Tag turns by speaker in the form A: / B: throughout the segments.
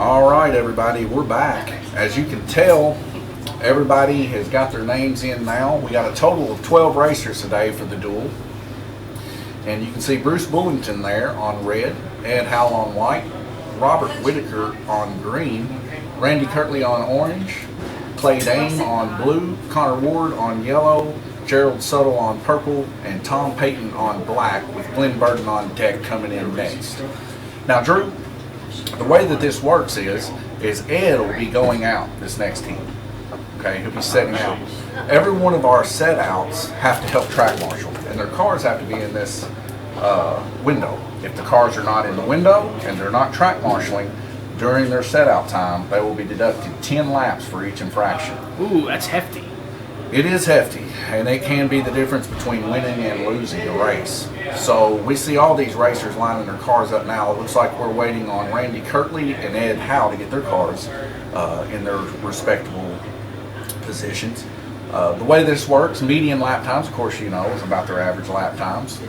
A: All right, everybody, we're back. As you can tell, everybody has got their names in now. We got a total of 12 racers today for the duel. And you can see Bruce Bullington there on red, Ed Howell on white, Robert Whitaker on green, Randy Kirtley on orange, Clay Dame on blue, Connor Ward on yellow, Gerald Suttle on purple, and Tom Payton on black, with Glenn Burton on deck coming in next. Now, Drew, the way that this works is Ed will be going out this next heat. Okay, he'll be setting out. Every one of our set outs have to help track marshal, and their cars have to be in this window. If the cars are not in the window and they're not track marshaling during their set out time, they will be deducted 10 laps for each infraction.
B: Ooh, that's hefty.
A: It is hefty, and it can be the difference between winning and losing a race. So we see all these racers lining their cars up now. It looks like we're waiting on Randy Kirtley and Ed Howe to get their cars in their respectable positions. The way this works, median lap times, of course you know, is about their average lap times.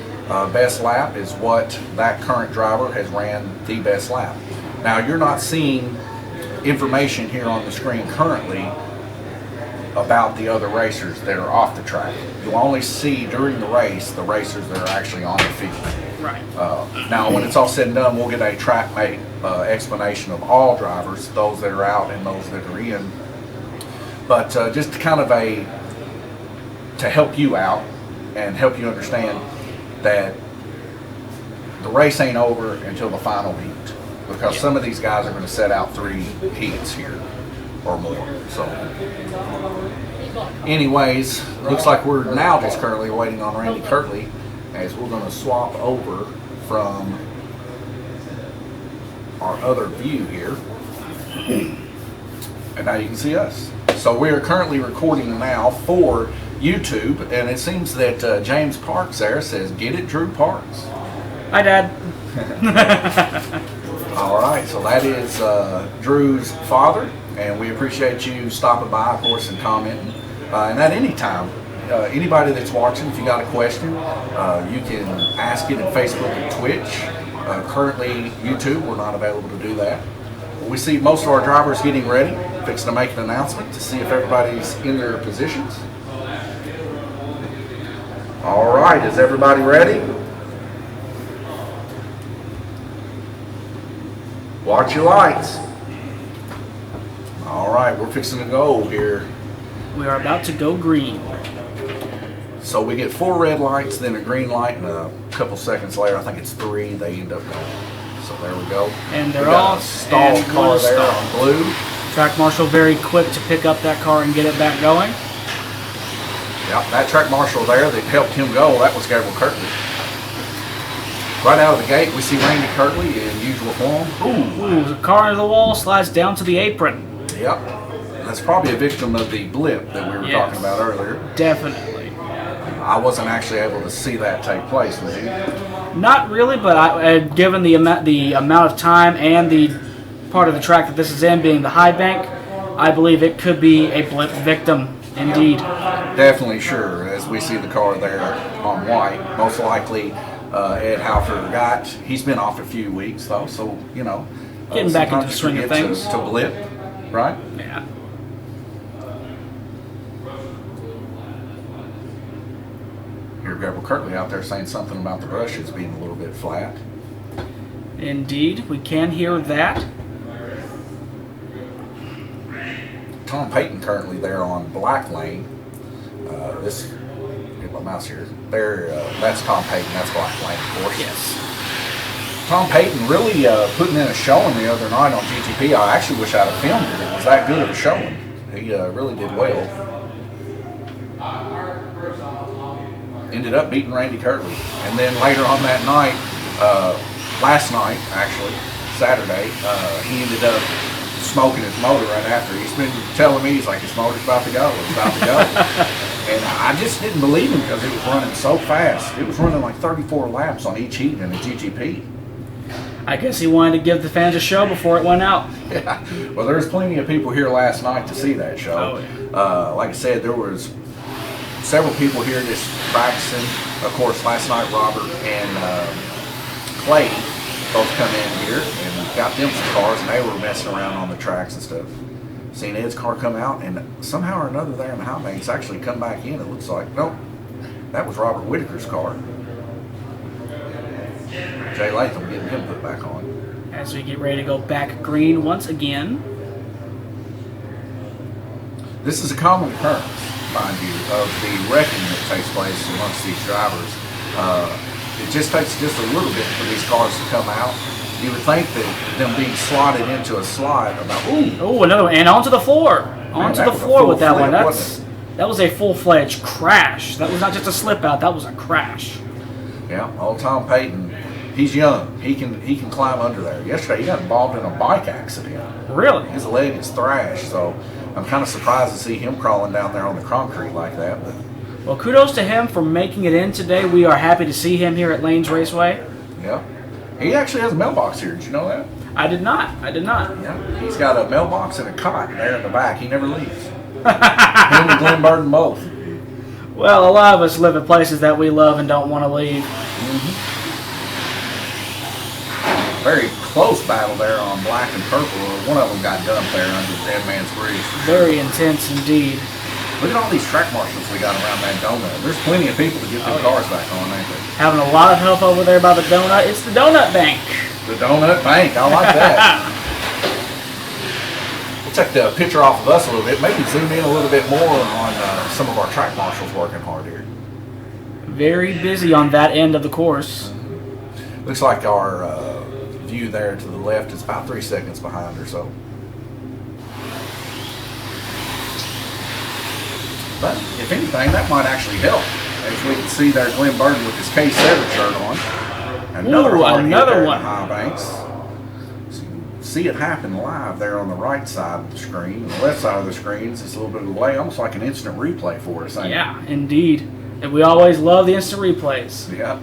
A: Best lap is what that current driver has ran the best lap. Now, you're not seeing information here on the screen currently about the other racers that are off the track. You'll only see during the race the racers that are actually on the field.
B: Right.
A: Now, when it's all said and done, we'll get a track mate explanation of all drivers, those that are out and those that are in. But just kind of to help you out and help you understand that the race ain't over until the final heat, because some of these guys are going to set out 3 heats here or more. So anyways, looks like we're now just currently waiting on Randy Kirtley, as we're going to swap over from our other view here, and now you can see us. So we are currently recording now for YouTube, and it seems that James Parks there says, "Get it, Drew Parks."
B: Hi, Dad.
A: All right, so that is Drew's father, and we appreciate you stopping by, of course, and commenting. And at any time, anybody that's watching, if you got a question, you can ask it in Facebook and Twitch. Currently, YouTube, we're not available to do that. We see most of our drivers getting ready, fixing to make an announcement to see if everybody's in their positions. All right, is everybody ready? Watch your lights. All right, we're fixing to go here.
B: We are about to go green.
A: So we get 4 red lights, then a green light, and a couple seconds later, I think it's 3, they end up going. So there we go.
B: And they're
A: we got
B: off.
A: A stalled car there on blue.
B: Track marshal very quick to pick up that car and get it back going.
A: Yep, that track marshal there that helped him go, that was Gabriel Kirtley. Right out of the gate, we see Randy Kirtley in usual form.
B: Ooh, the car into the wall, slides down to the apron.
A: Yep. That's probably a victim of the blip that we were talking about earlier.
B: Definitely.
A: I wasn't actually able to see that take place, was you?
B: Not really, but given the amount of time and the part of the track that this is in, being the high bank, I believe it could be a blip victim, indeed.
A: Definitely sure, as we see the car there on white. Most likely, Ed Halford he's been off a few weeks, though, so, you know.
B: Getting back into the swing of things.
A: To blip, right?
B: Yeah.
A: Here, Gabriel Kirtley out there saying something about the brushes being a little bit flat.
B: Indeed, we can hear that.
A: Tom Payton currently there on black lane. Get my mouse here. There, that's Tom Payton. That's black lane, of course.
B: Yes.
A: Tom Payton really putting in a showing the other night on GTP. I actually wish I'd have filmed it. It was that good of a showing. He really did well. Ended up beating Randy Kirtley. And then later on that night, last night actually, Saturday, he ended up smoking his motor right after. He's been telling me, he's like, his motor's about to go, it's about to go. And I just didn't believe him because it was running so fast. It was running like 34 laps on each heat in the GGP.
B: I guess he wanted to give the fans a show before it went out.
A: Yeah. Well, there's plenty of people here last night to see that show.
B: Oh, yeah.
A: Like I said, there was several people here just practicing. Of course, last night Robert and Clay both come in here, and got them some cars, and they were messing around on the tracks and stuff. Seen Ed's car come out, and somehow or another there in the high banks actually come back in. It looks like, nope, that was Robert Whitaker's car. Jay Latham getting him put back on.
B: As we get ready to go back green once again.
A: This is a common occurrence, mind you, of the wrecking that takes place amongst these drivers. It just takes just a little bit for these cars to come out. You would think that them being slotted into a slot about,
B: ooh, another one, and onto the floor. Onto the floor with that one. That was a full-fledged crash. That was not just a slip out. That was a crash.
A: Yeah, old Tom Payton. He's young. He can climb under there. Yesterday, he got involved in a bike accident.
B: Really?
A: His leg is thrashed, so I'm kind of surprised to see him crawling down there on the concrete like that. But
B: well, kudos to him for making it in today. We are happy to see him here at Lanes Raceway.
A: Yeah. He actually has a mailbox here. Did you know that?
B: I did not.
A: Yeah. He's got a mailbox and a cot there in the back. He never leaves. Him and Glenn Burton both.
B: Well, a lot of us live in places that we love and don't want to leave.
A: Mm-hmm. Very close battle there on black and purple. One of them got dumped there under the Dead Man's Bridge.
B: Very intense indeed.
A: Look at all these track marshals we got around that donut. There's plenty of people to get their cars back on, ain't there?
B: Having a lot of help over there by the donut. It's the Donut Bank.
A: The Donut Bank. I like that. We'll take the picture off of us a little bit. Maybe zoom in a little bit more on some of our track marshals working hard here.
B: Very busy on that end of the course.
A: Looks like our view there to the left is about 3 seconds behind or so. But if anything, that might actually help. As we can see there, Glenn Burton with his K7 shirt on. Another one. High banks. So you can see it happen live there on the right side of the screen. On the left side of the screen is just a little bit of delay, almost like an instant replay for us.
B: Yeah, indeed. And we always love the instant replays.
A: Yeah.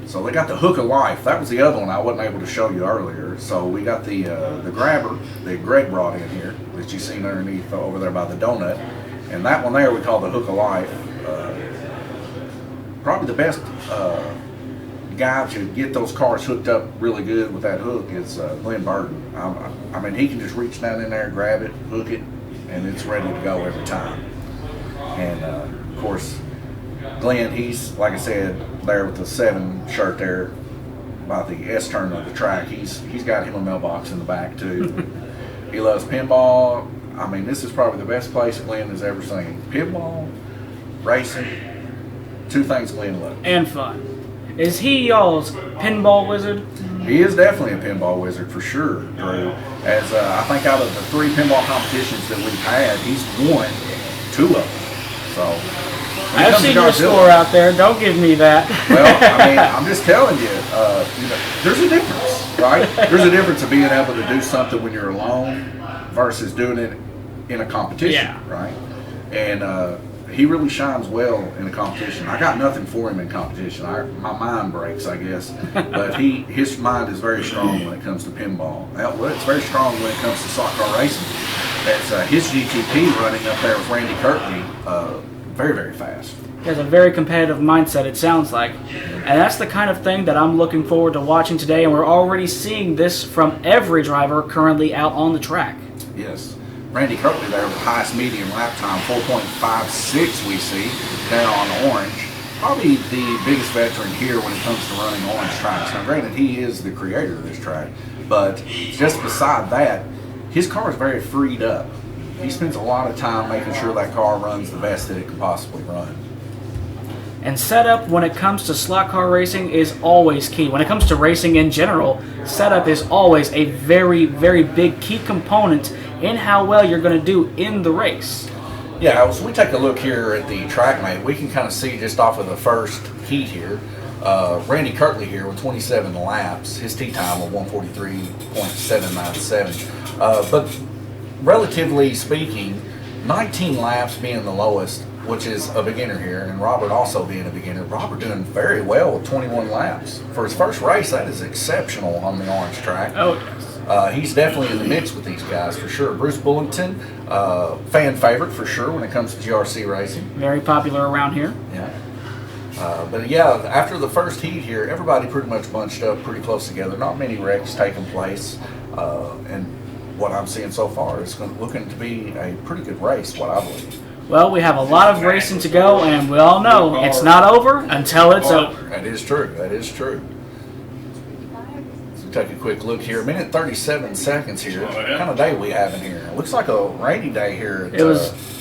A: So they got the Hook of Life. That was the other one I wasn't able to show you earlier. So we got the grabber that Greg brought in here that you seen underneath over there by the donut. And that one there we call the Hook of Life. Probably the best guy to get those cars hooked up really good with that hook is Glenn Burton. I mean, he can just reach down in there, grab it, hook it, and it's ready to go every time. And of course, Glenn, he's, like I said, there with the 7 shirt there by the S turn of the track. He's got him a mailbox in the back too. He loves pinball. I mean, this is probably the best place Glenn has ever seen. Pinball, racing, 2 things Glenn loves.
B: And fun. Is he y'all's pinball wizard?
A: He is definitely a pinball wizard for sure, Drew. As I think out of the 3 pinball competitions that we've had, he's won 2 of them. So
B: I've seen your score out there. Don't give me that.
A: Well, I mean, I'm just telling you, there's a difference, right? There's a difference of being able to do something when you're alone versus doing it in a competition, right? And he really shines well in a competition. I got nothing for him in competition. My mind breaks, I guess. But his mind is very strong when it comes to pinball. Well, it's very strong when it comes to slot car racing. That's his GTP running up there with Randy Kirtley. Very, very fast.
B: He has a very competitive mindset, it sounds like. And that's the kind of thing that I'm looking forward to watching today, and we're already seeing this from every driver currently out on the track.
A: Yes. Randy Kirtley there with the highest medium lap time, 4.56 we see there on orange. Probably the biggest veteran here when it comes to running orange tracks. Now granted, he is the creator of this track, but just beside that, his car is very freed up. He spends a lot of time making sure that car runs the best that it can possibly run.
B: And setup when it comes to slot car racing is always key. When it comes to racing in general, setup is always a very, very big key component in how well you're going to do in the race.
A: Yeah, as we take a look here at the track mate, we can kind of see just off of the first heat here, Randy Kirtley here with 27 laps, his tee time of 143.797. But relatively speaking, 19 laps being the lowest, which is a beginner here, and Robert also being a beginner. Robert doing very well with 21 laps. For his first race, that is exceptional on the orange track.
B: Oh, yes.
A: He's definitely in the mix with these guys for sure. Bruce Bullington, fan favorite for sure when it comes to GRC racing.
B: Very popular around here.
A: Yeah. But yeah, after the first heat here, everybody pretty much bunched up pretty close together. Not many wrecks taking place. And what I'm seeing so far is looking to be a pretty good race, what I believe.
B: Well, we have a lot of racing to go, and we all know it's not over until it's over.
A: That is true. That is true. So take a quick look here. 1:37 here. What kind of day we having here? It looks like a rainy day here at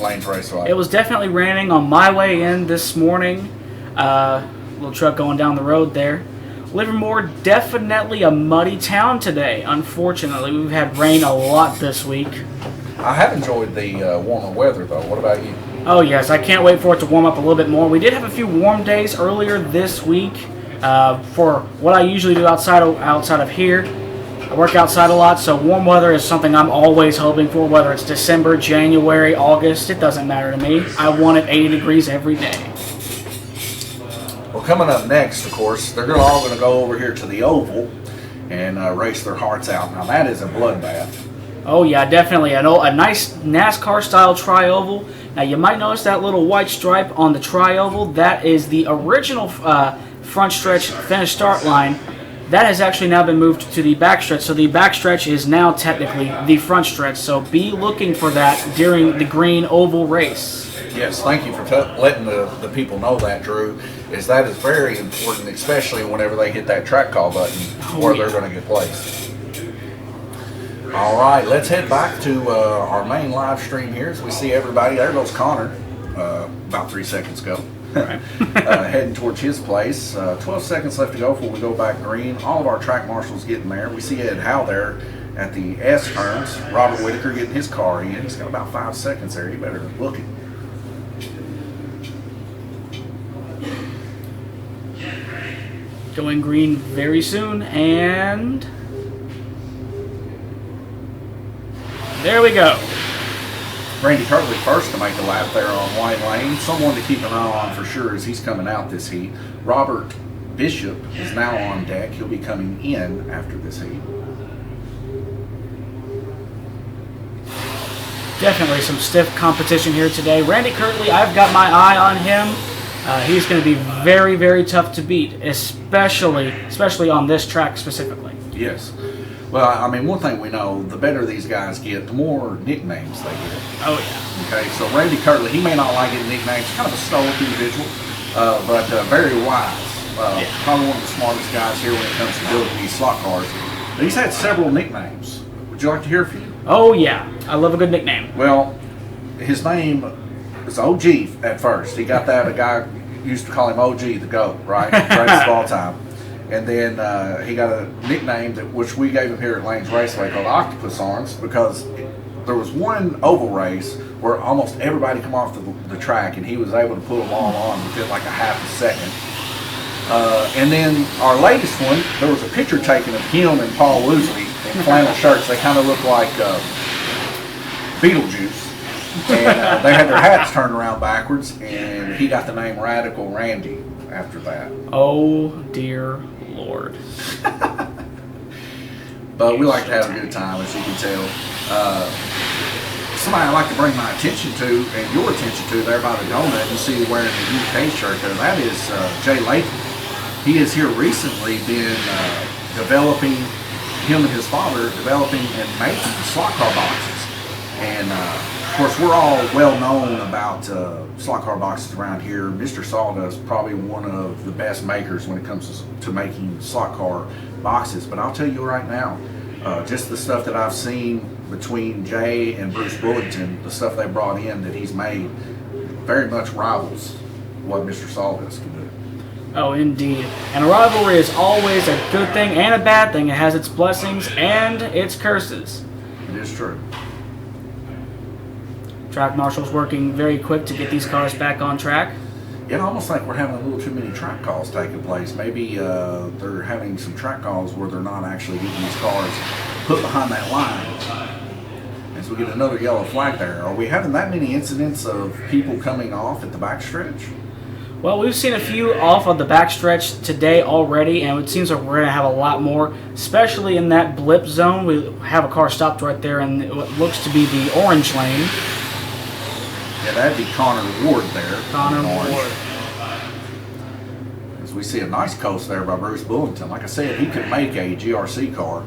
A: Lanes Raceway.
B: It was definitely raining on my way in this morning. Little truck going down the road there. Livermore, definitely a muddy town today. Unfortunately, we've had rain a lot this week.
A: I have enjoyed the warmer weather, though. What about you?
B: Oh, yes. I can't wait for it to warm up a little bit more. We did have a few warm days earlier this week. For what I usually do outside of here, I work outside a lot, so warm weather is something I'm always hoping for, whether it's December, January, August. It doesn't matter to me. I want it 80 degrees every day.
A: Well, coming up next, of course, they're all going to go over here to the Oval and race their hearts out. Now, that is a bloodbath.
B: Oh, yeah, definitely. A nice NASCAR-style tri-oval. Now, you might notice that little white stripe on the tri-oval. That is the original front stretch finish start line. That has actually now been moved to the back stretch. So the back stretch is now technically the front stretch. So be looking for that during the green oval race.
A: Yes, thank you for letting the people know that, Drew. That is very important, especially whenever they hit that track call button where they're going to get placed. All right, let's head back to our main live stream here as we see everybody. There goes Connor about 3 seconds ago. Heading towards his place. 12 seconds left to go before we go back green. All of our track marshals getting there. We see Ed Howe there at the S turns. Robert Whitaker getting his car in. He's got about 5 seconds there. You better look it.
B: Going green very soon, and there we go.
A: Randy Kirtley first to make a lap there on White Lane. Someone to keep an eye on for sure as he's coming out this heat. Robert Bishop is now on deck. He'll be coming in after this heat.
B: Definitely some stiff competition here today. Randy Kirtley, I've got my eye on him. He's going to be very, very tough to beat, especially on this track specifically.
A: Yes. Well, I mean, one thing we know, the better these guys get, the more nicknames they get.
B: Oh, yeah.
A: Okay, so Randy Kirtley, he may not like getting nicknames. Kind of a stoic individual, but very wise. Probably one of the smartest guys here when it comes to building these slot cars. But he's had several nicknames. Would you like to hear a few?
B: Oh, yeah. I love a good nickname.
A: Well, his name was OG at first. He got that. A guy used to call him OG, the GOAT, right? Greatest of all time. And then he got a nickname which we gave him here at Lanes Raceway called Octopus Arms, because there was one oval race where almost everybody come off the track and he was able to put them all on within like a half a second. And then our latest one, there was a picture taken of him and Paul Woosley in flannel shirts. They kind of look like Beetlejuice. And they had their hats turned around backwards, and he got the name Radical Randy after that.
B: Oh, dear Lord.
A: But we like to have a good time, as you can tell. Somebody I'd like to bring my attention to, and your attention to, there by the donut, you see wearing the UK shirt there. That is Jay Latham. He has here recently been developing, him and his father, developing and making slot car boxes. And of course, we're all well known about slot car boxes around here. Mr. Sawdust, probably one of the best makers when it comes to making slot car boxes. But I'll tell you right now, just the stuff that I've seen between Jay and Bruce Bullington, the stuff they brought in that he's made, very much rivals what Mr. Sawdust can do.
B: Oh, indeed. And a rivalry is always a good thing and a bad thing. It has its blessings and its curses.
A: It is true.
B: Track marshal's working very quick to get these cars back on track.
A: It's almost like we're having a little too many track calls taking place. Maybe they're having some track calls where they're not actually getting these cars put behind that line. As we get another yellow flag there. Are we having that many incidents of people coming off at the backstretch?
B: Well, we've seen a few off of the backstretch today already, and it seems like we're going to have a lot more, especially in that blip zone. We have a car stopped right there in what looks to be the orange lane.
A: Yeah, that'd be Connor Ward there.
B: Connor Ward.
A: we see a nice coast there by Bruce Bullington. Like I said, he could make a GRC car.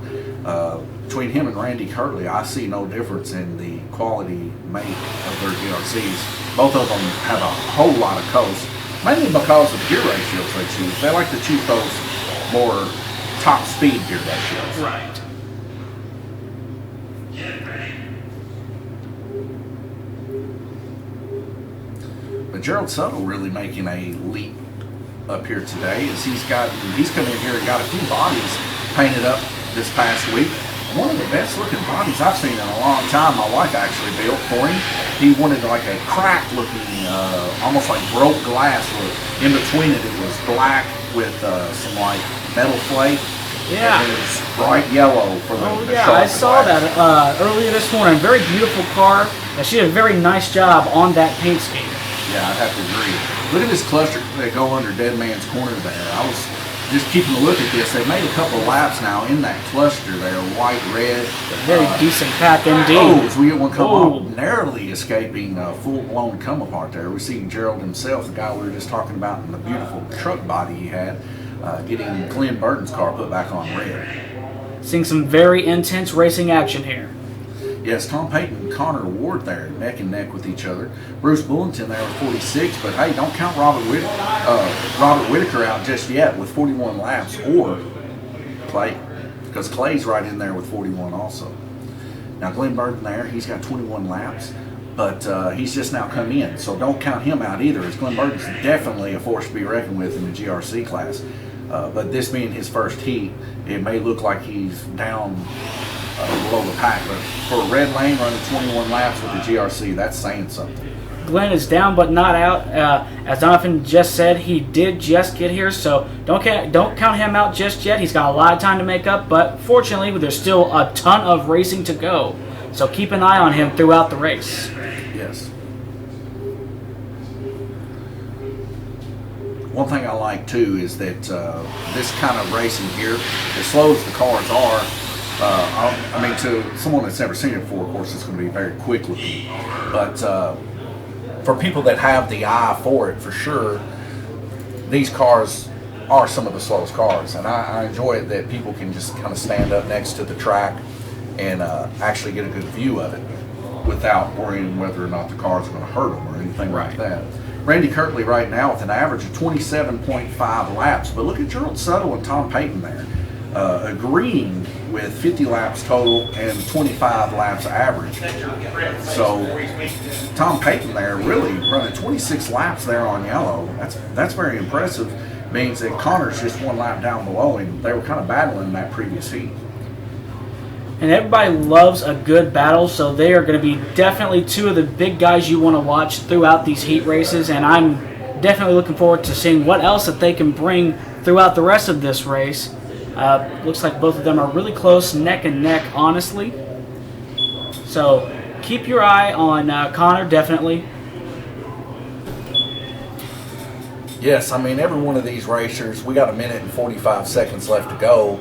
A: Between him and Randy Kirtley, I see no difference in the quality make of their GRCs. Both of them have a whole lot of coast, mainly because of gear ratios they choose. They like to choose those more top speed gear ratios.
B: Right.
A: But Gerald Suttle really making a leap up here today, as he's come in here and got a few bodies painted up this past week. One of the best looking bodies I've seen in a long time. My wife actually built for him. He wanted like a cracked looking, almost like broke glass look. In between it, it was black with some like metal flake.
B: Yeah.
A: And it was bright yellow for the
B: yeah, I saw that earlier this morning. Very beautiful car. She did a very nice job on that paint scheme.
A: Yeah, I'd have to agree. Look at this cluster that go under Dead Man's Corner there. I was just keeping a look at this. They've made a couple of laps now in that cluster there, white, red.
B: Very decent pack indeed.
A: Oh, as we get one come up, narrowly escaping full-blown come apart there. We see Gerald himself, the guy we were just talking about, in the beautiful truck body he had, getting Glenn Burton's car put back on red.
B: Seeing some very intense racing action here.
A: Yes, Tom Payton and Connor Ward there, neck and neck with each other. Bruce Bullington there with 46, but hey, don't count Robert Whitaker out just yet with 41 laps, or Clay, because Clay's right in there with 41 also. Now Glenn Burton there, he's got 21 laps, but he's just now come in, so don't count him out either, as Glenn Burton's definitely a force to be reckoned with in the GRC class. But this being his first heat, it may look like he's down below the pack, but for a red lane running 21 laps with the GRC, that's saying something.
B: Glenn is down but not out. As Donovan just said, he did just get here, so don't count him out just yet. He's got a lot of time to make up, but fortunately, there's still a ton of racing to go. So keep an eye on him throughout the race.
A: Yes. One thing I like too is that this kind of racing here, as slow as the cars are, I mean, to someone that's never seen it before, of course, it's going to be very quick looking. But for people that have the eye for it, for sure, these cars are some of the slowest cars. And I enjoy it that people can just kind of stand up next to the track and actually get a good view of it without worrying whether or not the cars are going to hurt them or anything like that. Randy Kirtley right now with an average of 27.5 laps. But look at Gerald Suttle and Tom Payton there. Agreeing with 50 laps total and 25 laps average. So Tom Payton there really running 26 laps there on yellow. That's very impressive. Means that Connor's just one lap down below him. They were kind of battling in that previous heat.
B: And everybody loves a good battle, so they are going to be definitely two of the big guys you want to watch throughout these heat races, and I'm definitely looking forward to seeing what else that they can bring throughout the rest of this race. Looks like both of them are really close, neck and neck, honestly. So keep your eye on Connor, definitely.
A: Yes, I mean, every one of these racers, we got a minute and 45 seconds left to go.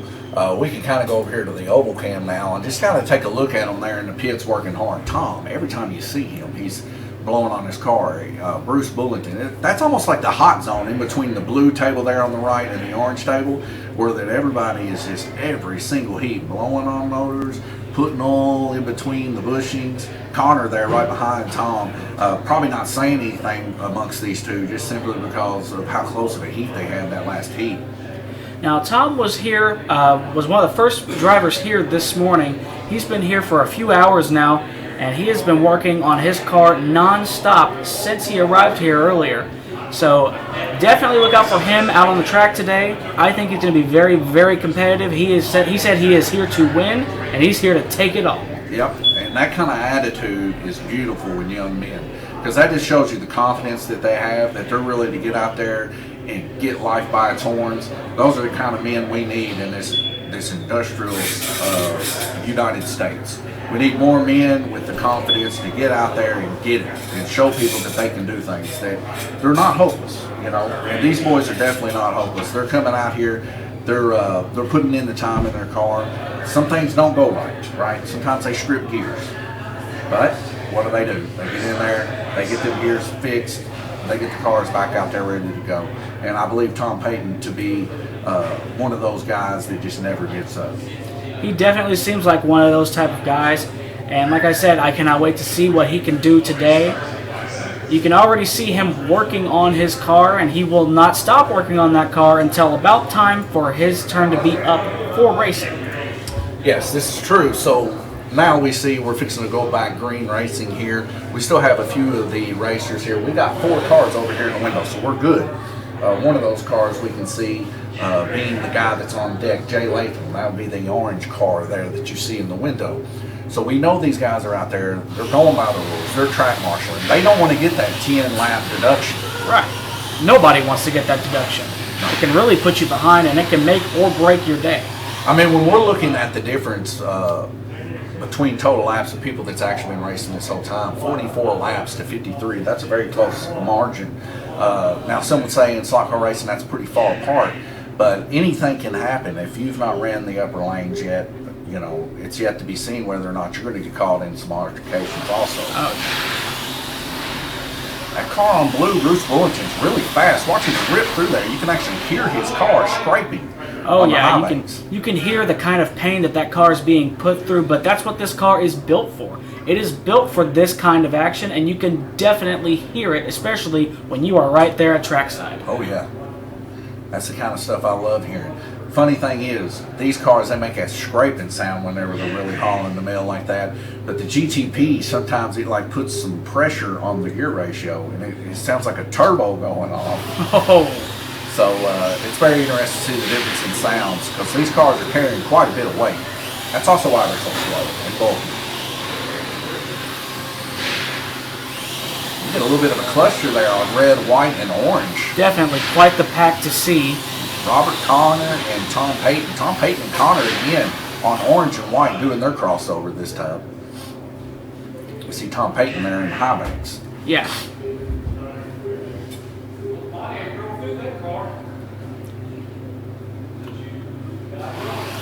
A: We can kind of go over here to the oval cam now and just kind of take a look at him there in the pits working hard. Tom, every time you see him, he's blowing on his car. Bruce Bullington, that's almost like the hot zone in between the blue table there on the right and the orange table, where that everybody is just every single heat blowing on motors, putting oil in between the bushings. Connor there right behind Tom, probably not saying anything amongst these two, just simply because of how close of a heat they had that last heat.
B: Now, Tom was here, was one of the first drivers here this morning. He's been here for a few hours now, and he has been working on his car non-stop since he arrived here earlier. So definitely look out for him out on the track today. I think he's going to be very, very competitive. He said he is here to win, and he's here to take it all.
A: Yep, and that kind of attitude is beautiful in young men, because that just shows you the confidence that they have, that they're willing to get out there and get life by its horns. Those are the kind of men we need in this industrial United States. We need more men with the confidence to get out there and get it and show people that they can do things, that they're not hopeless, you know. And these boys are definitely not hopeless. They're coming out here, they're putting in the time in their car. Some things don't go right? Sometimes they strip gears. But what do? They get in there, they get them gears fixed, they get the cars back out there ready to go. And I believe Tom Payton to be one of those guys that just never gets up.
B: He definitely seems like one of those type of guys. And like I said, I cannot wait to see what he can do today. You can already see him working on his car, and he will not stop working on that car until about time for his turn to be up for racing.
A: Yes, this is true. So now we see we're fixing to go back green racing here. We still have a few of the racers here. We got 4 cars over here in the window, so we're good. One of those cars we can see being the guy that's on deck, Jay Latham. That would be the orange car there that you see in the window. So we know these guys are out there. They're going by the rules. They're track marshaling. They don't want to get that 10-lap deduction.
B: Right. Nobody wants to get that deduction. It can really put you behind, and it can make or break your day.
A: I mean, when we're looking at the difference between total laps of people that's actually been racing this whole time, 44 laps to 53, that's a very close margin. Now, some would say in slot car racing that's pretty far apart, but anything can happen. If you've not ran the upper lanes yet, you know, it's yet to be seen whether or not you're going to get caught in some altercations also.
B: Oh.
A: That car on blue, Bruce Bullington's really fast. Watch him rip through there. You can actually hear his car scraping.
B: Oh yeah, you can hear the kind of pain that car is being put through, but that's what this car is built for. It is built for this kind of action, and you can definitely hear it, especially when you are right there at trackside.
A: Oh yeah, that's the kind of stuff I love hearing. Funny thing is, these cars, they make that scraping sound whenever they're really hauling the mail like that. But the GTP, sometimes it like puts some pressure on the gear ratio, and it sounds like a turbo going off.
B: Oh.
A: So it's very interesting to see the difference in sounds, because these cars are carrying quite a bit of weight. That's also why they're so slow and bulky. You get a little bit of a cluster there on red, white, and orange.
B: Definitely quite the pack to see.
A: Robert Connor and Tom Payton. Tom Payton and Connor again on orange and white doing their crossover this time. We see Tom Payton there in high banks.
B: Yeah.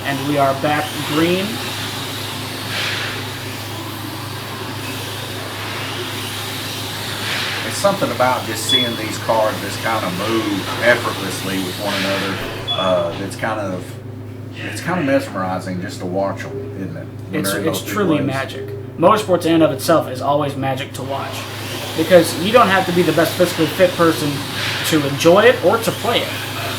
B: And we are back green.
A: It's something about just seeing these cars just kind of move effortlessly with one another. It's kind of mesmerizing just to watch them, isn't it?
B: It's truly magic. Motorsports in and of itself is always magic to watch, because you don't have to be the best physically fit person to enjoy it or to play it.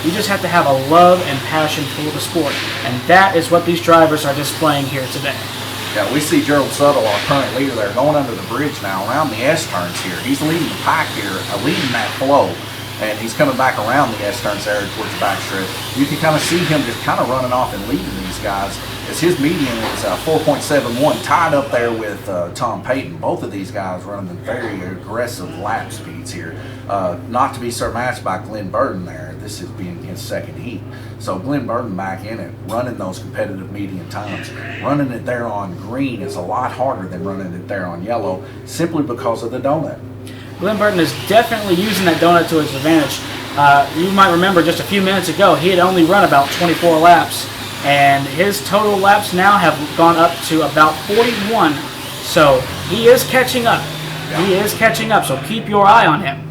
B: You just have to have a love and passion for the sport, and that is what these drivers are displaying here today.
A: Yeah, we see Gerald Suttle, our current leader there, going under the bridge now around the S-turns here. He's leading the pack here, leading that flow, and he's coming back around the S-turns there towards the backstretch. You can kind of see him just kind of running off and leading these guys, as his median is 4.71, tied up there with Tom Payton. Both of these guys running very aggressive lap speeds here. Not to be surmatched by Glenn Burton there. This is being his second heat. So Glenn Burton back in it, running those competitive median times. Running it there on green is a lot harder than running it there on yellow, simply because of the donut.
B: Glenn Burton is definitely using that donut to his advantage. You might remember just a few minutes ago, he had only run about 24 laps, and his total laps now have gone up to about 41. So he is catching up. Yeah. He is catching up, so keep your eye on him.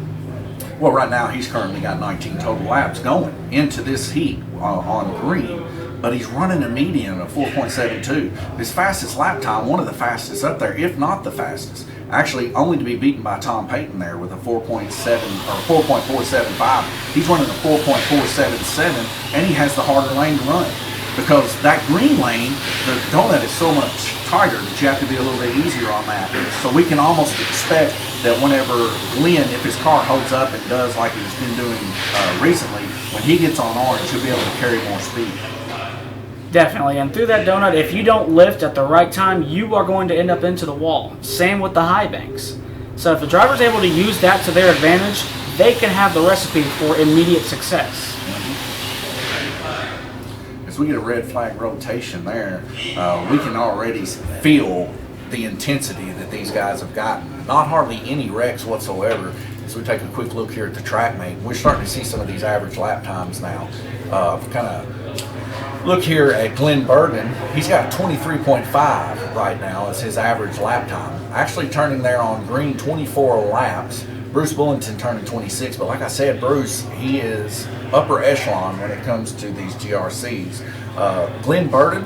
A: Well, right now he's currently got 19 total laps going into this heat on green, but he's running a median of 4.72. His fastest lap time, one of the fastest up there, if not the fastest. Actually, only to be beaten by Tom Payton there with a 4.475. He's running a 4.477, and he has the harder lane to run, because that green lane, the donut is so much tighter that you have to be a little bit easier on that. So we can almost expect that whenever Glenn, if his car holds up and does like he's been doing recently, when he gets on orange, he'll be able to carry more speed.
B: Definitely, and through that donut, if you don't lift at the right time, you are going to end up into the wall. Same with the high banks. So if the driver's able to use that to their advantage, they can have the recipe for immediate success.
A: As we get a red flag rotation there, we can already feel the intensity that these guys have gotten. Not hardly any wrecks whatsoever. As we take a quick look here at the track mate, we're starting to see some of these average lap times now. Kind of Look here at Glenn Burden. He's got 23.5 right now as his average lap time. Actually turning there on green 24 laps. Bruce Bullington turning 26, but like I said, Bruce, he is upper echelon when it comes to these GRCs. Glenn Burden,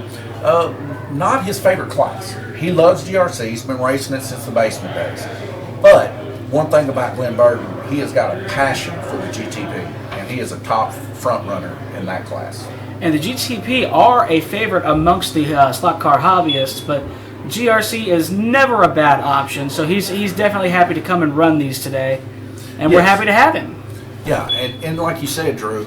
A: not his favorite class. He loves GRC. He's been racing it since the basement days. But one thing about Glenn Burden, he has got a passion for the GTP, and he is a top front runner in that class.
B: And the GTP are a favorite amongst the slot car hobbyists, but GRC is never a bad option, so he's definitely happy to come and run these today, and we're happy to have him.
A: Yeah, and like you said, Drew,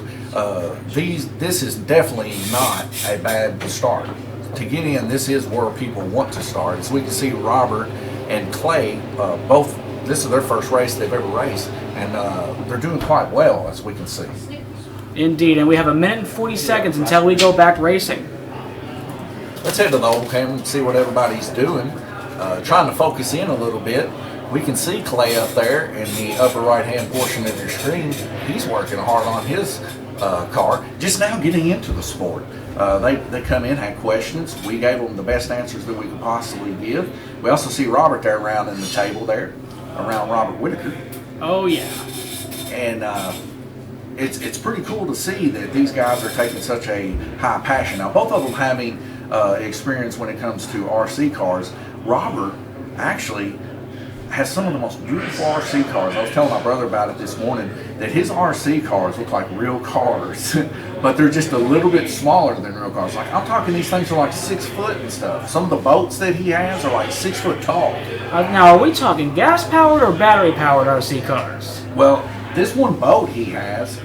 A: this is definitely not a bad start. To get in, this is where people want to start. As we can see, Robert and Clay, both, this is their first race they've ever raced, and they're doing quite well, as we can see.
B: Indeed, and we have 1 minute and 40 seconds until we go back racing.
A: Let's head to the old camera and see what everybody's doing. Trying to focus in a little bit. We can see Clay up there in the upper right-hand portion of your screen. He's working hard on his car, just now getting into the sport. They come in, had questions. We gave them the best answers that we could possibly give. We also see Robert there around in the table there, around Robert Whitaker.
B: Oh, yeah.
A: And it's pretty cool to see that these guys are taking such a high passion. Now, both of them having experience when it comes to RC cars. Robert actually has some of the most beautiful RC cars. I was telling my brother about it this morning, that his RC cars look like real cars, but they're just a little bit smaller than real cars. Like, I'm talking, these things are like 6 foot and stuff. Some of the boats that he has are like 6 foot tall.
B: Now, are we talking gas-powered or battery-powered RC cars?
A: Well, this one boat he has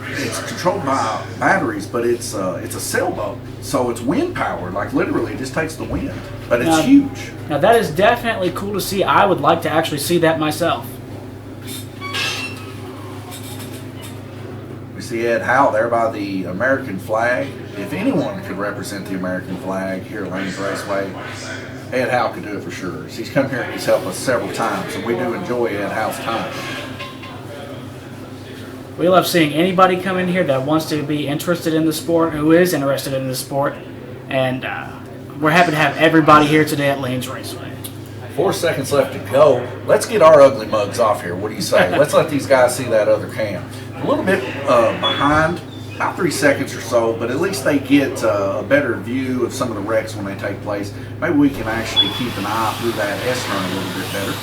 A: it's controlled by batteries, but it's a sailboat, so it's wind powered. Like, literally, it just takes the wind, but it's huge.
B: Now that is definitely cool to see. I would like to actually see that myself.
A: We see Ed Howe there by the American flag. If anyone could represent the American flag here at Lanes Raceway, Ed Howe could do it for sure. He's come here and he's helped us several times, and we do enjoy Ed Howe's time.
B: We love seeing anybody come in here that wants to be interested in the sport, who is interested in the sport, and we're happy to have everybody here today at Lanes Raceway.
A: 4 seconds left to go. Let's get our ugly mugs off here. What do you say? Let's let these guys see that other cam. A little bit behind, about 3 seconds or so, but at least they get a better view of some of the wrecks when they take place. Maybe we can actually keep an eye through that S-turn a little bit better.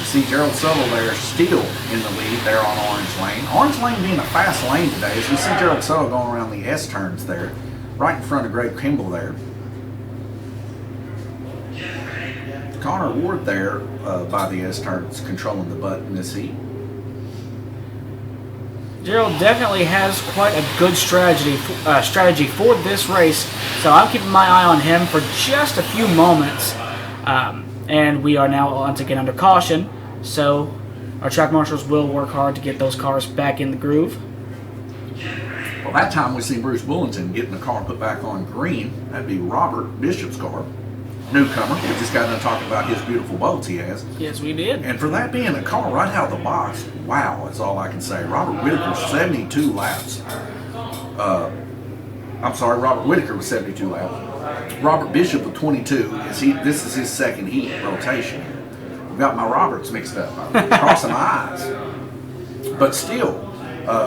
A: See Gerald Suttle there still in the lead there on Orange Lane. Orange Lane being a fast lane today, as we see Gerald Suttle going around the S-turns there, right in front of Greg Kimball there. Connor Ward there by the S-turns controlling the button this heat.
B: Gerald definitely has quite a good strategy for this race, so I'm keeping my eye on him for just a few moments. And we are now once again under caution, so our track marshals will work hard to get those cars back in the groove.
A: Well, that time we see Bruce Bullington getting the car put back on green. That'd be Robert Bishop's car. Newcomer. We just got done talking about his beautiful boats he has.
B: Yes, we did.
A: And for that being a car right out of the box, wow, that's all I can say. Robert Whitaker, 72 laps. I'm sorry, Robert Whitaker was 72 laps. Robert Bishop with 22. This is his second heat rotation. I've got my Roberts mixed up. I'm crossing my eyes. But still,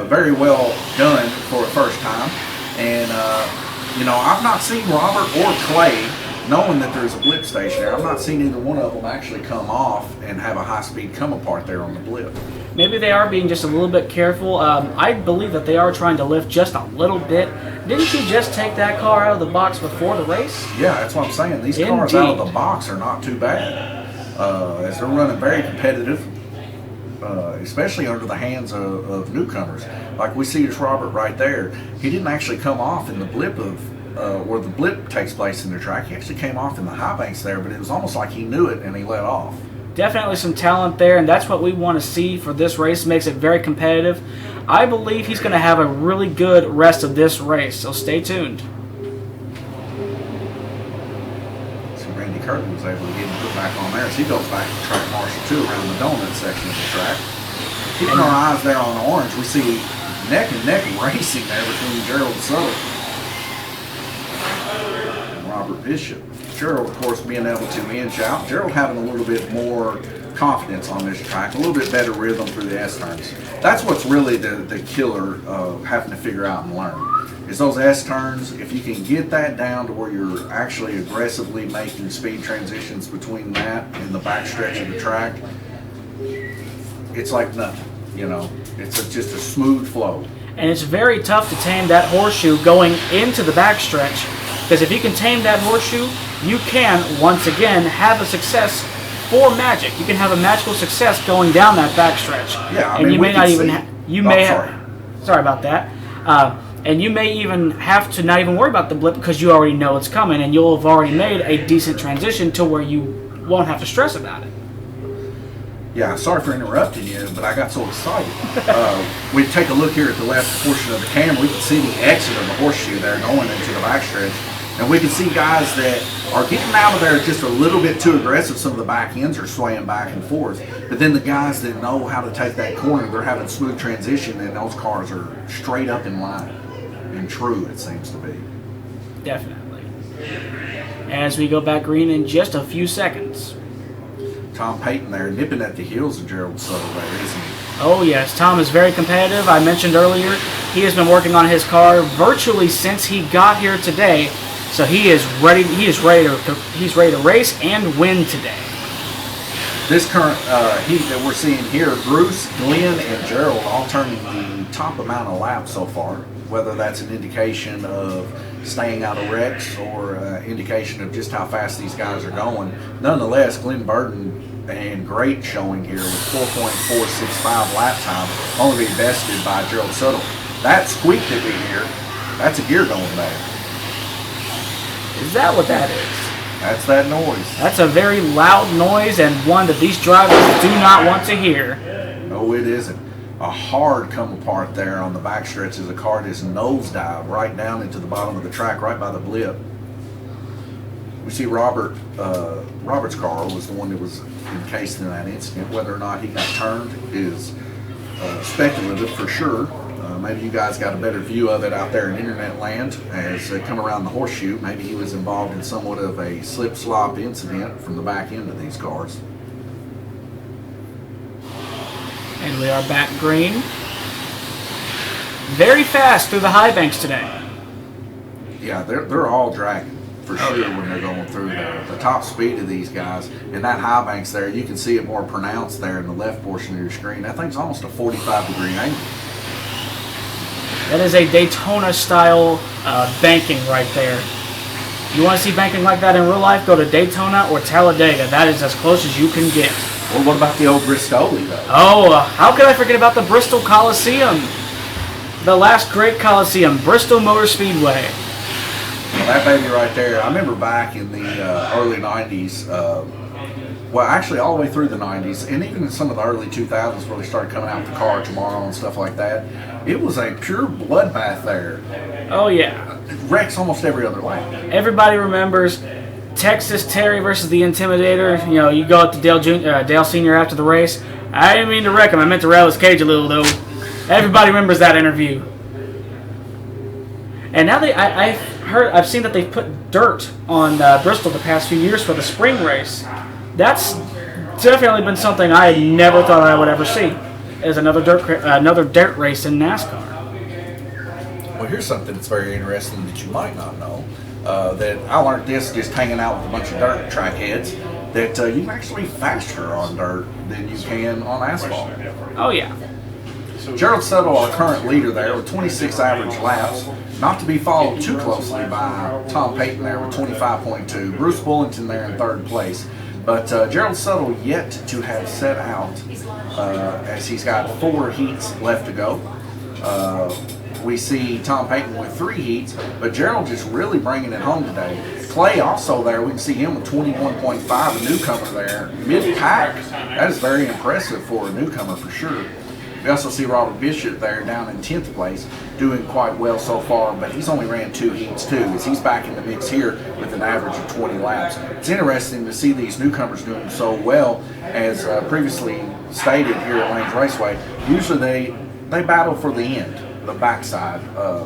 A: very well done for a first time. And, I've not seen Robert or Clay, knowing that there's a blip station there, I've not seen either one of them actually come off and have a high-speed come apart there on the blip.
B: Maybe they are being just a little bit careful. I believe that they are trying to lift just a little bit. Didn't you just take that car out of the box before the race?
A: Yeah, that's what I'm saying. These cars out of the box are not too bad. As they're running very competitive, especially under the hands of newcomers. Like we see this Robert right there. He didn't actually come off in the blip of where the blip takes place in the track. He actually came off in the high banks there, but it was almost like he knew it and he let off.
B: Definitely some talent there, and that's what we want to see for this race. Makes it very competitive. I believe he's going to have a really good rest of this race, so stay tuned.
A: So Randy Curtin was able to get him put back on there as he goes back to track marshal 2 around the donut section of the track. Keeping our eyes there on orange, we see neck and neck racing there between Gerald and Sutter and Robert Bishop. Gerald, of course, being able to inch out. Gerald having a little bit more confidence on this track, a little bit better rhythm through the S-turns. That's what's really the killer of having to figure out and learn, is those S-turns. If you can get that down to where you're actually aggressively making speed transitions between that and the back stretch of the track, it's like nothing, you know. It's just a smooth flow.
B: And it's very tough to tame that horseshoe going into the backstretch, because if you can tame that horseshoe, you can, once again, have a success for magic. You can have a magical success going down that backstretch.
A: Yeah,
B: and you may not even sorry about that. And you may even have to not even worry about the blip because you already know it's coming, and you'll have already made a decent transition to where you won't have to stress about it.
A: Yeah, sorry for interrupting you, but I got so excited. We take a look here at the left portion of the camera. We can see the exit of the horseshoe there going into the backstretch. And we can see guys that are getting out of there just a little bit too aggressive. Some of the back ends are swaying back and forth. But then the guys that know how to take that corner, they're having smooth transition, and those cars are straight up in line. And true, it seems to be.
B: Definitely. As we go back green in just a few seconds.
A: Tom Payton there nipping at the heels of Gerald Sutter there, isn't he?
B: Oh yes, Tom is very competitive. I mentioned earlier, he has been working on his car virtually since he got here today. So he is ready. He's ready to race and win today.
A: This current heat that we're seeing here, Bruce, Glenn, and Gerald all turning the top amount of laps so far. Whether that's an indication of staying out of wrecks or indication of just how fast these guys are going. Nonetheless, Glenn Burton and great showing here with 4.465 lap time, only bested by Gerald Sutter. That squeak that we hear, that's a gear going bad.
B: Is that what that is?
A: That's that noise.
B: That's a very loud noise, and one that these drivers do not want to hear.
A: No, it isn't. A hard come apart there on the backstretch as the car just nosedive right down into the bottom of the track, right by the blip. We see Robert's car was the one that was encased in that incident. Whether or not he got turned is speculative for sure. Maybe you guys got a better view of it out there in internet land as they come around the horseshoe. Maybe he was involved in somewhat of a slip-slop incident from the back end of these cars.
B: And we are back green. Very fast through the high banks today.
A: Yeah, they're all dragging for sure when they're going through there. The top speed of these guys and that high banks there, you can see it more pronounced there in the left portion of your screen. That thing's almost a 45-degree angle.
B: That is a Daytona-style banking right there. You want to see banking like that in real life? Go to Daytona or Talladega. That is as close as you can get.
A: Well, what about the old Bristoli, though?
B: Oh, how could I forget about the Bristol Coliseum? The last great Coliseum, Bristol Motor Speedway.
A: Well, that baby right there, I remember back in the early 90s, well, actually all the way through the 90s, and even in some of the early 2000s where they started coming out with the car tomorrow and stuff like that, it was a pure bloodbath there.
B: Oh, yeah.
A: Wrecks almost every other lap.
B: Everybody remembers Texas Terry versus the Intimidator. You know, you go up to Dale Sr. after the race. I didn't mean to wreck him. I meant to rattle his cage a little, though. Everybody remembers that interview. And now I've seen that they've put dirt on Bristol the past few years for the spring race. That's definitely been something I never thought I would ever see, as another dirt race in NASCAR.
A: Well, here's something that's very interesting that you might not know. That I learned this just hanging out with a bunch of dirt track heads, that you can actually faster on dirt than you can on asphalt.
B: Oh, yeah.
A: Gerald Sutter, our current leader there, with 26 average laps, not to be followed too closely by Tom Payton there with 25.2. Bruce Bullington there in third place. But Gerald Sutter yet to have set out as he's got 4 heats left to go. We see Tom Payton with 3 heats, but Gerald just really bringing it home today. Clay also there, we can see him with 21.5, a newcomer there. Mid-pack, that is very impressive for a newcomer for sure. We also see Robert Bishop there down in 10th place, doing quite well so far, but he's only ran 2 heats too, as he's back in the mix here with an average of 20 laps. It's interesting to see these newcomers doing so well, as previously stated here at Lanes Raceway, usually they battle for the end, the backside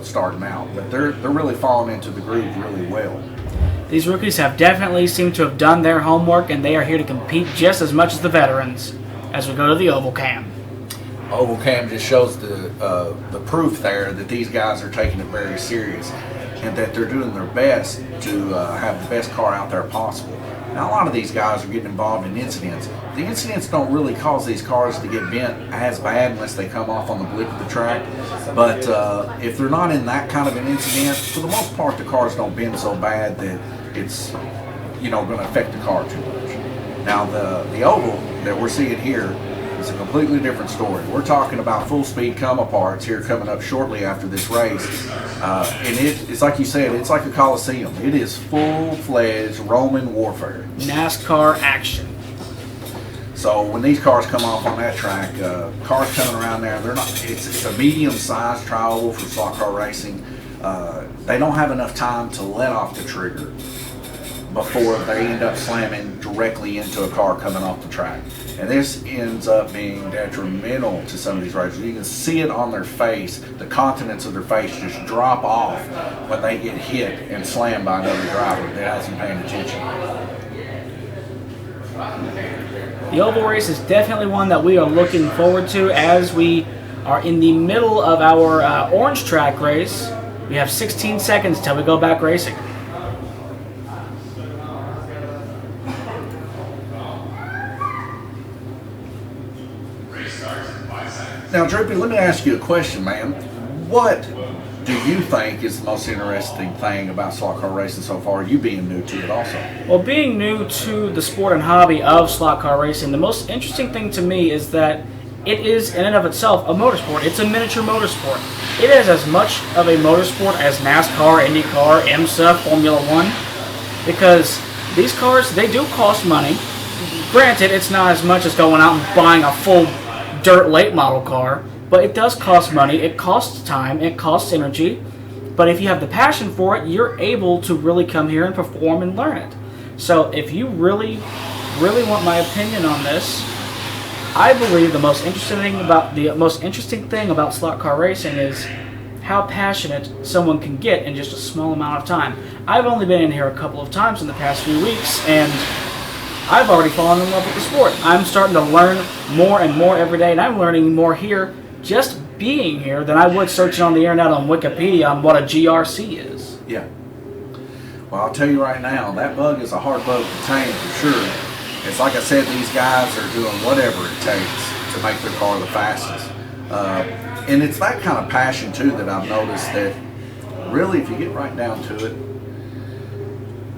A: starting out, but they're really falling into the groove really well.
B: These rookies have definitely seemed to have done their homework, and they are here to compete just as much as the veterans. As we go to the oval cam.
A: Oval cam just shows the proof there that these guys are taking it very serious and that they're doing their best to have the best car out there possible. Now, a lot of these guys are getting involved in incidents. The incidents don't really cause these cars to get bent as bad unless they come off on the blip of the track. But if they're not in that kind of an incident, for the most part, the cars don't bend so bad that it's going to affect the car too much. Now, the oval that we're seeing here is a completely different story. We're talking about full speed come-aparts here coming up shortly after this race. And it's like you said, it's like a coliseum. It is full-fledged Roman warfare.
B: NASCAR action.
A: So when these cars come off on that track, cars coming around there, they're not. It's a medium-sized tri-oval for slot car racing. They don't have enough time to let off the trigger before they end up slamming directly into a car coming off the track. And this ends up being detrimental to some of these racers. You can see it on their face. The countenance of their face just drop off when they get hit and slammed by another driver that hasn't paying attention.
B: The oval race is definitely one that we are looking forward to as we are in the middle of our orange track race. We have 16 seconds till we go back racing.
A: Now, Droopy, let me ask you a question, man. What do you think is the most interesting thing about slot car racing so far, you being new to it also?
B: Well, being new to the sport and hobby of slot car racing, the most interesting thing to me is that it is, in and of itself, a motorsport. It's a miniature motorsport. It is as much of a motorsport as NASCAR, IndyCar, IMSA, Formula One, because these cars, they do cost money. Granted, it's not as much as going out and buying a full dirt late model car, but it does cost money, it costs time, it costs energy, but if you have the passion for it, you're able to really come here and perform and learn it. So if you really want my opinion on this, I believe the most interesting thing about slot car racing is how passionate someone can get in just a small amount of time. I've only been in here a couple of times in the past few weeks, and I've already fallen in love with the sport. I'm starting to learn more and more every day, and I'm learning more here just being here than I would searching on the internet on Wikipedia on what a GRC is.
A: Yeah. Well, I'll tell you right now, that bug is a hard bug to tame for sure. It's like I said, these guys are doing whatever it takes to make their car the fastest. And it's that kind of passion, too, that I've noticed that really, if you get right down to it,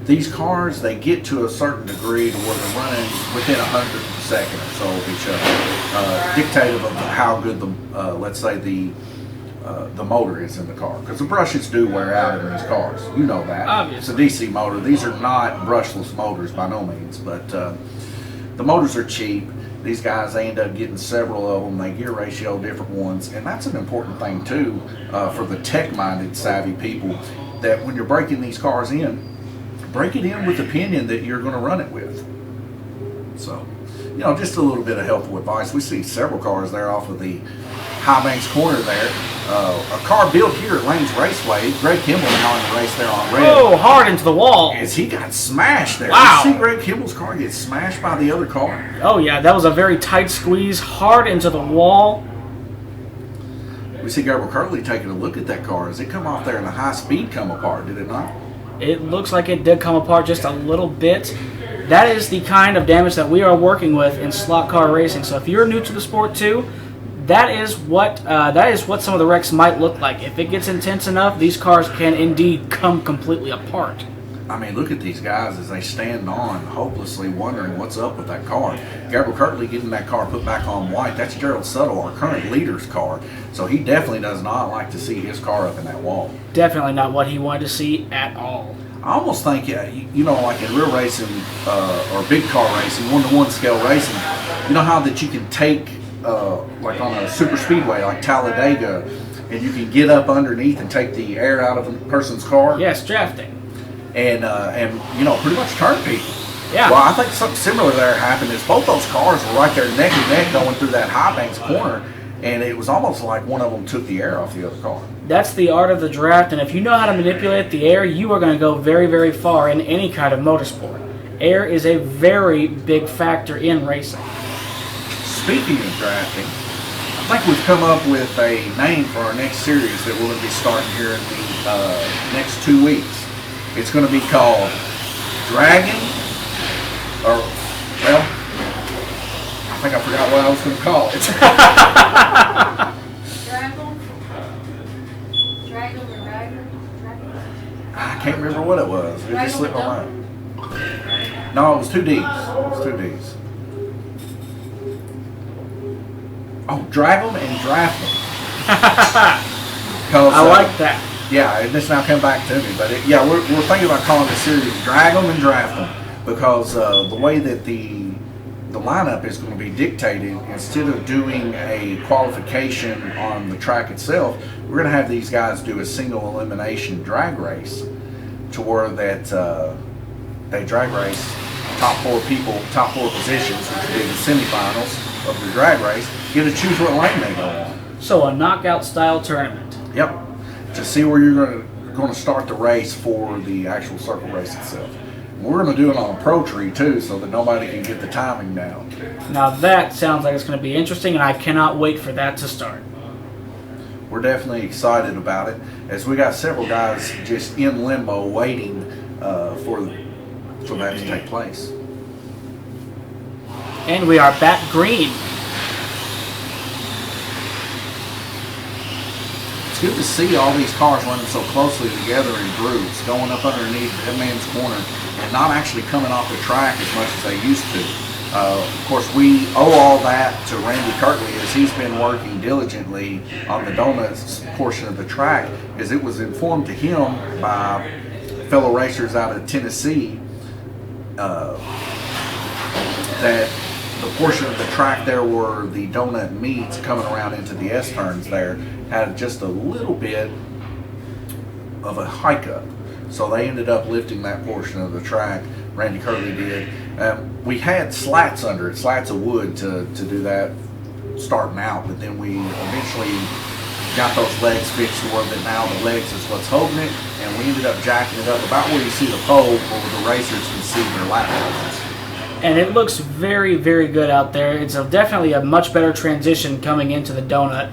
A: these cars, they get to a certain degree to where they're running within 100 seconds or so of each other, dictative of how good let's say the motor is in the car. Because the brushes do wear out in these cars. You know that.
B: Obviously.
A: It's a DC motor. These are not brushless motors by no means, but the motors are cheap. These guys, they end up getting several of them. They gear ratio different ones, and that's an important thing too for the tech-minded, savvy people. That when you're breaking these cars in, break it in with the opinion that you're going to run it with. So, just a little bit of helpful advice. We see several cars there off of the High Banks corner there. A car built here at Lanes Raceway. Greg Kimball now in the race there on red.
B: Oh, hard into the wall.
A: As he got smashed there.
B: Wow.
A: You see Greg Kimball's car get smashed by the other car?
B: Oh, yeah, that was a very tight squeeze, hard into the wall.
A: We see Gabriel Curley taking a look at that car. As it come off there in a high speed come apart, did it not?
B: It looks like it did come apart just a little bit. That is the kind of damage that we are working with in slot car racing. So if you're new to the sport too, that is what some of the wrecks might look like. If it gets intense enough, these cars can indeed come completely apart.
A: I mean, look at these guys as they stand on, hopelessly wondering what's up with that car. Gabriel Kirtley getting that car put back on white. That's Gerald Suttle, our current leader's car. So he definitely does not like to see his car up in that wall.
B: Definitely not what he wanted to see at all.
A: I almost think, like in real racing or big car racing, one-to-one scale racing, you know how that you can take, like on a super speedway like Talladega, and you can get up underneath and take the air out of a person's car?
B: Yes, drafting.
A: And pretty much turn people.
B: Yeah.
A: Well, I think something similar there happened is both those cars were right there neck and neck going through that high banks corner, and it was almost like one of them took the air off the other car.
B: That's the art of the draft, and if you know how to manipulate the air, you are going to go very, very far in any kind of motorsport. Air is a very big factor in racing.
A: Speaking of drafting, I think we've come up with a name for our next series that we're going to be starting here in the next 2 weeks. It's going to be called Dragon, or, well, I think I forgot what I was going to call it. I can't remember what it was. It just slipped my mind. No, it was 2 Ds. It was 2 Ds. Oh, drag them and draft them.
B: I like that.
A: Yeah, this now come back to me, but we're thinking about calling the series "Drag them and Draft them" because the way that the lineup is going to be dictated, instead of doing a qualification on the track itself, we're going to have these guys do a single elimination drag race, to where that they drag race top 4 people, top 4 positions, which would be the semifinals of the drag race, get to choose what lane they go on.
B: So a knockout style tournament.
A: Yep. To see where you're going to start the race for the actual circle race itself. We're going to do it on a pro tree too, so that nobody can get the timing down.
B: Now that sounds like it's going to be interesting, and I cannot wait for that to start.
A: We're definitely excited about it, as we got several guys just in limbo waiting for that to take place.
B: And we are back green.
A: It's good to see all these cars running so closely together in groups, going up underneath that man's corner and not actually coming off the track as much as they used to. Of course, we owe all that to Randy Kirtley, as he's been working diligently on the donuts portion of the track, as it was informed to him by fellow racers out of Tennessee that the portion of the track there where the donut meets coming around into the S-turns there had just a little bit of a hike up. So they ended up lifting that portion of the track. Randy Curley did. We had slats under it, slats of wood to do that starting out, but then we eventually got those legs fixed to where that now the legs is what's holding it, and we ended up jacking it up about where you see the pole where the racers can see their lap times.
B: And it looks very, very good out there. It's definitely a much better transition coming into the donut,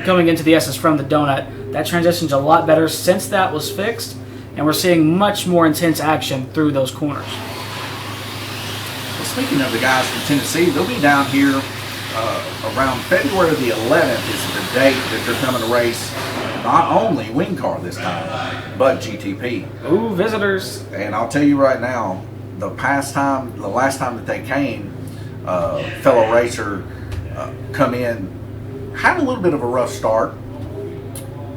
B: coming into the S's from the donut. That transition's a lot better since that was fixed, and we're seeing much more intense action through those corners.
A: Well, speaking of the guys from Tennessee, they'll be down here around February the 11th is the date that they're coming to race not only Wing Car this time, but GTP.
B: Ooh, visitors.
A: And I'll tell you right now, the last time that they came, fellow racer come in, had a little bit of a rough start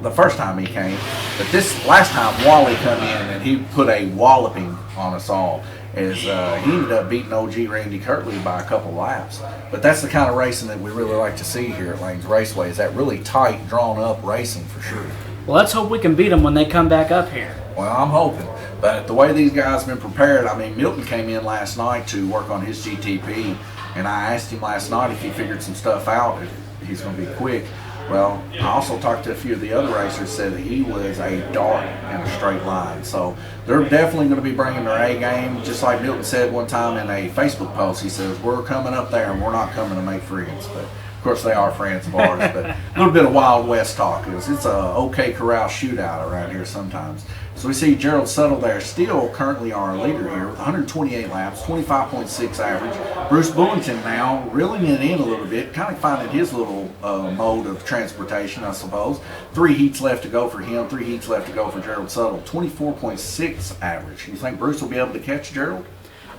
A: the first time he came, but this last time Wally come in and he put a walloping on us all, as he ended up beating OG Randy Kirtley by a couple laps. But that's the kind of racing that we really like to see here at Lanes Raceway, is that really tight, drawn up racing for sure.
B: Well, let's hope we can beat them when they come back up here.
A: Well, I'm hoping. But the way these guys have been prepared, I mean, Milton came in last night to work on his GTP, and I asked him last night if he figured some stuff out, if he's going to be quick. Well, I also talked to a few of the other racers, said that he was a dart in a straight line. So they're definitely going to be bringing their A game. Just like Milton said one time in a Facebook post, he says, we're coming up there and we're not coming to make friends. But of course they are friends of ours, but a little bit of Wild West talk. It's a OK Corral shootout around here sometimes. So we see Gerald Suttle there, still currently our leader here with 128 laps, 25.6 average. Bruce Bullington now reeling it in a little bit, kind of finding his little mode of transportation, I suppose. 3 heats left to go for him, 3 heats left to go for Gerald Suttle, 24.6 average. You think Bruce will be able to catch Gerald?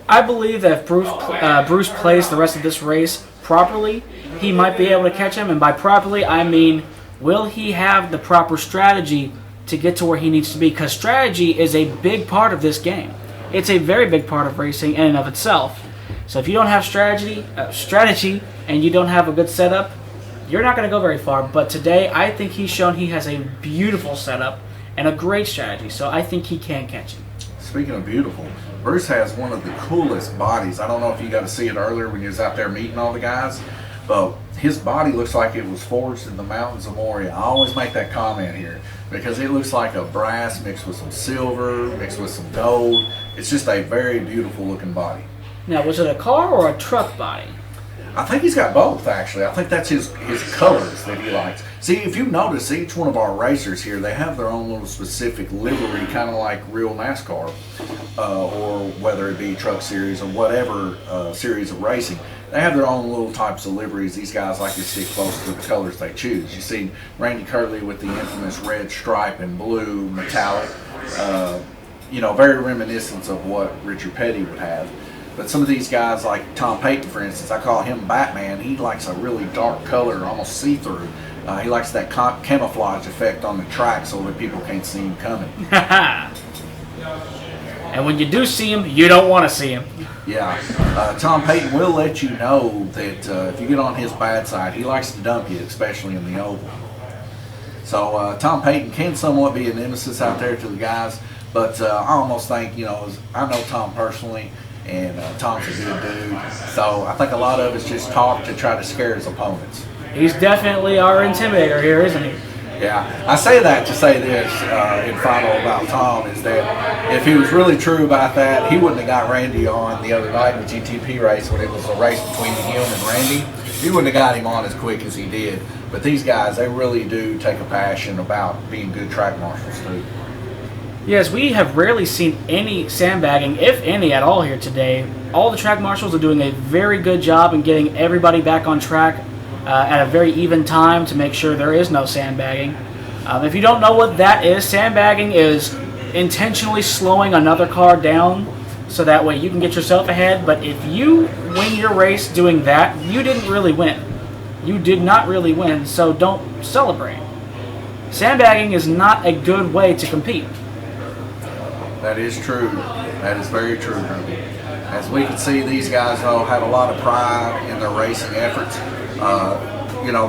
B: I believe that if Bruce plays the rest of this race properly, he might be able to catch him. And by properly, I mean, will he have the proper strategy to get to where he needs to be? Because strategy is a big part of this game. It's a very big part of racing in and of itself. So if you don't have strategy and you don't have a good setup, you're not going to go very far. But today, I think he's shown he has a beautiful setup and a great strategy. So I think he can catch him.
A: Speaking of beautiful, Bruce has one of the coolest bodies. I don't know if you got to see it earlier when he was out there meeting all the guys, but his body looks like it was forged in the mountains of Moria. I always make that comment here because it looks like a brass mixed with some silver, mixed with some gold. It's just a very beautiful looking body.
B: Now, was it a car or a truck body?
A: I think he's got both, actually. I think that's his colors that he likes. See, if you notice, each one of our racers here, they have their own little specific livery, kind of like real NASCAR, or whether it be Truck Series or whatever series of racing. They have their own little types of liveries. These guys like to stick close to the colors they choose. You see Randy Curley with the infamous red stripe and blue metallic, very reminiscent of what Richard Petty would have. But some of these guys, like Tom Payton, for instance, I call him Batman. He likes a really dark color, almost see-through. He likes that camouflage effect on the track so that people can't see him coming.
B: And when you do see him, you don't want to see him.
A: Yeah. Tom Payton will let you know that if you get on his bad side, he likes to dump you, especially in the oval. So Tom Payton can somewhat be a nemesis out there to the guys, but I almost think, I know Tom personally, and Tom's a good dude. So I think a lot of it's just talk to try to scare his opponents.
B: He's definitely our intimidator here, isn't he?
A: Yeah, I say that to say this in final about Tom is that if he was really true about that, he wouldn't have got Randy on the other night in the GTP race when it was a race between him and Randy. He wouldn't have got him on as quick as he did. But these guys, they really do take a passion about being good track marshals too.
B: Yes, we have rarely seen any sandbagging, if any at all, here today. All the track marshals are doing a very good job in getting everybody back on track at a very even time to make sure there is no sandbagging. If you don't know what that is, sandbagging is intentionally slowing another car down so that way you can get yourself ahead. But if you win your race doing that, you didn't really win. You did not really win, so don't celebrate. Sandbagging is not a good way to compete.
A: That is true. That is very true, Herbie. As we can see, these guys, though, have a lot of pride in their racing efforts.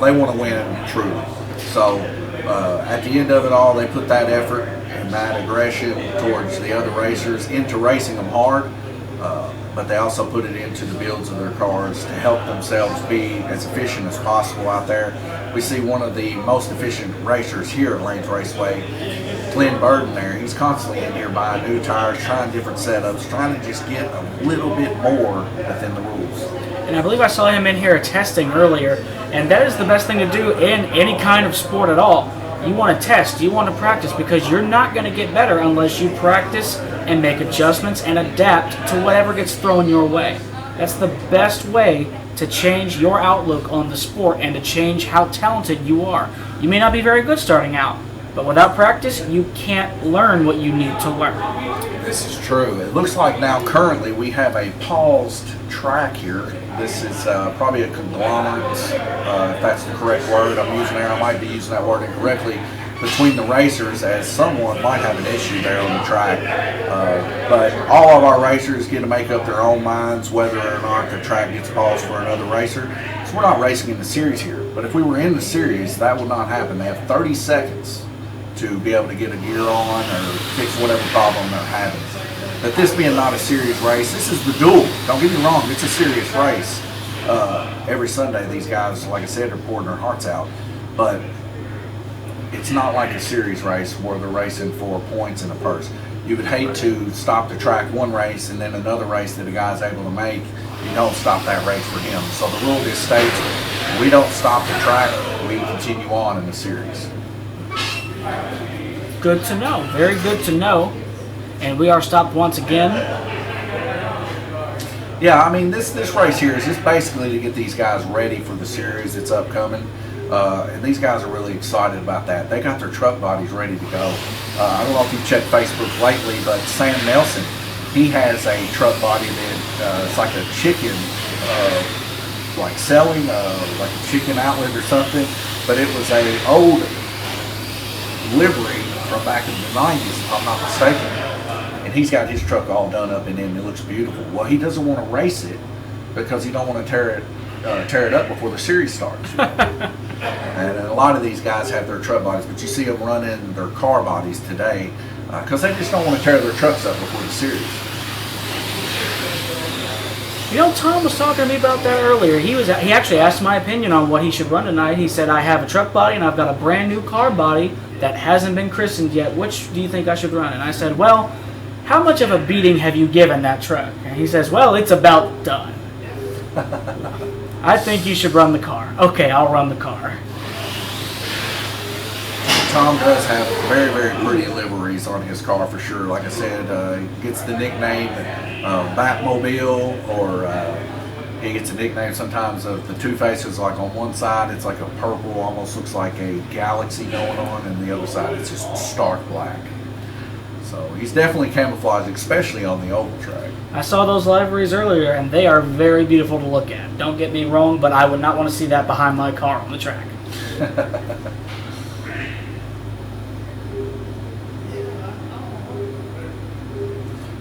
A: They want to win truly. So at the end of it all, they put that effort and that aggression towards the other racers into racing them hard, but they also put it into the builds of their cars to help themselves be as efficient as possible out there. We see one of the most efficient racers here at Lanes Raceway, Glenn Burden there. He's constantly in here buying new tires, trying different setups, trying to just get a little bit more within the rules.
B: And I believe I saw him in here testing earlier, and that is the best thing to do in any kind of sport at all. You want to test, you want to practice, because you're not going to get better unless you practice and make adjustments and adapt to whatever gets thrown your way. That's the best way to change your outlook on the sport and to change how talented you are. You may not be very good starting out, but without practice, you can't learn what you need to learn.
A: This is true. It looks like now currently we have a paused track here. This is probably a conglomerate, if that's the correct word I'm using there. I might be using that word incorrectly, between the racers, as someone might have an issue there on the track. But all of our racers get to make up their own minds whether or not the track gets paused for another racer. So we're not racing in the series here. But if we were in the series, that would not happen. They have 30 seconds to be able to get a gear on or fix whatever problem they're having. But this being not a serious race, this is the Duel. Don't get me wrong, it's a serious race. Every Sunday these guys, like I said, are pouring their hearts out. But it's not like a series race where they're racing for points and a purse. You would hate to stop the track one race and then another race that a guy's able to make, you don't stop that race for him. So the rule just states, we don't stop the track, we continue on in the series.
B: Good to know. Very good to know. And we are stopped once again.
A: Yeah, I mean, this race here is just basically to get these guys ready for the series that's upcoming. And these guys are really excited about that. They got their truck bodies ready to go. I don't know if you've checked Facebook lately, but Sam Nelson, he has a truck body that it's like a chicken, like selling, like a chicken outlet or something. But it was a old livery from back in the 90s, if I'm not mistaken. And he's got his truck all done up and it looks beautiful. Well, he doesn't want to race it because he don't want to tear it up before the series starts. And a lot of these guys have their truck bodies, but you see them running their car bodies today because they just don't want to tear their trucks up before the series.
B: You know, Tom was talking to me about that earlier. He actually asked my opinion on what he should run tonight. He said, I have a truck body and I've got a brand new car body that hasn't been christened yet. Which do you think I should run? And I said, well, how much of a beating have you given that truck? And he says, well, it's about done. I think you should run the car. Okay, I'll run the car.
A: Tom does have very, very pretty liveries on his car for sure. Like I said, he gets the nickname Batmobile, or he gets a nickname sometimes of the two faces. Like on one side, it's like a purple, almost looks like a galaxy going on, and the other side, it's just stark black. So he's definitely camouflaged, especially on the oval track.
B: I saw those liveries earlier, and they are very beautiful to look at. Don't get me wrong, but I would not want to see that behind my car on the track.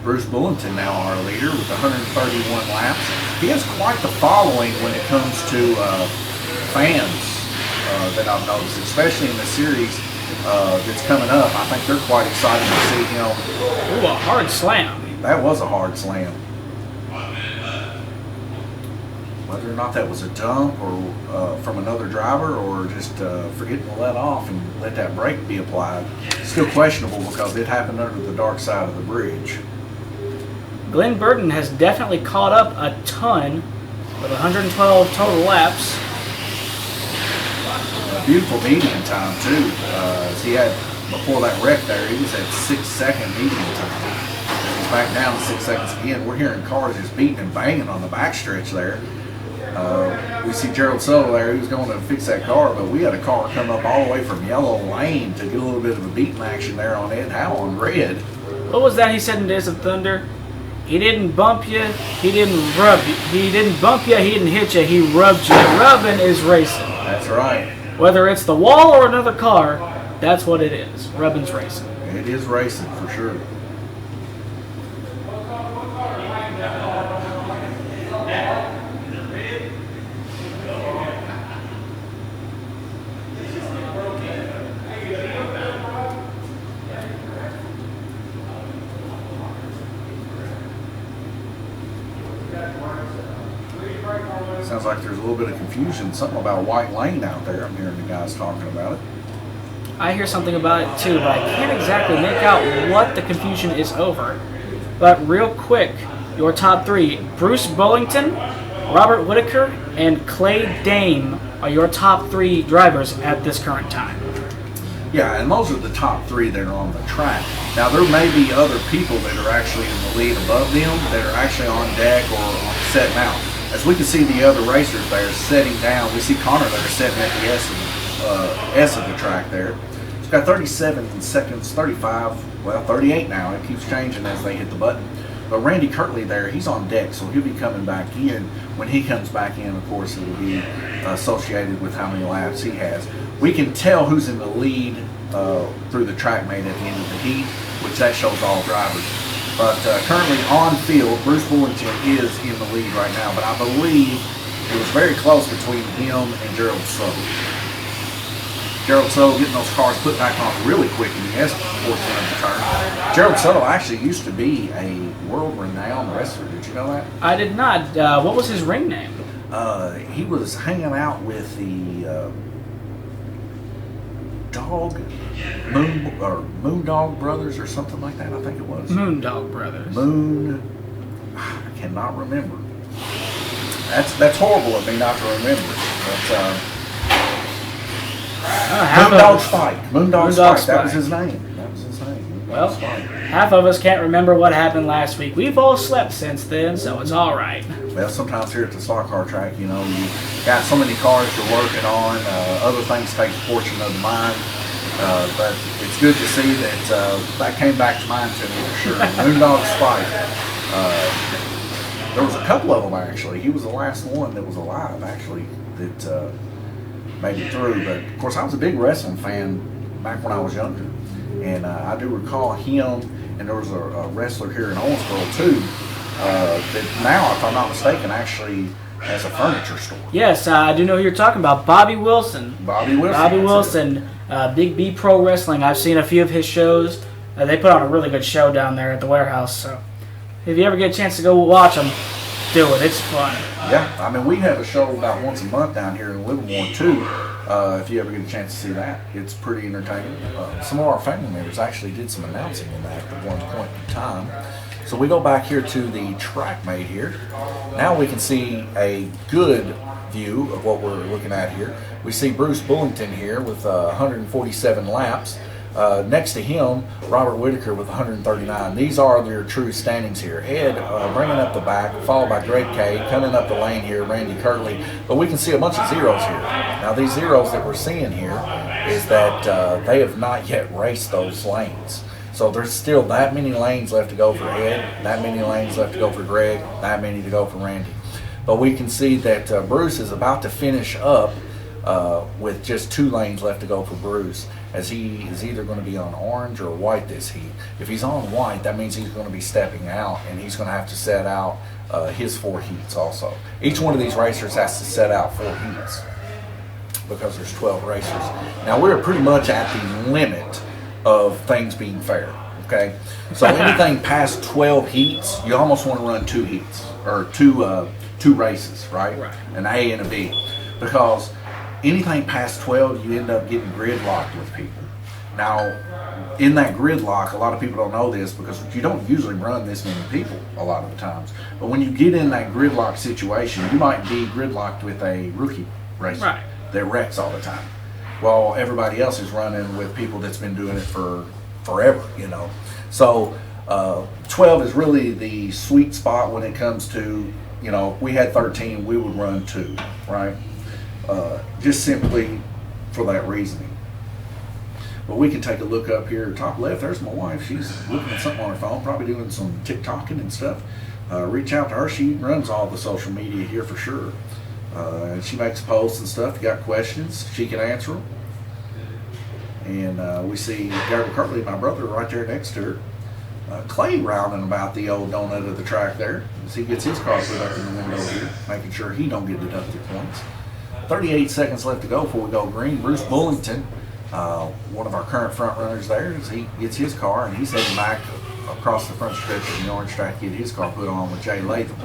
A: Bruce Bullington now our leader with 131 laps. He has quite the following when it comes to fans that I've noticed, especially in the series that's coming up. I think they're quite excited to see him.
B: Ooh, a hard slam.
A: That was a hard slam. Whether or not that was a dump or from another driver, or just forgetting to let off and let that brake be applied, still questionable because it happened under the dark side of the bridge.
B: Glenn Burton has definitely caught up a ton with 112 total laps.
A: A beautiful median time too. As he had before that wreck there, he was at 6-second median time. He's back down to 6 seconds again. We're hearing cars just beating and banging on the backstretch there. We see Gerald Suttle there. He was going to fix that car, but we had a car come up all the way from yellow lane to get a little bit of a beating action there on Ed Howe on red.
B: What was that he said in Days of Thunder? He didn't bump you, he didn't rub you. He didn't bump you, he didn't hit you, he rubbed you. Rubbing is racing.
A: That's right.
B: Whether it's the wall or another car, that's what it is. Rubbing's racing.
A: It is racing for sure. Sounds like there's a little bit of confusion, something about a white lane out there. I'm hearing the guys talking about it.
B: I hear something about it too, but I can't exactly make out what the confusion is over. But real quick, your top three: Bruce Bullington, Robert Whitaker, and Clay Dame are your top three drivers at this current time.
A: Yeah, and those are the top three that are on the track. Now, there may be other people that are actually in the lead above them that are actually on deck or on setting out. As we can see the other racers there setting down. We see Connor there setting at the S of the track there. He's got 37 seconds, 35, well, 38 now. It keeps changing as they hit the button. But Randy Kirtley there, he's on deck, so he'll be coming back in. When he comes back in, of course, it will be associated with how many laps he has. We can tell who's in the lead through the track made at the end of the heat, which that shows all drivers. But currently on field, Bruce Bullington is in the lead right now, but I believe it was very close between him and Gerald Suttle. Gerald Suttle getting those cars put back on really quick in the S portion of the turn. Gerald Suttle actually used to be a world-renowned wrestler. Did you know that?
B: I did not. What was his ring name?
A: He was hanging out with the Moondog Brothers or something like that. I think it was
B: Moondog Brothers.
A: I cannot remember. That's horrible of me not to remember. But Moondog Spike. Moondog Spike. That was his name.
B: Well,
A: Spike.
B: Half of us can't remember what happened last week. We've all slept since then, so it's all right.
A: Well, sometimes here at the slot car track, you know, you got so many cars you're working on. Other things take a portion of the mind. But it's good to see that that came back to mind to me for sure. Moondog Spike. There was a couple of them actually. He was the last one that was alive actually that made it through. But of course, I was a big wrestling fan back when I was younger, and I do recall him. And there was a wrestler here in Owensboro too that now, if I'm not mistaken, actually has a furniture store.
B: Yes, I do know who you're talking about. Bobby Wilson.
A: Bobby
B: Wilson. Big B Pro Wrestling. I've seen a few of his shows. They put on a really good show down there at the warehouse. So if you ever get a chance to go watch them, do it. It's fun.
A: Yeah, I mean, we have a show about once a month down here in Livermore too. If you ever get a chance to see that, it's pretty entertaining. Some of our family members actually did some announcing in that at one point in time. So we go back here to the track mate here. Now we can see a good view of what we're looking at here. We see Bruce Bullington here with 147 laps. Next to him, Robert Whitaker with 139. These are their true standings here. Ed bringing up the back, followed by Greg Kay. Coming up the lane here, Randy Kirtley. But we can see a bunch of zeros here. Now these zeros that we're seeing here is that they have not yet raced those lanes. So there's still that many lanes left to go for Ed, that many lanes left to go for Greg, that many to go for Randy. But we can see that Bruce is about to finish up with just 2 lanes left to go for Bruce, as he is either going to be on orange or white this heat. If he's on white, that means he's going to be stepping out, and he's going to have to set out his 4 heats also. Each one of these racers has to set out 4 heats because there's 12 racers. Now we're pretty much at the limit of things being fair, okay? So anything past 12 heats, you almost want to run 2 heats, or two races, right? An A and a B. Because anything past 12, you end up getting gridlocked with people. Now, in that gridlock, a lot of people don't know this because you don't usually run this many people a lot of the times. But when you get in that gridlock situation, you might be gridlocked with a rookie racer that wrecks all the time. Well, everybody else is running with people that's been doing it for forever, you know. So 12 is really the sweet spot when it comes to, you know, if we had 13, we would run 2, right? Just simply for that reasoning. But we can take a look up here, top left. There's my wife. She's looking at something on her phone, probably doing some TikToking and stuff. Reach out to her. She runs all the social media here for sure. And she makes posts and stuff. If you got questions, she can answer them. And we see Gabriel Kirtley, my brother, right there next to her. Clay rounding about the old donut of the track there as he gets his car put up in the window here, making sure he don't get deducted points. 38 seconds left to go before we go green. Bruce Bullington, one of our current front runners there, as he gets his car and he's heading back across the front stretch of the orange track to get his car put on with Jay Latham.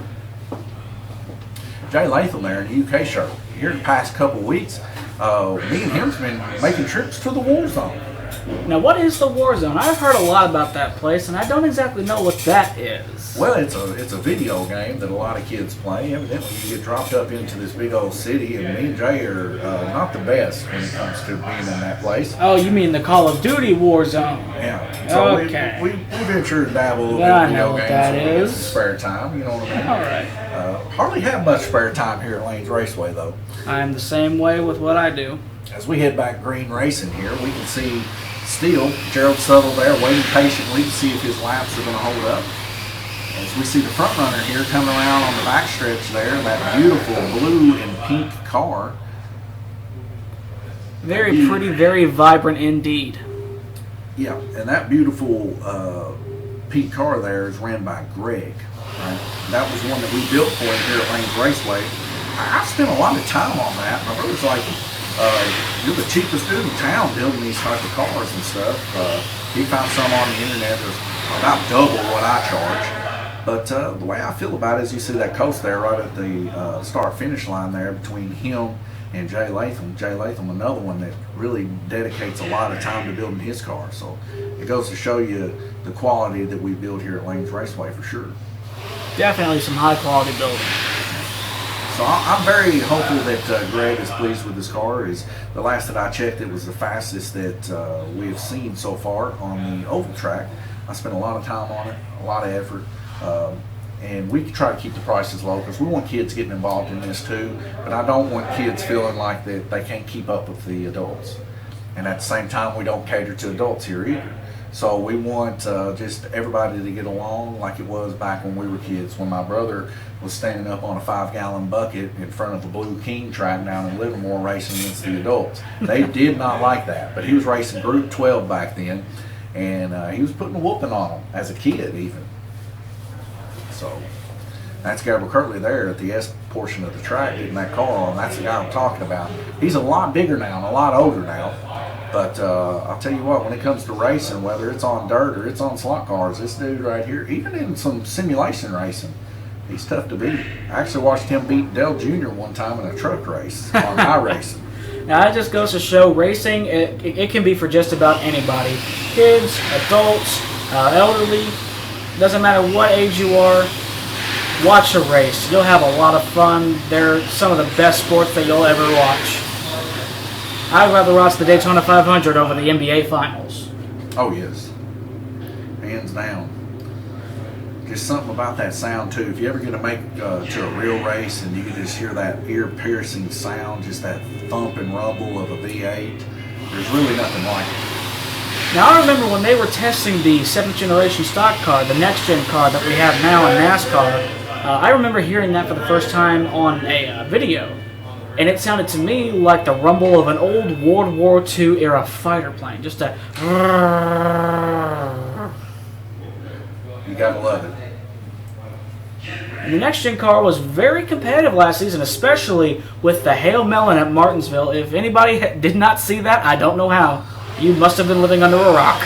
A: Jay Latham there in the UK shirt. Here in the past couple weeks, me and him's been making trips to the war zone.
B: Now, what is the War Zone? I've heard a lot about that place, and I don't exactly know what that is.
A: Well, it's a video game that a lot of kids play. Evidently, you get dropped up into this big old city, and me and Jay are not the best when it comes to being in that place.
B: Oh, you mean the Call of Duty War Zone?
A: Yeah. So
B: okay.
A: we venture to dabble a little bit in video games when we get some spare time. You know what I mean?
B: All right.
A: Hardly have much spare time here at Lanes Raceway, though.
B: I'm the same way with what I do.
A: As we head back green racing here, we can see still Gerald Suttle there waiting patiently to see if his laps are going to hold up. As we see the front runner here coming around on the backstretch there, that beautiful blue and pink car.
B: Very pretty, very vibrant indeed.
A: Yeah, and that beautiful pink car there is ran by Greg. Right? That was one that we built for him here at Lanes Raceway. I spent a lot of time on that. My brother's like, you're the cheapest dude in town building these type of cars and stuff. He found some on the internet that's about double what I charge. But the way I feel about it is you see that coast there right at the start-finish line there between him and Jay Latham. Jay Latham, another one that really dedicates a lot of time to building his car. So it goes to show you the quality that we build here at Lanes Raceway for sure.
B: Definitely some high-quality building.
A: So I'm very hopeful that Greg is pleased with his car. Is the last that I checked, it was the fastest that we have seen so far on the oval track. I spent a lot of time on it, a lot of effort, and we try to keep the prices low because we want kids getting involved in this too. But I don't want kids feeling like that they can't keep up with the adults. And at the same time, we don't cater to adults here either. So we want just everybody to get along like it was back when we were kids, when my brother was standing up on a 5-gallon bucket in front of the Blue King track down in Livermore racing against the adults. They did not like that, but he was racing Group 12 back then, and he was putting a whooping on them as a kid even. So that's Gabriel Kirtley there at the S portion of the track getting that car on. That's the guy I'm talking about. He's a lot bigger now and a lot older now. But I'll tell you what, when it comes to racing, whether it's on dirt or it's on slot cars, this dude right here, even in some simulation racing, He's tough to beat. I actually watched him beat Dale Jr. one time in a truck race on iRacing.
B: Now, that just goes to show racing, it can be for just about anybody. Kids, adults, elderly, doesn't matter what age you are, watch a race. You'll have a lot of fun. They're some of the best sports that you'll ever watch. I'd rather watch the Daytona 500 over the NBA Finals.
A: Oh, yes. Hands down. Just something about that sound, too. If you ever get to make to a real race and you can just hear that ear-piercing sound, just that thump and rumble of a V8, there's really nothing like it.
B: Now, I remember when they were testing the 7th generation stock car, the next-gen car that we have now in NASCAR, I remember hearing that for the first time on a video. And it sounded to me like the rumble of an old World War II era fighter plane. Just a...
A: You gotta love it.
B: And the next-gen car was very competitive last season, especially with the Hail Melon at Martinsville. If anybody did not see that, I don't know how. You must have been living under a rock.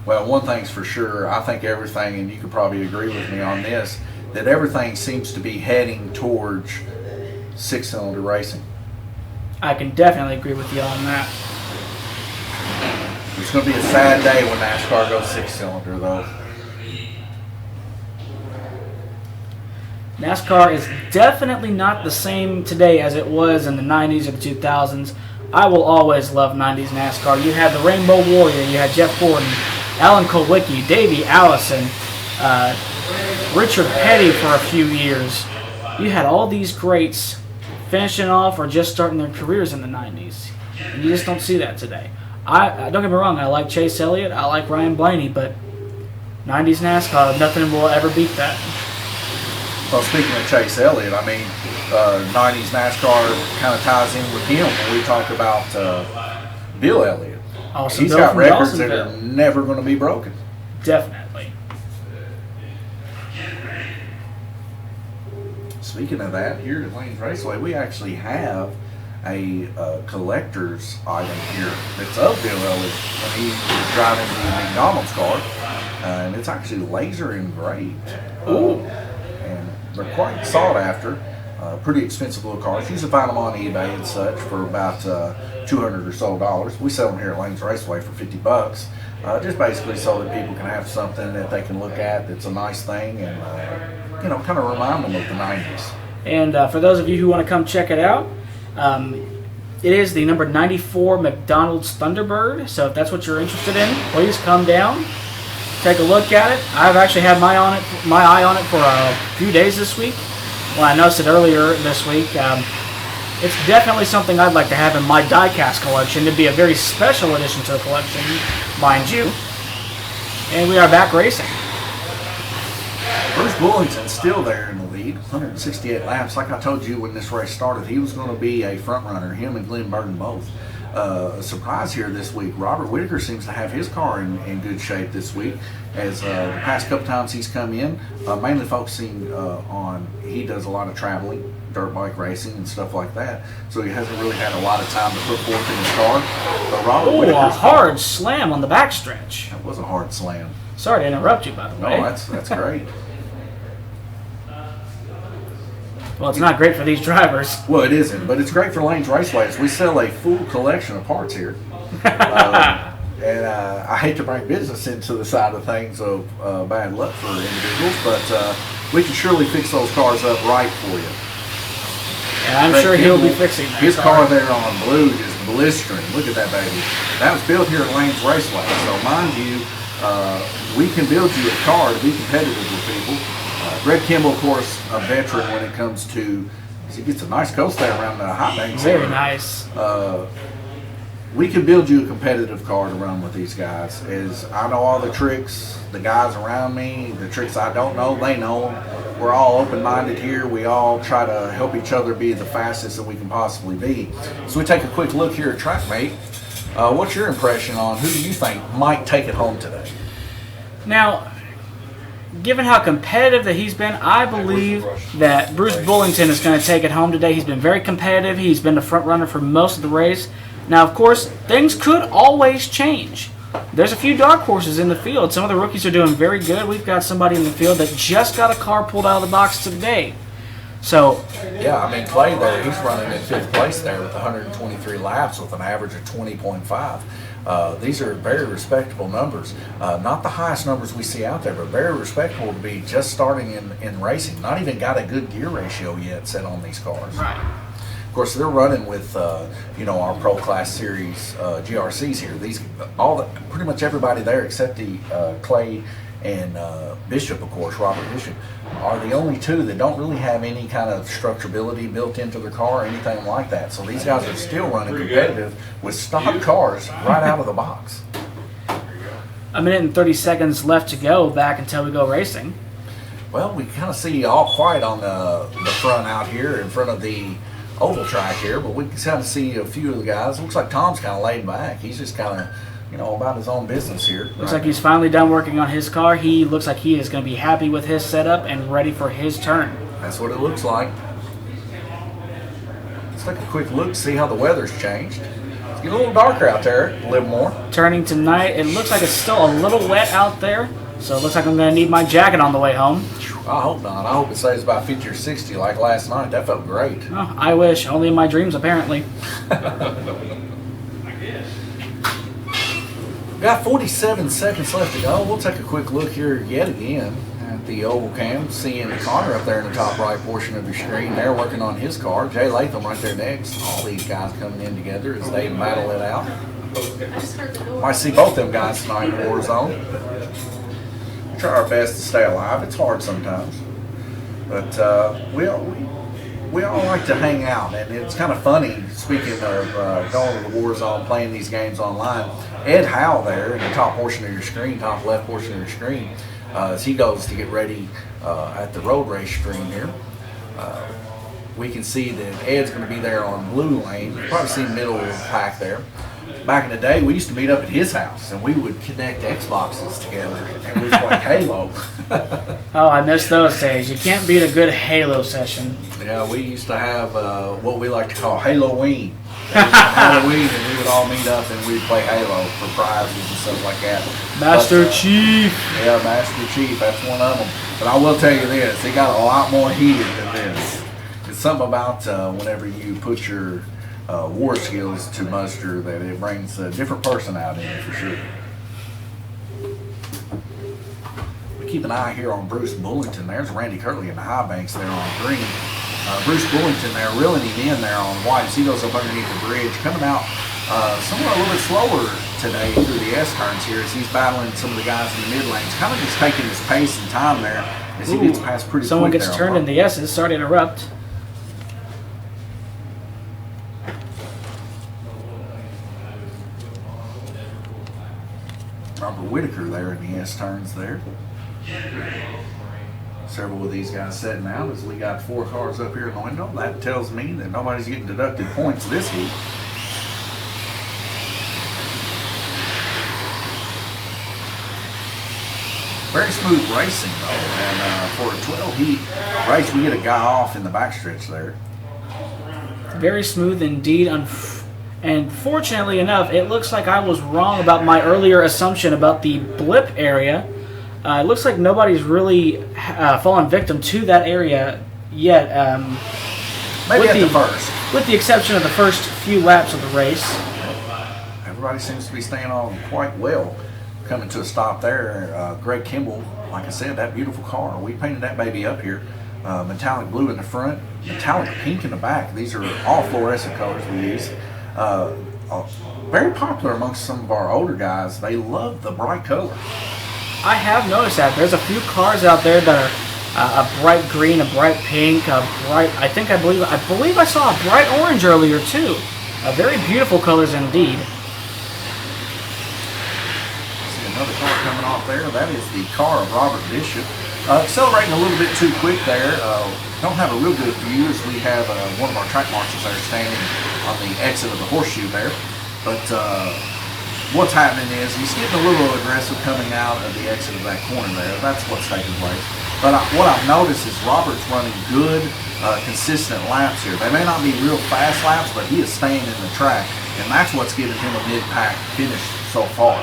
A: Well, one thing's for sure. I think everything, and you could probably agree with me on this, that everything seems to be heading towards six-cylinder racing.
B: I can definitely agree with you on that.
A: It's going to be a sad day when NASCAR goes six-cylinder, though.
B: NASCAR is definitely not the same today as it was in the 90s or the 2000s. I will always love 90s NASCAR. You had the Rainbow Warrior, you had Jeff Gordon, Alan Kulwicki, Davey Allison, Richard Petty for a few years. You had all these greats finishing off or just starting their careers in the 90s. And you just don't see that today. I don't get me wrong, I like Chase Elliott, I like Ryan Blaney, but 90s NASCAR, nothing will ever beat that.
A: Well, speaking of Chase Elliott, I mean, 90s NASCAR kind of ties in with him when we talk about Bill Elliott.
B: Also,
A: He's
B: Bill
A: got
B: from
A: records that
B: Dawsonville.
A: are never going to be broken.
B: Definitely.
A: Speaking of that, here at Lanes Raceway, we actually have a collector's item here that's of Bill Elliott when he was driving the McDonald's car, and it's actually laser engraved.
B: Ooh.
A: And they're quite sought after. Pretty expensive little cars. You can find them on eBay and such for about $200 or so. We sell them here at Lanes Raceway for $50. Just basically so that people can have something that they can look at that's a nice thing and kind of remind them of the 90s.
B: And for those of you who want to come check it out, it is the number 94 McDonald's Thunderbird. So if that's what you're interested in, please come down, take a look at it. I've actually had my eye on it for a few days this week. Well, I noticed it earlier this week. It's definitely something I'd like to have in my die-cast collection. It'd be a very special addition to the collection, mind you. And we are back racing.
A: Bruce Bullington's still there in the lead, 168 laps. Like I told you when this race started, he was going to be a front runner, him and Glenn Burton both. A surprise here this week. Robert Whitaker seems to have his car in good shape this week, as the past couple times he's come in, mainly focusing on, he does a lot of traveling, dirt bike racing and stuff like that, so he hasn't really had a lot of time to put forth in his car. But Robert
B: Ooh,
A: Whitaker's
B: a hard slam on the backstretch.
A: That was a hard slam.
B: Sorry to interrupt you, by the way.
A: No, that's great.
B: Well, it's not great for these drivers.
A: Well, it isn't, but it's great for Lanes Raceways. We sell a full collection of parts here. And I hate to bring business into the side of things of bad luck for individuals, but we can surely fix those cars up right for you.
B: And I'm sure he'll be fixing that.
A: His car there on blue is blistering. Look at that baby. That was built here at Lanes Raceway. So mind you, we can build you a car to be competitive with people. Greg Kimball, of course, a veteran when it comes to, he gets a nice coast there around the high banks.
B: Very nice.
A: We can build you a competitive car to run with these guys. As I know all the tricks, the guys around me, the tricks I don't know, they know them. We're all open-minded here. We all try to help each other be the fastest that we can possibly be. So we take a quick look here at TrackMate. What's your impression on who do you think might take it home today?
B: Now, given how competitive that he's been, I believe that Bruce Bullington is going to take it home today. He's been very competitive. He's been the front runner for most of the race. Now, of course, things could always change. There's a few dark horses in the field. Some of the rookies are doing very good. We've got somebody in the field that just got a car pulled out of the box today. So,
A: yeah, I mean, Clay there, he's running in 5th place there with 123 laps with an average of 20.5. These are very respectable numbers. Not the highest numbers we see out there, but very respectable to be just starting in racing. Not even got a good gear ratio yet set on these cars.
B: right.
A: Of course, they're running with our Pro Class Series GRCs here. Pretty much everybody there except the Clay and Bishop, of course, Robert Bishop, are the only two that don't really have any kind of structurability built into their car or anything like that. So these guys are still running competitive with stock cars right out of the box.
B: A minute and 30 seconds left to go back until we go racing.
A: Well, we kind of see all quiet on the front out here in front of the oval track here, but we can kind of see a few of the guys. Looks like Tom's kind of laid back. He's just kind of, about his own business here.
B: Looks like he's finally done working on his car. He looks like he is going to be happy with his setup and ready for his turn.
A: That's what it looks like. Let's take a quick look, see how the weather's changed. It's getting a little darker out there, a little more.
B: Turning tonight, it looks like it's still a little wet out there, so it looks like I'm going to need my jacket on the way home.
A: I hope not. I hope it stays about 50 or 60 like last night. That felt great.
B: Oh, I wish. Only in my dreams, apparently.
A: We've got 47 seconds left to go. We'll take a quick look here yet again at the oval cam, seeing Connor up there in the top right portion of your screen. They're working on his car. Jay Latham right there next. All these guys coming in together as they battle it out. Might see both them guys tonight in Warzone. Try our best to stay alive. It's hard sometimes, but we all like to hang out, and it's kind of funny. Speaking of going to the Warzone, playing these games online, Ed Howe there in the top portion of your screen, top left portion of your screen, as he goes to get ready at the road race stream here. We can see that Ed's going to be there on blue lane. You probably see middle of the pack there. Back in the day, we used to meet up at his house, and we would connect Xboxes together, and we'd play Halo.
B: Oh, I miss those days. You can't beat a good Halo session.
A: Yeah, we used to have what we like to call Halloween. Halloween, and we would all meet up, and we'd play Halo for prizes and stuff like that.
B: Master Chief.
A: Yeah, Master Chief, that's one of them. But I will tell you this, it got a lot more heated than this. It's something about whenever you put your war skills to muster that it brings a different person out in you for sure. We keep an eye here on Bruce Bullington. There's Randy Curley in the high banks there on green. Bruce Bullington there reeling him in there on white as he goes up underneath the bridge, coming out somewhat a little bit slower today through the S turns here as he's battling some of the guys in the mid lanes, kind of just taking his pace and time there as he gets past pretty quick.
B: Someone gets turned in the S's. Sorry to interrupt.
A: Robert Whitaker there in the S turns there. Several of these guys setting out as we got 4 cars up here in the window. That tells me that nobody's getting deducted points this heat. Very smooth racing though, and for a 12 heat race, we get a guy off in the backstretch there.
B: Very smooth indeed. And fortunately enough, it looks like I was wrong about my earlier assumption about the blip area. It looks like nobody's really fallen victim to that area yet.
A: Maybe at the first.
B: With the exception of the first few laps of the race.
A: Everybody seems to be staying on quite well. Coming to a stop there, Greg Kimball, like I said, that beautiful car. We painted that baby up here. Metallic blue in the front, metallic pink in the back. These are all fluorescent colors we use. Very popular amongst some of our older guys. They love the bright color.
B: I have noticed that. There's a few cars out there that are a bright green, a bright pink, a bright, I believe I saw a bright orange earlier too. Very beautiful colors indeed.
A: See another car coming off there. That is the car of Robert Bishop. Accelerating a little bit too quick there. Don't have a real good view as we have one of our track marshals there standing on the exit of the horseshoe there. But what's happening is he's getting a little aggressive coming out of the exit of that corner there. That's what's taking place. But what I've noticed is Robert's running good, consistent laps here. They may not be real fast laps, but he is staying in the track, and that's what's giving him a mid-pack finish so far.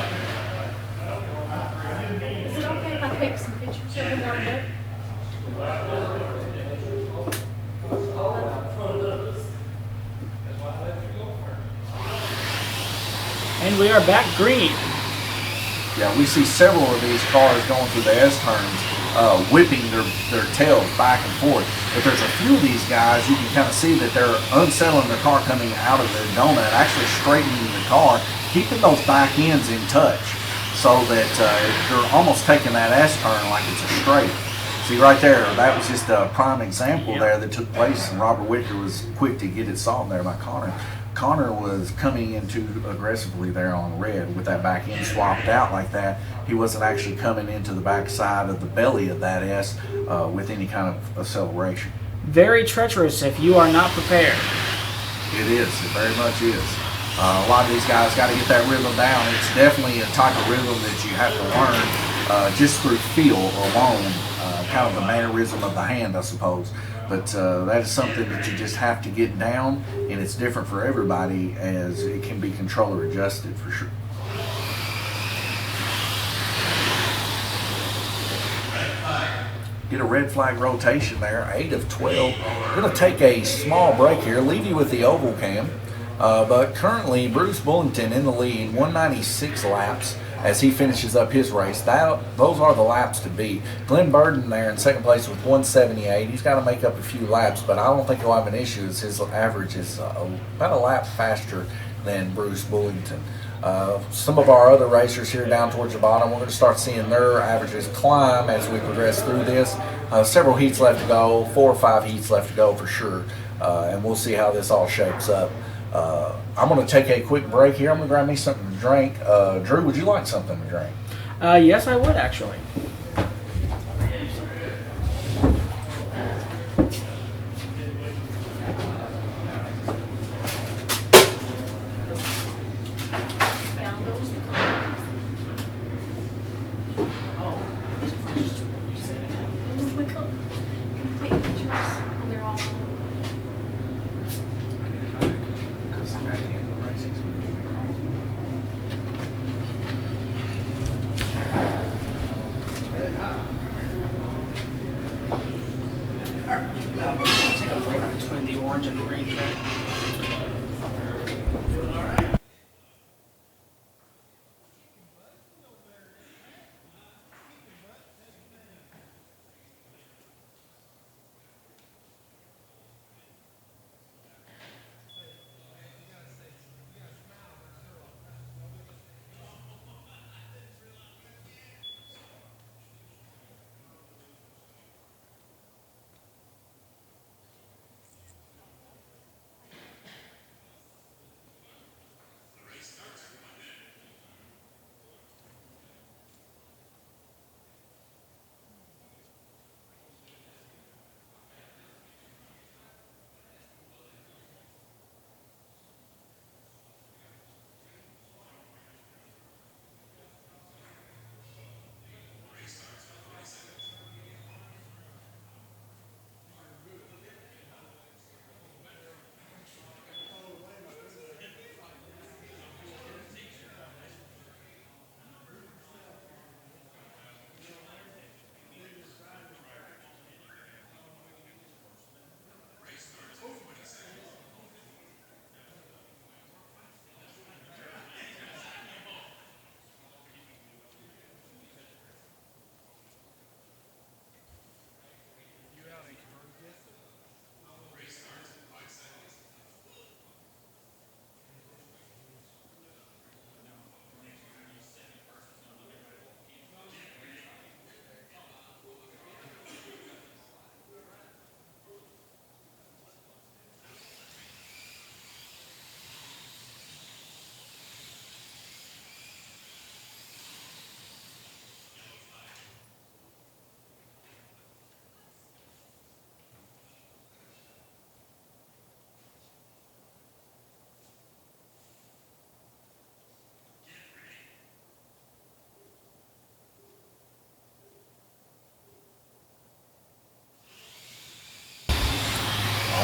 B: And we are back green.
A: Yeah, we see several of these cars going through the S-turns, whipping their tails back and forth. But there's a few of these guys, you can kind of see that they're unsettling their car coming out of their donut, actually straightening the car, keeping those back ends in touch so that they're almost taking that S-turn like it's a straight. See right there, that was just a prime example there that took place, and Robert Wicker was quick to get it solved there by Connor. Connor was coming in too aggressively there on red with that back end swapped out like that. He wasn't actually coming into the back side of the belly of that S with any kind of acceleration.
B: Very treacherous if you are not prepared.
A: It is. It very much is. A lot of these guys got to get that rhythm down. It's definitely a type of rhythm that you have to learn just through feel alone, kind of the mannerism of the hand, I suppose. But that is something that you just have to get down, and it's different for everybody as it can be controller adjusted for sure. Get a red flag rotation there, 8 of 12. We're going to take a small break here, leave you with the oval cam. But currently, Bruce Bullington in the lead, 196 laps as he finishes up his race. Those are the laps to beat. Glenn Burden there in second place with 178. He's got to make up a few laps, but I don't think he'll have an issue as his average is about a lap faster than Bruce Bullington. Some of our other racers here down towards the bottom, we're going to start seeing their averages climb as we progress through this. Several heats left to go, 4 or 5 heats left to go for sure, and we'll see how this all shapes up. I'm going to take a quick break here. I'm going to grab me something to drink. Drew, would you like something to drink?
B: Yes, I would actually. Between the orange and the green there.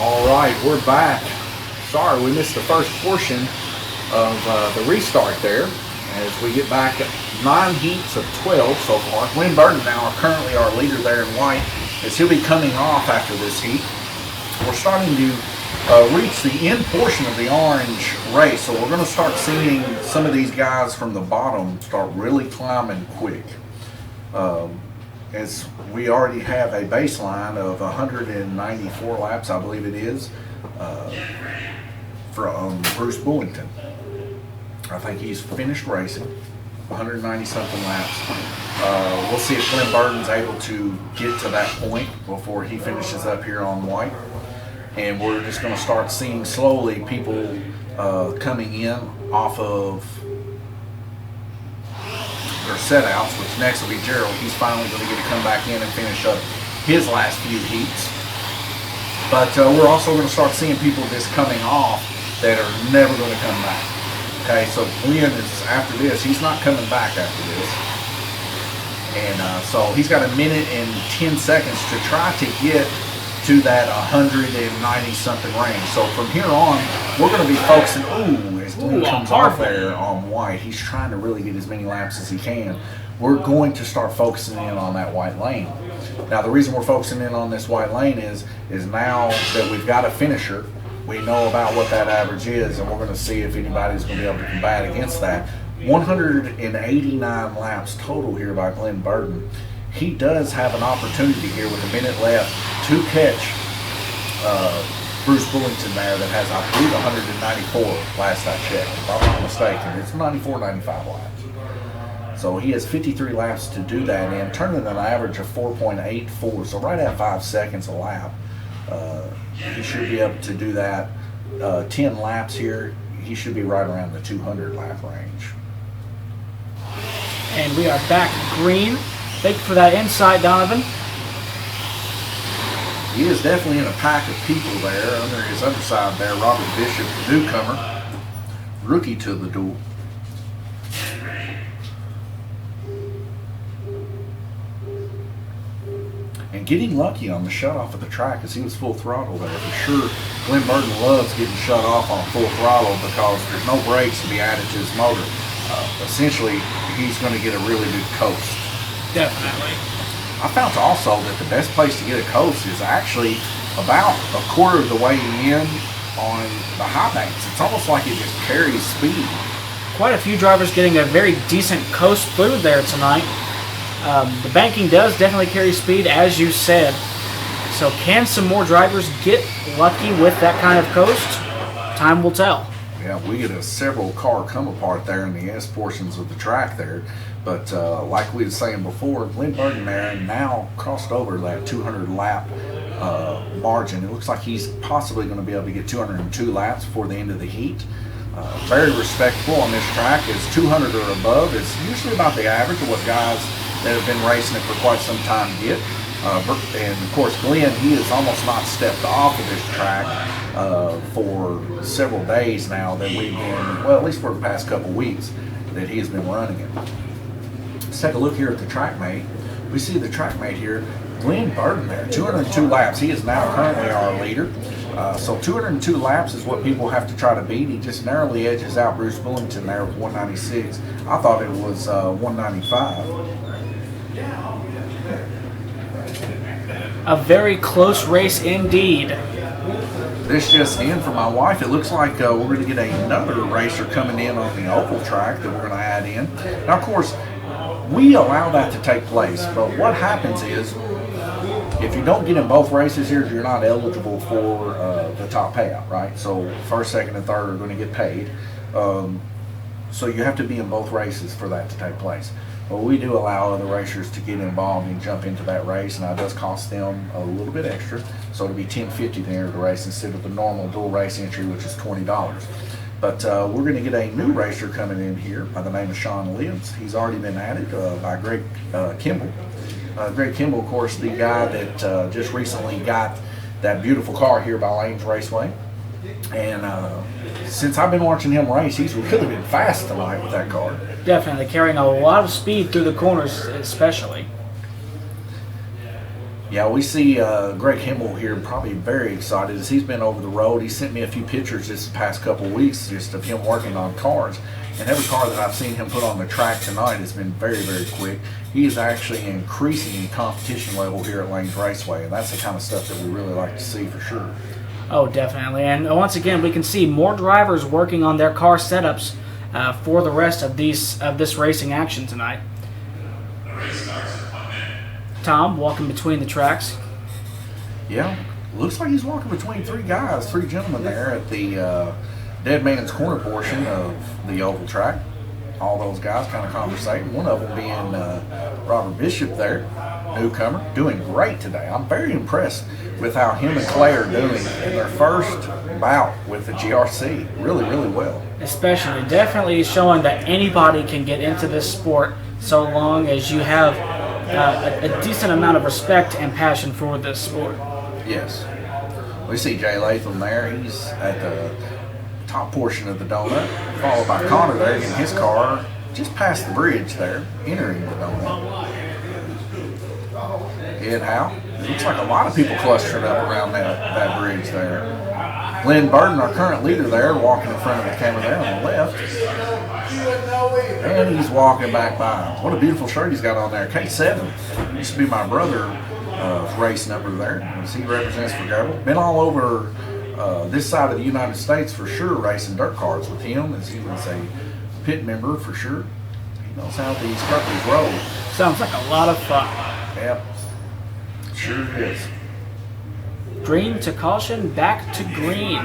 A: All right, we're back. Sorry, we missed the first portion of the restart there as we get back at 9 heats of 12 so far. Glenn Burton now are currently our leader there in white. is he'll be coming off after this heat. We're starting to reach the end portion of the orange race, so we're going to start seeing some of these guys from the bottom start really climbing quick. As we already have a baseline of 194 laps, I believe it is, from Bruce Bullington. I think he's finished racing, 190 something laps. We'll see if Glenn Burton's able to get to that point before he finishes up here on white. And we're just going to start seeing slowly people coming in off of their setouts, which next will be Gerald. He's finally going to get to come back in and finish up his last few heats. But we're also going to start seeing people just coming off that are never going to come back. Okay, so Glenn is, after this, he's not coming back after this. And so he's got a minute and 10 seconds to try to get to that 190 something range. So from here on, we're going to be focusing. As Glenn comes off there on white, he's trying to really get as many laps as he can. We're going to start focusing in on that white lane. Now, the reason we're focusing in on this white lane is now that we've got a finisher, we know about what that average is, and we're going to see if anybody's going to be able to combat against that. 189 laps total here by Glenn Burton. He does have an opportunity here with a minute left to catch Bruce Bullington there that has, I believe, 194 last I checked. If I'm not mistaken, it's 94, 95 laps. So he has 53 laps to do that in, turning an average of 4.84, so right at 5 seconds a lap. He should be able to do that 10 laps here. He should be right around the 200 lap range.
B: And we are back green. Thank you for that insight, Donovan.
A: He is definitely in a pack of people there. Under his underside there, Robert Bishop, the newcomer, rookie to the duel. And getting lucky on the shut off of the track as he was full throttle there. For sure, Glenn Burton loves getting shut off on full throttle because there's no brakes to be added to his motor. Essentially, he's going to get a really good coast.
B: Definitely.
A: I found also that the best place to get a coast is actually about a quarter of the way in on the high banks. It's almost like it just carries speed.
B: Quite a few drivers getting a very decent coast through there tonight. The banking does definitely carry speed, as you said. So can some more drivers get lucky with that kind of coast? Time will tell.
A: Yeah, we get a several car come apart there in the S portions of the track there. But like we were saying before, Glenn Burton there now crossed over that 200 lap margin. It looks like he's possibly going to be able to get 202 laps before the end of the heat. Very respectable on this track. Is 200 or above is usually about the average of what guys that have been racing it for quite some time get. And of course, Glenn, he has almost not stepped off of this track for several days now that we've been, well, at least for the past couple weeks that he has been running it. Let's take a look here at the track mate. We see the track mate here, Glenn Burton there, 202 laps. He is now currently our leader. So 202 laps is what people have to try to beat. He just narrowly edges out Bruce Bullington there with 196. I thought it was 195.
B: A very close race indeed.
A: This just in for my wife. It looks like we're going to get another racer coming in on the oval track that we're going to add in. Now, of course, we allow that to take place, but what happens is if you don't get in both races here, you're not eligible for the top payout, right? So first, second, and third are going to get paid. So you have to be in both races for that to take place. But we do allow other racers to get involved and jump into that race. Now, it does cost them a little bit extra, so it'll be $10.50 to enter the race instead of the normal dual race entry, which is $20. But we're going to get a new racer coming in here by the name of Sean Libbs. He's already been added by Greg Kimball. Greg Kimball, of course, the guy that just recently got that beautiful car here by Lanes Raceway. And since I've been watching him race, he's really been fast tonight with that car.
B: Definitely carrying a lot of speed through the corners, especially.
A: Yeah, we see Greg Himmel here probably very excited as he's been over the road. He sent me a few pictures this past couple of weeks just of him working on cars. And every car that I've seen him put on the track tonight has been very, very quick. He is actually increasing the competition level here at Lanes Raceway, and that's the kind of stuff that we really like to see for sure.
B: Oh, definitely. And once again, we can see more drivers working on their car setups for the rest of this racing action tonight. Tom walking between the tracks.
A: Yeah, looks like he's walking between three gentlemen there at the Dead Man's Corner portion of the oval track. All those guys kind of conversating. One of them being Robert Bishop there, newcomer, doing great today. I'm very impressed with how him and Clay are doing in their first bout with the GRC. Really, really well.
B: Especially, definitely showing that anybody can get into this sport so long as you have a decent amount of respect and passion for this sport.
A: Yes. We see Jay Latham there. He's at the top portion of the donut, followed by Connor there in his car just past the bridge there, entering the donut. Ed Howe. It looks like a lot of people clustering up around that bridge there. Glenn Burton, our current leader there, walking in front of the camera there on the left. And he's walking back by. What a beautiful shirt he's got on there. K7. Used to be my brother's race number there, as he represents for Gabriel. Been all over this side of the United States for sure, racing dirt cars with him, as he was a pit member for sure. He knows how these puppies roll.
B: Sounds like a lot of fun.
A: Yep. Sure is.
B: Green to caution, back to green.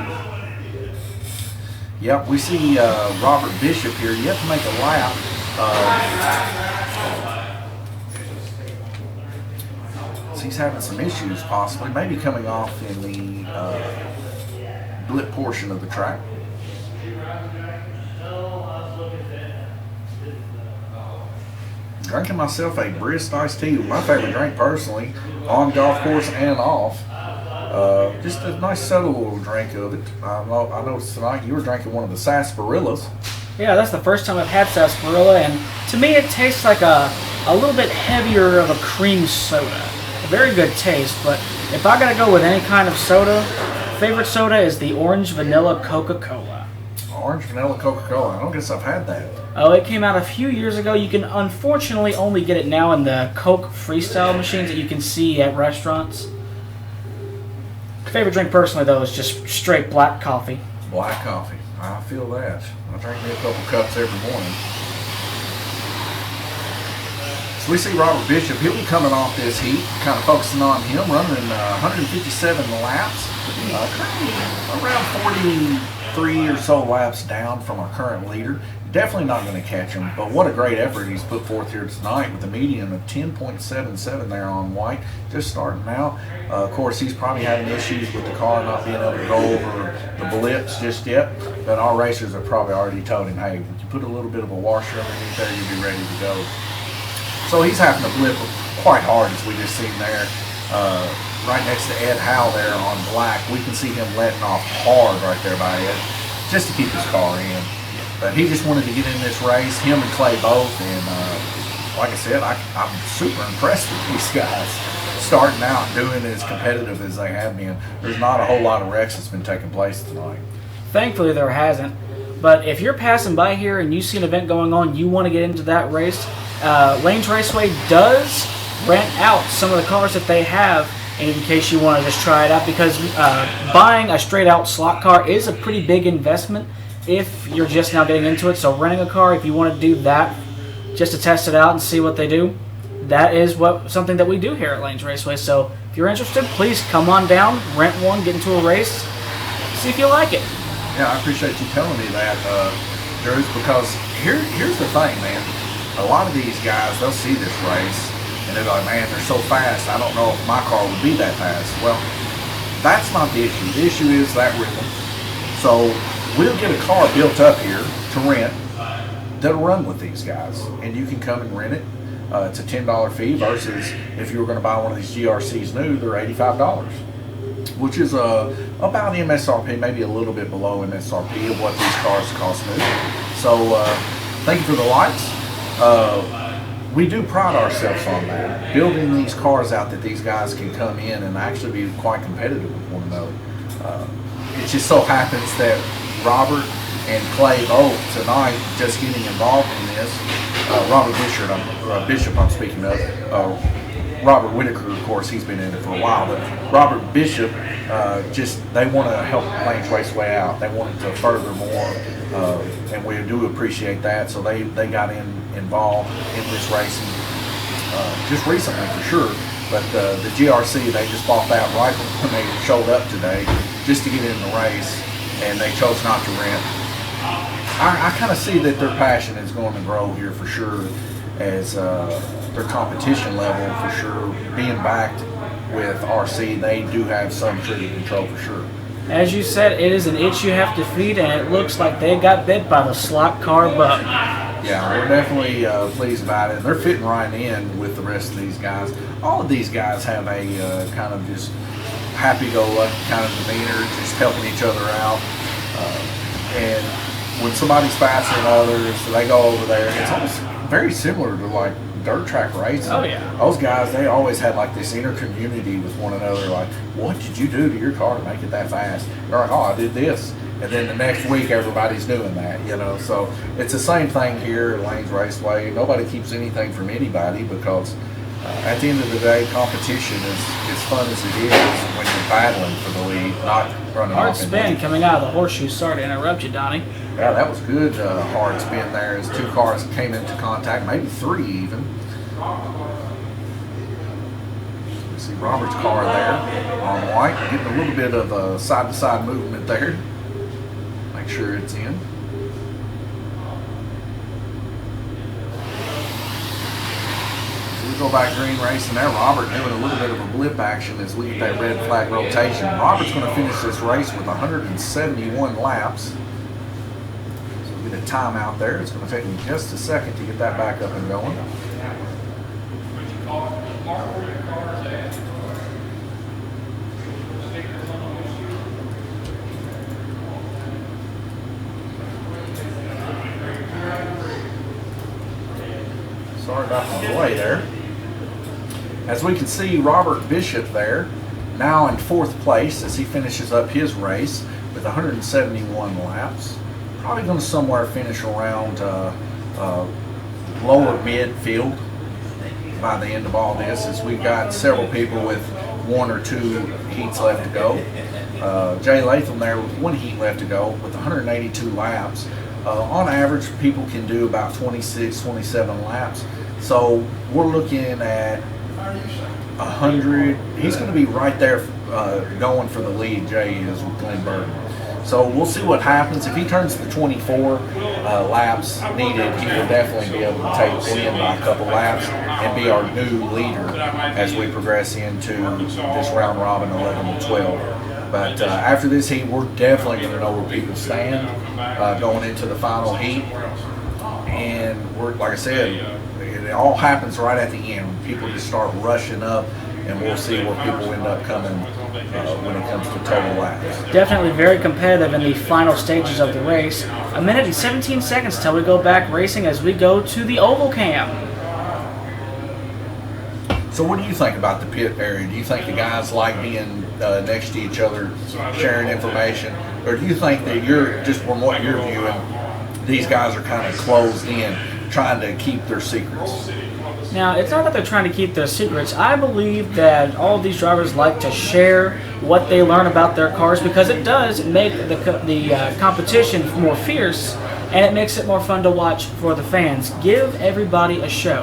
A: Yep, we see Robert Bishop here. You have to make a lap. So he's having some issues possibly, maybe coming off in the blip portion of the track. Drinking myself a brisk iced tea, my favorite drink personally, on golf course and off. Just a nice subtle little drink of it. I noticed tonight you were drinking one of the sarsaparillas.
B: Yeah, that's the first time I've had sarsaparilla, and to me it tastes like a little bit heavier of a cream soda. A very good taste, but if I gotta go with any kind of soda, favorite soda is the orange vanilla Coca-Cola.
A: Orange vanilla Coca-Cola. I don't guess I've had that.
B: Oh, it came out a few years ago. You can unfortunately only get it now in the Coke Freestyle machines that you can see at restaurants. Favorite drink personally, though, is just straight black coffee.
A: Black coffee. I feel that. I drink me a couple cups every morning. So we see Robert Bishop. He'll be coming off this heat, kind of focusing on him, running 157 laps. Currently around 43 or so laps down from our current leader. Definitely not going to catch him, but what a great effort he's put forth here tonight with a median of 10.77 there on white, just starting out. Of course, he's probably having issues with the car not being able to go over the blips just yet, but our racers have probably already told him, hey, if you put a little bit of a washer underneath there, you'll be ready to go. So he's having to blip quite hard, as we just seen there. Right next to Ed Howe there on black, we can see him letting off hard right there by Ed, just to keep his car in. But he just wanted to get in this race, him and Clay both, and like I said, I'm super impressed with these guys starting out doing as competitive as they have been. There's not a whole lot of wrecks that's been taking place tonight.
B: Thankfully there hasn't, but if you're passing by here and you see an event going on, you want to get into that race, Lanes Raceway does rent out some of the cars that they have in case you want to just try it out, because buying a straight out slot car is a pretty big investment if you're just now getting into it. So renting a car, if you want to do that just to test it out and see what they do, that is something that we do here at Lanes Raceway. So if you're interested, please come on down, rent one, get into a race, see if you like it.
A: Yeah, I appreciate you telling me that, Drew, because here's the thing, man. A lot of these guys, they'll see this race and they're like, man, they're so fast, I don't know if my car would be that fast. Well, that's not the issue. The issue is that rhythm. So we'll get a car built up here to rent that'll run with these guys, and you can come and rent it. It's a $10 fee versus if you were going to buy one of these GRCs new, they're $85, which is about MSRP, maybe a little bit below MSRP of what these cars cost new. So thank you for the likes. we do pride ourselves on that, building these cars out that these guys can come in and actually be quite competitive with one another. It just so happens that Robert and Clay both tonight just getting involved in this. Robert Bishop, I'm speaking of. Robert Whitaker, of course, he's been in it for a while, but Robert Bishop, they want to help Lanes Raceway out. They want it to further more, and we do appreciate that. So they got involved in this racing just recently for sure. But the GRC, they just bought that right when they showed up today just to get in the race, and they chose not to rent. I kind of see that their passion is going to grow here for sure, as their competition level for sure, being backed with RC, they do have some trigger control for sure.
B: As you said, it is an itch you have to feed, and it looks like they got bit by the slot car bug.
A: Yeah, we're definitely pleased about it. And they're fitting right in with the rest of these guys. All of these guys have a kind of just happy-go-lucky kind of demeanor, just helping each other out. And when somebody's faster than others, so they go over there. It's almost very similar to like dirt track racing.
B: Oh yeah.
A: Those guys, they always had like this inner community with one another. Like, what did you do to your car to make it that fast? They're like, oh, I did this. And then the next week, everybody's doing that, you know. So it's the same thing here at Lanes Raceway. Nobody keeps anything from anybody because at the end of the day, competition is as fun as it is when you're battling for the lead, not running
B: Hard
A: off.
B: spin coming out of the horseshoe. Sorry to interrupt you, Donnie.
A: Yeah, that was good hard spin there as two cars came into contact, maybe three even. You see Robert's car there on white, getting a little bit of side-to-side movement there. Make sure it's in. So we go back green racing there. Robert doing a little bit of a blip action as we get that red flag rotation. Robert's going to finish this race with 171 laps. Get a timeout there. It's going to take him just a second to get that back up and going. Sorry about the delay there. As we can see, Robert Bishop there, now in fourth place as he finishes up his race with 171 laps. Probably going to somewhere finish around lower midfield by the end of all this, as we've got several people with one or two heats left to go. Jay Latham there with one heat left to go with 182 laps. On average, people can do about 26, 27 laps. So we're looking at 100. He's going to be right there going for the lead, Jay is, with Glenn Burton. So we'll see what happens. If he turns the 24 laps needed, he will definitely be able to take the win by a couple laps and be our new leader as we progress into this round robin 11 to 12. But after this heat, we're definitely going to know where people stand going into the final heat. And we're, like I said, it all happens right at the end. People just start rushing up, and we'll see where people end up coming when it comes to total laps.
B: Definitely very competitive in the final stages of the race. 1 minute and 17 seconds till we go back racing as we go to the oval cam.
A: So what do you think about the pit area? Do you think the guys like being next to each other, sharing information? Or do you think that you're, just from what you're viewing, these guys are kind of closed in, trying to keep their secrets?
B: Now, it's not that they're trying to keep their secrets. I believe that all of these drivers like to share what they learn about their cars because it does make the competition more fierce, and it makes it more fun to watch for the fans. Give everybody a show.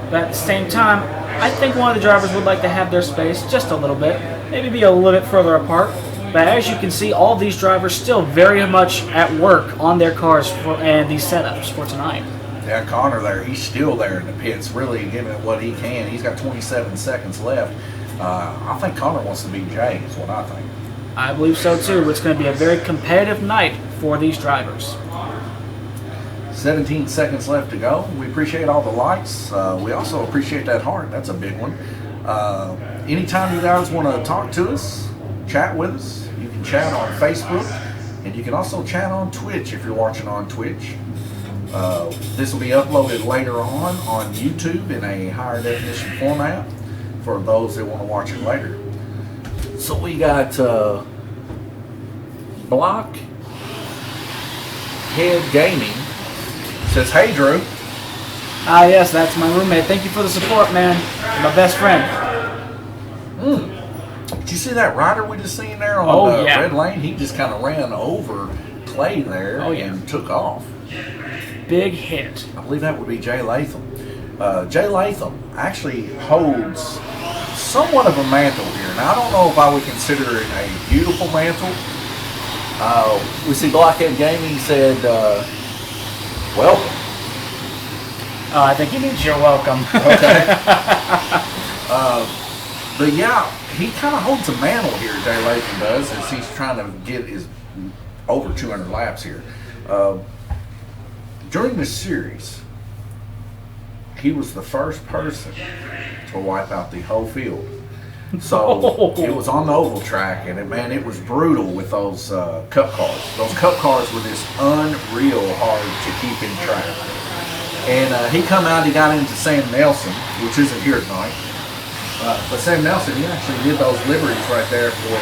B: But at the same time, I think one of the drivers would like to have their space just a little bit, maybe be a little bit further apart. But as you can see, all these drivers still very much at work on their cars and these setups for tonight.
A: Yeah, Connor there, he's still there in the pits, really giving it what he can. He's got 27 seconds left. I think Connor wants to beat Jay, is what I think.
B: I believe so too. It's going to be a very competitive night for these drivers.
A: 17 seconds left to go. We appreciate all the likes. We also appreciate that heart. That's a big one. Anytime you guys want to talk to us, chat with us, you can chat on Facebook, and you can also chat on Twitch if you're watching on Twitch. This will be uploaded later on YouTube in a higher definition format for those that want to watch it later. So we got Blockhead Gaming says, "Hey Drew."
B: Ah, yes, that's my roommate. Thank you for the support, man. You're my best friend.
A: Did you see that rider we just seen there on Red Lane? He just kind of ran over Clay there and took off.
B: Big hit.
A: I believe that would be Jay Latham. Jay Latham actually holds somewhat of a mantle here. Now, I don't know if I would consider it a beautiful mantle. We see Blockhead Gaming said, welcome.
B: I think he means you're welcome.
A: Okay. But yeah, he kind of holds a mantle here, Jay Latham does, as he's trying to get his over 200 laps here. During this series, he was the first person to wipe out the whole field. So it was on the oval track, and it was brutal with those cup cars. Those cup cars were just unreal hard to keep in track. And he come out, he got into Sam Nelson, which isn't here tonight. But Sam Nelson, he actually did those liveries right there for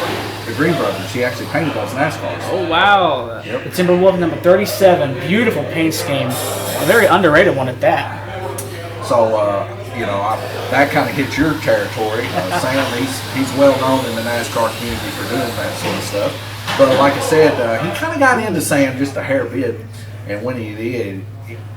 A: the Green Brothers. He actually painted those NASCARs.
B: Oh, wow.
A: Yep.
B: The Timberwolf number 37. Beautiful paint scheme. A very underrated one at that.
A: So, that kind of hits your territory. Sam, he's well known in the NASCAR community for doing that sort of stuff. But like I said, he kind of got into Sam just a hair bit. And when he did,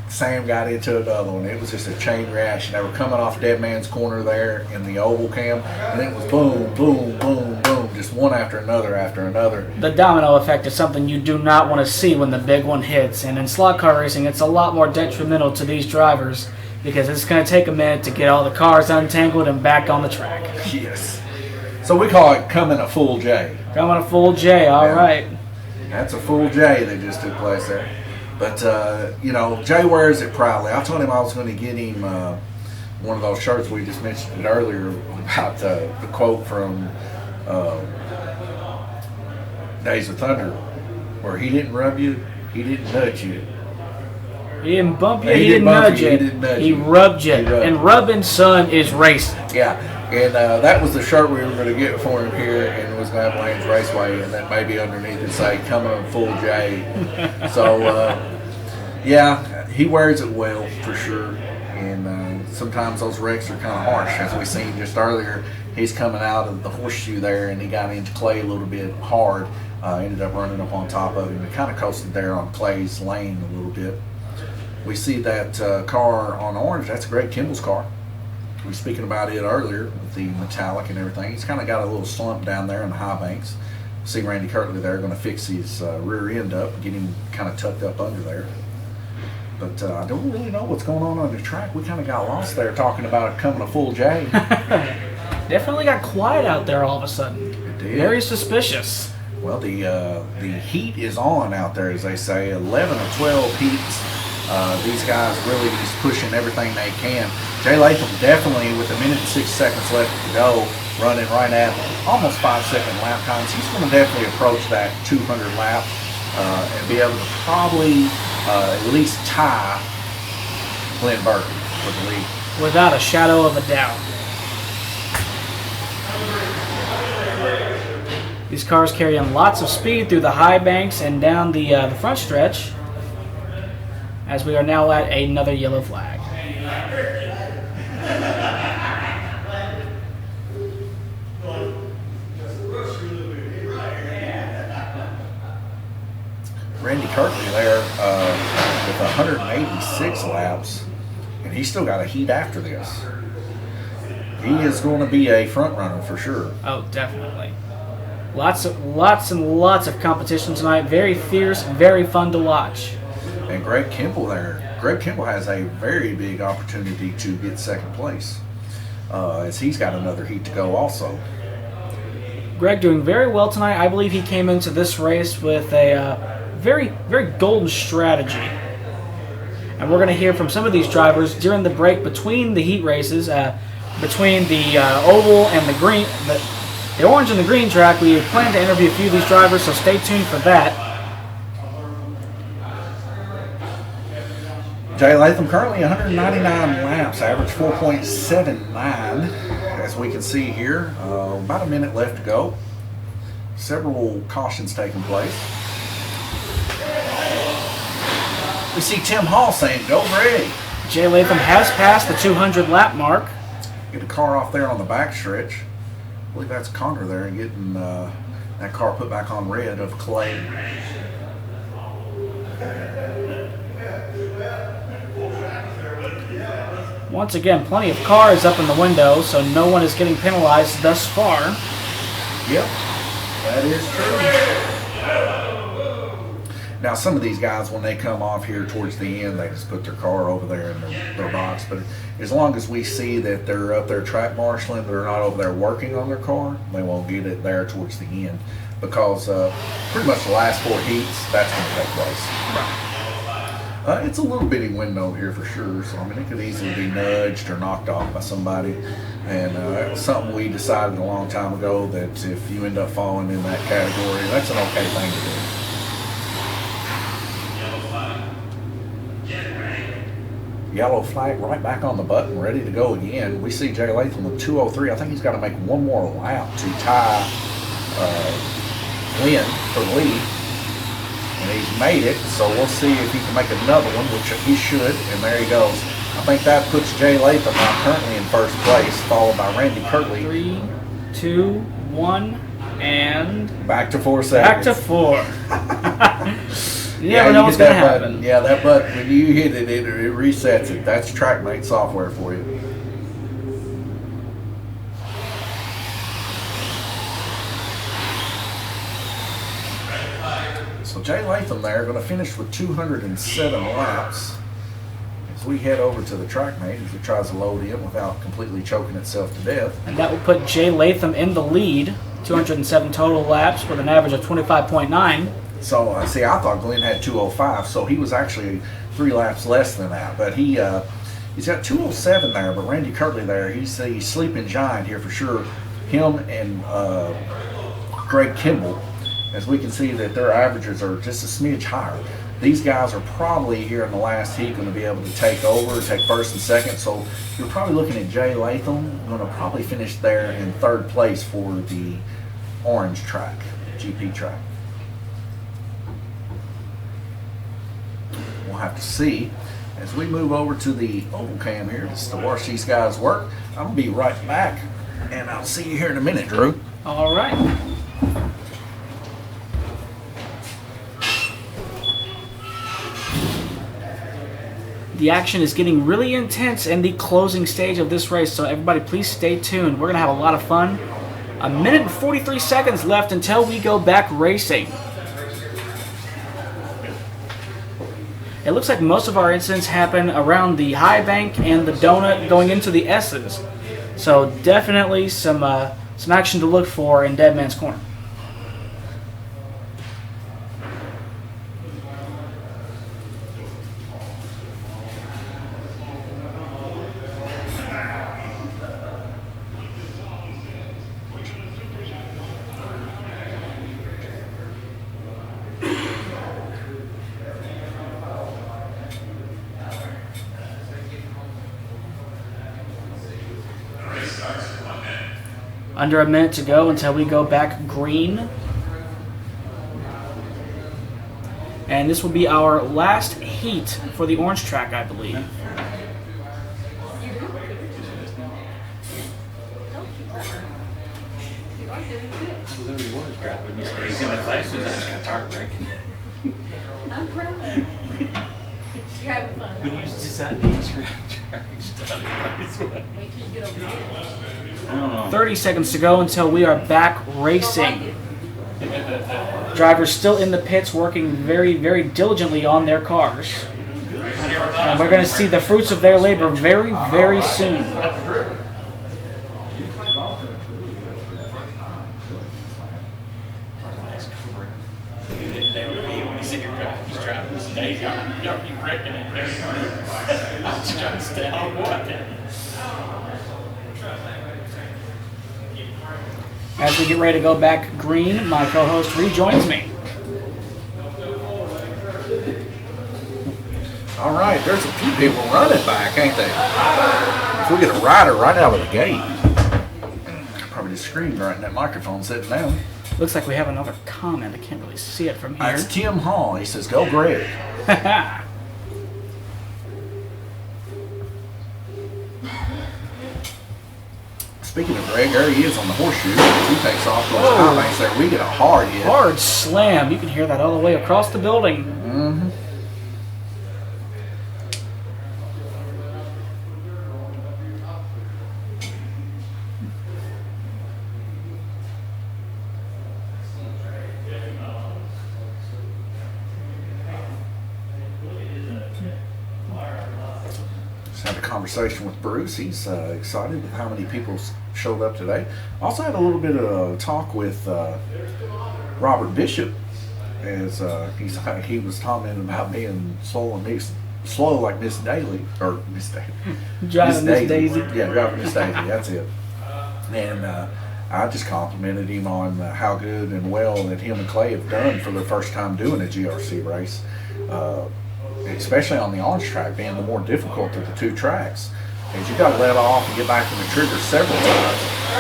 A: Sam got into another one. It was just a chain reaction. They were coming off Dead Man's Corner there in the oval cam, and it was boom, boom, boom, boom, just one after another after another.
B: The domino effect is something you do not want to see when the big one hits. And in slot car racing, it's a lot more detrimental to these drivers because it's going to take a minute to get all the cars untangled and back on the track.
A: Yes. So we call it coming a full J.
B: Coming a full J, all right.
A: That's a full J that just took place there. But, Jay wears it proudly. I told him I was going to get him one of those shirts we just mentioned earlier about the quote from Days of Thunder, where he didn't rub you, he didn't nudge you.
B: He didn't bump you, he didn't nudge you. He rubbed you. And rubbing, son, is racing.
A: Yeah. And that was the shirt we were going to get for him here, and it was going to have Lanes Raceway, and then maybe underneath it say, coming on full J. So, he wears it well, for sure. And sometimes those wrecks are kind of harsh. As we seen just earlier, he's coming out of the horseshoe there, and he got into Clay a little bit hard. Ended up running up on top of him. He kind of coasted there on Clay's lane a little bit. We see that car on orange. That's Greg Kimball's car. We were speaking about it earlier with the metallic and everything. He's kind of got a little slump down there in the high banks. See Randy Kirtley there going to fix his rear end up, get him kind of tucked up under there. But I don't really know what's going on the track. We kind of got lost there talking about it coming a full J.
B: Definitely got quiet out there all of a sudden.
A: It did.
B: Very suspicious.
A: Well, the heat is on out there, as they say. 11 or 12 heats. These guys really just pushing everything they can. Jay Latham definitely, with 1 minute and 6 seconds left to go, running right at almost 5-second lap times. He's going to definitely approach that 200 lap and be able to probably at least tie Glenn Burton for the lead.
B: Without a shadow of a doubt. These cars carrying lots of speed through the high banks and down the front stretch, as we are now at another yellow flag.
A: Randy Kirtley there with 186 laps, and he's still got a heat after this. He is going to be a front runner for sure.
B: Oh, definitely. Lots and lots of competition tonight. Very fierce, very fun to watch.
A: And Greg Kimball there. Greg Kimball has a very big opportunity to get second place, as he's got another heat to go also.
B: Greg doing very well tonight. I believe he came into this race with a very, very golden strategy. And we're going to hear from some of these drivers during the break between the heat races, between the oval and the green, the orange and the green track. We plan to interview a few of these drivers, so stay tuned for that.
A: Jay Latham currently 199 laps, average 4.79. As we can see here, about a minute left to go. Several cautions taking place. We see Tim Hall saying, "Go Greg."
B: Jay Latham has passed the 200 lap mark.
A: Get a car off there on the back stretch. I believe that's Connor there and getting that car put back on red of Clay.
B: Once again, plenty of cars up in the window, so no one is getting penalized thus far.
A: Yep, that is true. Now, some of these guys, when they come off here towards the end, they just put their car over there in their box. But as long as we see that they're up there track marshaling, they're not over there working on their car, they won't get it there towards the end. Because pretty much the last 4 heats, that's going to take place. It's a little bitty window here for sure, so I mean it could easily be nudged or knocked off by somebody. And it was something we decided a long time ago that if you end up falling in that category, that's an okay thing to do. Yellow flag right back on the button, ready to go again. We see Jay Latham with 2:03. I think he's got to make one more lap to tie Glenn for the lead. And he's made it, so we'll see if he can make another one, which he should, and there he goes. I think that puts Jay Latham now currently in first place, followed by Randy Kirtley.
B: 3, 2, 1, and...
A: Back to 4 seconds.
B: Back to 4. You never know what's going to happen.
A: Yeah, that button, when you hit it, it resets it. That's TrackMate software for you. So Jay Latham there going to finish with 207 laps as we head over to the TrackMate as it tries to load in without completely choking itself to death.
B: And that will put Jay Latham in the lead, 207 total laps with an average of 25.9.
A: So see, I thought Glenn had 205, so he was actually 3 laps less than that. But he's got 207 there. But Randy Kirtley there, he's a sleeping giant here for sure. Him and Greg Kimball. As we can see that their averages are just a smidge higher. These guys are probably here in the last heat going to be able to take over, take first and second. So you're probably looking at Jay Latham going to probably finish there in 3rd place for the orange track, GP track. We'll have to see as we move over to the oval cam here just to watch these guys work. I'll be right back, and I'll see you here in a minute, Drew.
B: All right. The action is getting really intense in the closing stage of this race, so everybody please stay tuned. We're going to have a lot of fun. 1 minute and 43 seconds left until we go back racing. It looks like most of our incidents happen around the high bank and the donut going into the S's. So definitely some action to look for in Dead Man's Corner. Under a minute to go until we go back green. And this will be our last heat for the orange track, I believe.
C: I'm proud. You're having fun.
D: When you decide to use your stuff,
C: Wait till you get over here.
D: I don't know.
B: 30 seconds to go until we are back racing. Drivers still in the pits working very, very diligently on their cars. And we're going to see the fruits of their labor very, very soon. As we get ready to go back green, my co-host rejoins me.
A: All right, there's a few people running back, ain't they? If we get a rider right out of the gate, probably just screamed right in that microphone sitting down.
B: Looks like we have another comment. I can't really see it from here.
A: That's Tim Hall. He says, "Go Greg." Speaking of Greg, there he is on the horseshoe. He takes off those high banks there. We get a hard hit.
B: Hard slam. You can hear that all the way across the building.
A: Mm-hmm. Just had a conversation with Bruce. He's excited with how many people showed up today. Also had a little bit of talk with Robert Bishop, as he was commenting about being slow like Miss Daly, or Miss Daly.
B: Driving Miss Daisy.
A: Yeah, driving Miss Daisy. That's it. And I just complimented him on how good and well that him and Clay have done for their first time doing a GRC race, especially on the orange track, being the more difficult of the two tracks. Because you got to let off and get back in the trigger several times,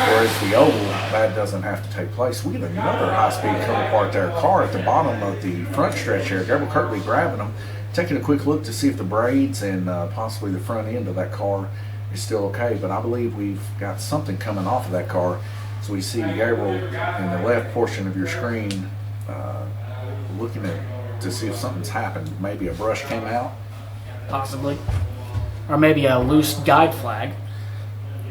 A: whereas the oval, that doesn't have to take place. We get another high-speed come apart there car at the bottom of the front stretch here. Gabriel Kirtley grabbing them, taking a quick look to see if the braids and possibly the front end of that car is still okay. But I believe we've got something coming off of that car. So we see Gabriel in the left portion of your screen looking to see if something's happened. Maybe a brush came out.
B: Possibly. Or maybe a loose guide flag.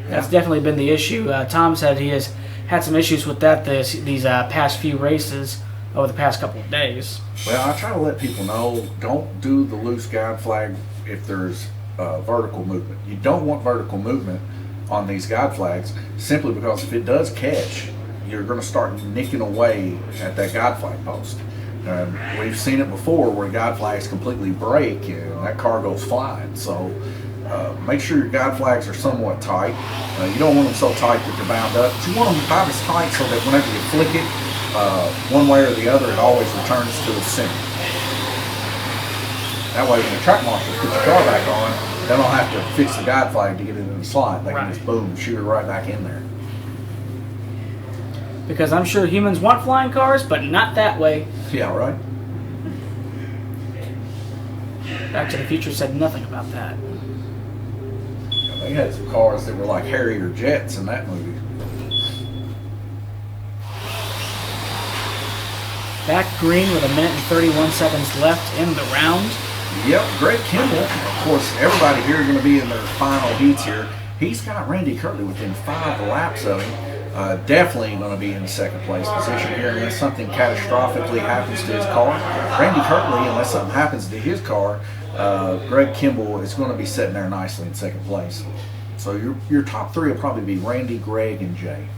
B: That's definitely been the issue. Tom said he has had some issues with that these past few races over the past couple of days.
A: Well, I try to let people know, don't do the loose guide flag if there's vertical movement. You don't want vertical movement on these guide flags, simply because if it does catch, you're going to start nicking away at that guide flag post. We've seen it before where guide flags completely break and that car goes flying. So make sure your guide flags are somewhat tight. You don't want them so tight that they're bound up, but you want them about as tight so that whenever you flick it one way or the other, it always returns to the center. That way when the track marshals put your car back on, they don't have to fix the guide flag to get it in the slot. They can just boom, shoot it right back in there.
B: Because I'm sure humans want flying cars, but not that way.
A: Yeah, right?
B: Back to the Future said nothing about that.
A: They had some cars that were like Harrier jets in that movie.
B: Back green with 1 minute and 31 seconds left in the round.
A: Yep, Greg Kimball. Of course, everybody here is going to be in their final heats here. He's got Randy Kirtley within 5 laps of him. Definitely going to be in the second place position here unless something catastrophically happens to his car. Randy Kirtley, unless something happens to his car, Greg Kimball is going to be sitting there nicely in second place. So your top 3 will probably be Randy, Greg, and Jay.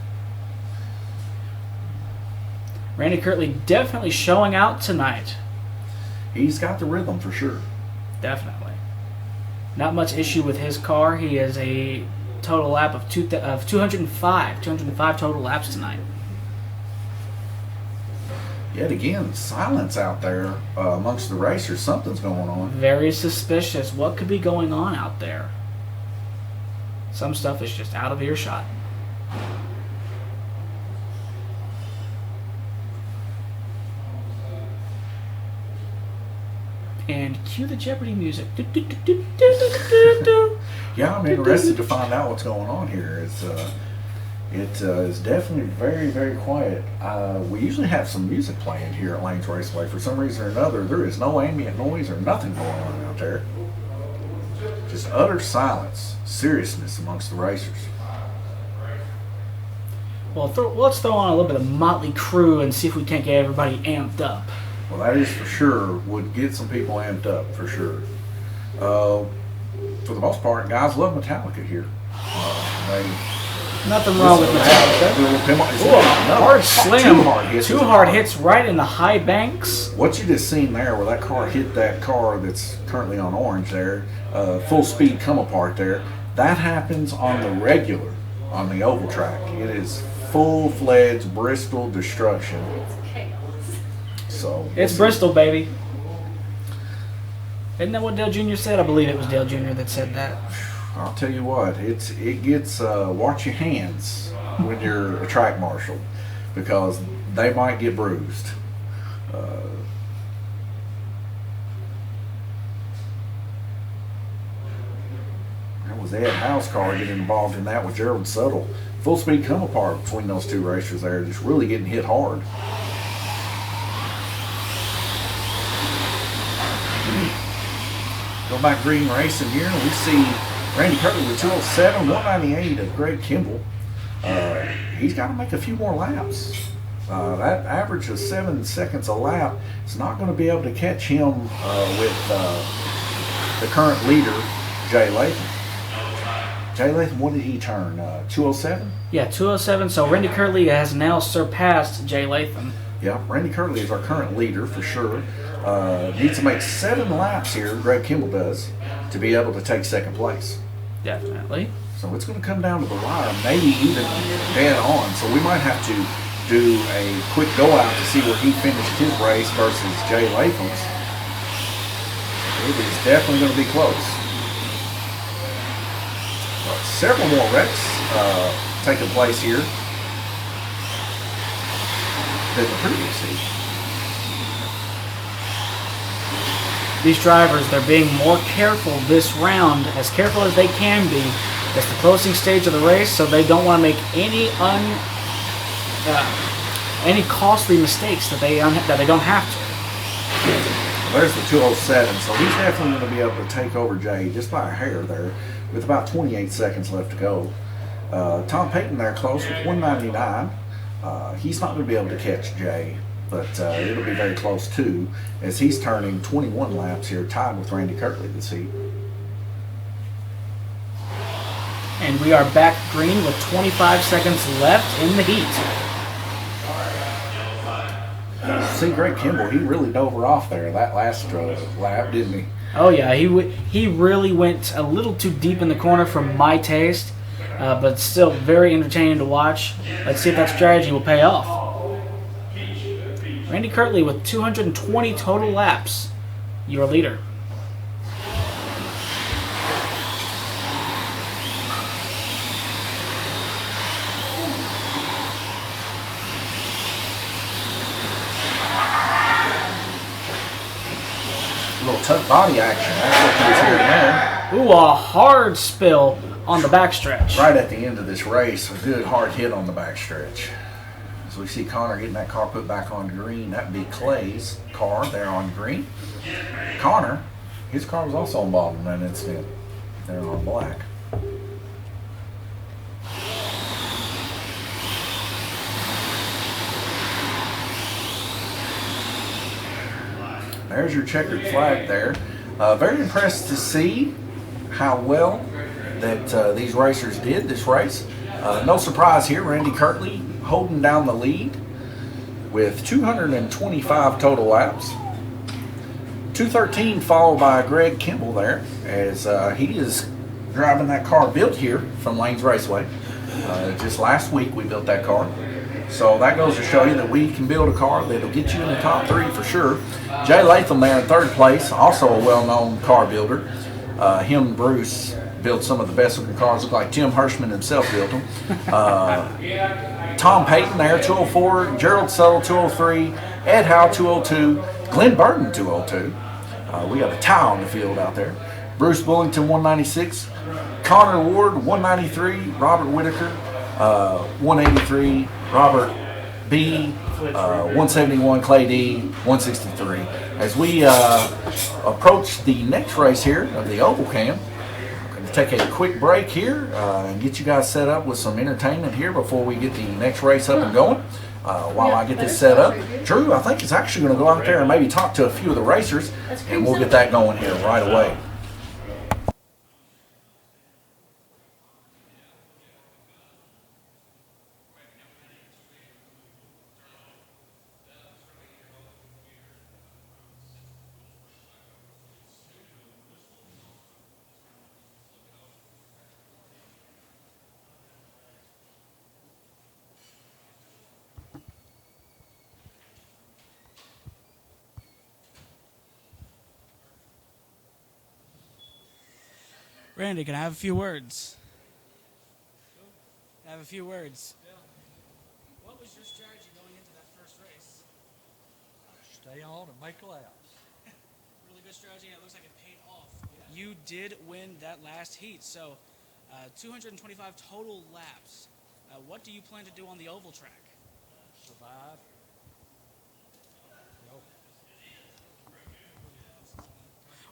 B: Randy Kirtley definitely showing out tonight.
A: He's got the rhythm for sure.
B: Definitely. Not much issue with his car. He has a total lap of 205 total laps tonight.
A: Yet again, silence out there amongst the racers. Something's going on.
B: Very suspicious. What could be going on out there? Some stuff is just out of earshot. And cue the Jeopardy music.
A: Yeah, I'm interested to find out what's going on here. It is definitely very, very quiet. We usually have some music playing here at Lanes Raceway. For some reason or another, there is no ambient noise or nothing going on out there. Just utter silence, seriousness amongst the racers.
B: Well, let's throw on a little bit of Motley Crue and see if we can't get everybody amped up.
A: Well, that is for sure, would get some people amped up, for sure. For the most part, guys love Metallica here.
B: Nothing wrong with Metallica. Hard slam. Two hard hits right in the high banks.
A: What you just seen there, where that car hit that car that's currently on orange there, full speed come apart there, that happens on the regular, on the oval track. It is full-fledged Bristol destruction.
C: It's chaos.
A: So
B: it's Bristol, baby. Isn't that what Dale Jr. said? I believe it was Dale Jr. that said that.
A: I'll tell you what, it gets watch your hands when you're a track marshal because they might get bruised. That was Ed Howe's car getting involved in that with Gerald Suttle. Full speed come apart between those two racers there, just really getting hit hard. Go back green racing here, and we see Randy Kirtley with 207, 198 of Greg Kimball. He's got to make a few more laps. That average of 7 seconds a lap is not going to be able to catch him with the current leader, Jay Latham. Jay Latham, what did he turn? 207?
B: Yeah, 207. So Randy Kirtley has now surpassed Jay Latham.
A: Yeah, Randy Kirtley is our current leader for sure. Needs to make 7 laps here, Greg Kimball does, to be able to take second place.
B: Definitely.
A: So it's going to come down to the wire, maybe even dead on. So we might have to do a quick go out to see where he finished his race versus Jay Latham's. It is definitely going to be close. But several more wrecks taking place here than the previous heat.
B: These drivers, they're being more careful this round, as careful as they can be. It's the closing stage of the race, so they don't want to make any costly mistakes that they don't have to.
A: Well, there's the 207, so he's definitely going to be able to take over Jay just by a hair there, with about 28 seconds left to go. Tom Payton there close with 199. He's not going to be able to catch Jay, but it'll be very close too, as he's turning 21 laps here, tied with Randy Kirtley this heat.
B: And we are back green with 25 seconds left in the heat.
A: See, Greg Kimball, he really dove her off there that last lap, didn't he?
B: Oh yeah, he really went a little too deep in the corner for my taste, but still very entertaining to watch. Let's see if that strategy will pay off. Randy Kirtley with 220 total laps, your leader.
A: A little tuck body action. That's what he's here now.
B: Ooh, a hard spill on the backstretch.
A: Right at the end of this race, a good hard hit on the backstretch. As we see Connor getting that car put back on green, that would be Clay's car there on green. Connor, his car was also involved in that incident there on black. There's your checkered flag there. Very impressed to see how well that these racers did this race. No surprise here, Randy Kirtley holding down the lead with 225 total laps. 213 followed by Greg Kimball there, as he is driving that car built here from Lanes Raceway. Just last week we built that car. So that goes to show you that we can build a car that'll get you in the top 3 for sure. Jay Latham there in 3rd place, also a well-known car builder. Him and Bruce built some of the best looking cars, look like Tim Hirschman himself built them. Tom Payton there, 204, Gerald Suttle, 203, Ed Howe, 202, Glenn Burton, 202. We got a tie on the field out there. Bruce Bullington, 196, Connor Ward, 193, Robert Whitaker, 183, Robert B, 171, Clay D, 163. As we approach the next race here of the Oval Cam, I'm going to take a quick break here and get you guys set up with some entertainment here before we get the next race up and going. While I get this set up, Drew, I think, is actually going to go out there and maybe talk to a few of the racers, and we'll get that going here right away.
B: Randy, can I have a few words? Can I have a few words. What was your strategy going into that first race?
E: Stay on and make laps.
B: Really good strategy, and it looks like it paid off. You did win that last heat, so 225 total laps. What do you plan to do on the oval track?
E: Survive. Yo.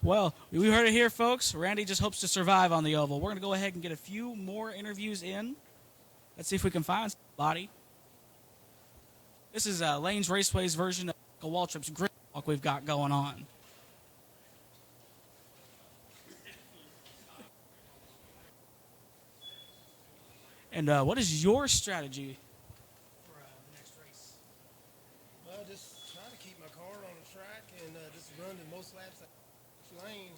B: Well, we heard it here, folks. Randy just hopes to survive on the oval. We're going to go ahead and get a few more interviews in. Let's see if we can find somebody. This is Lane's Raceway's version of Waltrip's Grid Walk we've got going on. And what is your strategy for the next race?
F: Well, just try to keep my car on the track and just run the most laps at each lane.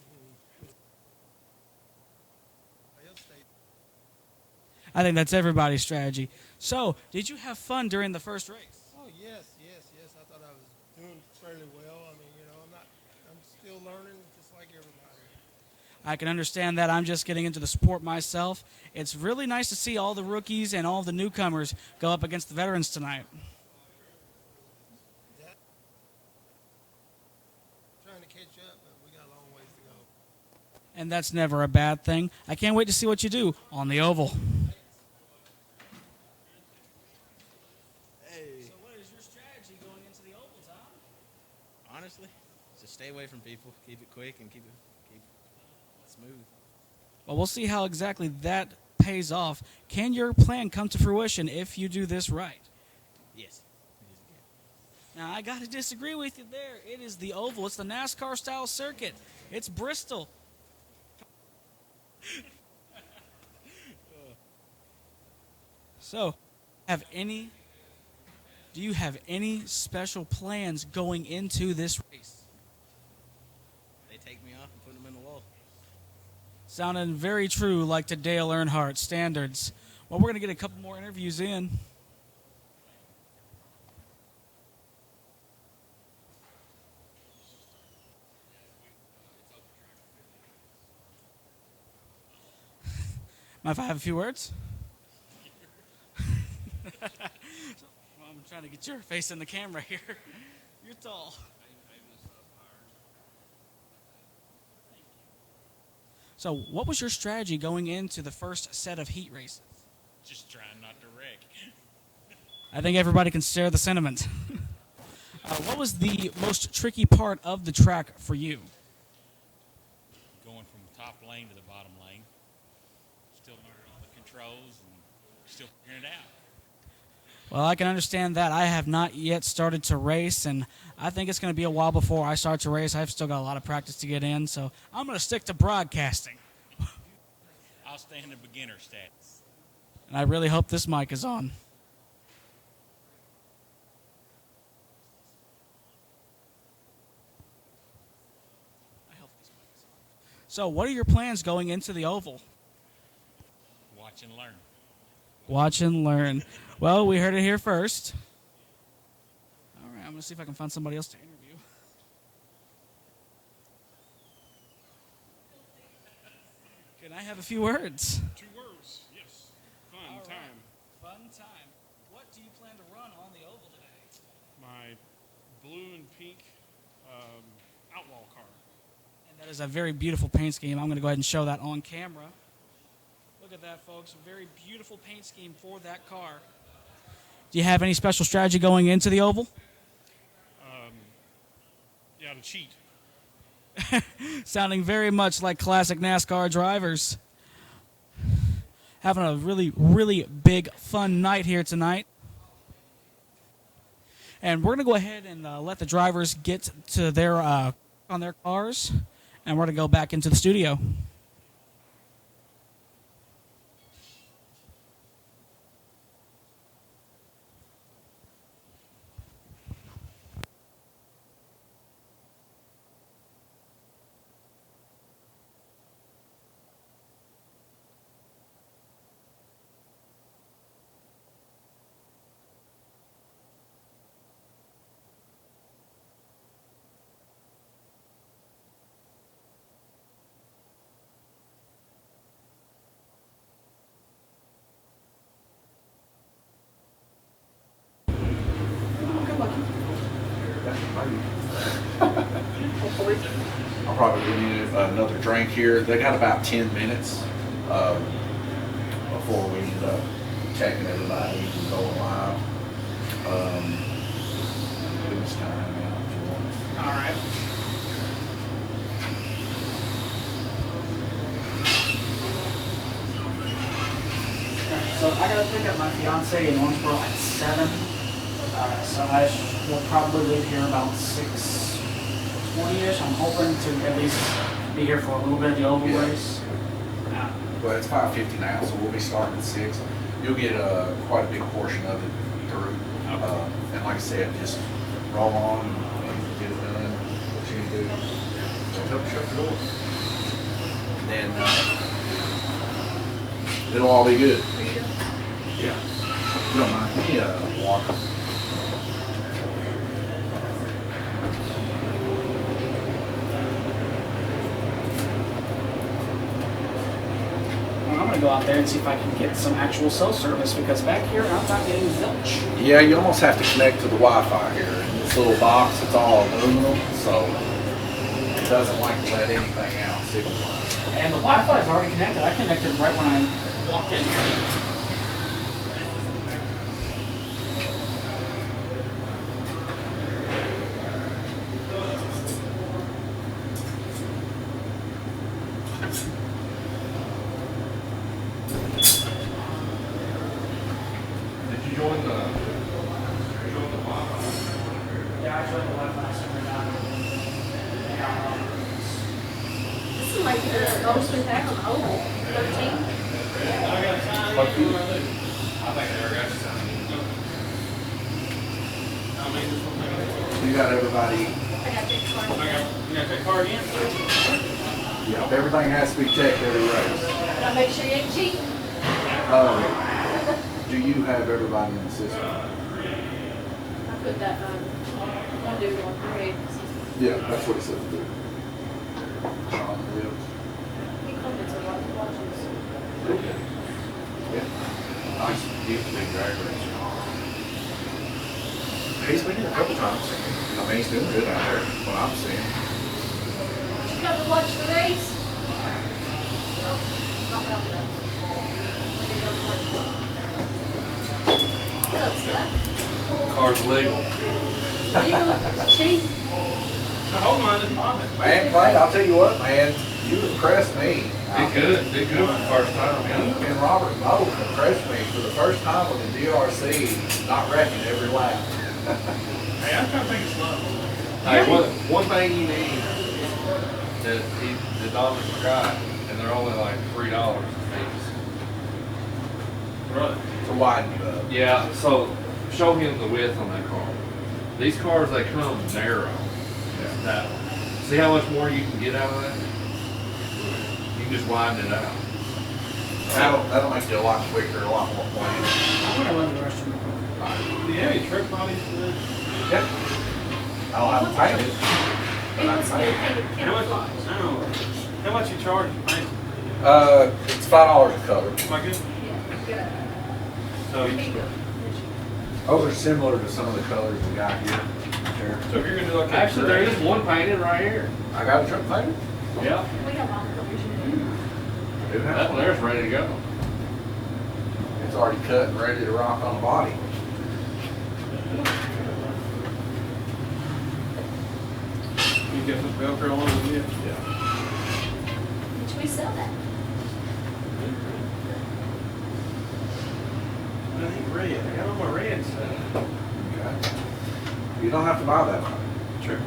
B: I think that's everybody's strategy. So, did you have fun during the first race?
F: Oh yes. I thought I was doing fairly well. I mean, I'm still learning just like everybody.
B: I can understand that. I'm just getting into the sport myself. It's really nice to see all the rookies and all the newcomers go up against the veterans tonight.
F: Trying to catch up, but we got a long ways to go.
B: And that's never a bad thing. I can't wait to see what you do on the oval.
G: Hey,
B: So what is your strategy going into the oval, Tom?
G: honestly, just stay away from people. Keep it quick and keep it smooth.
B: Well, we'll see how exactly that pays off. Can your plan come to fruition if you do this right?
G: Yes.
B: Now, I got to disagree with you there. It is the oval. It's the NASCAR-style circuit. It's Bristol. So, do you have any special plans going into this race?
G: They take me off and put them in the wall.
B: Sounding very true, like to Dale Earnhardt standards. Well, we're going to get a couple more interviews in. Mind if I have a few words? Well, I'm trying to get your face in the camera here. You're tall. So, what was your strategy going into the first set of heat races?
D: Just trying not to wreck.
B: I think everybody can share the sentiment. What was the most tricky part of the track for you?
D: Going from top lane to the bottom lane. Still learning all the controls and still figuring it out.
B: Well, I can understand that. I have not yet started to race, and I think it's going to be a while before I start to race. I've still got a lot of practice to get in, so I'm going to stick to broadcasting.
D: I'll stay in the beginner status.
B: And I really hope this mic is on. I hope this mic is on. So, what are your plans going into the oval?
D: Watch and learn.
B: Watch and learn. Well, we heard it here first. All right, I'm going to see if I can find somebody else to interview. Can I have a few words?
H: 2 words, yes. Fun
B: All right.
H: time.
B: Fun time. What do you plan to run on the oval today?
H: My blue and pink outlaw car.
B: And that is a very beautiful paint scheme. I'm going to go ahead and show that on camera. Look at that, folks. Very beautiful paint scheme for that car. Do you have any special strategy going into the oval?
H: Yeah, to cheat.
B: Sounding very much like classic NASCAR drivers. Having a really, really big, fun night here tonight. And we're going to go ahead and let the drivers get to their on their cars, and we're going to go back into the studio.
A: I'll probably give you another drink here. They got about 10 minutes before we end up checking everybody and going live. Give us time now if you want.
B: All right. So I gotta pick up my fiance in Owensboro at 7. So I will probably leave here about 6:20ish. I'm hoping to at least be here for a little bit of the oval
A: Yeah.
B: race.
A: Well, it's 5:50 now, so we'll be starting at 6. You'll get quite a big portion of it through. And like I said, just roll on and get it done. What you can do. Don't help shut the door. Then it'll all be good. Yeah. You don't mind. Give me water.
B: Well, I'm gonna go out there and see if I can get some actual cell service because back here I'm not getting zilch.
A: Yeah, you almost have to connect to the Wi-Fi here. In this little box, it's all aluminum, so it doesn't like to let anything out signal-wise.
B: And the Wi-Fi is already connected. I connected right when I walked in here.
A: Did you join the
B: Yeah, I joined the Wi-Fi server now.
C: This is like the most we've had on Oval, 13.
A: You got everybody.
C: I got big card.
B: You got that card in?
A: Yeah, everything has to be checked every race.
C: Gotta make sure you ain't cheating.
A: Do you have everybody in the system?
C: I put that on Duel on parade.
A: Yeah, that's what it says to do.
C: He comments a lot of watches.
A: Yeah. Nice. He's a big drag race. He's been here a couple times. I mean, he's doing good out there, what I'm seeing.
C: Did you come to watch the race? No, not that one.
I: Car's legal.
C: You cheat.
I: Hold on, it's fine.
A: Man, Clay, I'll tell you what, man, you impressed me.
I: Did good for the first time,
A: You
I: yeah.
A: and Robert both impressed me for the first time with the DRC, not wrecking every lap.
H: Hey, I'm trying to take it slow.
I: Hey, one thing you need that the Dominic forgot, and they're only like $3 a piece. Right.
A: To widen you up.
I: Yeah, so show him the width on that car. These cars, they come narrow. That one. See how much more you can get out of that? You can just widen it out.
A: That'll make you a lot quicker, a lot more planned.
B: I'm gonna run the restroom.
H: Do you have any trick bodies for this?
A: Yep. I don't have them painted, but I can paint it.
H: How much, how much you charge to paint?
A: It's $5 a color.
H: Am I good?
C: Yeah.
H: So,
A: Those are similar to some of the colors we got here. Sure.
H: so if you're gonna do like that.
I: Actually, there is one painted right here.
A: I got a truck painted.
I: Yeah.
C: We have all the colors.
A: I do have
I: That one there's ready to go.
A: It's already cut and ready to rock on the body.
H: You get some Velcro on it, yeah.
A: Yeah.
C: Should we sell that?
H: I think red. I got all my red stuff.
A: Okay. You don't have to buy that one.
H: Sure.
A: I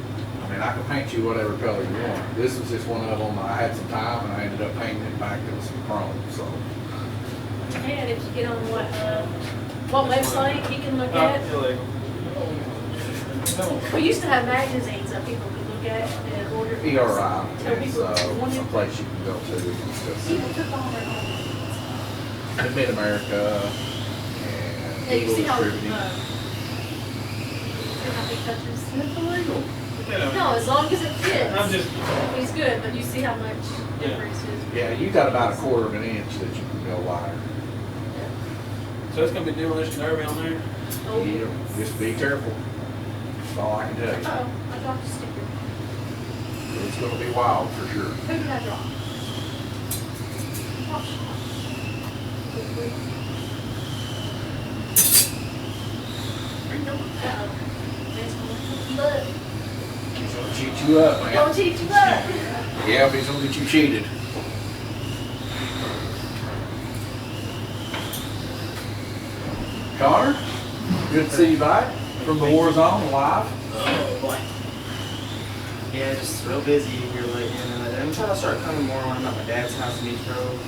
A: mean, I can paint you whatever color you want. This was just one of them. I had some time and I ended up painting it back to some chrome. So
C: And if you get on what website you can look at.
H: Illegal.
C: We used to have magazines that people could look at and order.
A: ERI
C: Tell
A: is
C: people
A: a
C: wanted-
A: place you can go to. It's
C: People took all their own.
A: in Mid-America
C: Yeah,
A: and
C: you
A: Eagle
C: see how,
A: Distributing.
C: see how big touches?
A: It's illegal.
C: No, as long as it fits.
H: I'm just,
C: He's good, but you see how much difference is.
A: Yeah, you got about a quarter of an inch that you can go wider.
H: so it's gonna be demolition derby on there?
C: Oh,
A: Yeah, just be careful. That's all I can tell you.
C: Uh-oh, I dropped a sticker.
A: It's going to be wild for sure.
C: Who did I drop?
A: He's going to cheat you up, man.
C: Don't cheat you up.
A: Yeah, but he's going to get you cheated. Connor, good to see you back from the war zone live.
G: Oh boy. Yeah, just real busy here lately. And I'm trying to start coming more when I'm at my dad's house in East Grove.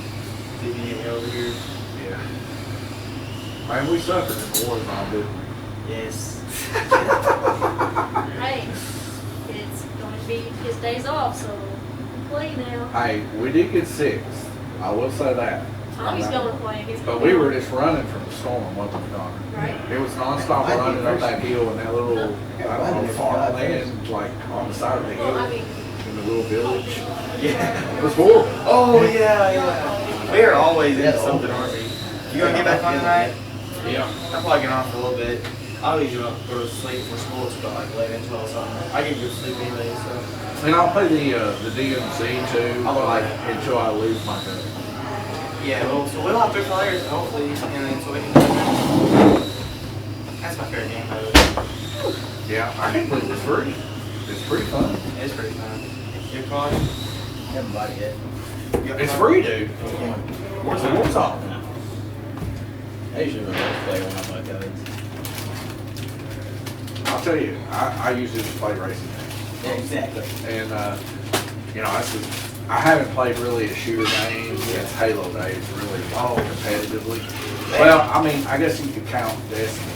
G: See if you can get me over here.
A: Yeah. Man, we suffered in the war zone, didn't we?
G: Yes.
C: Hey, it's going to be his days off, so you can play now.
A: Hey, we did get sixth. I will say that.
C: Tommy's going to play. He's
A: But
C: going
A: we were just running from the storm, wasn't we, Connor?
C: Right.
A: It was nonstop running up that hill and that little, I don't know, farmland, like on the side of the
C: Well, I
A: hill
C: mean,
A: in the little village.
G: Yeah.
A: It was horrible.
G: Oh yeah, yeah. We are always into something, aren't we? You gonna get back on tonight?
A: Yeah.
G: I'm probably getting off for a little bit. I'll usually go to sleep before school. It's about like 11, 12 something. I can go to sleep anyway, so.
A: And I'll play the DMC too,
G: I would like
A: until I lose my gun.
G: Yeah, well, so we'll have 3 players, hopefully, and then so we can. That's my favorite game, by the way.
A: Yeah, I can't believe it's free. It's pretty fun.
G: It's pretty fun. You calling? Haven't bought it yet.
A: It's free, dude.
G: Where's
A: the war's off?
G: I usually play one of my codes.
A: I'll tell you, I usually just play racing games.
G: Yeah, exactly.
A: And, you know, I haven't played really a shooter game since Halo days, really competitively. Well, I mean, I guess you could count Destiny.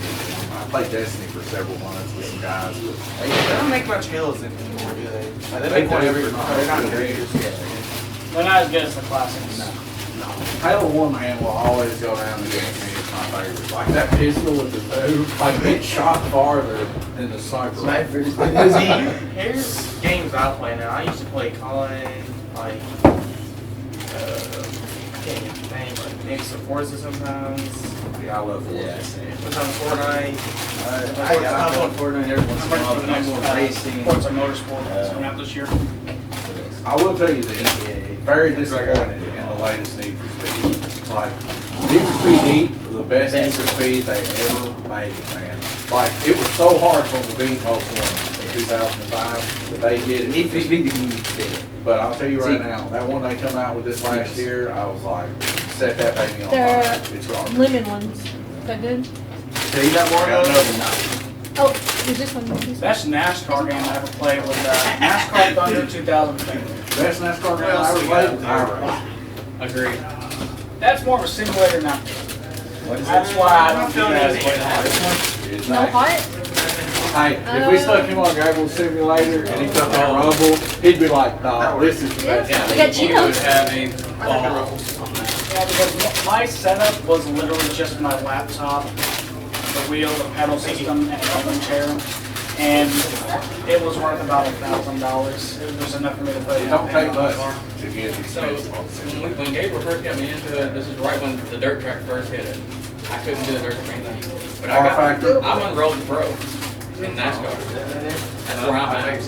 A: I played Destiny for several months with some guys. But
G: They don't make much Halos anymore, do they? Like,
A: They
G: make one
A: do,
G: every.
A: but not
G: They're not
A: as
G: great.
A: good.
B: They're not as good as the classics.
A: No. Halo 1, man, will always go down against me as my favorite. Like that pistol with the move, like it shot farther than the sniper.
G: Snipers. Here's games I play now. I used to play COD, like, I can't even think, like maybe some Forza sometimes.
A: Yeah, I love Forza.
G: Yeah, same. Sometimes Fortnite.
J: I on Fortnite every once
B: I'm
J: in a
B: ready
J: while,
B: for the
J: but I'm
B: next
J: more racing.
B: Forza Motorsport that's coming out this year.
A: I will tell you this, very disappointed in the latest Need for Speed. Like, Need for Speed Heat was the best Need for Speed they ever made, man. Like, it was so hard from the Bean Post one in 2005 that they did it.
J: Need for Speed is
A: But I'll tell you right now, that one they come out with this last year, I was like, set that baby on
C: They're
A: fire. It's wrong.
C: lemon ones. Is that good?
J: So you got more
A: Got
J: of
A: another
J: those?
A: one.
C: Oh, is this one?
B: Best NASCAR game I ever played was NASCAR Thunder 2002.
A: Best NASCAR game I ever played was iRacing.
B: Agreed. That's more of a simulator than that.
J: What is
B: That's
J: it?
B: why I don't feel that as
A: It's
C: No
A: like-
C: hot?
A: Hey, if we stuck him on Gable's simulator and he took that rumble, he'd be like, no, this is the best.
C: Yeah, we got Cheetos.
B: Yeah, because my setup was literally just my laptop, the wheel, the pedal system, and a rocking chair. And it was worth about $1,000. It was enough for me to put
A: It
B: it
A: don't take much
B: car.
A: to get these
K: So,
A: things.
K: when Gabriel first got me into it, this is right when the dirt track first hit it. I couldn't do the dirt track anything. But
A: R factor?
K: I'm enrolled to pro in NASCAR. That's where I'm at.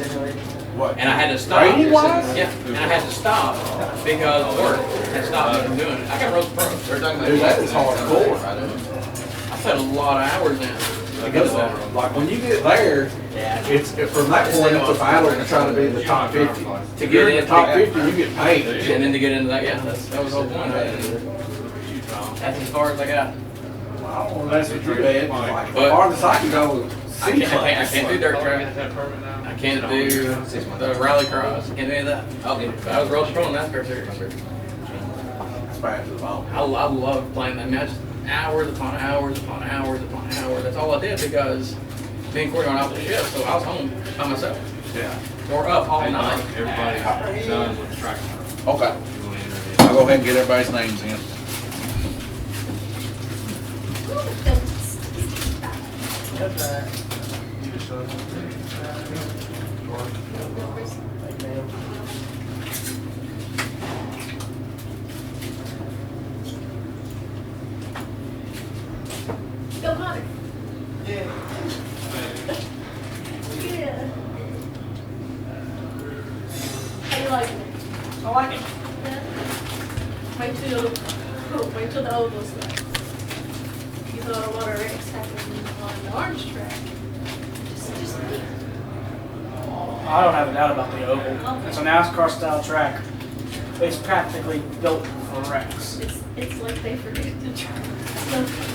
A: What?
K: And I had to stop.
A: Rating-wise?
K: Yeah, and I had to stop because of work had stopped me from doing it. I got road to pro.
A: Dude, that is hardcore.
K: I put a lot of hours in.
A: Because like when you get there, it's from that point it's a battle to try to be the top 50. To get in the top 50, you get paid.
K: And then to get into that, yeah, that was the whole point. That's as far as I got.
A: Wow, well, that's what you bet. Like, the
K: But-
A: farthest I can go
K: I can't do dirt track. I can't do the rally cross. I can't do any of that. I was road pro in NASCAR series.
A: is bad to the bone.
K: I love playing that match. Hours upon hours upon hours upon hours. That's all I did because me and Corey went out the shift, so I was home by myself.
A: Yeah.
K: Or up all night.
I: Everybody's done with the track.
A: Okay. I'll go ahead and get everybody's names in.
C: Go Connor. wait till the oval's done. You know, a lot of wrecks happen on the orange track. Just wait.
B: I don't have a doubt about the oval. It's a NASCAR style track. It's practically built for wrecks.
C: It's like they forget to try stuff.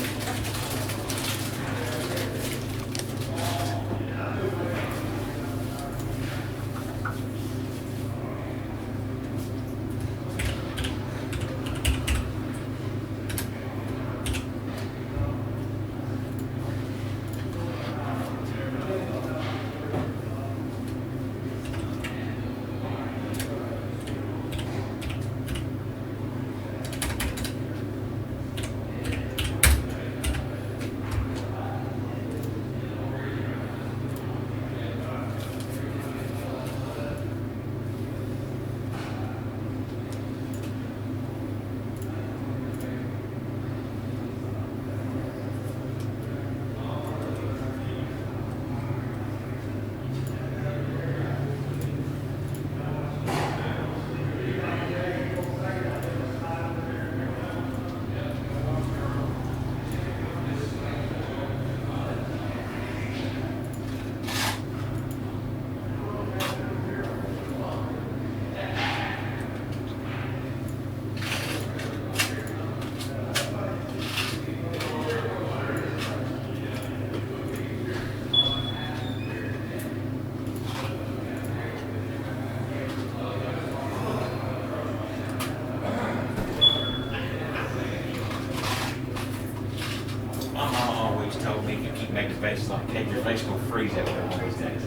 H: My mama always told me if you keep making faces like cake, your face will freeze after one of these days.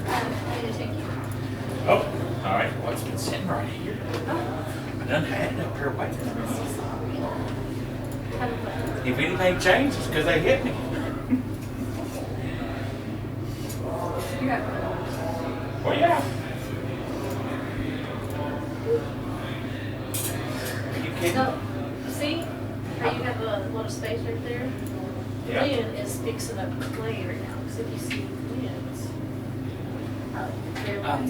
C: I need to take you.
H: Oh, all right. Well, it's been sitting right here. I done had it up here waiting. If anything changes, it's because they hit me. Well, yeah. Are you kidding?
C: No, see how you have a little space right there?
H: Yeah.
C: Lynn is fixing up clay right now, because if you see Lynn's.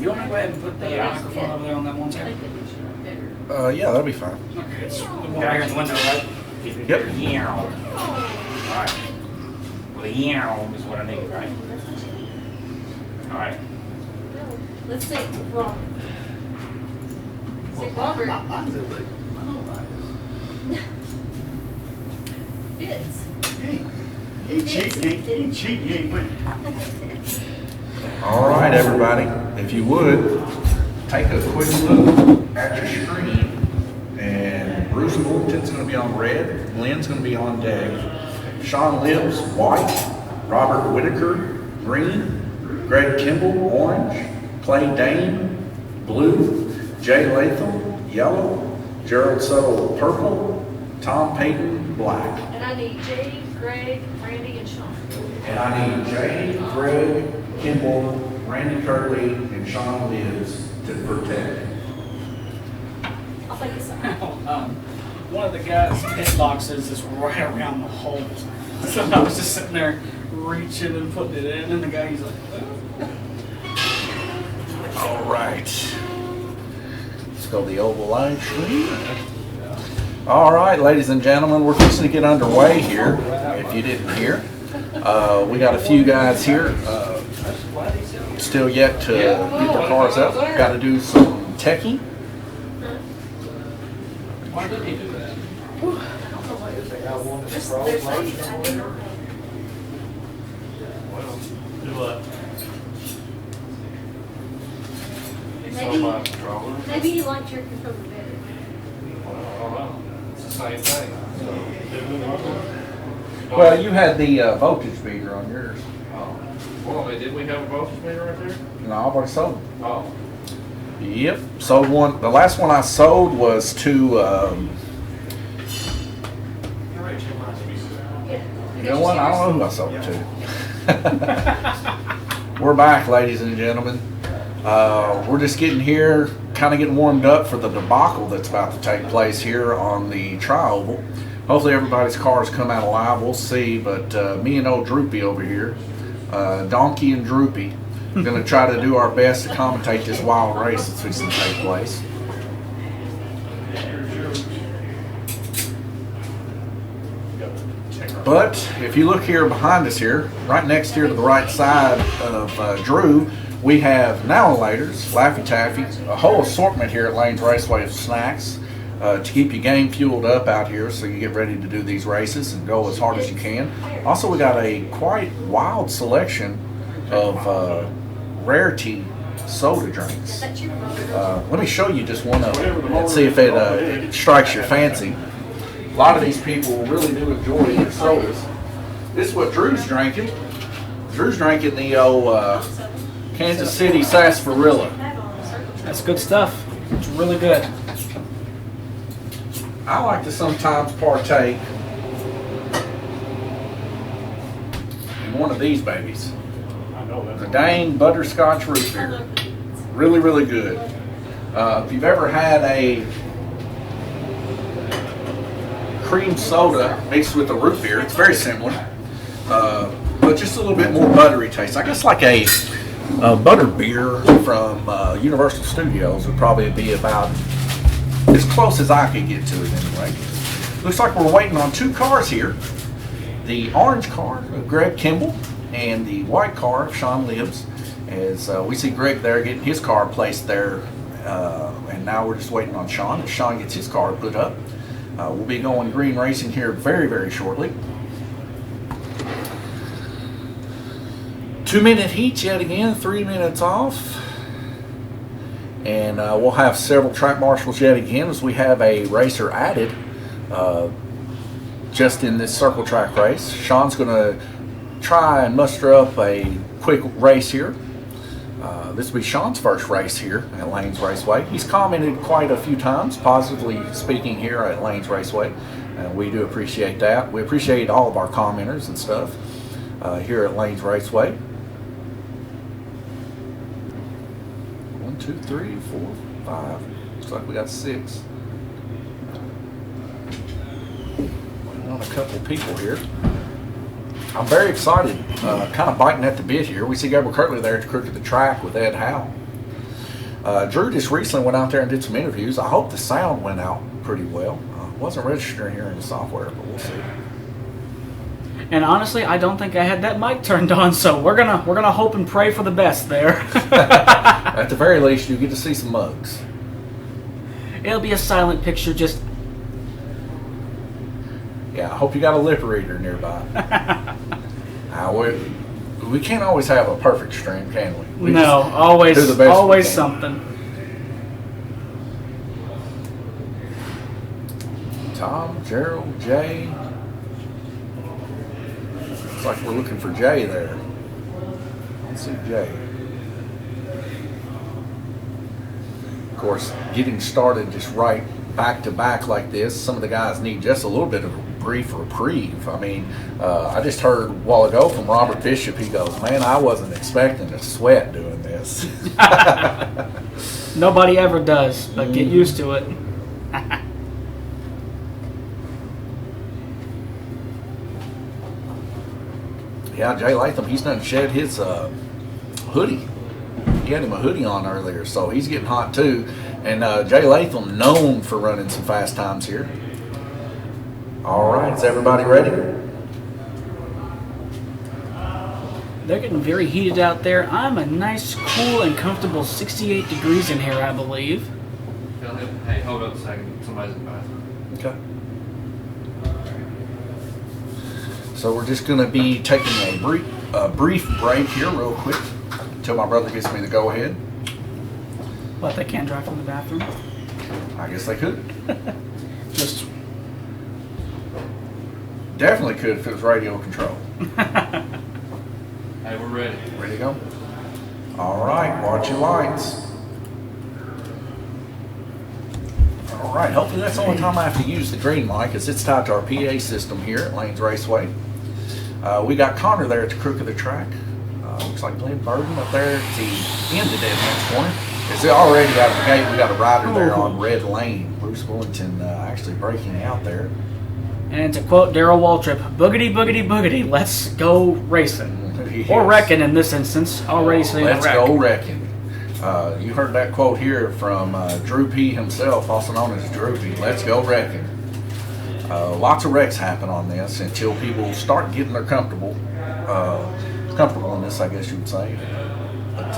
B: You want to go ahead and put the microphone over there on that one
C: I
B: side?
C: think it should be better.
A: Yeah, that'll be fine.
B: Okay, it's the one right here in the window, right?
A: Yep.
H: Yeah. All right. Well, the yeah is what I need, right? All right.
C: Let's see, Robert. See, Robert. Fits.
H: He ain't winning.
A: All right, everybody, if you would, take a quick look at your screen. And Bruce Bullington's going to be on red, Lynn's going to be on deck, Sean Libbs, white, Robert Whitaker, green, Greg Kimball, orange, Clay Dane, blue, Jay Latham, yellow, Gerald Settle, purple, Tom Payton, black.
C: And I need Jay, Greg, Randy, and Sean.
A: And I need Jay, Greg, Kimball, Randy Curley, and Sean Libbs to protect.
C: I'll take this out.
B: One of the guys' pit boxes is right around the holes. So I was just sitting there reaching and putting it in, and the guy, he's like,
A: All right. Let's go to the oval line. All right, ladies and gentlemen, we're fixing to get underway here. If you didn't hear, we got a few guys here still yet to get their cars up. Got to do some teching.
I: Why did he do that?
C: They're saying I didn't know.
H: Do what?
C: Maybe you liked your controller better.
I: Well, it's the same thing.
A: Well, you had the voltage meter on yours.
I: Oh. Well, did we have a voltage meter right there?
A: No, I've already sold them.
I: Oh.
A: Yep, sold one. The last one I sold was to, you know what? I don't know who I sold it to. We're back, ladies and gentlemen. We're just getting here, kind of getting warmed up for the debacle that's about to take place here on the tri-oval. Hopefully everybody's cars come out alive. We'll see. But me and old Droopy over here, Donkey and Droopy, are going to try to do our best to commentate this wild race that's fixing to take place. But if you look here behind us here, right next here to the right side of Drew, we have Now-N-Laters, Laffy Taffy, a whole assortment here at Lanes Raceway of snacks to keep your game fueled up out here so you get ready to do these races and go as hard as you can. Also, we got a quite wild selection of rarity soda drinks. Let me show you just one of them and see if it strikes your fancy. A lot of these people really do enjoy these sodas. This is what Drew's drinking. Drew's drinking the old Kansas City Sarsaparilla.
B: That's good stuff. It's really good.
A: I like to sometimes partake in one of these babies. The Dane Butterscotch Root Beer. Really, really good. If you've ever had a cream soda mixed with a root beer, it's very similar, but just a little bit more buttery taste. I guess like a butter beer from Universal Studios would probably be about as close as I could get to it anyway. Looks like we're waiting on two cars here. The orange car of Greg Kimball and the white car of Sean Libbs. As we see Greg there getting his car placed there, and now we're just waiting on Sean. As Sean gets his car put up, we'll be going green racing here very, very shortly. 2-minute heats yet again, 3 minutes off. And we'll have several track marshals yet again as we have a racer added just in this circle track race. Sean's going to try and muster up a quick race here. This will be Sean's first race here at Lanes Raceway. He's commented quite a few times, positively speaking, here at Lanes Raceway. And we do appreciate that. We appreciate all of our commenters and stuff here at Lanes Raceway. 1, 2, 3, 4, 5. Looks like we got 6. Waiting on a couple people here. I'm very excited, kind of biting at the bit here. We see Gabriel Kirtley there at the crook of the track with Ed Howe. Drew just recently went out there and did some interviews. I hope the sound went out pretty well. Wasn't registering here in the software, but we'll see.
B: And honestly, I don't think I had that mic turned on, so we're gonna hope and pray for the best there.
A: At the very least, you get to see some mugs.
B: It'll be a silent picture, just.
A: Yeah, I hope you got a lip reader nearby. We can't always have a perfect stream, can we?
B: No, always,
A: do the best
B: always
A: we can.
B: something.
A: Tom, Gerald, Jay. Looks like we're looking for Jay there. Let's see Jay. Of course, getting started just right back to back like this, some of the guys need just a little bit of a brief reprieve. I mean, I just heard a while ago from Robert Bishop, he goes, man, I wasn't expecting to sweat doing this.
B: Nobody ever does, but get used to it.
A: Yeah, Jay Latham, he's done shed his hoodie. He had him a hoodie on earlier, so he's getting hot too. And Jay Latham, known for running some fast times here. All right, is everybody ready?
B: They're getting very heated out there. I'm a nice, cool, and comfortable 68 degrees in here, I believe.
I: Hey, hold up a second. Somebody's in the bathroom.
A: Okay. So we're just going to be taking a brief break here real quick until my brother gets me to go ahead.
B: What, they can't drive from the bathroom?
A: I guess they could.
B: Just
A: definitely could if it was radio control.
I: Hey, we're ready.
A: Ready to go? All right, watch your lights. All right, hopefully that's the only time I have to use the green mic, as it's tied to our PA system here at Lanes Raceway. We got Connor there at the crook of the track. Looks like Glenn Burden up there at the end of Dead Man's Corner. It's already out of the gate. We got a rider there on Red Lane. Bruce Bullington actually breaking out there.
B: And to quote Darrell Waltrip, boogity, boogity, boogity, let's go racing.
A: Yes.
B: Or wrecking in this instance. Already seeing
A: Let's
B: wreck.
A: go wrecking. You heard that quote here from Drew P himself, also known as Drew P. Let's go wrecking. Lots of wrecks happen on this until people start getting their comfortableness, I guess you would say. But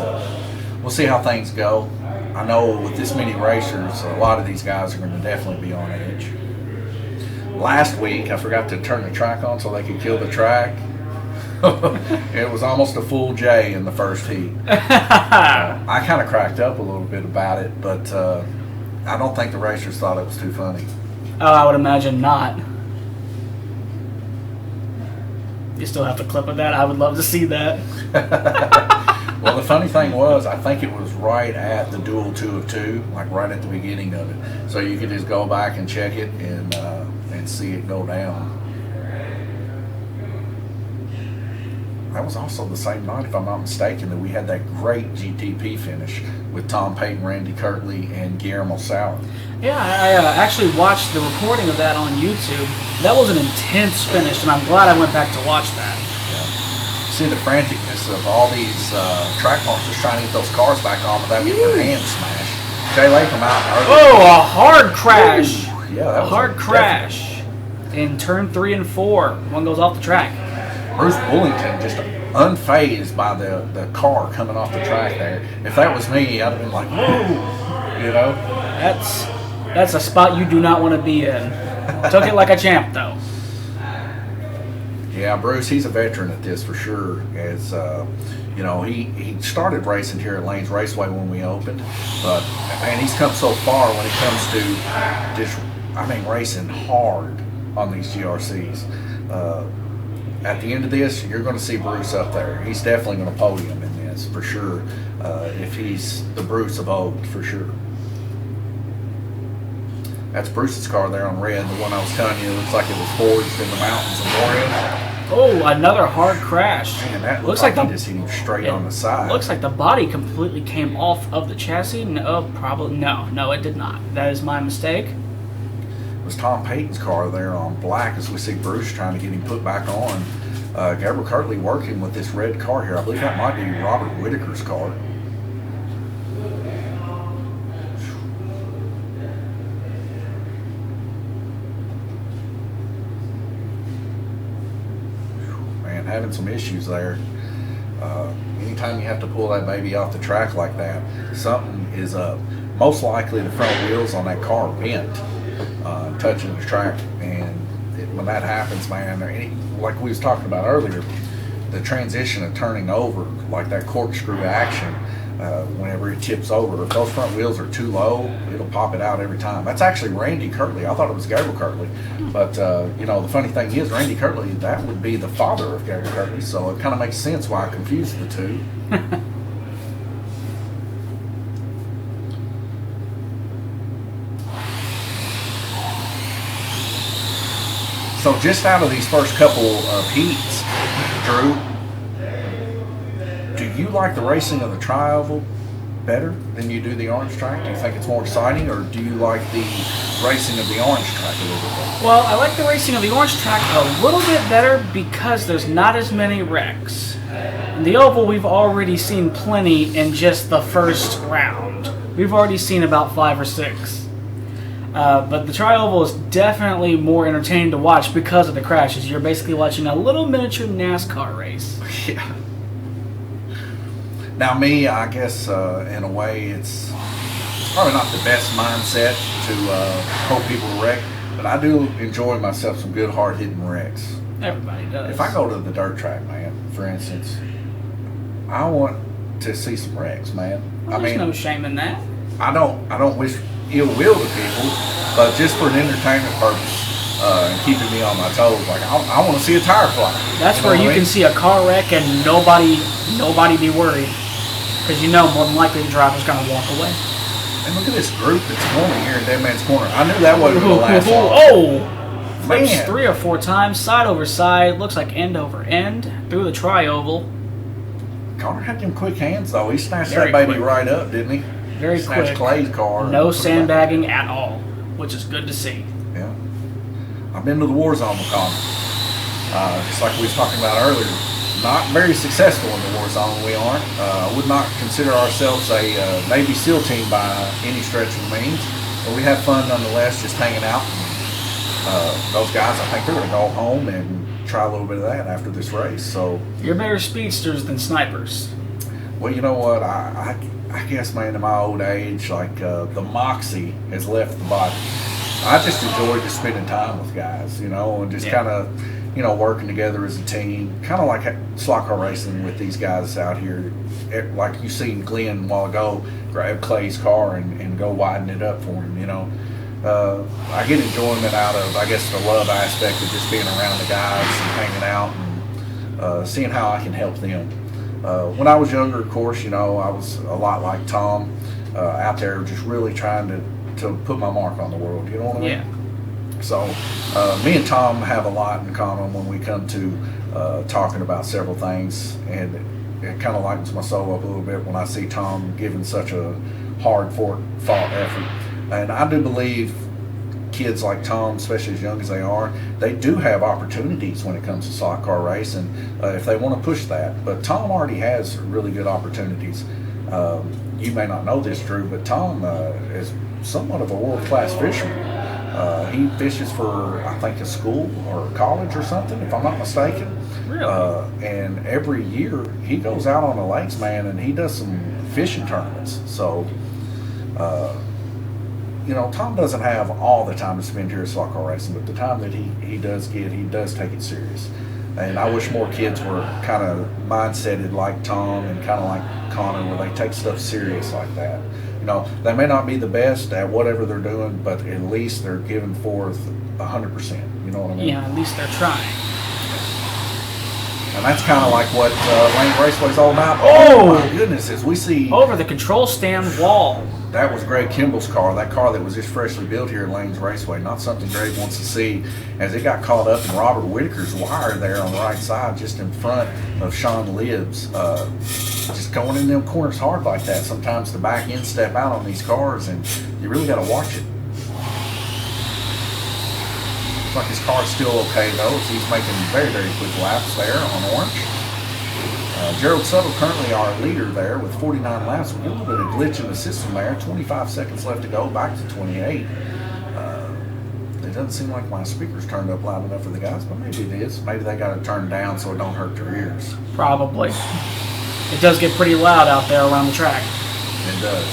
A: we'll see how things go. I know with this many racers, a lot of these guys are going to definitely be on edge. Last week, I forgot to turn the track on so they could kill the track. It was almost a full J in the first heat. I kind of cracked up a little bit about it, but I don't think the racers thought it was too funny.
B: Oh, I would imagine not. You still have the clip of that? I would love to see that.
A: Well, the funny thing was, I think it was right at the Duel 2 of 2, like right at the beginning of it. So you could just go back and check it and see it go down. That was also the same night, if I'm not mistaken, that we had that great GTP finish with Tom Payton, Randy Kirtley, and Guillermo Sauer.
B: Yeah, I actually watched the recording of that on YouTube. That was an intense finish, and I'm glad I went back to watch that.
A: See the franticness of all these track marshals trying to get those cars back on without getting their hands smashed. Jay Latham out early.
B: Oh, a hard crash.
A: Ooh, yeah, that was
B: a hard crash in turn 3 and 4. One goes off the track.
A: Bruce Bullington just unfazed by the car coming off the track there. If that was me, I'd have been like, whoa, you know?
B: That's a spot you do not want to be in. Took it like a champ, though.
A: Yeah, Bruce, he's a veteran at this for sure. As you know, he started racing here at Lanes Raceway when we opened, but man, he's come so far when it comes to just, racing hard on these GRCs. At the end of this, you're going to see Bruce up there. He's definitely going to podium in this for sure. If he's the Bruce of old, for sure. That's Bruce's car there on red, the one I was telling you. It looks like it was forged in the mountains of Moria.
B: Oh, another hard crash.
A: Man, that looks like he just hit him straight on the side.
B: Looks like the body completely came off of the chassis. No, probably no, it did not. That is my mistake.
A: It was Tom Payton's car there on black as we see Bruce trying to get him put back on. Gabriel Kirtley working with this red car here. I believe that might be Robert Whitaker's car. Man, having some issues there. Anytime you have to pull that baby off the track like that, something is up. Most likely the front wheels on that car bent, touching the track, and when that happens, man, like we was talking about earlier, the transition of turning over, like that corkscrew action, whenever it tips over, if those front wheels are too low, it'll pop it out every time. That's actually Randy Kirtley. I thought it was Gabriel Kirtley, but you know, the funny thing is, Randy Kirtley, that would be the father of Gabriel Kirtley, so it kind of makes sense why I confused the two. So just out of these first couple of heats, Drew, do you like the racing of the tri-oval better than you do the orange track? Do you think it's more exciting, or do you like the racing of the orange track a little bit better?
B: Well, I like the racing of the orange track a little bit better because there's not as many wrecks. In the oval, we've already seen plenty in just the first round. We've already seen about 5 or 6. But the tri-oval is definitely more entertaining to watch because of the crashes. You're basically watching a little miniature NASCAR race.
A: Yeah. Now me, I guess in a way it's probably not the best mindset to hope people wreck, but I do enjoy myself some good hard-hitting wrecks.
B: Everybody does.
A: If I go to the dirt track, man, for instance, I want to see some wrecks, man.
B: Well, there's no shame in that.
A: I don't wish ill will to people, but just for an entertainment purpose and keeping me on my toes, like I want to see a tire fly.
B: That's where you can see a car wreck and nobody be worried, because you know more than likely the driver's going to walk away.
A: And look at this group that's forming here in Dead Man's Corner. I knew that wasn't going to last long.
B: Oh! Flips
A: Man.
B: 3 or 4 times, side over side, looks like end over end, through the tri-oval.
A: Connor had them quick hands, though. He snatched
B: Very
A: that baby
B: quick.
A: right up, didn't he?
B: Very
A: Snatched
B: quick.
A: Clay's car.
B: No sandbagging at all, which is good to see.
A: Yeah. I've been to the war zone with Connor. Just like we was talking about earlier. Not very successful in the war zone, we aren't. Would not consider ourselves a Navy SEAL team by any stretch of the means. But we have fun nonetheless, just hanging out and those guys, I think they're going to go home and try a little bit of that after this race. So
B: You're better speedsters than snipers.
A: well, you know what? I guess, man, in my old age, like the moxie has left the body. I just enjoy just spending time with guys, you know, and just kind of, you know, working together as a team. Kind of like slot car racing with these guys out here. Like you seen Glenn a while ago grab Clay's car and go widen it up for him, you know. I get enjoyment out of, I guess, the love aspect of just being around the guys and hanging out and seeing how I can help them. When I was younger, of course, you know, I was a lot like Tom, out there just really trying to put my mark on the world, you know what I mean?
B: Yeah.
A: So me and Tom have a lot in common when we come to talking about several things, and it kind of lightens my soul up a little bit when I see Tom giving such a hard fought effort. And I do believe kids like Tom, especially as young as they are, they do have opportunities when it comes to slot car racing if they want to push that. But Tom already has really good opportunities. You may not know this, Drew, but Tom is somewhat of a world-class fisherman. He fishes for, I think, a school or a college or something, if I'm not mistaken.
B: Really?
A: And every year he goes out on the lakes, man, and he does some fishing tournaments. So, you know, Tom doesn't have all the time to spend here at slot car racing, but the time that he does get, he does take it serious. And I wish more kids were kind of mindseted like Tom and kind of like Connor, where they take stuff serious like that. You know, they may not be the best at whatever they're doing, but at least they're giving forth 100%. You know what I mean?
B: Yeah, at least they're trying.
A: And that's kind of like what Lane Raceway is all about.
B: Oh!
A: My goodness, as we see...
B: Over the control stand wall.
A: That was Greg Kimball's car, that car that was just freshly built here at Lane's Raceway. Not something Greg wants to see, as it got caught up in Robert Whitaker's wire there on the right side, just in front of Sean Libbs. Just going in them corners hard like that. Sometimes the back end step out on these cars, and you really got to watch it. Looks like his car's still okay, though, as he's making very, very quick laps there on orange. Gerald Suttle currently our leader there with 49 laps. We get a little bit of glitch in the system there. 25 seconds left to go, back to 28. It doesn't seem like my speaker's turned up loud enough for the guys, but maybe it is. Maybe they got it turned down so it don't hurt their ears.
B: Probably. It does get pretty loud out there around the track.
A: It does.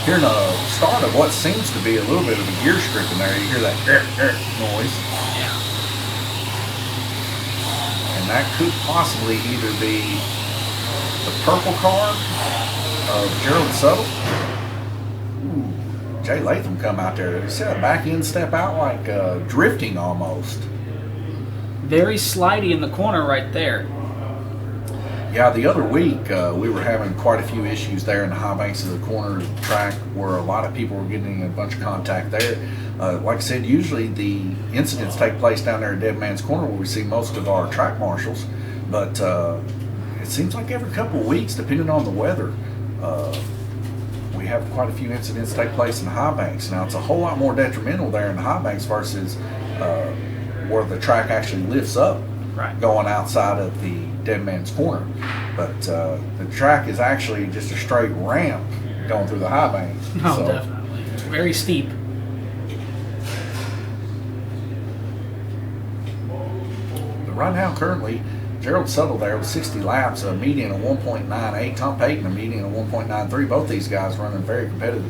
A: Hearing the start of what seems to be a little bit of a gear strip in there, you hear that noise.
B: Yeah.
A: And that could possibly either be the purple car of Gerald Suttle. Ooh, Jay Latham come out there. You see that back end step out like drifting almost.
B: Very slidey in the corner right there.
A: Yeah, the other week we were having quite a few issues there in the high banks of the corner track where a lot of people were getting a bunch of contact there. Like I said, usually the incidents take place down there at Dead Man's Corner where we see most of our track marshals, but it seems like every couple of weeks, depending on the weather, we have quite a few incidents take place in the high banks. Now, it's a whole lot more detrimental there in the high banks versus where the track actually lifts up,
B: right,
A: going outside of the Dead Man's Corner. But the track is actually just a straight ramp going through the high bank.
B: Oh,
A: so,
B: definitely. It's very steep.
A: Right now, currently, Gerald Suttle there with 60 laps, a median of 1.98. Tom Payton, a median of 1.93. Both these guys running very competitive.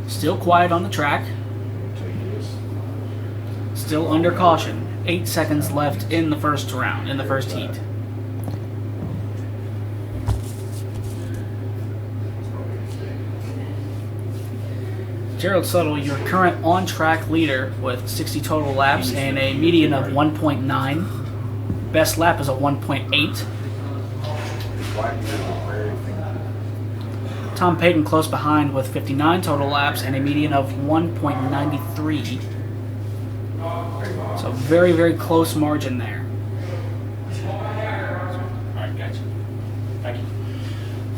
B: Still quiet on the track. Still under caution. 8 seconds left in the first round, in the first heat. Gerald Suttle, your current on-track leader with 60 total laps and a median of 1.9. Best lap is a 1.8. Tom Payton close behind with 59 total laps and a median of 1.93. So very, very close margin there.
H: Alright, gotcha. Thank you.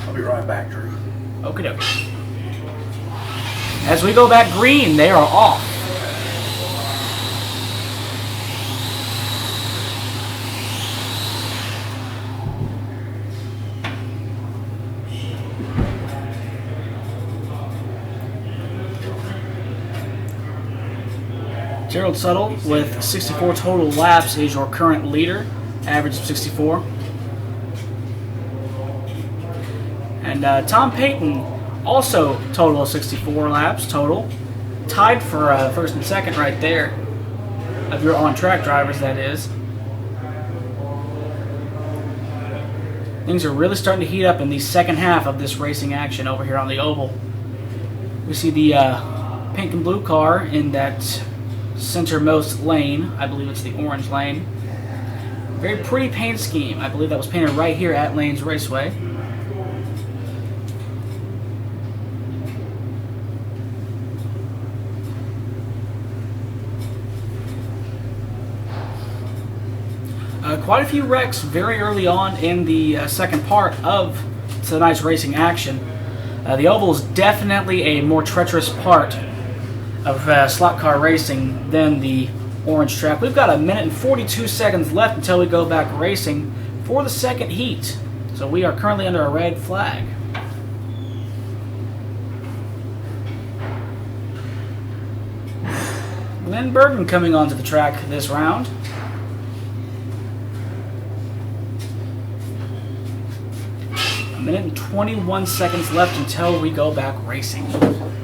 A: I'll be right back, Drew.
B: Okie dokie. As we go back green, they are off. Gerald Suttle with 64 total laps is your current leader, average of 64. And Tom Payton, also total of 64 laps total. Tied for first and second right there, of your on-track drivers, that is. Things are really starting to heat up in the second half of this racing action over here on the oval. We see the pink and blue car in that centermost lane. I believe it's the orange lane. Very pretty paint scheme. I believe that was painted right here at Lanes Raceway. Quite a few wrecks very early on in the second part of tonight's racing action. The oval is definitely a more treacherous part of slot car racing than the orange track. We've got 1 minute and 42 seconds left until we go back racing for the second heat. So we are currently under a red flag. Lynn Burton coming onto the track this round. A minute and 21 seconds left until we go back racing.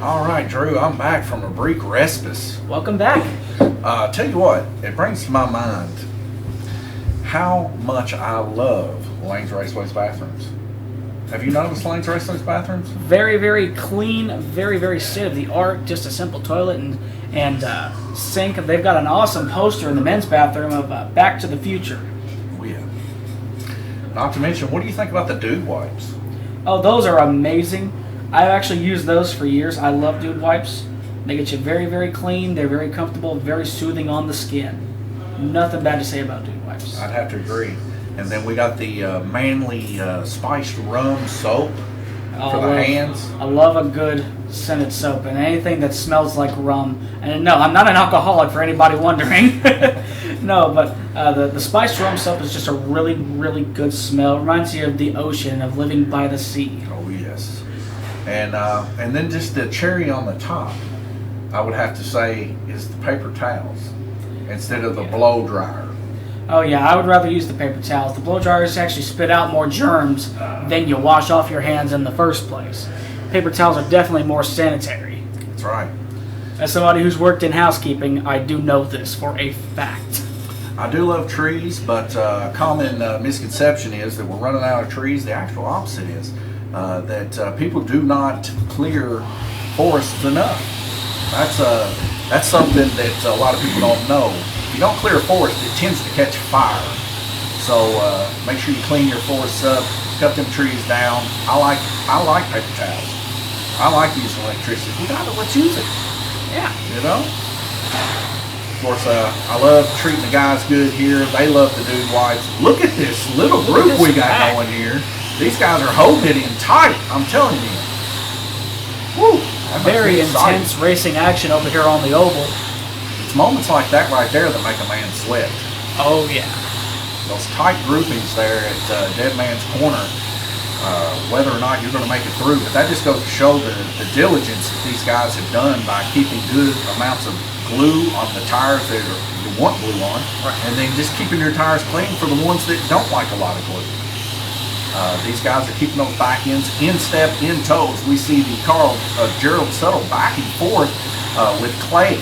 A: All right, Drew, I'm back from a brief respite.
B: Welcome back.
A: Tell you what, it brings to my mind how much I love Lanes Raceway's bathrooms. Have you noticed Lanes Raceway's bathrooms?
B: Very, very clean, very, very state-of-the-art, just a simple toilet and sink. They've got an awesome poster in the men's bathroom of Back to the Future.
A: Oh, yeah. Not to mention, what do you think about the Dude wipes?
B: Oh, those are amazing. I've actually used those for years. I love Dude wipes. They get you very, very clean. They're very comfortable, very soothing on the skin. Nothing bad to say about Dude wipes.
A: I'd have to agree. And then we got the Manly spiced rum soap for the hands.
B: I love a good scented soap and anything that smells like rum. And no, I'm not an alcoholic for anybody wondering. No, but the spiced rum soap is just a really, really good smell. It reminds you of the ocean, of living by the sea.
A: Oh, yes. And then just the cherry on the top, I would have to say, is the paper towels instead of the blow dryer.
B: Oh yeah, I would rather use the paper towels. The blow dryers actually spit out more germs than you wash off your hands in the first place. Paper towels are definitely more sanitary.
A: That's right.
B: As somebody who's worked in housekeeping, I do know this for a fact.
A: I do love trees, but a common misconception is that we're running out of trees. The actual opposite is that people do not clear forests enough. That's something that a lot of people don't know. If you don't clear a forest, it tends to catch fire. So make sure you clean your forests up, cut them trees down. I like paper towels. I like using electricity. Let's use it.
B: Yeah.
A: You know? Of course, I love treating the guys good here. They love the Dude wipes. Look at this little group we got going here. These guys are holding it in tight. I'm telling you. Woo!
B: Very intense racing action over here on the oval.
A: It's moments like that right there that make a man sweat.
B: Oh yeah.
A: Those tight groupings there at Dead Man's Corner, whether or not you're going to make it through, but that just goes to show the diligence that these guys have done by keeping good amounts of glue on the tires that you want glue on, and then just keeping your tires clean for the ones that don't like a lot of glue. These guys are keeping those back ends in step, in toes. We see the car of Gerald Suttle back and forth with Clay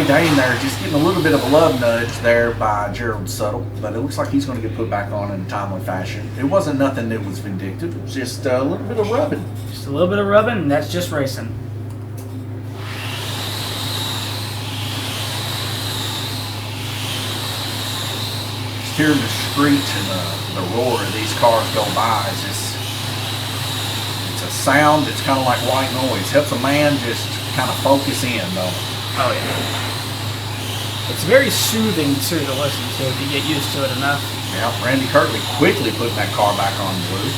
A: Dane there, just getting a little bit of a love nudge there by Gerald Suttle, but it looks like he's going to get put back on in a timely fashion. It wasn't nothing that was vindictive. It was just a little bit of rubbing.
B: Just a little bit of rubbing, and that's just racing.
A: Just hearing the screech and the roar of these cars go by is just, it's a sound that's kind of like white noise. Helps a man just kind of focus in, though.
B: Oh yeah. It's very soothing too to listen to if you get used to it enough.
A: Yeah, Randy Kirtley quickly putting that car back on blue.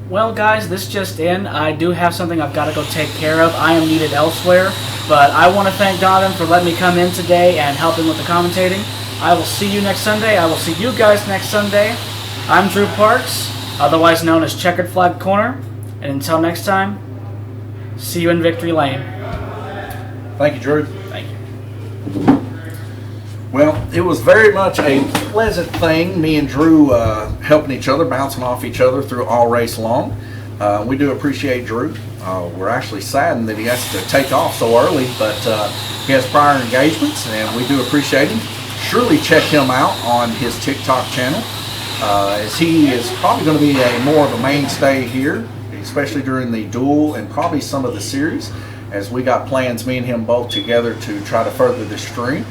B: Well guys, this just in. I do have something I've got to go take care of. I am needed elsewhere. But I want to thank Donovan for letting me come in today and helping with the commentating. I will see you next Sunday. I will see you guys next Sunday. I'm Drew Parks, otherwise known as Checkered Flag Corner. And until next time, see you in Victory Lane.
A: Thank you, Drew.
B: Thank you.
A: Well, it was very much a pleasant thing, me and Drew helping each other, bouncing off each other through all race long. We do appreciate Drew. We're actually saddened that he has to take off so early, but he has prior engagements, and we do appreciate him. Surely check him out on his TikTok channel, as he is probably going to be more of a mainstay here, especially during the duel and probably some of the series, as we got plans, me and him both together, to try to further the stream.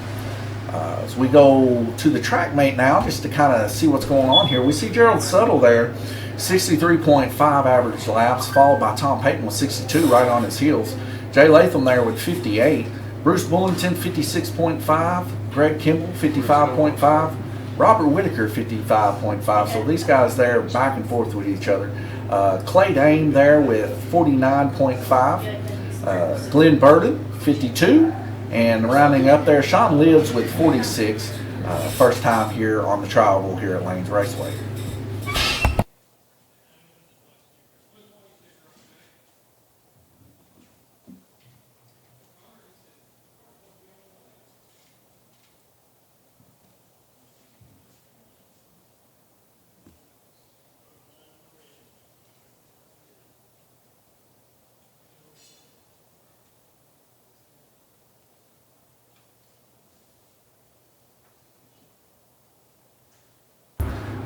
A: As we go to the track mate now, just to kind of see what's going on here, we see Gerald Suttle there, 63.5 average laps, followed by Tom Payton with 62 right on his heels. Jay Latham there with 58. Bruce Bullington, 56.5. Greg Kimball, 55.5. Robert Whitaker, 55.5. So these guys there back and forth with each other. Clay Dane there with 49.5. Glenn Burden, 52. And rounding up there, Sean Libbs with 46. First time here on the trial here at Lanes Raceway.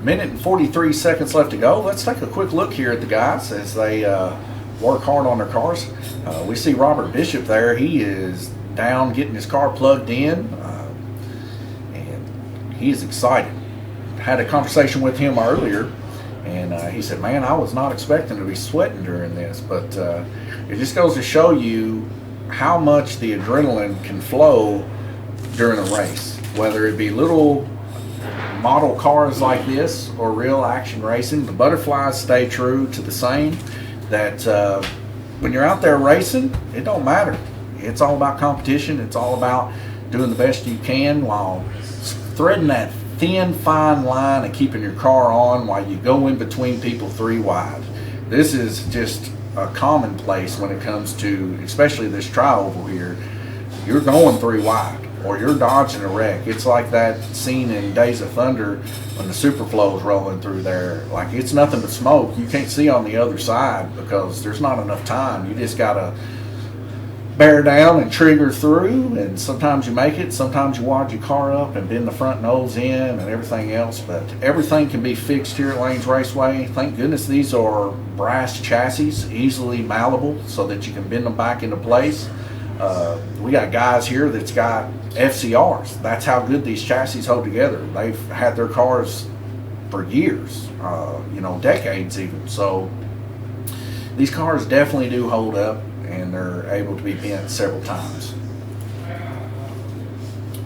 A: Minute and 43 seconds left to go. Let's take a quick look here at the guys as they work hard on their cars. We see Robert Bishop there. He is down getting his car plugged in, and he is excited. Had a conversation with him earlier, and he said, man, I was not expecting to be sweating during this, but it just goes to show you how much the adrenaline can flow during a race, whether it be little model cars like this or real action racing. The butterflies stay true to the same, that when you're out there racing, it don't matter. It's all about competition. It's all about doing the best you can while threading that thin, fine line and keeping your car on while you go in between people 3 wide. This is just a commonplace when it comes to, especially this tri-oval here. You're going 3 wide, or you're dodging a wreck. It's like that scene in Days of Thunder when the Superflow's rolling through there. Like, it's nothing but smoke. You can't see on the other side because there's not enough time. You just gotta bear down and trigger through, and sometimes you make it, sometimes you wad your car up and bend the front nose in and everything else, but everything can be fixed here at Lanes Raceway. Thank goodness these are brass chassis, easily malleable so that you can bend them back into place. We got guys here that's got FCRs. That's how good these chassis hold together. They've had their cars for years, decades even. So these cars definitely do hold up, and they're able to be bent several times.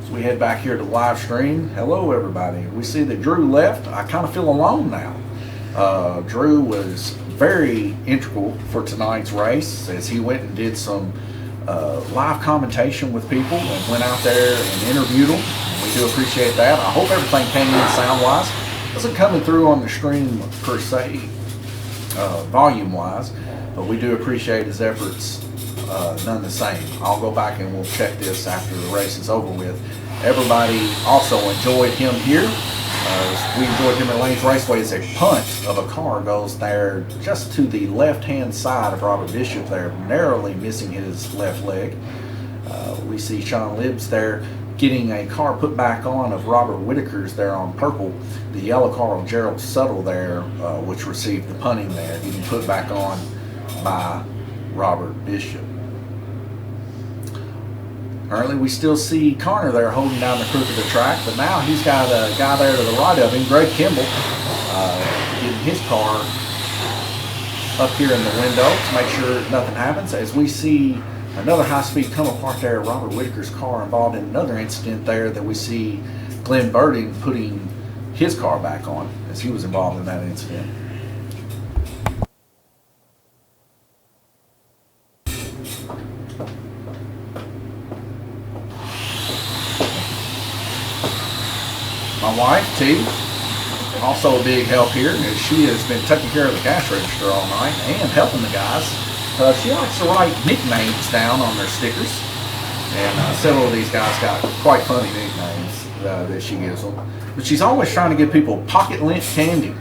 A: So we head back here to the live stream. Hello everybody. We see that Drew left. I kind of feel alone now. Drew was very integral for tonight's race as he went and did some live commentation with people and went out there and interviewed them. We do appreciate that. I hope everything came in sound wise. It wasn't coming through on the stream per se, volume wise, but we do appreciate his efforts none the same. I'll go back and we'll check this after the race is over with. Everybody also enjoyed him here. We enjoyed him at Lanes Raceway as a punt of a car goes there just to the left-hand side of Robert Bishop there, narrowly missing his left leg. We see Sean Libbs there getting a car put back on of Robert Whitaker's there on purple. The yellow car of Gerald Suttle there, which received the punting there, getting put back on by Robert Bishop. Currently, we still see Connor there holding down the crook of the track, but now he's got a guy there to the right of him, Greg Kimball, getting his car up here in the window to make sure nothing happens. As we see another high-speed come apart there, Robert Whitaker's car involved in another incident there that we see Glenn Birding putting his car back on as he was involved in that incident. wife, T, also a big help here, as she has been taking care of the cash register all night and helping the guys. She likes to write nicknames down on their stickers, and several of these guys got quite funny nicknames that she gives them. But she's always trying to give people pocket lint candy.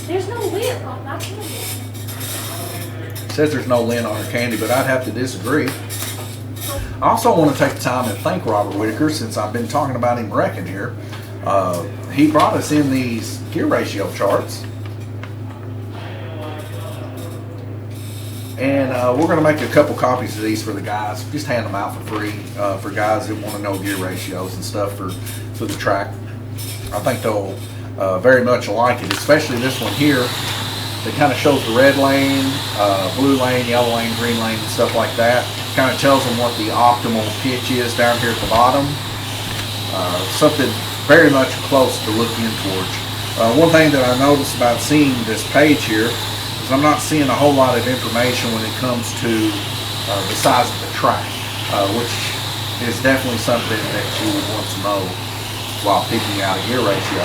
C: There's no lid on my candy.
A: Says there's no lint on her candy, but I'd have to disagree. I also want to take the time and thank Robert Whitaker, since I've been talking about him wrecking here. He brought us in these gear ratio charts. And we're going to make a couple copies of these for the guys. Just hand them out for free for guys that want to know gear ratios and stuff for the track. I think they'll very much like it, especially this one here that kind of shows the red lane, blue lane, yellow lane, green lane, and stuff like that. Kind of tells them what the optimal pitch is down here at the bottom. Something very much close to look in towards. One thing that I noticed about seeing this page here is I'm not seeing a whole lot of information when it comes to the size of the track, which is definitely something that you would want to know while picking out a gear ratio.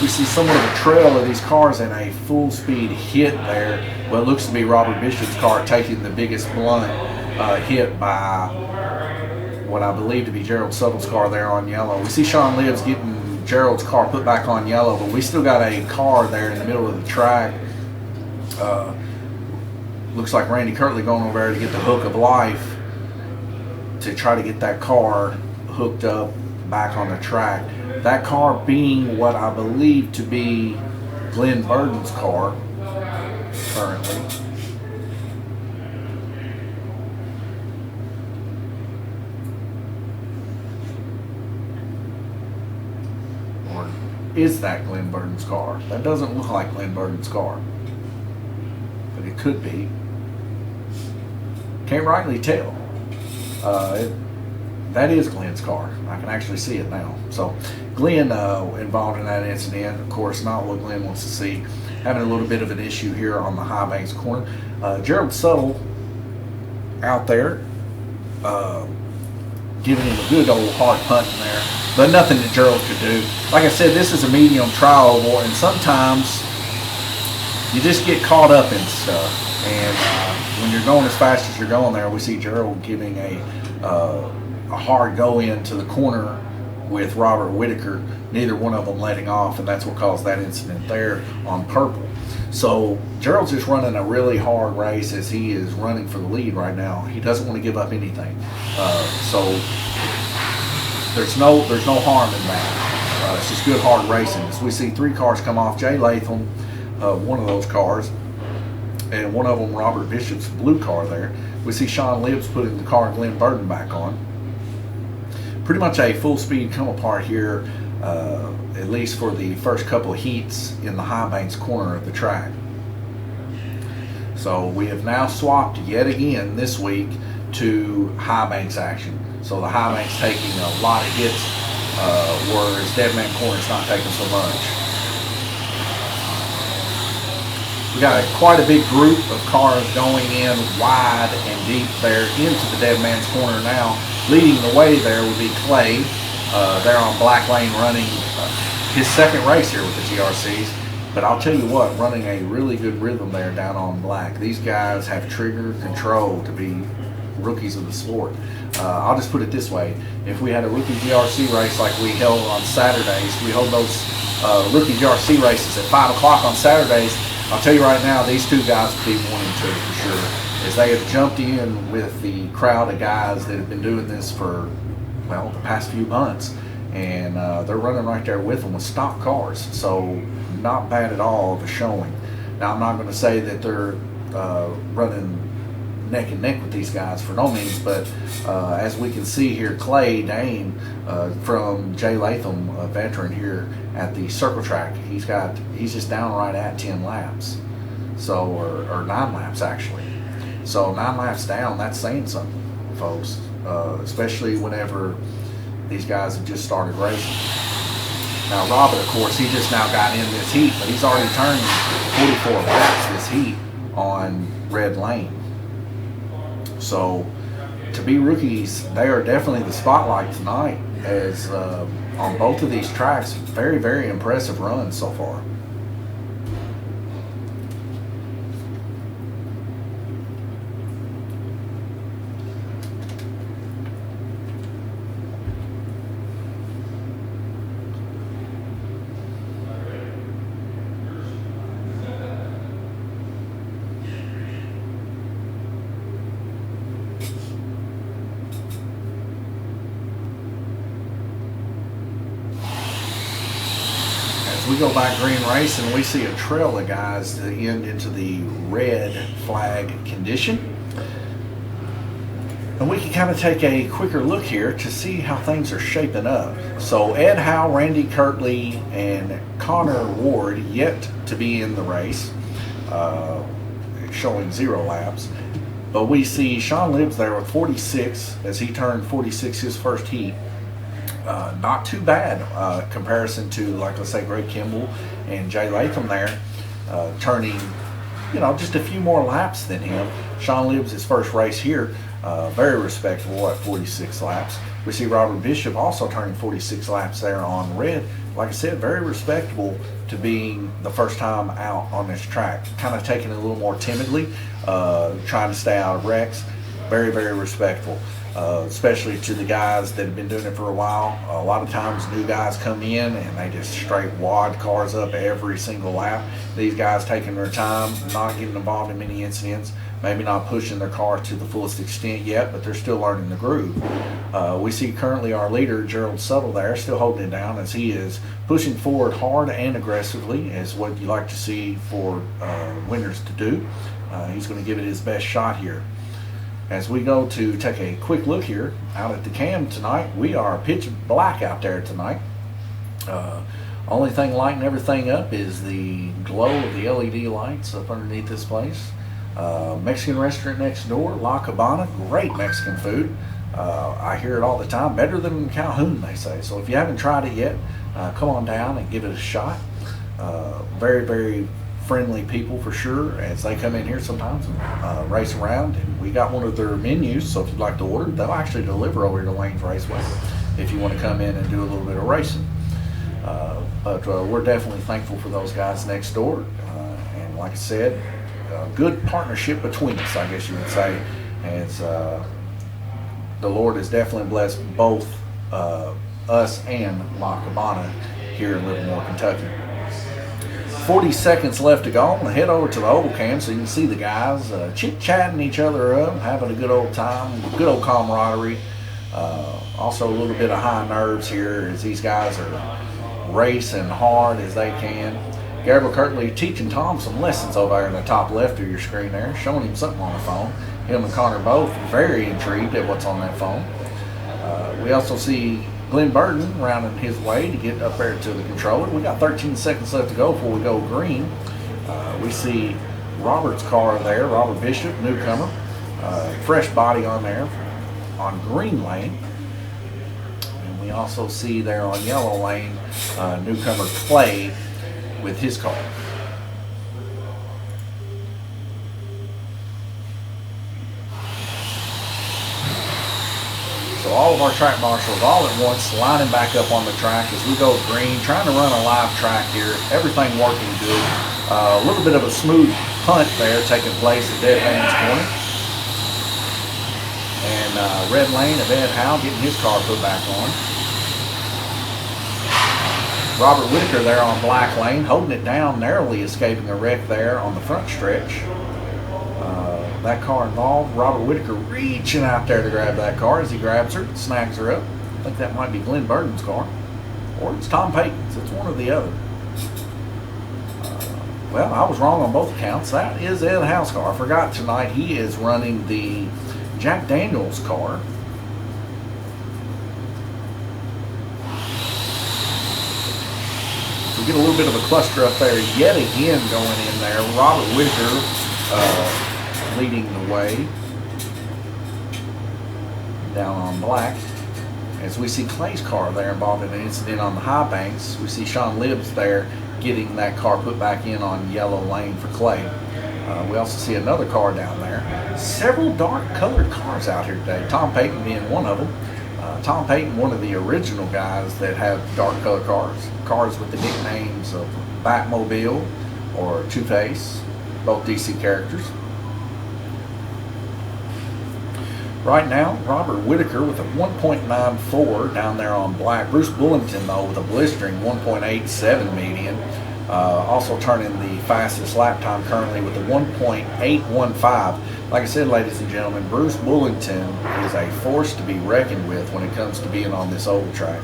A: We see somewhat of a trail of these cars in a full speed hit there. What looks to be Robert Bishop's car taking the biggest blunt hit by what I believe to be Gerald Suttle's car there on yellow. We see Sean Libbs getting Gerald's car put back on yellow, but we still got a car there in the middle of the track. Looks like Randy Kirtley going over there to get the hook of life to try to get that car hooked up back on the track. That car being what I believe to be Glenn Burden's car currently. Or is that Glenn Burden's car? That doesn't look like Glenn Burden's car, but it could be. Can't rightly tell. That is Glenn's car. I can actually see it now. So Glenn involved in that incident. Of course, not what Glenn wants to see. Having a little bit of an issue here on the High Banks corner. Gerald Suttle out there giving him a good old hard punting there. But nothing that Gerald could do. Like I said, this is a medium trial oval, and sometimes you just get caught up in stuff. And when you're going as fast as you're going there, we see Gerald giving a hard go into the corner with Robert Whitaker, neither one of them letting off, and that's what caused that incident there on purple. So Gerald's just running a really hard race as he is running for the lead right now. He doesn't want to give up anything. So there's no harm in that. It's just good hard racing. So we see 3 cars come off. Jay Latham, one of those cars, and one of them Robert Bishop's blue car there. We see Sean Libbs putting the car Glenn Burden back on. Pretty much a full speed come apart here, at least for the first couple of heats in the High Banks corner of the track. So we have now swapped yet again this week to High Banks action. So the High Banks taking a lot of hits, whereas Dead Man Corner's not taking so much. We got quite a big group of cars going in wide and deep there into the Dead Man's Corner now. Leading the way there would be Clay. They're on Black Lane running his second race here with the GRCs. But I'll tell you what, running a really good rhythm there down on Black. These guys have trigger control to be rookies of the sport. I'll just put it this way. If we had a rookie GRC race like we held on Saturdays, we hold those rookie GRC races at 5 o'clock on Saturdays. I'll tell you right now, these 2 guys would be wanting to for sure, as they have jumped in with the crowd of guys that have been doing this for, well, the past few months, and they're running right there with them with stock cars, so not bad at all of a showing. Now, I'm not going to say that they're running neck and neck with these guys for no means, but as we can see here, Clay Dane from Jay Latham, a veteran here at the circle track, he's just down right at 10 laps, so or 9 laps actually. So 9 laps down, that's saying something, folks, especially whenever these guys have just started racing. Now Robert, of course, he just now got in this heat, but he's already turned 44 laps this heat on red lane. So to be rookies, they are definitely the spotlight tonight, as on both of these tracks. Very, very impressive runs so far. We go by green race and we see a trail of guys that end into the red flag condition. And we can kind of take a quicker look here to see how things are shaping up. So Ed Howe, Randy Kirtley, and Connor Ward yet to be in the race, showing 0 laps. But we see Sean Libbs there with 46 as he turned 46 his first heat. Not too bad comparison to, like, let's say, Greg Kimball and Jay Latham there, turning, just a few more laps than him. Sean Libbs, his first race here, very respectable at 46 laps. We see Robert Bishop also turning 46 laps there on red. Like I said, very respectable to being the first time out on this track. Kind of taking it a little more timidly, trying to stay out of wrecks. Very, very respectful. Especially to the guys that have been doing it for a while. A lot of times new guys come in and they just straight wad cars up every single lap. These guys taking their time, not getting involved in many incidents, maybe not pushing their car to the fullest extent yet, but they're still learning the groove. We see currently our leader, Gerald Suttle, there, still holding it down as he is pushing forward hard and aggressively, is what you like to see for winners to do. He's going to give it his best shot here. As we go to take a quick look here out at the cam tonight, we are pitch black out there tonight. Only thing lighting everything up is the glow of the LED lights up underneath this place. Mexican restaurant next door, La Cabana, great Mexican food. I hear it all the time, better than Calhoun, they say. So if you haven't tried it yet, come on down and give it a shot. Very, very friendly people for sure as they come in here sometimes and race around. And we got one of their menus, so if you'd like to order, they'll actually deliver over to Lanes Raceway if you want to come in and do a little bit of racing. But we're definitely thankful for those guys next door. And like I said, good partnership between us, I guess you would say, as the Lord has definitely blessed both us and La Cabana here in Livermore, Kentucky. 40 seconds left to go. I'm going to head over to the oval cam so you can see the guys chit-chatting each other up, having a good old time, good old camaraderie. Also a little bit of high nerves here as these guys are racing hard as they can. Gabriel Kirtley teaching Tom some lessons over there in the top left of your screen there, showing him something on the phone. Him and Connor both very intrigued at what's on that phone. We also see Glenn Burton rounding his way to get up there to the controller. We got 13 seconds left to go before we go green. We see Robert's car there, Robert Bishop, newcomer. Fresh body on there on green lane. And we also see there on yellow lane, newcomer Clay with his car. So all of our track marshals all at once lining back up on the track as we go green, trying to run a live track here. Everything working good. A little bit of a smooth punt there taking place at Dead Man's Corner. And red lane of Ed Howe getting his car put back on. Robert Whitaker there on black lane, holding it down, narrowly escaping a wreck there on the front stretch. That car involved. Robert Whitaker reaching out there to grab that car as he grabs her, snags her up. I think that might be Glenn Burton's car. Or it's Tom Payton's. It's one or the other. Well, I was wrong on both accounts. That is Ed Howe's car. I forgot tonight he is running the Jack Daniels car. We get a little bit of a cluster up there yet again going in there. Robert Whitaker leading the way down on black. As we see Clay's car there involved in an incident on the high banks, we see Sean Libbs there getting that car put back in on yellow lane for Clay. We also see another car down there. Several dark colored cars out here today, Tom Payton being one of them. Tom Payton, one of the original guys that have dark color cars with the nicknames of Batmobile or Two-Face, both DC characters. Right now, Robert Whitaker with a 1.94 down there on black. Bruce Bullington, though, with a blistering 1.87 median. Also turning the fastest lap time currently with a 1.815. Like I said, ladies and gentlemen, Bruce Bullington is a force to be reckoned with when it comes to being on this oval track.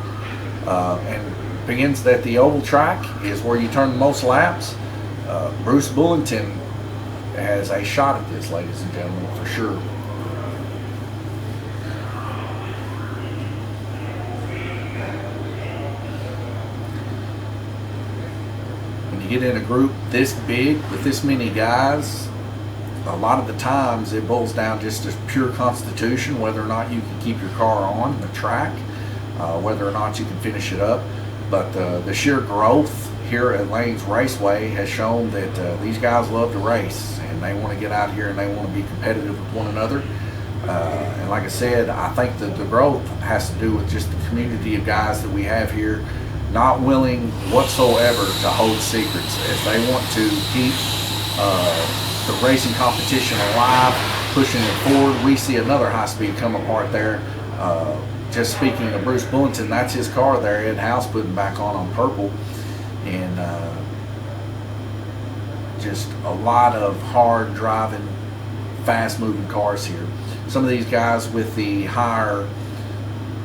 A: And begins that the oval track is where you turn the most laps. Bruce Bullington has a shot at this, ladies and gentlemen, for sure. When you get in a group this big with this many guys, a lot of the times it boils down just to pure constitution, whether or not you can keep your car on the track, whether or not you can finish it up. But the sheer growth here at Lanes Raceway has shown that these guys love to race, and they want to get out here and they want to be competitive with one another. And like I said, I think that the growth has to do with just the community of guys that we have here, not willing whatsoever to hold secrets, as they want to keep the racing competition alive, pushing it forward. We see another high speed come apart there. Just speaking of Bruce Bullington, that's his car there, Ed House putting back on purple. And just a lot of hard driving, fast moving cars here. Some of these guys with the higher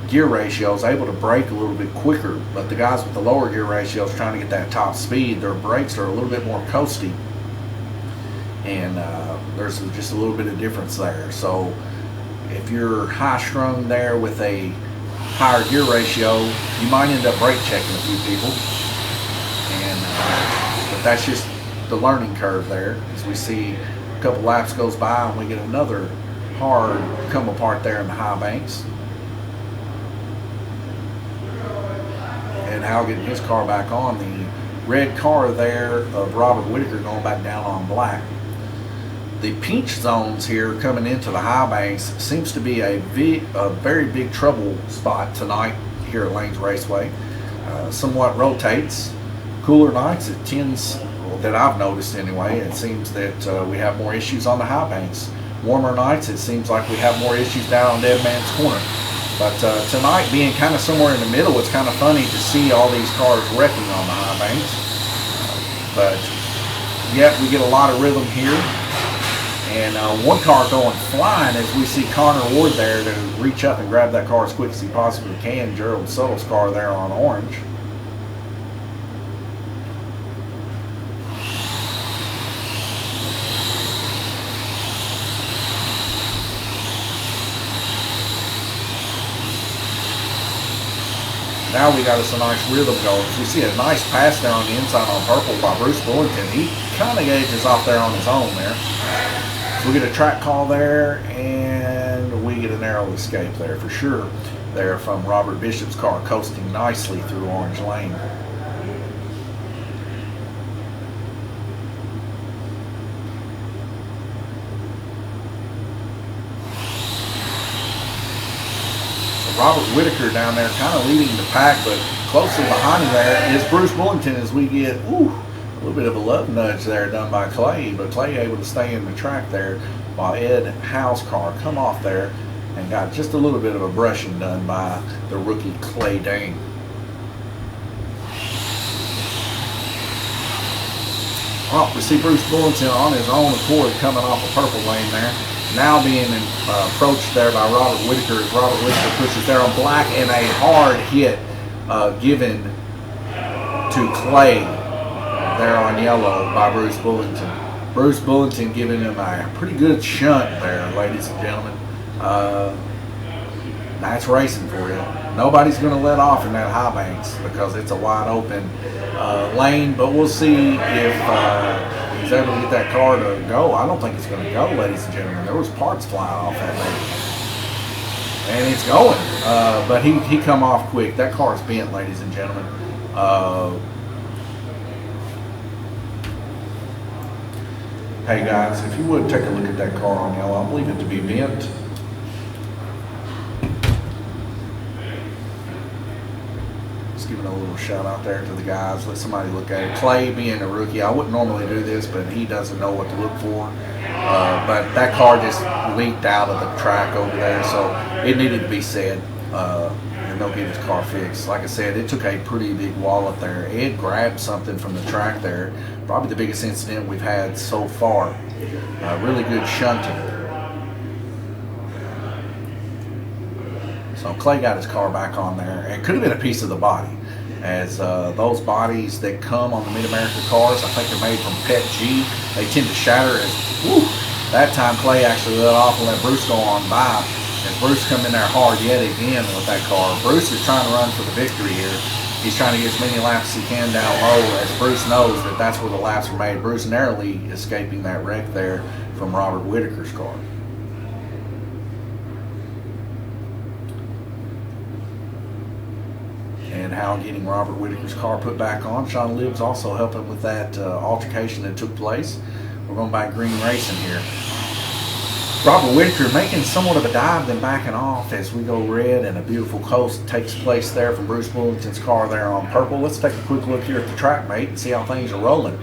A: gear ratios able to brake a little bit quicker, but the guys with the lower gear ratios trying to get that top speed, their brakes are a little bit more coasty. And there's just a little bit of difference there. So if you're high strung there with a higher gear ratio, you might end up brake checking a few people. And but that's just the learning curve there, as we see a couple laps goes by and we get another hard come apart there in the high banks. And Hal getting his car back on, the red car there of Robert Whitaker going back down on black. The pinch zones here coming into the high banks seems to be a very big trouble spot tonight here at Lanes Raceway. Somewhat rotates. Cooler nights, it tends, well, that I've noticed anyway, it seems that we have more issues on the high banks. Warmer nights, it seems like we have more issues down on Dead Man's Corner. But tonight, being kind of somewhere in the middle, it's kind of funny to see all these cars wrecking on the high banks. But yet, we get a lot of rhythm here. And one car going flying as we see Connor Ward there to reach up and grab that car as quick as he possibly can. Gerald Suttle's car there on orange. Now we got us a nice rhythm going. We see a nice pass there on the inside on purple by Bruce Bullington. He kind of gauges off there on his own there. So we get a track call there, and we get a narrow escape there for sure. There from Robert Bishop's car, coasting nicely through Orange Lane. So Robert Whitaker down there kind of leading the pack, but closely behind him there is Bruce Bullington as we get, a little bit of a love nudge there done by Clay, but Clay able to stay in the track there while Ed Howe's car come off there and got just a little bit of a brushing done by the rookie Clay Dane. Well, we see Bruce Bullington on his own accord coming off a purple lane there. Now being approached there by Robert Whitaker as Robert Whitaker pushes there on black, and a hard hit given to Clay there on yellow by Bruce Bullington. Bruce Bullington giving him a pretty good shunt there, ladies and gentlemen. That's racing for you. Nobody's going to let off in that high banks because it's a wide open lane, but we'll see if he's able to get that car to go. I don't think it's going to go, ladies and gentlemen. There was parts flying off that lane. And it's going, but he come off quick. That car's bent, ladies and gentlemen. Hey guys, if you would take a look at that car on yellow, I believe it to be bent. giving a little shout out there to the guys. Let somebody look at it. Clay being a rookie, I wouldn't normally do this, but he doesn't know what to look for. But that car just leaked out of the track over there, so it needed to be said. And they'll get his car fixed. Like I said, it took a pretty big wallop there. Ed grabbed something from the track there. Probably the biggest incident we've had so far. Really good shunting. So Clay got his car back on there. It could have been a piece of the body, as those bodies that come on the Mid-America cars, I think they're made from PET G. They tend to shatter as, whew, that time Clay actually let off and let Bruce go on by. As Bruce come in there hard yet again with that car. Bruce is trying to run for the victory here. He's trying to get as many laps as he can down low, as Bruce knows that that's where the laps are made. Bruce narrowly escaping that wreck there from Robert Whitaker's car. And Hal getting Robert Whitaker's car put back on. Sean Libbs also helping with that altercation that took place. We're going by Green Racing here. Robert Whitaker making somewhat of a dive, then backing off as we go red, and a beautiful coast takes place there from Bruce Bullington's car there on purple. Let's take a quick look here at the track, mate, and see how things are rolling.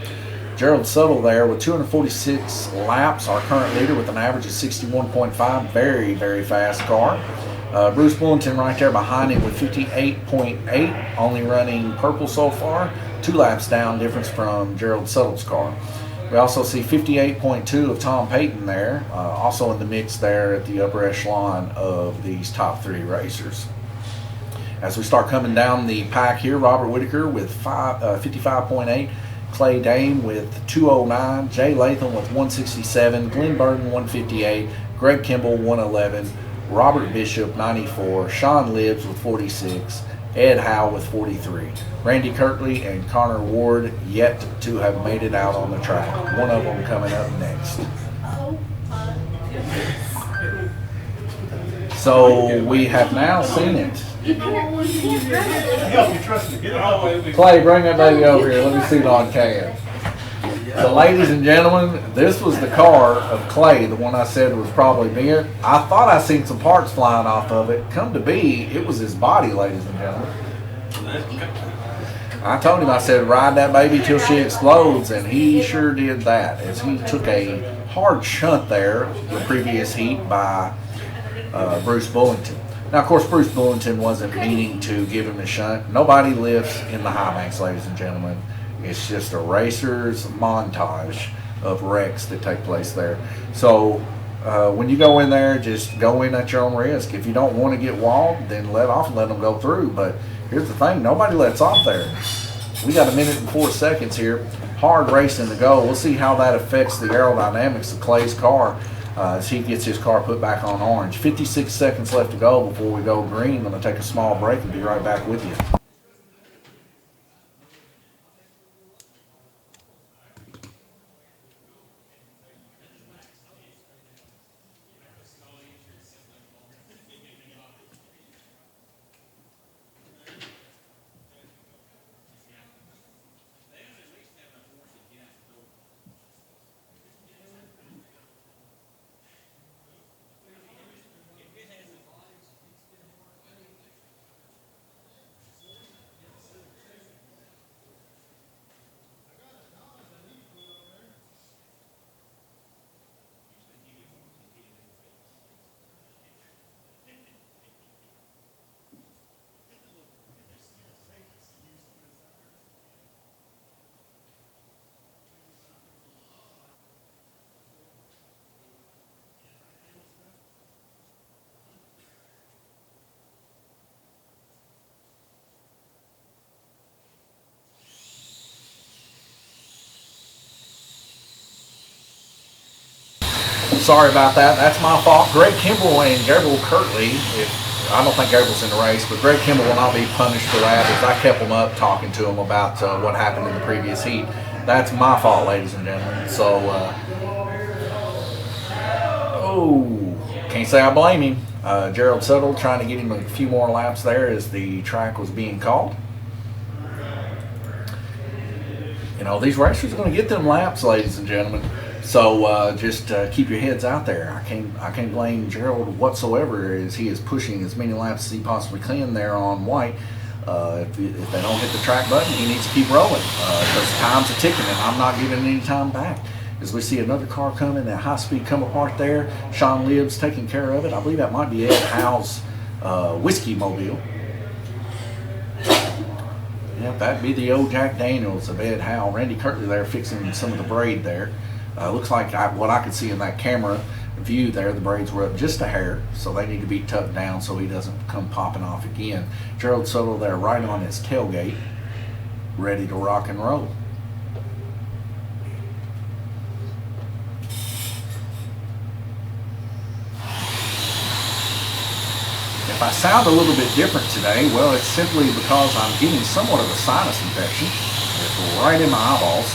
A: Gerald Suttle there with 246 laps, our current leader with an average of 61.5. Very, very fast car. Bruce Bullington right there behind him with 58.8, only running purple so far. 2 laps down difference from Gerald Suttle's car. We also see 58.2 of Tom Payton there, also in the mix there at the upper echelon of these top 3 racers. As we start coming down the pack here, Robert Whitaker with 55.8, Clay Dame with 209, Jay Latham with 167, Glenn Burton 158, Greg Kimball 111, Robert Bishop 94, Sean Libbs with 46, Ed Howe with 43. Randy Kirkley and Connor Ward yet to have made it out on the track. One of them coming up next. So we have now seen it. Clay, bring that baby over here. Let me see it on cam. So ladies and gentlemen, this was the car of Clay, the one I said was probably bent. I thought I seen some parts flying off of it. Come to be, it was his body, ladies and gentlemen. I told him, I said, ride that baby till she explodes, and he sure did that, as he took a hard shunt there the previous heat by Bruce Bullington. Now, of course, Bruce Bullington wasn't meaning to give him a shunt. Nobody lives in the high banks, ladies and gentlemen. It's just a racer's montage of wrecks that take place there. So when you go in there, just go in at your own risk. If you don't want to get walled, then let off and let them go through. But here's the thing, nobody lets off there. We got 1 minute and 4 seconds here. Hard racing to go. We'll see how that affects the aerodynamics of Clay's car as he gets his car put back on orange. 56 seconds left to go before we go green. I'm going to take a small break and be right back with you. Sorry about that. That's my fault. Greg Kimball and Gabriel Kirtley, I don't think Gabriel's in the race, but Greg Kimball will not be punished for that, as I kept him up talking to him about what happened in the previous heat. That's my fault, ladies and gentlemen. So, can't say I blame him. Gerald Suttle trying to get him a few more laps there as the track was being called. You know, these racers are going to get them laps, ladies and gentlemen. So just keep your heads out there. I can't blame Gerald whatsoever, as he is pushing as many laps as he possibly can there on white. If they don't hit the track button, he needs to keep rolling because time's a ticking, and I'm not giving any time back. As we see another car coming, that high speed come apart there. Sean Libbs taking care of it. I believe that might be Ed Howe's whiskey mobile. Yep, that'd be the old Jack Daniels of Ed Howe. Randy Kirtley there fixing some of the braid there. Looks like what I could see in that camera view there, the braids were up just a hair, so they need to be tucked down so he doesn't come popping off again. Gerald Soto there right on his tailgate, ready to rock and roll. If I sound a little bit different today, well, it's simply because I'm getting somewhat of a sinus infection. It's right in my eyeballs,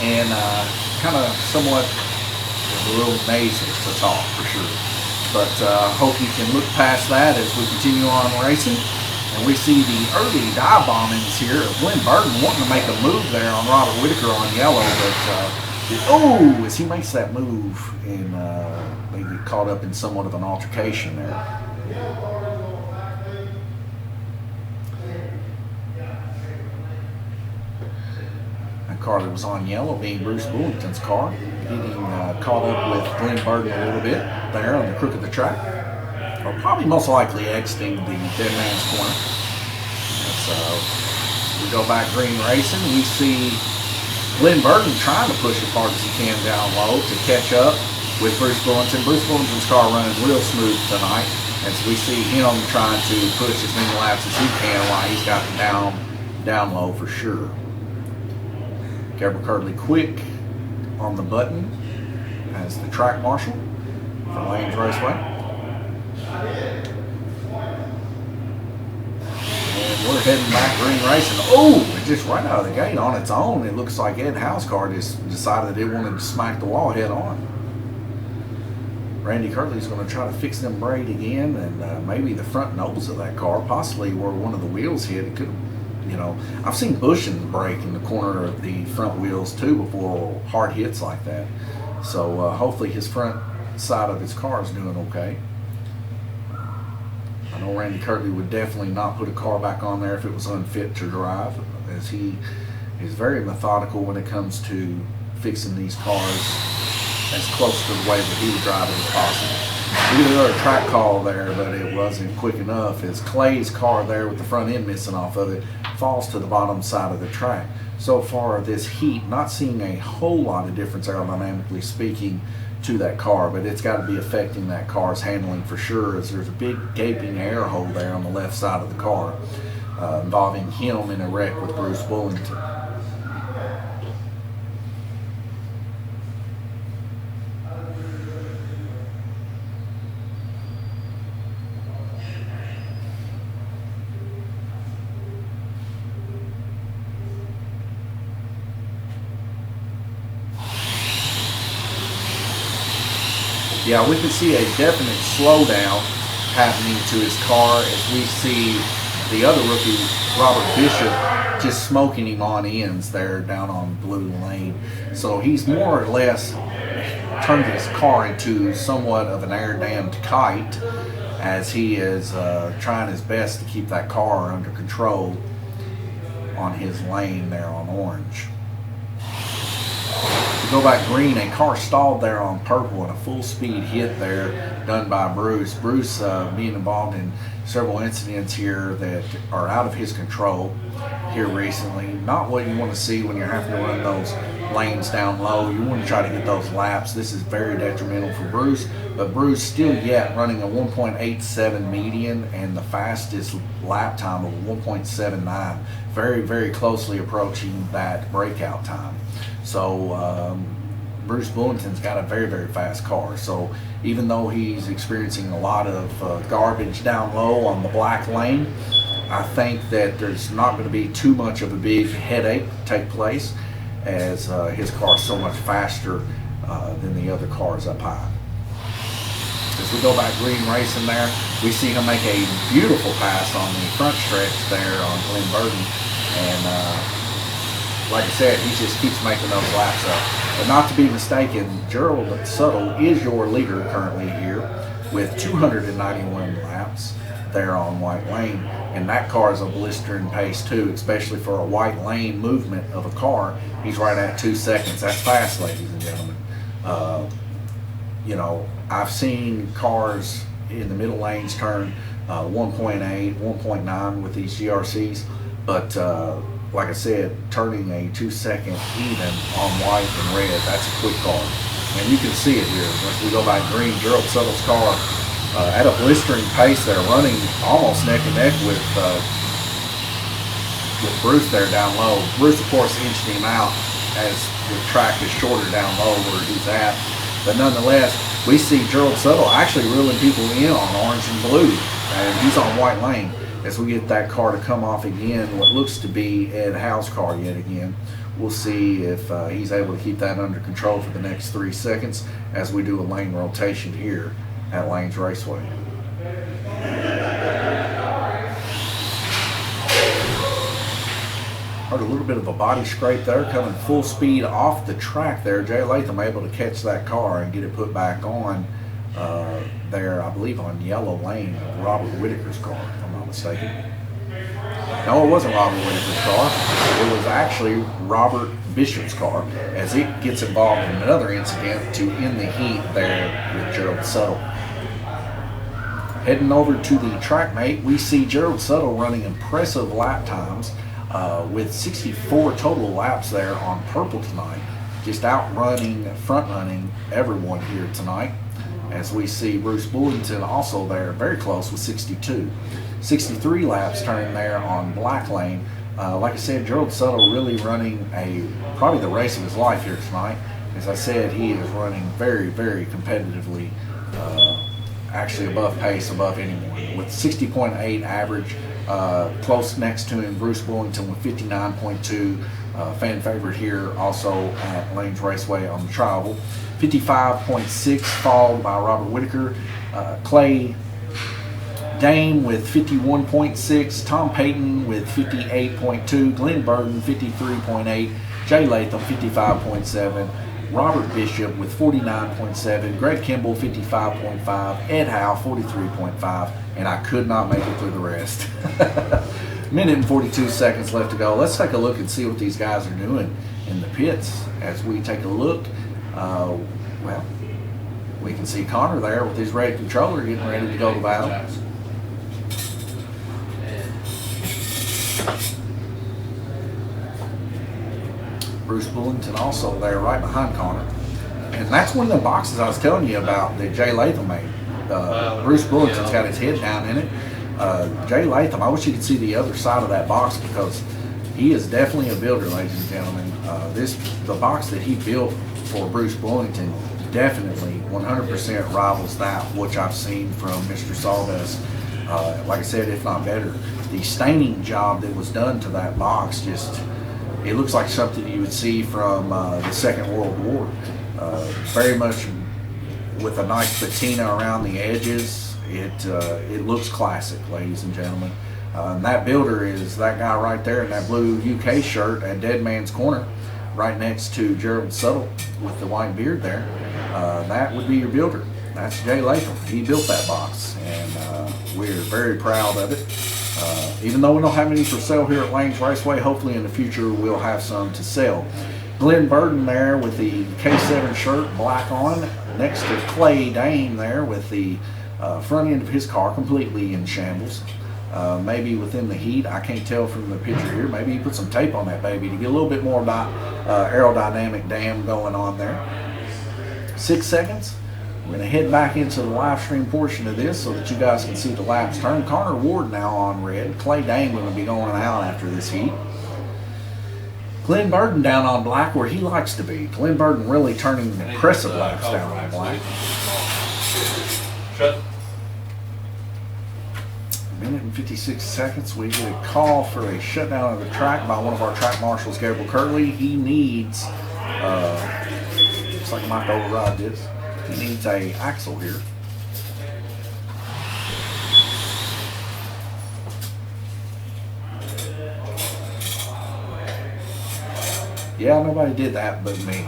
A: and kind of somewhat a little nasal to talk for sure. But hope you can look past that as we continue on racing. And we see the early dive bombings here of Glenn Burton wanting to make a move there on Robert Whitaker on yellow, but as he makes that move, and they get caught up in somewhat of an altercation there. That car that was on yellow being Bruce Bullington's car, getting caught up with Glenn Burton a little bit there on the crook of the track. Or probably most likely exiting the dead man's corner. So we go back green racing. We see Glenn Burton trying to push as hard as he can down low to catch up with Bruce Bullington. Bruce Bullington's car running real smooth tonight as we see him trying to push as many laps as he can while he's got the down low for sure. Gabriel Kirtley quick on the button as the track marshal for Lanes Raceway. And we're heading back green racing. It just right out of the gate on its own. It looks like Ed Howe's car just decided it wanted to smack the wall head on. Randy Kirtley's going to try to fix them braid again, and maybe the front nose of that car, possibly where one of the wheels hit. It could, I've seen bushings break in the corner of the front wheels too before hard hits like that. So hopefully his front side of his car is doing okay. I know Randy Kirtley would definitely not put a car back on there if it was unfit to drive, as he is very methodical when it comes to fixing these cars as close to the way that he would drive it as possible. We did another track call there, but it wasn't quick enough, as Clay's car there with the front end missing off of it falls to the bottom side of the track. So far this heat, not seeing a whole lot of difference aerodynamically speaking to that car, but it's got to be affecting that car's handling for sure, as there's a big gaping air hole there on the left side of the car involving him in a wreck with Bruce Bullington. Yeah, we can see a definite slowdown happening to his car as we see the other rookie, Robert Bishop, just smoking him on ends there down on Blue Lane. So he's more or less turned his car into somewhat of an air-dammed kite as he is trying his best to keep that car under control on his lane there on orange. Go back green, a car stalled there on purple and a full speed hit there done by Bruce. Bruce being involved in several incidents here that are out of his control here recently. Not what you want to see when you're having to run those lanes down low. You want to try to get those laps. This is very detrimental for Bruce, but Bruce still yet running a 1.87 median and the fastest lap time of 1.79. Very, very closely approaching that breakout time. So Bruce Bullington's got a very, very fast car. So even though he's experiencing a lot of garbage down low on the black lane, I think that there's not going to be too much of a big headache take place, as his car's so much faster than the other cars up high. As we go back green racing there, we see him make a beautiful pass on the front stretch there on Glenn Burton. And like I said, he just keeps making those laps up. But not to be mistaken, Gerald Suttle is your leader currently here with 291 laps. there on White Lane, and that car is a blistering pace too, especially for a white lane movement of a car. He's right at 2 seconds. That's fast, ladies and gentlemen. You know, I've seen cars in the middle lanes turn 1.8, 1.9 with these GRCs, but like I said, turning a 2 second even on white and red, that's a quick car. And you can see it here. Once we go by green, Gerald Suttle's car at a blistering pace there, running almost neck and neck with Bruce there down low. Bruce, of course, inched him out as the track is shorter down low where he's at. But nonetheless, we see Gerald Suttle actually reeling people in on orange and blue, and he's on white lane as we get that car to come off again, what looks to be Ed Howe's car yet again. We'll see if he's able to keep that under control for the next 3 seconds as we do a lane rotation here at Lanes Raceway. Heard a little bit of a body scrape there, coming full speed off the track there. Jay Latham able to catch that car and get it put back on there, I believe on yellow lane, Robert Whitaker's car, if I'm not mistaken. No, it wasn't Robert Whitaker's car. It was actually Robert Bishop's car as it gets involved in another incident to end the heat there with Gerald Suttle. Heading over to the track mate, we see Gerald Suttle running impressive lap times with 64 total laps there on purple tonight. Just outrunning, front running everyone here tonight. As we see Bruce Bullington also there, very close with 62. 63 laps turning there on black lane. Like I said, Gerald Suttle really running probably the race of his life here tonight. As I said, he is running very, very competitively, actually above pace, above anyone, with 60.8 average. Close next to him, Bruce Bullington with 59.2. Fan favorite here also at Lanes Raceway on the Travel. 55.6 followed by Robert Whitaker. Clay Dame with 51.6, Tom Payton with 58.2, Glenn Burton 53.8, Jay Latham 55.7, Robert Bishop with 49.7, Greg Kimball 55.5, Ed Howe 43.5, and I could not make it through the rest. Minute and 42 seconds left to go. Let's take a look and see what these guys are doing in the pits. As we take a look, well, we can see Connor there with his red controller getting ready to go to battle. Bruce Bullington also there right behind Connor. And that's one of the boxes I was telling you about that Jay Latham made. Bruce Bullington's got his head down in it. Jay Latham, I wish you could see the other side of that box because he is definitely a builder, ladies and gentlemen. The box that he built for Bruce Bullington definitely 100% rivals that which I've seen from Mr. Sawdust. Like I said, if not better. The staining job that was done to that box it looks like something you would see from the Second World War. Very much with a nice patina around the edges. It looks classic, ladies and gentlemen. And that builder is that guy right there in that blue UK shirt at Dead Man's Corner, right next to Gerald Suttle with the white beard there. That would be your builder. That's Jay Latham. He built that box, and we're very proud of it. Even though we don't have any for sale here at Lanes Raceway, hopefully in the future we'll have some to sell. Glenn Burton there with the K7 shirt, black on, next to Clay Dame there with the front end of his car completely in shambles. Maybe within the heat, I can't tell from the picture here, maybe he put some tape on that baby to get a little bit more about aerodynamic dam going on there. 6 seconds. We're going to head back into the live stream portion of this so that you guys can see the laps turn. Connor Ward now on red. Clay Dame going to be going out after this heat. Glenn Burton down on black where he likes to be. Glenn Burton really turning impressive laps down on black.
I: Shut.
A: Minute and 56 seconds. We get a call for a shutdown of the track by one of our track marshals, Gabriel Curley. He needs, looks like Mike override this. He needs a axle here. Yeah, nobody did that but me.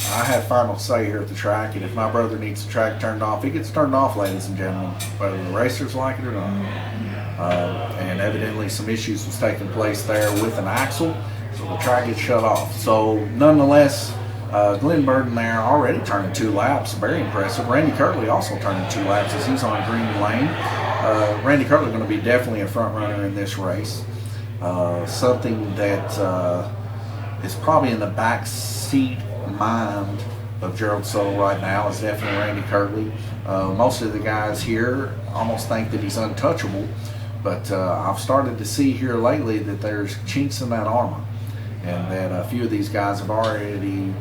A: I have final say here at the track, and if my brother needs the track turned off, it gets turned off, ladies and gentlemen, whether the racers like it or not. And evidently some issues was taking place there with an axle, so the track gets shut off. So nonetheless, Glenn Burden there already turning 2 laps, very impressive. Randy Kirtley also turning 2 laps as he's on green lane. Randy Kirtley going to be definitely a front runner in this race. Something that is probably in the back seat mind of Gerald Soule right now is definitely Randy Kirtley. Most of the guys here almost think that he's untouchable, but I've started to see here lately that there's chinks in that armor, and that a few of these guys have already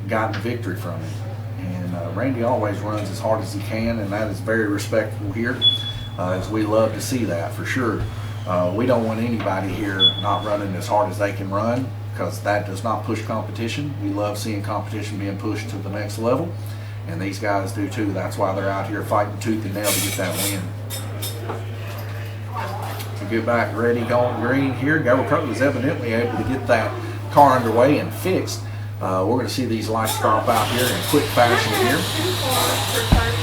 A: gotten victory from him. And Randy always runs as hard as he can, and that is very respectable here, as we love to see that for sure. We don't want anybody here not running as hard as they can run, because that does not push competition. We love seeing competition being pushed to the next level, and these guys do too. That's why they're out here fighting tooth and nail to get that win. To get back ready, going green here. Gabriel Kirtley was evidently able to get that car underway and fixed. We're going to see these lights drop out here in quick fashion here.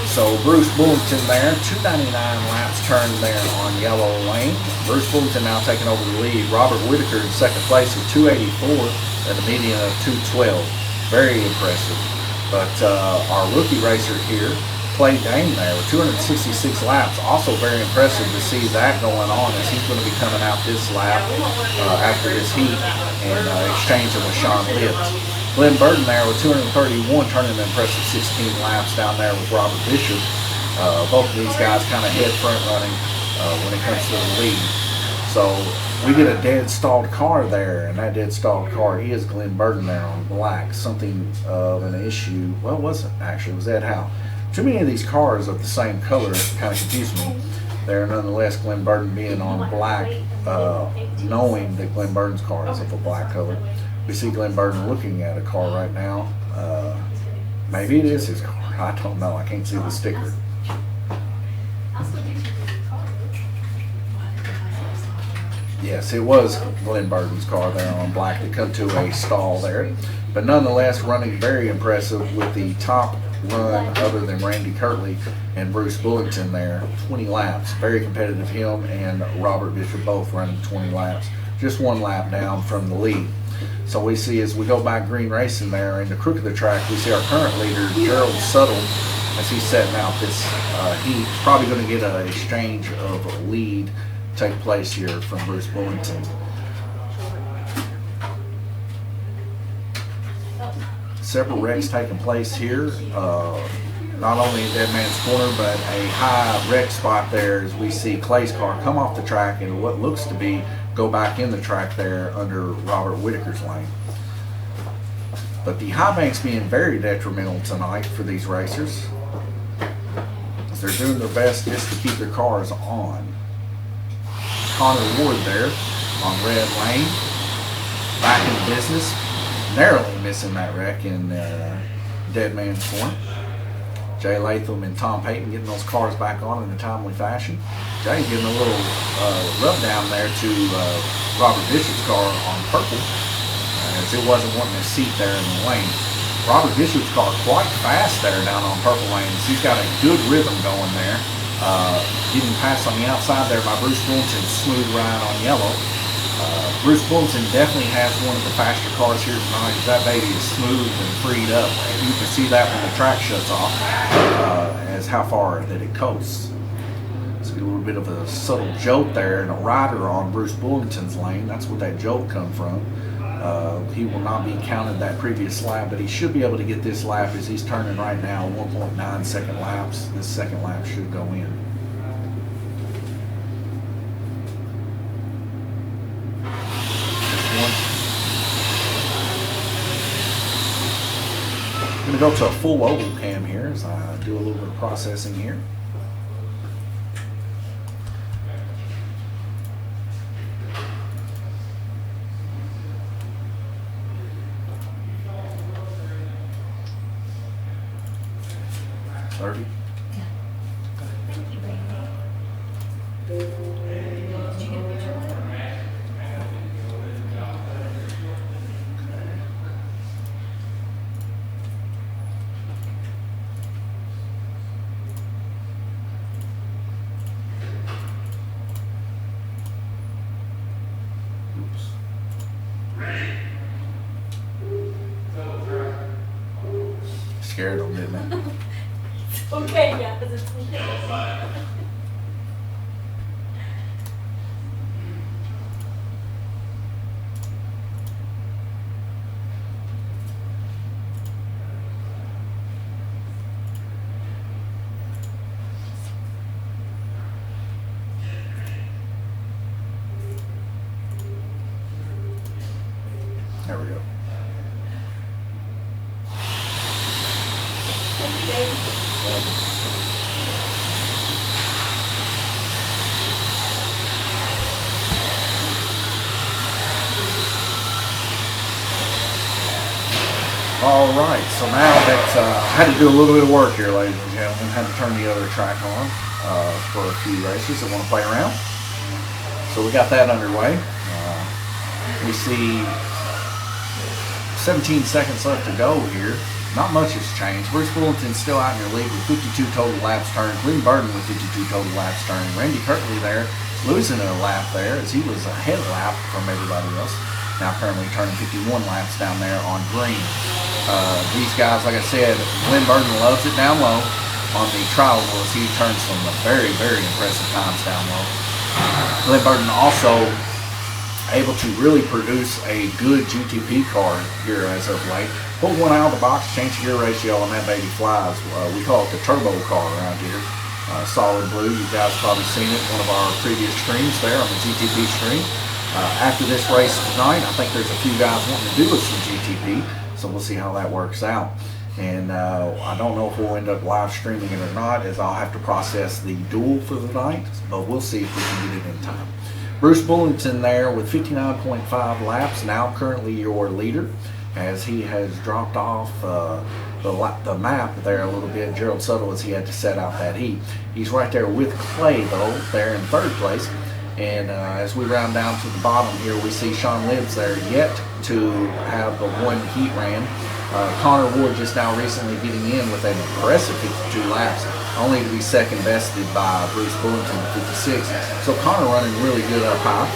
A: So Bruce Bullington there, 299 laps turned there on yellow lane. Bruce Bullington now taking over the lead. Robert Whitaker in second place with 284 at a median of 212. Very impressive. But our rookie racer here, Clay Dane there with 266 laps. Also very impressive to see that going on, as he's going to be coming out this lap after this heat and exchanging with Sean Libbs. Glenn Burden there with 231, turning an impressive 16 laps down there with Robert Bishop. Both of these guys kind of head front running when it comes to the lead. So we get a dead stalled car there, and that dead stalled car is Glenn Burden there on black. Something of an issue. Well, it wasn't actually. It was Ed Howe. Too many of these cars of the same color kind of confused me. There, nonetheless, Glenn Burden being on black, knowing that Glenn Burden's car is of a black color. We see Glenn Burden looking at a car right now. Maybe it is his car. I don't know. I can't see the sticker. Yes, it was Glenn Burden's car there on black that come to a stall there. But nonetheless, running very impressive with the top run other than Randy Kirtley and Bruce Bullington there. 20 laps. Very competitive. Him and Robert Bishop both running 20 laps. Just 1 lap down from the lead. So we see as we go by green racing there in the crook of the track, we see our current leader, Gerald Soule, as he's setting out this heat. Probably going to get an exchange of lead take place here from Bruce Bullington. Several wrecks taking place here. Not only in Dead Man's Corner, but a high wreck spot there as we see Clay's car come off the track and what looks to be go back in the track there under Robert Whitaker's lane. But the high banks being very detrimental tonight for these racers, as they're doing their best just to keep their cars on. Connor Ward there on red lane, back in business, narrowly missing that wreck in Dead Man's Corner. Jay Latham and Tom Payton getting those cars back on in a timely fashion. Jay giving a little rub down there to Robert Bishop's car on purple, as it wasn't wanting a seat there in the lane. Robert Bishop's car quite fast there down on purple lanes. He's got a good rhythm going there. Getting passed on the outside there by Bruce Bullington, smooth ride on yellow. Bruce Bullington definitely has one of the faster cars here tonight. That baby is smooth and freed up. You can see that when the track shuts off, as how far that it coasts. So a little bit of a subtle jolt there and a rider on Bruce Bullington's lane. That's where that jolt come from. He will not be counted that previous lap, but he should be able to get this lap as he's turning right now 1.9 second laps. This second lap should go in. I'm going to go to a full oval cam here as I do a little bit of processing here. $30.
C: Thank you, baby. Did you get a picture of that?
A: scared them, didn't it?
C: It's okay, guys. It's okay.
A: There we go.
C: Thank you, Dave.
A: All right, so now that I had to do a little bit of work here, ladies and gentlemen. Had to turn the other track on for a few racers that want to play around. So we got that underway. We see 17 seconds left to go here. Not much has changed. Bruce Bullington's still out in your lead with 52 total laps turned. Glenn Burton with 52 total laps turned. Randy Kirtley there losing a lap there as he was a head lap from everybody else. Now currently turning 51 laps down there on green. These guys, like I said, Glenn Burton loves it down low on the trial rules. He turns some very, very impressive times down low. Glenn Burton also able to really produce a good GTP car here as of late. Pulled one out of the box, changed the gear ratio, and that baby flies. We call it the turbo car around here. Solid blue, you guys probably seen it, one of our previous streams there on the GTP stream. After this race tonight, I think there's a few guys wanting to do with some GTP, so we'll see how that works out. And I don't know if we'll end up live streaming it or not, as I'll have to process the duel for the night, but we'll see if we can get it in time. Bruce Bullington there with 59.5 laps, now currently your leader, as he has dropped off the map there a little bit. Gerald Suttle, as he had to set out that heat. He's right there with Clay, though, there in third place. And as we round down to the bottom here, we see Sean Libbs there yet to have the one heat ran. Connor Wood just now recently getting in with an impressive 52 laps, only to be second bested by Bruce Bullington at 56. So Connor running really good up high.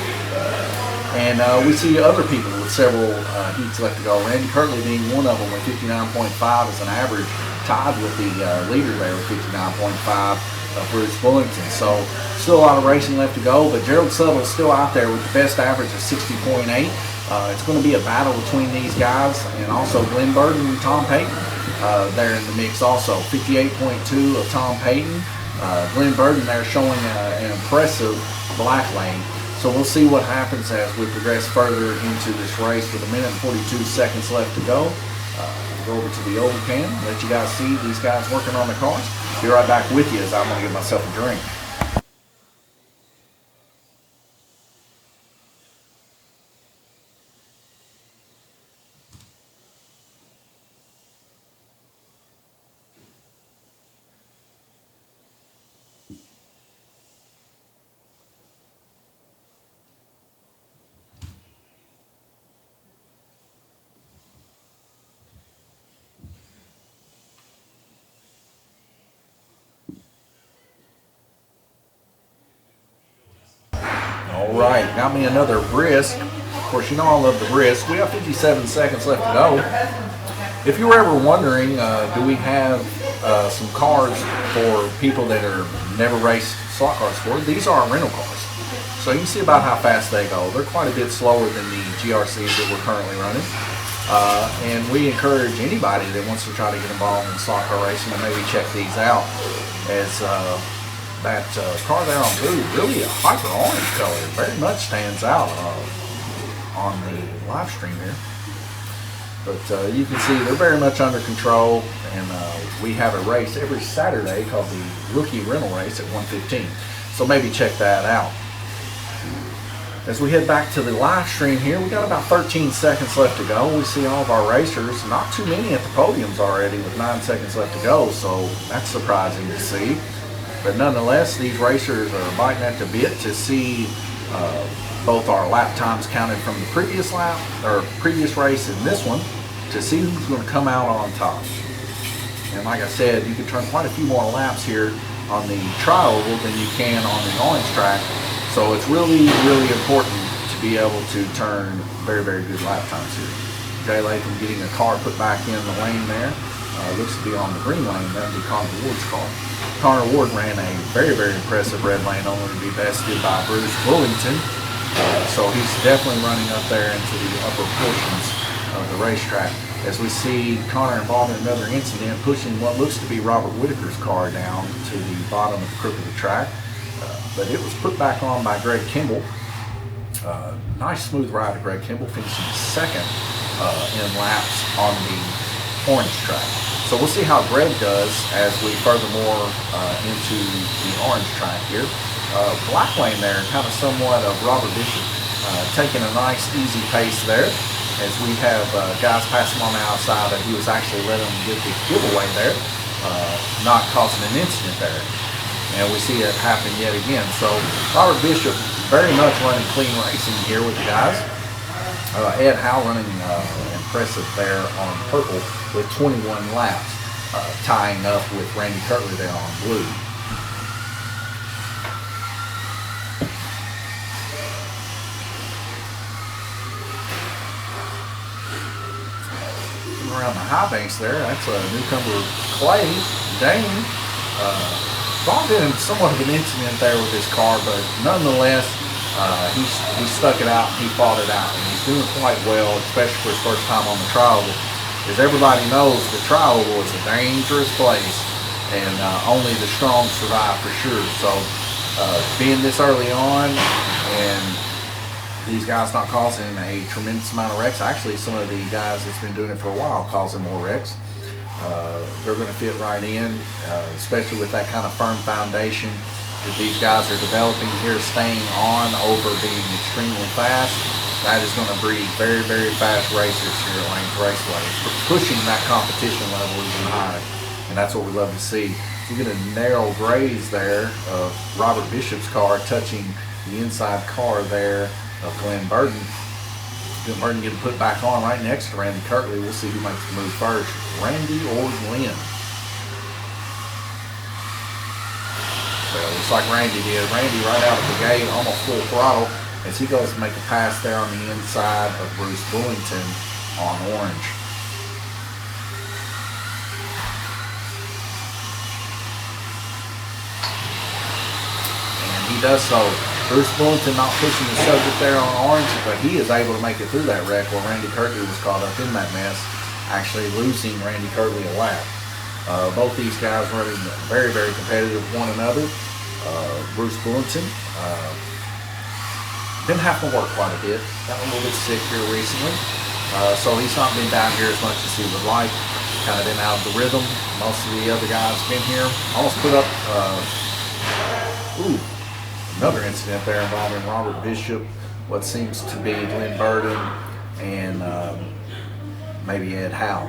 A: And we see other people with several heats left to go. Randy Kirtley being one of them with 59.5 as an average, tied with the leader there with 59.5 of Bruce Bullington. So still a lot of racing left to go, but Gerald Suttle's still out there with the best average of 60.8. It's going to be a battle between these guys, and also Glenn Burton and Tom Payton there in the mix also. 58.2 of Tom Payton. Glenn Burton there showing an impressive black lane. So we'll see what happens as we progress further into this race with 1 minute and 42 seconds left to go. Go over to the overcan, let you guys see these guys working on the cars. Be right back with you as I'm going to get myself a drink. All right, got me another brisk. Of course, you know I love the brisk. We have 57 seconds left to go. If you were ever wondering, do we have some cars for people that are never raced slot cars for? These are our rental cars. So you can see about how fast they go. They're quite a bit slower than the GRCs that we're currently running. And we encourage anybody that wants to try to get involved in slot car racing to maybe check these out, as that car there on blue, really a hyper orange color, very much stands out on the live stream here. But you can see they're very much under control, and we have a race every Saturday called the Rookie Rental Race at 1:15. So maybe check that out. As we head back to the live stream here, we got about 13 seconds left to go. We see all of our racers, not too many at the podiums already with 9 seconds left to go, so that's surprising to see. But nonetheless, these racers are biting at the bit to see both our lap times counted from the previous lap, or previous race and this one, to see who's going to come out on top. And like I said, you can turn quite a few more laps here on the trial than you can on the orange track. So it's really, really important to be able to turn very, very good lap times here. Jay Latham getting a car put back in the lane there. looks to be on the green lane. That would be Connor Ward's car. Connor Ward ran a very, very impressive red lane, only to be bested by Bruce Bullington. So he's definitely running up there into the upper portions of the racetrack. As we see Connor involved in another incident, pushing what looks to be Robert Whitaker's car down to the bottom of the crook of the track. But it was put back on by Greg Kimball. Nice smooth ride of Greg Kimball, finishing second in laps on the orange track. So we'll see how Greg does as we furthermore into the orange track here. Black lane there, kind of somewhat of Robert Bishop taking a nice easy pace there as we have guys passing on the outside that he was actually letting them get the giveaway there, not causing an incident there. And we see it happen yet again. So Robert Bishop very much running clean racing here with the guys. Ed Howe running impressive there on purple with 21 laps, tying up with Randy Kirtley there on blue. Around the high banks there, that's a newcomer Clay Dane. Involved in somewhat of an incident there with his car, but nonetheless, he stuck it out and he fought it out, and he's doing quite well, especially for his first time on the trial. As everybody knows, the trial is a dangerous place, and only the strong survive for sure. So being this early on and these guys not causing a tremendous amount of wrecks, actually some of the guys that's been doing it for a while causing more wrecks, they're going to fit right in, especially with that kind of firm foundation that these guys are developing here, staying on over being extremely fast. That is going to breed very, very fast racers here at Lanes Raceway, pushing that competition level even higher, and that's what we love to see. We get a narrow graze there of Robert Bishop's car touching the inside car there of Glenn Burton. Glenn Burton getting put back on right next to Randy Kirtley. We'll see who makes the move first, Randy or Glenn. So it looks like Randy did. Randy right out of the gate, almost full throttle, as he goes to make a pass there on the inside of Bruce Bullington on orange. And he does so. Bruce Bullington not pushing the subject there on orange, but he is able to make it through that wreck where Randy Kirtley was caught up in that mess, actually losing Randy Kirtley a lap. Both these guys running very, very competitive with one another. Bruce Bullington been having to work quite a bit. Got a little bit sick here recently, so he's not been down here as much as he would like. Kind of been out of the rhythm. Most of the other guys been here. Almost put up another incident there involving Robert Bishop, what seems to be Glenn Burton, and maybe Ed Howe.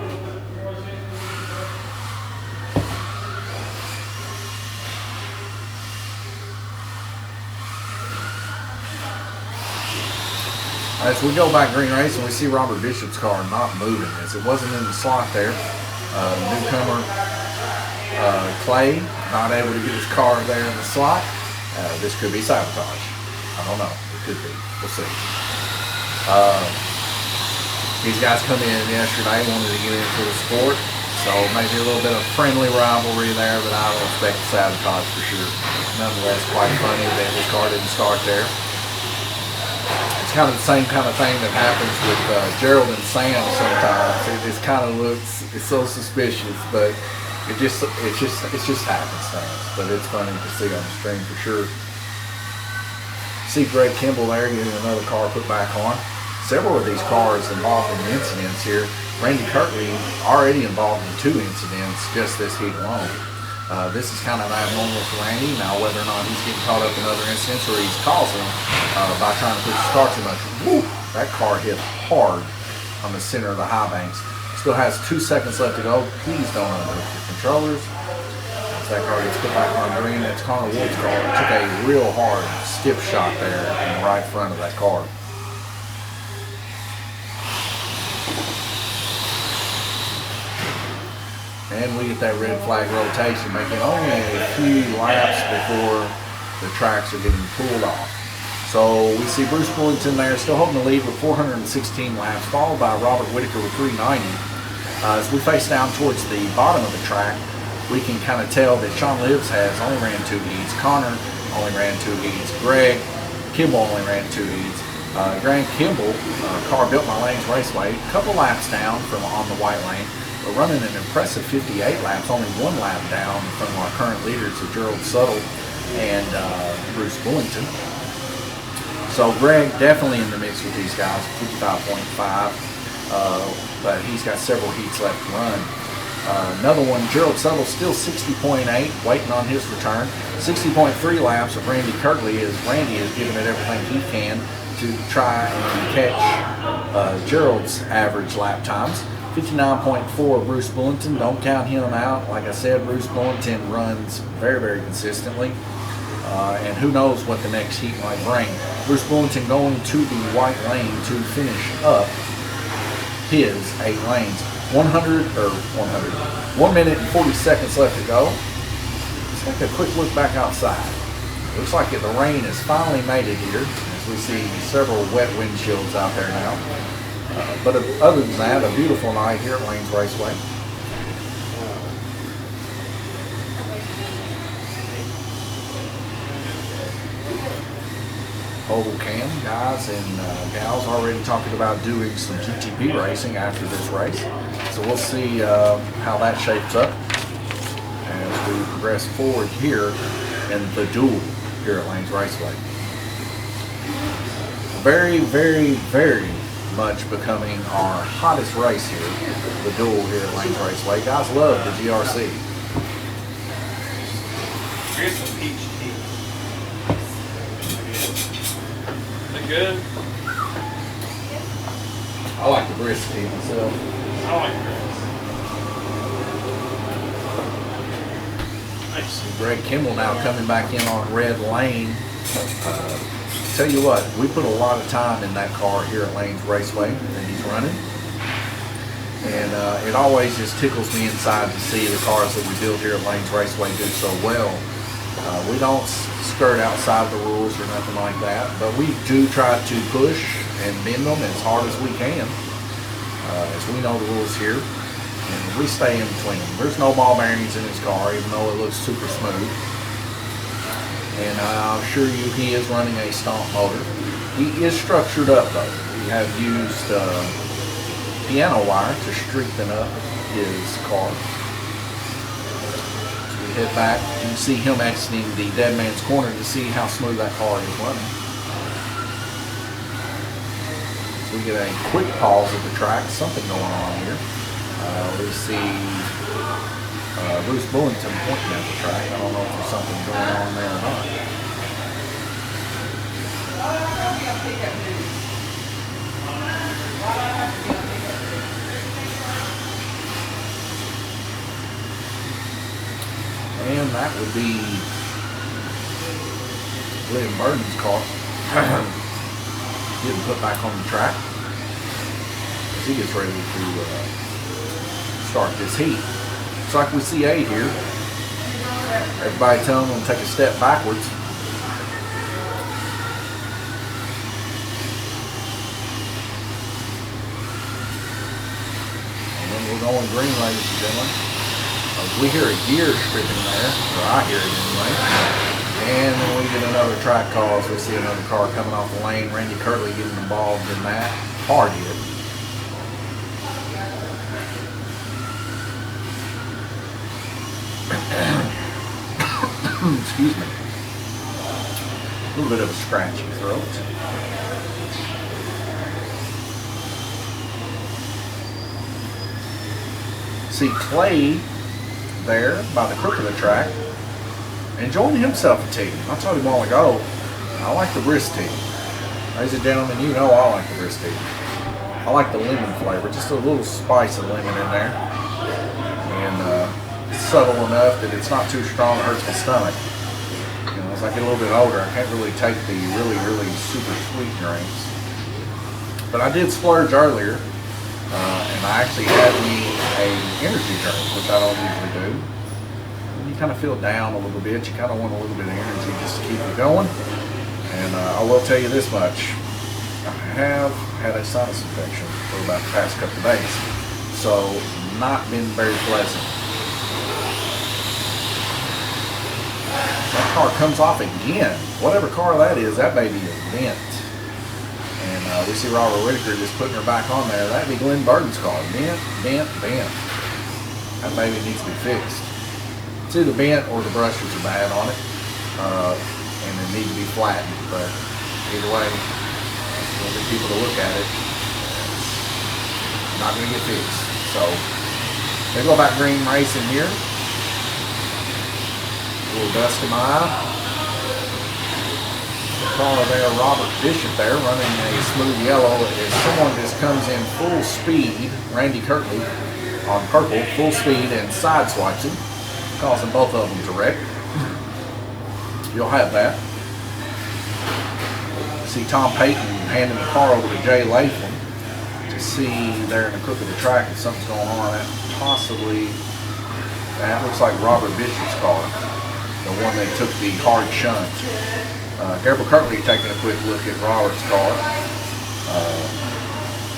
A: As we go back green racing, we see Robert Bishop's car not moving, as it wasn't in the slot there. Newcomer Clay not able to get his car there in the slot. This could be sabotage. I don't know. It could be. We'll see. These guys come in yesterday, wanted to get into the sport, so maybe a little bit of friendly rivalry there, but I don't expect sabotage for sure. Nonetheless, quite funny that his car didn't start there. It's kind of the same kind of thing that happens with Gerald and Sam sometimes. It kind of looks, it's so suspicious, but it just happenstance. But it's funny to see on the stream for sure. See Greg Kimball there getting another car put back on. Several of these cars involved in incidents here. Randy Kirtley already involved in 2 incidents just this heat alone. This is kind of abnormal for Randy. Now, whether or not he's getting caught up in other incidents or he's causing them by trying to push his car too much. Woo, that car hit hard on the center of the high banks. Still has 2 seconds left to go. Please don't unmove the controllers. As that car gets put back on green, that's Connor Ward's car. It took a real hard stiff shot there in the right front of that car. And we get that red flag rotation, making only a few laps before the tracks are getting pulled off. So we see Bruce Bullington there still holding the lead with 416 laps, followed by Robert Whitaker with 390. As we face down towards the bottom of the track, we can kind of tell that Sean Libbs has only ran 2 heats, Connor only ran 2 heats, Greg Kimball only ran 2 heats. Greg Kimball, car built my lanes raceway, a couple laps down from on the white lane, but running an impressive 58 laps, only 1 lap down from our current leaders of Gerald Suttle and Bruce Bullington. So Greg definitely in the mix with these guys, 55.5, but he's got several heats left to run. Another one, Gerald Suttle, still 60.8, waiting on his return. 60.3 laps of Randy Kirtley, as Randy is giving it everything he can to try and catch Gerald's average lap times. 59.4 Bruce Bullington, don't count him out. Like I said, Bruce Bullington runs very, very consistently. And who knows what the next heat might bring. Bruce Bullington going to the white lane to finish up his 8 lanes. 1 minute and 40 seconds left to go. Let's take a quick look back outside. Looks like the rain has finally made it here, as we see several wet windshields out there now. But other than that, a beautiful night here at Lanes Raceway. Oval Cam guys and gals already talking about doing some GTP racing after this race. So we'll see how that shapes up as we progress forward here in the Duel here at Lanes Raceway. Very, very, very much becoming our hottest race here, the Duel here at Lanes Raceway. Guys love the GRC.
I: Here's some peach tea. Good.
A: I like the brisk tea myself.
I: I like this. Nice.
A: Greg Kimball now coming back in on red lane. Tell you what, we put a lot of time in that car here at Lanes Raceway that he's running. And it always just tickles me inside to see the cars that we build here at Lanes Raceway do so well. We don't skirt outside the rules or nothing like that, but we do try to push and bend them as hard as we can, as we know the rules here, and we stay in between them. There's no ball bearings in his car, even though it looks super smooth. And I assure you he is running a stomp motor. He is structured up though. We have used piano wire to strengthen up his car. Head back, you can see him exiting the dead man's corner to see how smooth that car is running. So we get a quick pause at the track, something going on here. We see Bruce Bullington pointing at the track. I don't know if there's something going on there or not. And that would be William Burton's car. Getting put back on the track as he gets ready to start this heat. Looks like we see 8 here. Everybody telling them to take a step backwards. And then we're going green, ladies and gentlemen. We hear a gear stripping there, or I hear it anyway. And then we get another track call, so we see another car coming off the lane. Randy Kirtley getting involved in that. Hard hit. Excuse me. A little bit of a scratchy throat. See Clay there by the crook of the track, enjoying himself a tea. I told him a while ago, I like the brisk tea. Ladies and gentlemen, you know I like the brisk tea. I like the lemon flavor, just a little spice of lemon in there. And it's subtle enough that it's not too strong, it hurts my stomach. You know, as I get a little bit older, I can't really take the really, really super sweet drinks. But I did splurge earlier. And I actually had me an energy drink, which I don't usually do. When you kind of feel down a little bit, you kind of want a little bit of energy just to keep it going. And I will tell you this much. I have had a sinus infection for about the past couple of days. So not been very pleasant. That car comes off again. Whatever car that is, that baby is bent. And we see Robert Whitaker just putting her back on there. That'd be Glenn Burton's car. Bent, bent, bent. That baby needs to be fixed. It's either bent or the brushes are bad on it. And they need to be flattened. But either way, we'll get people to look at it. It's not going to get fixed. So they go back green racing here. A little dust in my eye. Car there, Robert Bishop there, running a smooth yellow as someone just comes in full speed, Randy Kirtley on purple, full speed and side swipes him, causing both of them to wreck. You'll have that. See Tom Payton handing the car over to Jay Latham to see there in the crook of the track if something's going on. That possibly, that looks like Robert Bishop's car, the one that took the hard shunt. Gabriel Kirtley taking a quick look at Robert's car.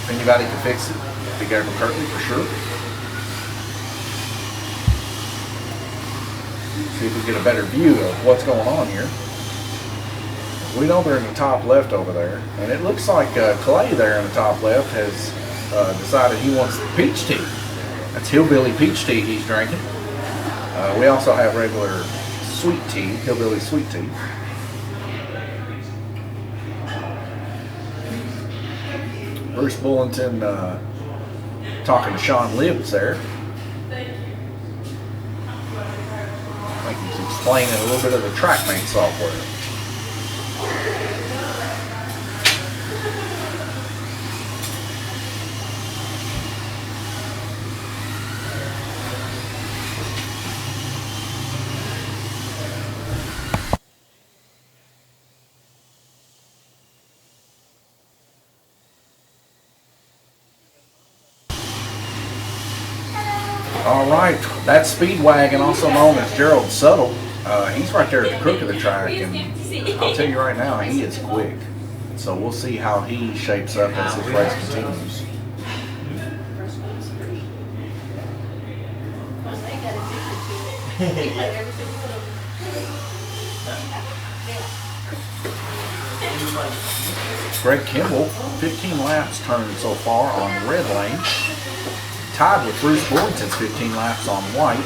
A: If anybody can fix it, it'd be Gabriel Kirtley for sure. See if we get a better view of what's going on here. We know they're in the top left over there, and it looks like Clay there in the top left has decided he wants the peach tea. That's hillbilly peach tea he's drinking. We also have regular sweet tea, hillbilly sweet tea. Bruce Bullington talking to Sean Libbs there. I think he's explaining a little bit of the TrackMate software. All right, that Speedwagon, also known as Gerald Suttle, he's right there at the crook of the track, and I'll tell you right now, he is quick. So we'll see how he shapes up as this race continues. Greg Kimball, 15 laps turned so far on the red lane. Tied with Bruce Bullington's 15 laps on white.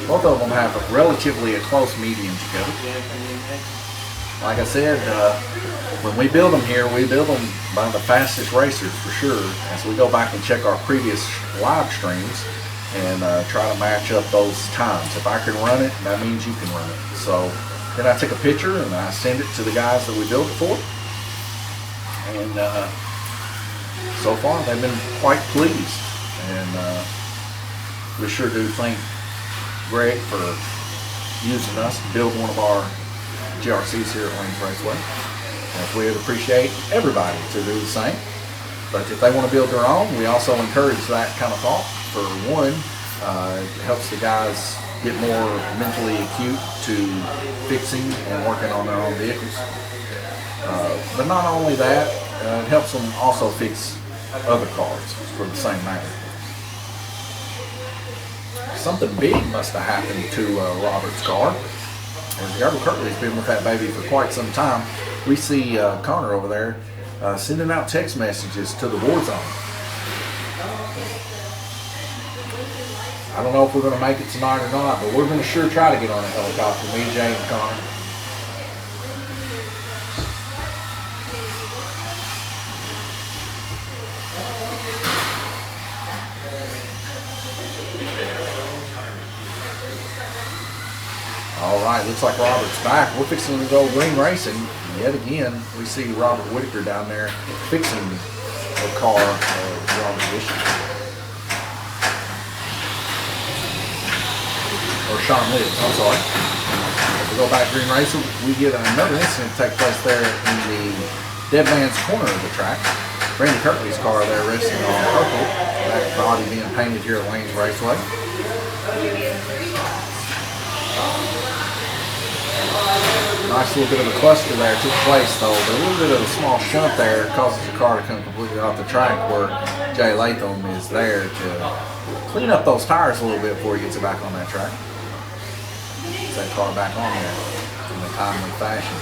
A: Both of them have relatively a close medium together. Like I said, when we build them here, we build them by the fastest racers for sure. As we go back and check our previous live streams and try to match up those times. If I can run it, that means you can run it. So then I take a picture and I send it to the guys that we built it for. And so far they've been quite pleased. And we sure do thank Greg for using us to build one of our GRCs here at Lanes Raceway. And we would appreciate everybody to do the same. But if they want to build their own, we also encourage that kind of thought. For one, it helps the guys get more mentally acute to fixing and working on their own vehicles. But not only that, it helps them also fix other cars for the same matter. Something big must have happened to Robert's car. And Gabriel Kirtley's been with that baby for quite some time. We see Connor over there sending out text messages to the war zone. I don't know if we're going to make it tonight or not, but we're going to sure try to get on a helicopter, me, Jay, and Connor. All right, looks like Robert's back. We're fixing to go green racing. Yet again, we see Robert Whitaker down there fixing the car of Robert Bishop. Or Sean Libbs, I'm sorry. If we go back green racing, we get another incident take place there in the dead man's corner of the track. Randy Kirtley's car there resting on purple. That body being painted here at Lanes Raceway. Nice little bit of a cluster there took place though, but a little bit of a small shunt there causes the car to come completely off the track where Jay Latham is there to clean up those tires a little bit before he gets it back on that track. Get that car back on there in a timely fashion.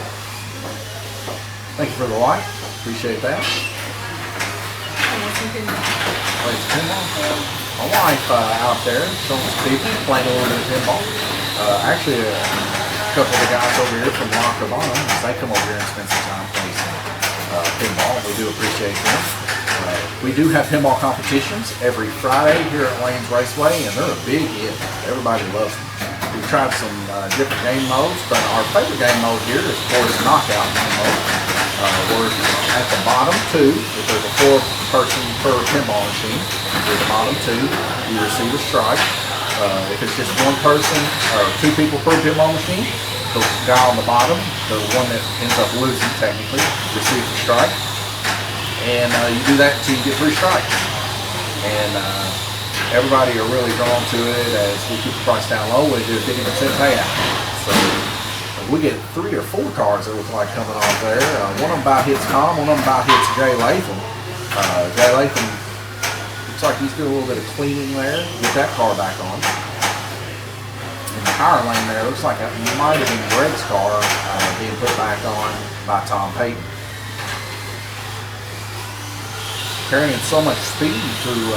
A: Thank you for the like. Appreciate that. Plays pinball. My wife out there showing us people playing a little bit of pinball. Actually, a couple of the guys over here from La Cabana, they come over here and spend some time playing some pinball. We do appreciate them. We do have pinball competitions every Friday here at Lanes Raceway, and they're a big hit. Everybody loves them. We've tried some different game modes, but our favorite game mode here is, of course, knockout game mode. We're at the bottom two. If there's a 4-person per pinball machine, you're the bottom two, you receive a strike. If it's just 1 person or 2 people per pinball machine, the guy on the bottom, the one that ends up losing technically, receives a strike. And you do that until you get 3 strikes. And everybody are really drawn to it as we keep the price down low. We do a 50% payout. So we get 3 or 4 cars that look like coming off there. One of them about hits Tom, one of them about hits Jay Latham. Jay Latham looks like he's doing a little bit of cleaning there. Get that car back on. In the power lane there, looks like it might have been Greg's car being put back on by Tom Payton. Carrying so much speed through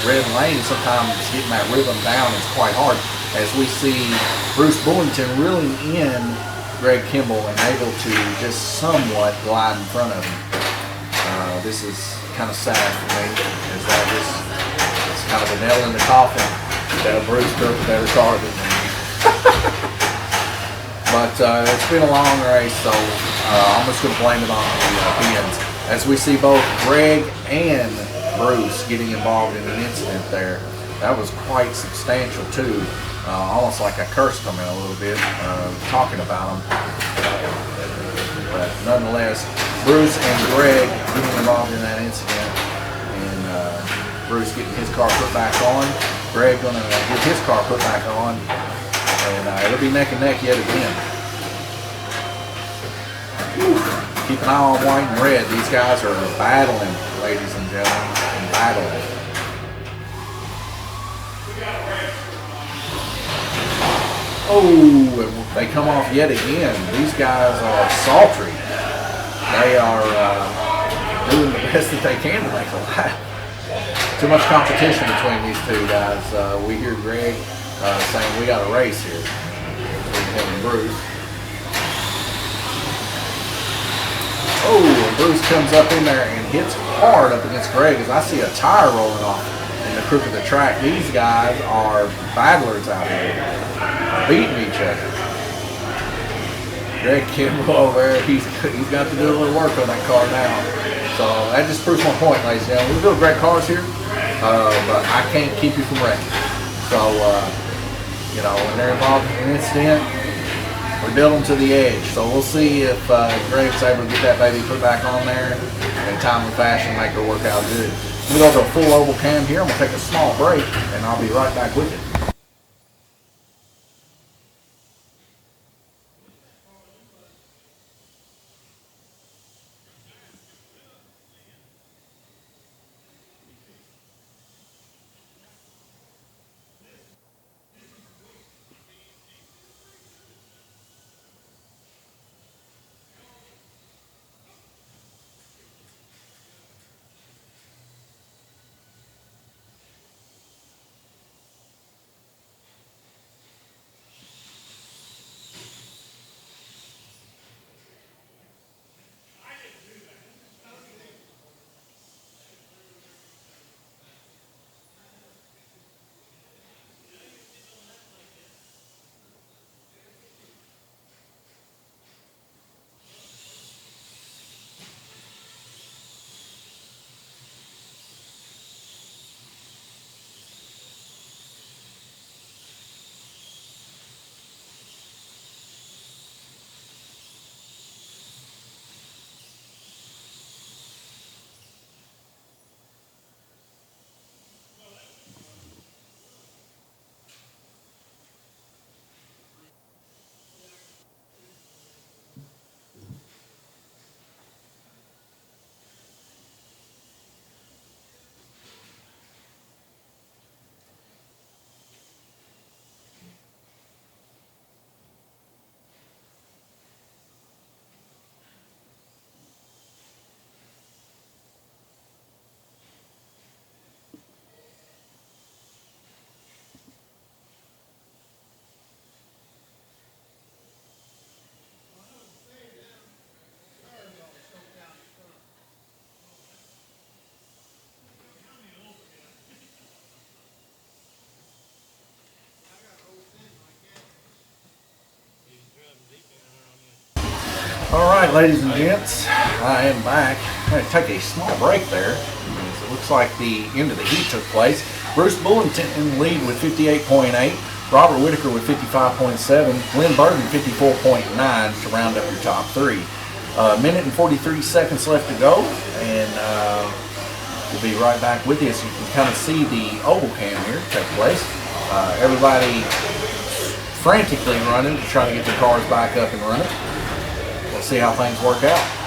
A: red lane, sometimes getting that rhythm down is quite hard. As we see Bruce Bullington reeling in Greg Kimball and able to just somewhat glide in front of him. This is kind of sad for me, as that is it's kind of a nail in the coffin that Bruce built a better car than me. But it's been a long race, so I'm just going to blame it on the PNs. As we see both Greg and Bruce getting involved in an incident there. That was quite substantial too. Almost like I cursed them in a little bit, talking about them. But nonetheless, Bruce and Greg getting involved in that incident. And Bruce getting his car put back on. Greg going to get his car put back on. And it'll be neck and neck yet again. Keep an eye on white and red. These guys are battling, ladies and gentlemen, and battling. Oh, and they come off yet again. These guys are sultry. They are doing the best that they can to make a lap. Too much competition between these two guys. We hear Greg saying we got a race here between him and Bruce. Oh, and Bruce comes up in there and hits hard up against Greg as I see a tire rolling off in the crook of the track. These guys are battlers out here, beating each other. Greg Kimball over there, he's got to do a little work on that car now. So that just proves my point, ladies and gentlemen. We're doing great cars here, but I can't keep you from wrecking. So, you know, when they're involved in an incident, we build them to the edge. So we'll see if Greg's able to get that baby put back on there in a timely fashion, make her work out good. I'm going to go to a full oval cam here. I'm going to take a small break, and I'll be right back with you. All right, ladies and gents, I am back. I'm going to take a small break there. It looks like the end of the heat took place. Bruce Bullington in the lead with 58.8. Robert Whitaker with 55.7. Glenn Burton 54.9 to round up your top three. Minute and 43 seconds left to go, and we'll be right back with you so you can kind of see the oval cam here take place. Everybody frantically running to try to get their cars back up and running. We'll see how things work out.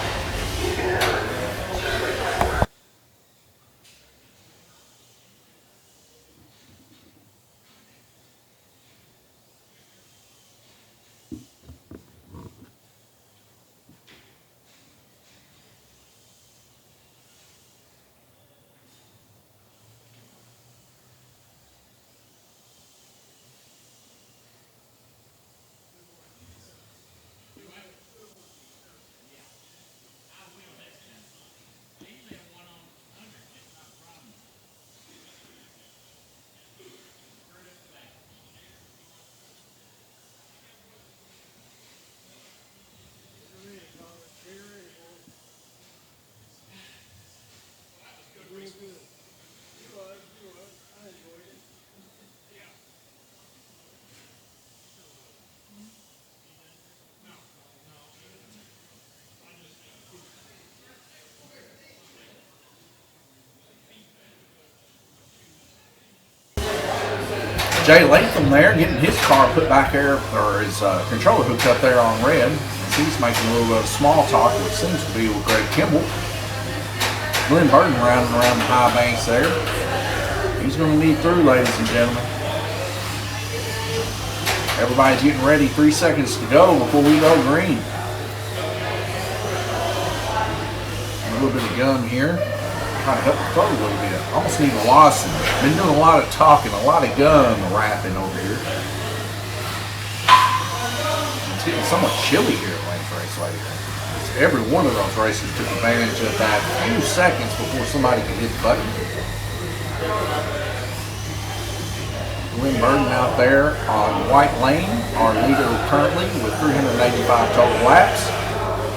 A: Jay Latham there getting his car put back there, or his controller hooked up there on red. He's making a little bit of small talk, which seems to be with Greg Kimball. Glenn Burton rounding around the high banks there. He's going to lead through, ladies and gentlemen. Everybody's getting ready. 3 seconds to go before we go green. A little bit of gum here. Trying to help the throw a little bit. Almost need a Lawson. Been doing a lot of talking, a lot of gum wrapping over here. It's getting somewhat chilly here at Lanes Raceway. Every one of those racers took advantage of that few seconds before somebody could hit the button. Glenn Burton out there on White Lane, our leader currently with 385 total laps.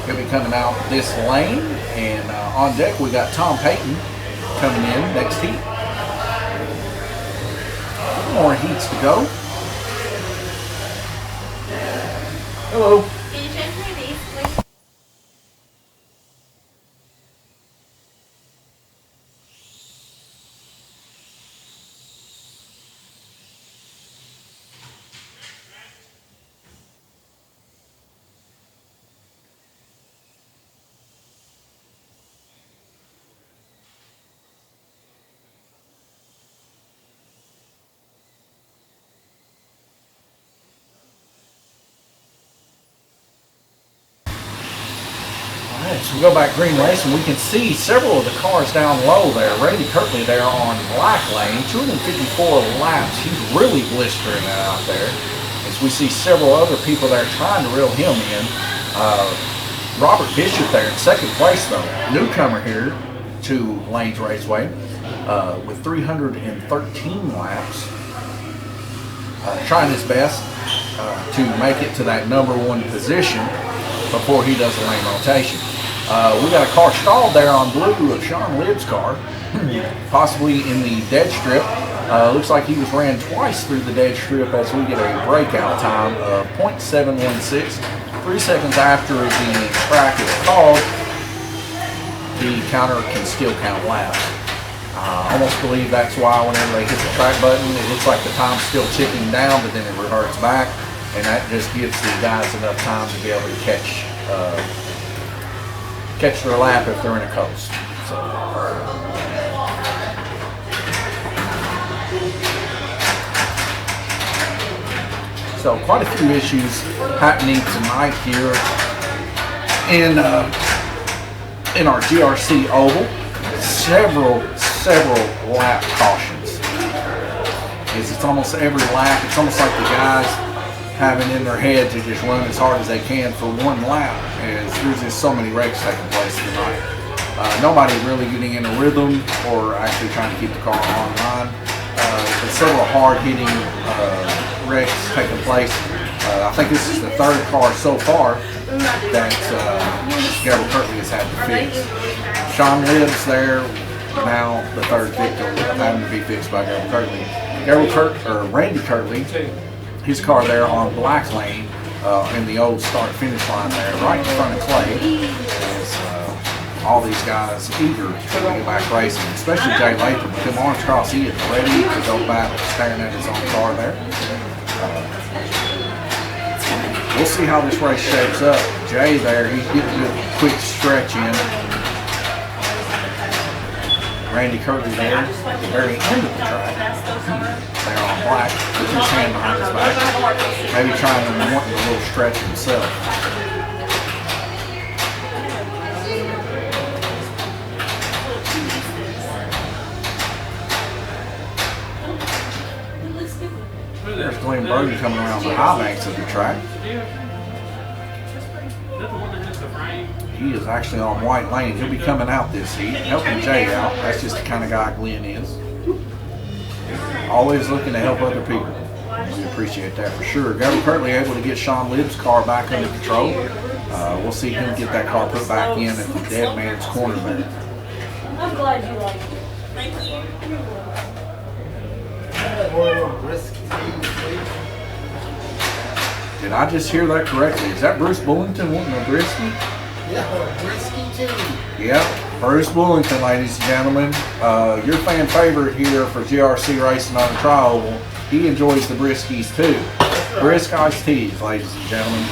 A: He'll be coming out this lane, and on deck we got Tom Payton coming in next heat. More heats to go. Hello.
C: Can you transfer these, please?
A: So we go back green race and we can see several of the cars down low there. Randy Kirkley there on black lane, 254 laps. He's really blistering it out there. As we see several other people there trying to reel him in. Robert Bishop there in second place though. Newcomer here to Lanes Raceway with 313 laps. Trying his best to make it to that #1 position before he does the lane rotation. We got a car stalled there on blue of Sean Libb's car, possibly in the dead strip. Looks like he was ran twice through the dead strip as we get a breakout time of .716. 3 seconds after the track is called, the counter can still count laps. I almost believe that's why whenever they hit the track button, it looks like the time's still ticking down, but then it reverts back, and that just gives the guys enough time to be able to catch their lap if they're in a coast. So quite a few issues happening tonight here in our GRC Oval. Several lap cautions. It's almost every lap. It's almost like the guys having in their head to just run as hard as they can for one lap. As there's just so many wrecks taking place tonight. Nobody really getting in a rhythm or actually trying to keep the car online. But several hard-hitting wrecks taking place. I think this is the third car so far that Gabriel Kirtley has had to fix. Sean lives there now, the third victim of having to be fixed by Gabriel Kirtley. Randy Kirtley, his car there on Black Lane in the old start-finish line there, right in front of Clay. Is, all these guys eager to get back racing, especially Jay Latham. With him orange cross, he is ready to go back, staring at his own car there. We'll see how this race shapes up. Jay there, he's getting a quick stretch in. Randy Kirtley there at the very end of the track. There on black, with his hand behind his back. Maybe trying to want a little stretch himself. There's Glenn Burton coming around the high banks of the track. He is actually on white lane. He'll be coming out this heat, helping Jay out. That's just the kind of guy Glenn is. Always looking to help other people. We appreciate that for sure. Gabriel Kirtley able to get Sean Libb's car back under control. We'll see him get that car put back in at the dead man's corner there.
C: I'm glad you like it. Thank you.
A: Did I just hear that correctly? Is that Bruce Bullington wanting a brisky?
F: Yeah, brisky too.
A: Yep, Bruce Bullington, ladies and gentlemen. Your fan favorite here for GRC Racing on the Trial. He enjoys the briskies too. Brisk iced teas, ladies and gentlemen.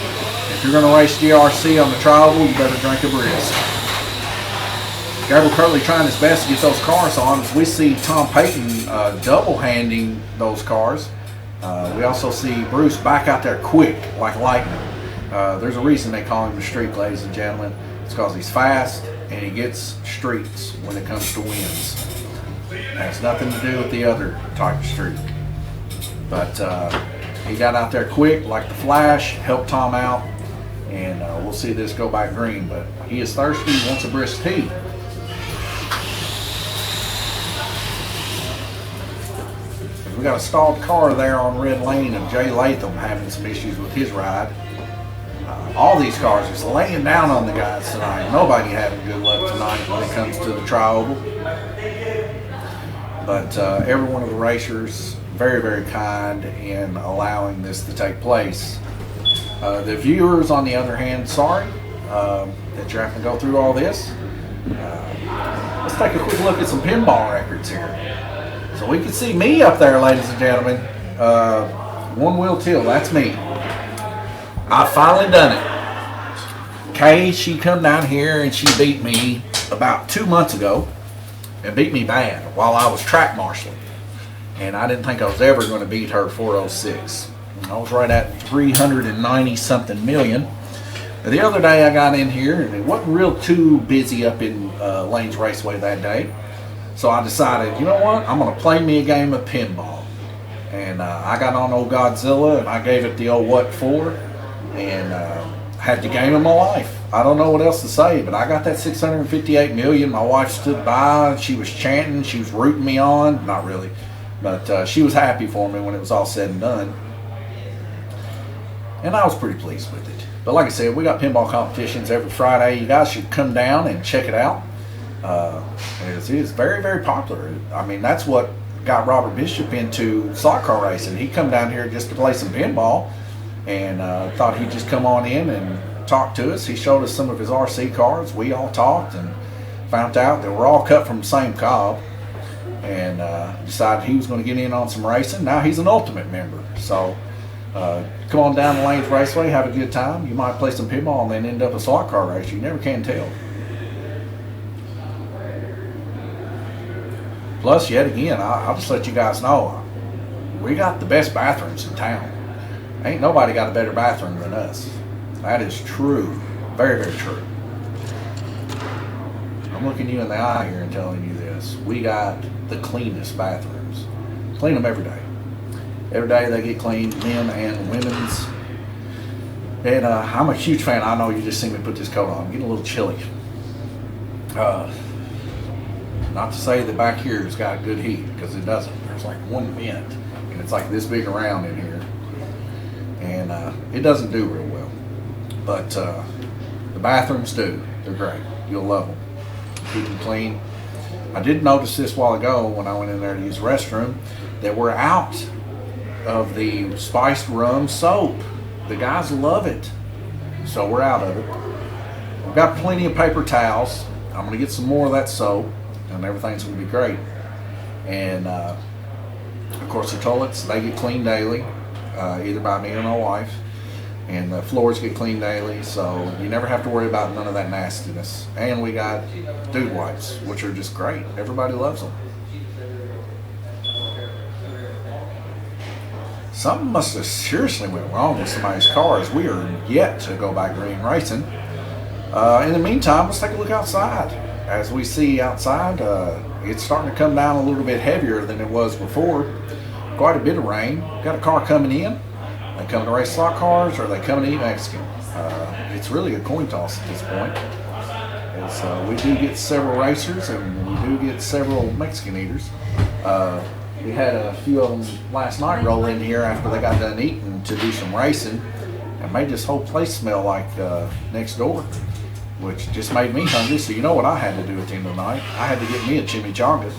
A: If you're going to race GRC on the Trial, you better drink a brisk. Gabriel Kirtley trying his best to get those cars on as we see Tom Payton double-handing those cars. We also see Bruce back out there quick, like lightning. There's a reason they call him the Streak, ladies and gentlemen. It's because he's fast and he gets streaks when it comes to wins. It has nothing to do with the other type of streak. But he got out there quick, like the Flash, helped Tom out, and we'll see this go by green. But he is thirsty, he wants a brisk tea. We got a stalled car there on red lane of Jay Latham having some issues with his ride. All these cars just laying down on the guys tonight. Nobody having good luck tonight when it comes to the Tri-Oval. But every one of the racers very, very kind in allowing this to take place. The viewers, on the other hand, sorry that you're having to go through all this. Let's take a quick look at some pinball records here. So we can see me up there, ladies and gentlemen. One wheel till, that's me. I finally done it. Kay, she come down here and she beat me about 2 months ago, and beat me bad while I was track marshaling. And I didn't think I was ever going to beat her 406. I was right at 390 something million. The other day I got in here and it wasn't real too busy up in Lanes Raceway that day. So I decided, you know what, I'm going to play me a game of pinball. And I got on old Godzilla and I gave it the old what for, and had the game of my life. I don't know what else to say, but I got that 658 million. My wife stood by, she was chanting, she was rooting me on. Not really, but she was happy for me when it was all said and done. And I was pretty pleased with it. But like I said, we got pinball competitions every Friday. You guys should come down and check it out. It is very, very popular. I mean, that's what got Robert Bishop into slot car racing. He come down here just to play some pinball, and thought he'd just come on in and talk to us. He showed us some of his RC cars. We all talked and found out that we're all cut from the same cob, and decided he was going to get in on some racing. Now he's an Ultimate member. So come on down to Lanes Raceway, have a good time. You might play some pinball and then end up a slot car race. You never can tell. Plus, yet again, I'll just let you guys know, we got the best bathrooms in town. Ain't nobody got a better bathroom than us. That is true. Very, very true. I'm looking you in the eye here and telling you this. We got the cleanest bathrooms. Clean them every day. Every day they get cleaned, men and women's. And I'm a huge fan. I know you just seen me put this coat on. I'm getting a little chilly. Not to say that back here has got good heat, because it doesn't. There's like one vent, and it's like this big around in here. and it doesn't do real well. But the bathrooms do. They're great. You'll love them. Keep them clean. I did notice this a while ago when I went in there to use the restroom that we're out of the spiced rum soap. The guys love it. So we're out of it. We've got plenty of paper towels. I'm going to get some more of that soap, and everything's going to be great. And of course the toilets, they get cleaned daily, either by me or my wife. And the floors get cleaned daily, so you never have to worry about none of that nastiness. And we got dude wipes, which are just great. Everybody loves them. Something must have seriously went wrong with somebody's car, as we are yet to go by green racing. In the meantime, let's take a look outside. As we see outside, it's starting to come down a little bit heavier than it was before. Quite a bit of rain. Got a car coming in. They come to race slot cars, or they come to eat Mexican. It's really a coin toss at this point. We do get several racers, and we do get several Mexican eaters. We had a few of them last night roll in here after they got done eating to do some racing, and made this whole place smell like next door, which just made me hungry. So you know what I had to do at the end of the night? I had to get me a chimichanga.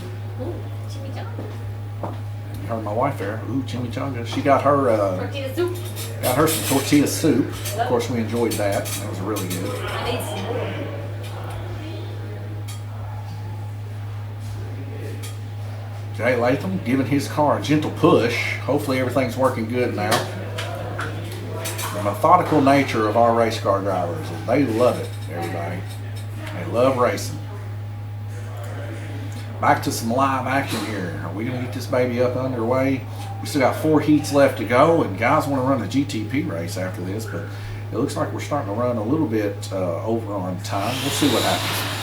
A: Her and my wife there. Ooh, chimichanga. She got her
C: Tortilla soup.
A: got her some tortilla soup. Of course, we enjoyed that. That was really good.
C: I need some more.
A: Jay Latham giving his car a gentle push. Hopefully, everything's working good now. The methodical nature of our race car drivers. They love it, everybody. They love racing. Back to some live action here. Are we going to get this baby up underway? We still got 4 heats left to go, and guys want to run a GTP race after this, but it looks like we're starting to run a little bit over on time. We'll see what happens.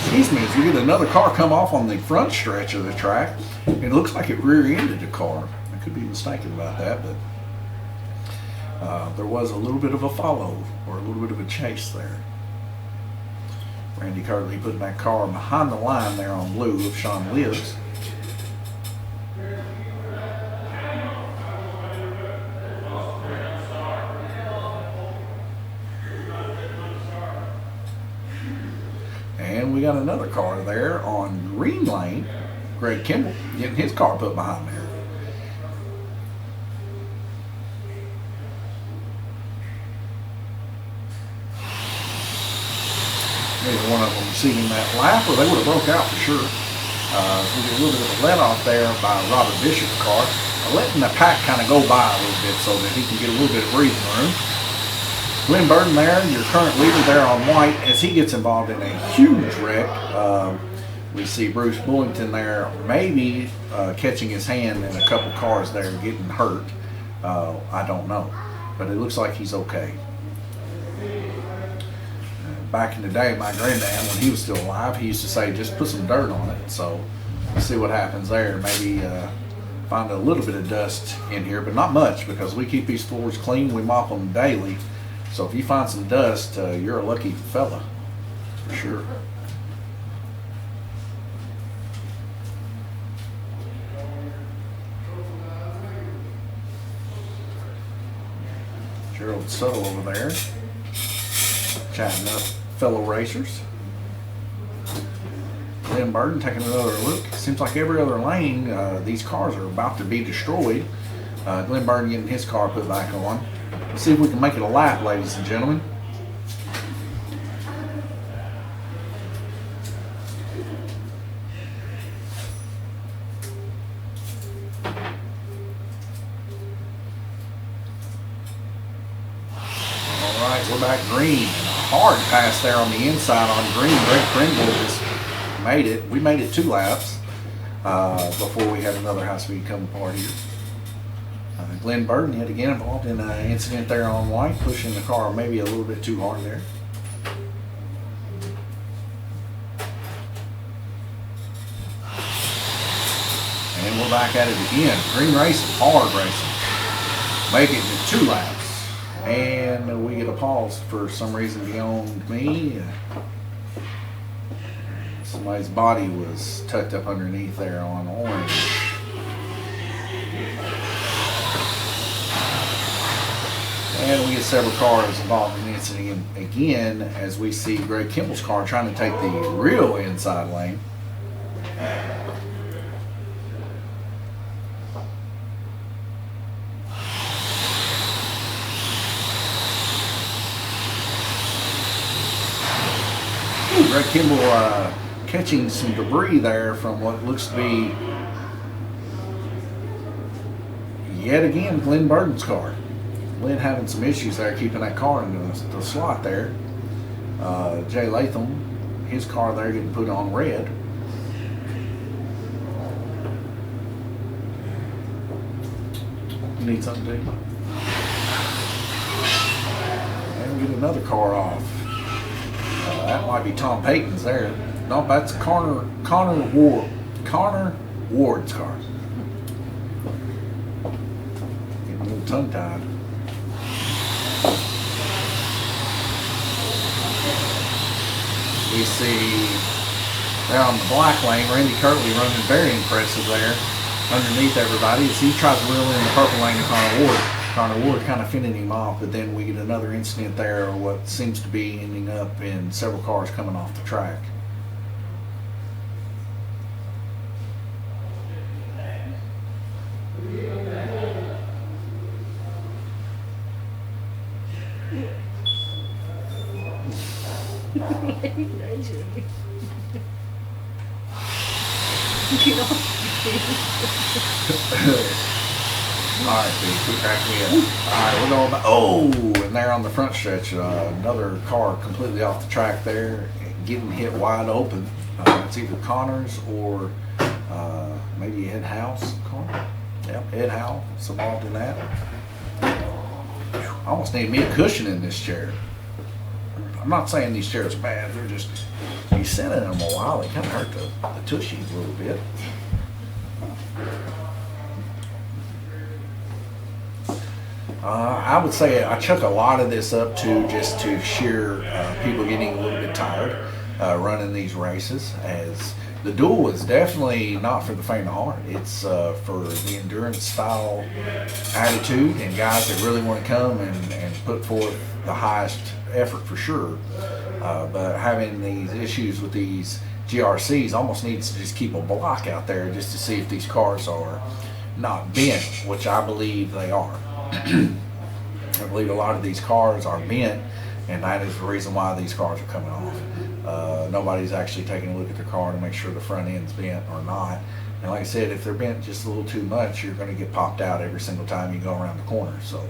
A: Excuse me, as we get another car come off on the front stretch of the track, it looks like it rear-ended a car. I could be mistaken about that, but there was a little bit of a follow, or a little bit of a chase there. Randy Curley putting that car behind the line there on blue of Sean Lives. And we got another car there on green lane. Greg Kimball getting his car put behind there. Maybe one of them receiving that lap, or they would have broke out for sure. We get a little bit of a let off there by Robert Bishop's car. Letting the pack kind of go by a little bit so that he can get a little bit of breathing room. Glenn Burton there, your current leader there on white, as he gets involved in a huge wreck. We see Bruce Bullington there, maybe catching his hand in a couple cars there, getting hurt. I don't know, but it looks like he's okay. Back in the day, my granddad, when he was still alive, he used to say, just put some dirt on it. So we'll see what happens there. Maybe find a little bit of dust in here, but not much, because we keep these floors clean. We mop them daily. So if you find some dust, you're a lucky fella, for sure. Gerald Subtle over there, chatting up fellow racers. Glenn Burton taking another look. Seems like every other lane, these cars are about to be destroyed. Glenn Burton getting his car put back on. Let's see if we can make it a lap, ladies and gentlemen. All right, we're back green. Hard pass there on the inside on green. Greg Pringle just made it. We made it 2 laps before we had another high speed come apart here. Glenn Burton yet again involved in an incident there on white, pushing the car maybe a little bit too hard there. And we're back at it again. Green racing, hard racing. Make it in 2 laps. And we get a pause for some reason beyond me. Somebody's body was tucked up underneath there on orange. And we get several cars involved in the incident again as we see Greg Kimball's car trying to take the real inside lane. Greg Kimball catching some debris there from what looks to be, yet again, Glenn Burden's car. Glenn having some issues there keeping that car in the slot there. Jay Latham, his car there getting put on red. You need something to do? And we get another car off. That might be Tom Payton's there. No, that's Connor Ward's car. Getting a little tongue-tied. We see there on the black lane, Randy Kirtley running very impressive there underneath everybody as he tries to reel in the purple lane to Connor Ward. Connor Ward kind of fending him off, but then we get another incident there, what seems to be ending up in several cars coming off the track. All right, dude, quit cracking me up. All right, we're going back. Oh, and there on the front stretch, another car completely off the track there, getting hit wide open. It's either Connors or maybe Ed Howe's car. Yep, Ed Howe is involved in that. I almost need me a cushion in this chair. I'm not saying these chairs are bad. They're just, you sit in them a while, they kind of hurt the tushies a little bit. I would say I chuck a lot of this up to just to sheer people getting a little bit tired running these races, as the Duel is definitely not for the faint of heart. It's for the endurance style attitude and guys that really want to come and put forth the highest effort for sure. But having these issues with these GRCs almost needs to just keep a block out there just to see if these cars are not bent, which I believe they are. I believe a lot of these cars are bent, and that is the reason why these cars are coming off. Nobody's actually taking a look at their car to make sure the front end's bent or not. And like I said, if they're bent just a little too much, you're going to get popped out every single time you go around the corner. So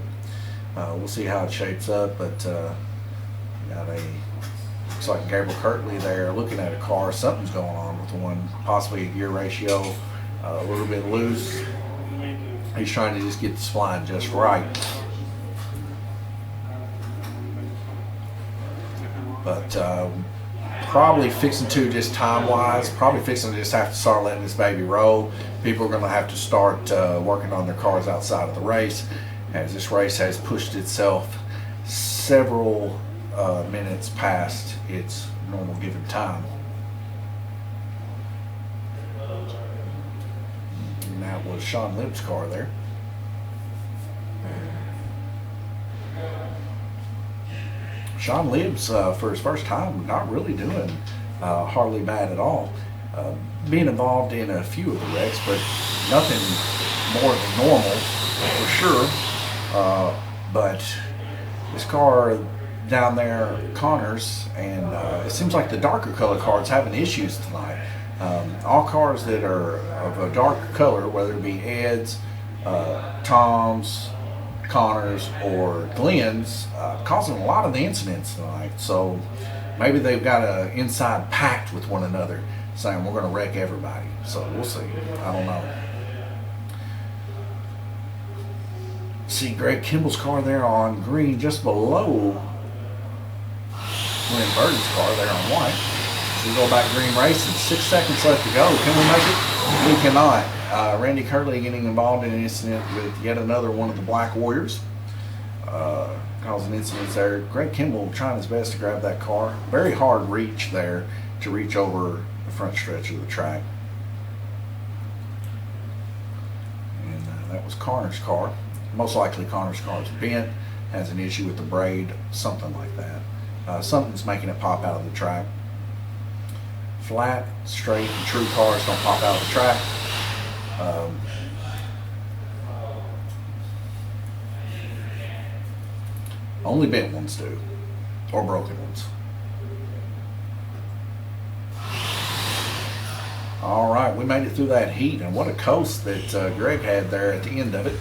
A: we'll see how it shapes up, but got a, looks like Gabriel Kirtley there looking at a car. Something's going on with one, possibly a gear ratio a little bit loose. He's trying to just get the spline just right. But probably fixing to, just time-wise, probably fixing to just have to start letting this baby roll. People are going to have to start working on their cars outside of the race, as this race has pushed itself several minutes past its normal given time. And that was Sean Libb's car there. Sean Libb's, for his first time, not really doing hardly bad at all. Being involved in a few of the wrecks, but nothing more than normal, for sure. But this car down there, Connors, and it seems like the darker color cars having issues tonight. All cars that are of a darker color, whether it be Ed's, Tom's, Connors, or Glenn's, causing a lot of the incidents tonight. So maybe they've got an inside pact with one another, saying we're going to wreck everybody. So we'll see. I don't know. See Greg Kimball's car there on green, just below Glenn Burden's car there on white. We go back green racing. 6 seconds left to go. Can we make it? We cannot. Randy Kirtley getting involved in an incident with yet another one of the Black Warriors, causing incidents there. Greg Kimball trying his best to grab that car. Very hard reach there to reach over the front stretch of the track. And that was Connor's car. Most likely Connor's car is bent. has an issue with the braid, something like that. Something's making it pop out of the track. Flat, straight, and true cars don't pop out of the track. Only bent ones do, or broken ones. All right, we made it through that heat, and what a coast that Greg had there at the end of it.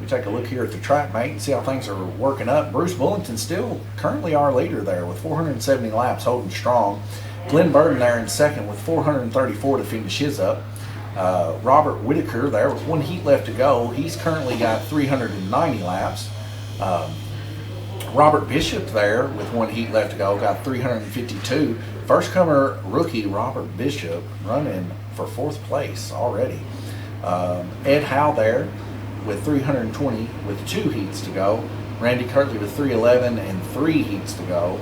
A: We take a look here at the track mate and see how things are working up. Bruce Bullington still currently our leader there with 470 laps, holding strong. Glenn Burton there in second with 434 to finish his up. Robert Whitaker there with 1 heat left to go. He's currently got 390 laps. Robert Bishop there with 1 heat left to go, got 352. First comer rookie Robert Bishop running for 4th place already. Ed Howe there with 320 with 2 heats to go. Randy Kirtley with 311 and 3 heats to go.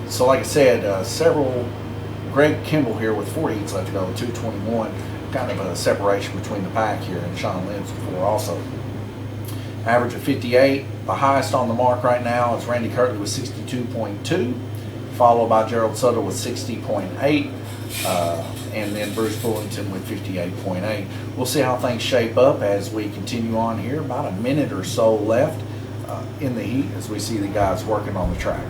A: So like I said, several, Greg Kimball here with 4 heats left to go, 221. Kind of a separation between the pack here, and Sean Libbs with 4 also. Average of 58. The highest on the mark right now is Randy Kirtley with 62.2, followed by Gerald Sutter with 60.8, and then Bruce Bullington with 58.8. We'll see how things shape up as we continue on here. About a minute or so left in the heat as we see the guys working on the track.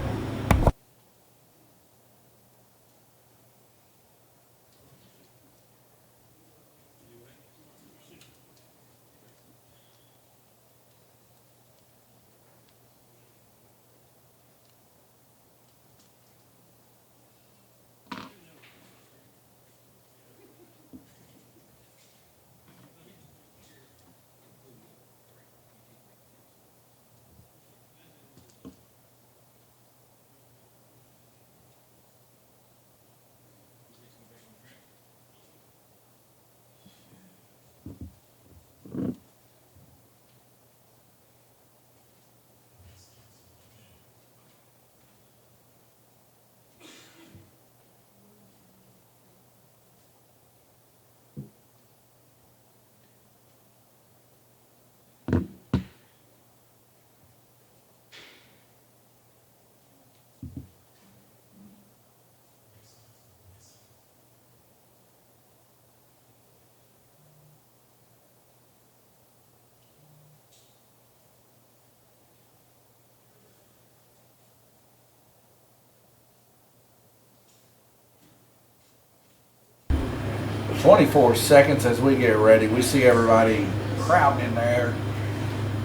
A: For 24 seconds as we get ready, we see everybody crowding in there,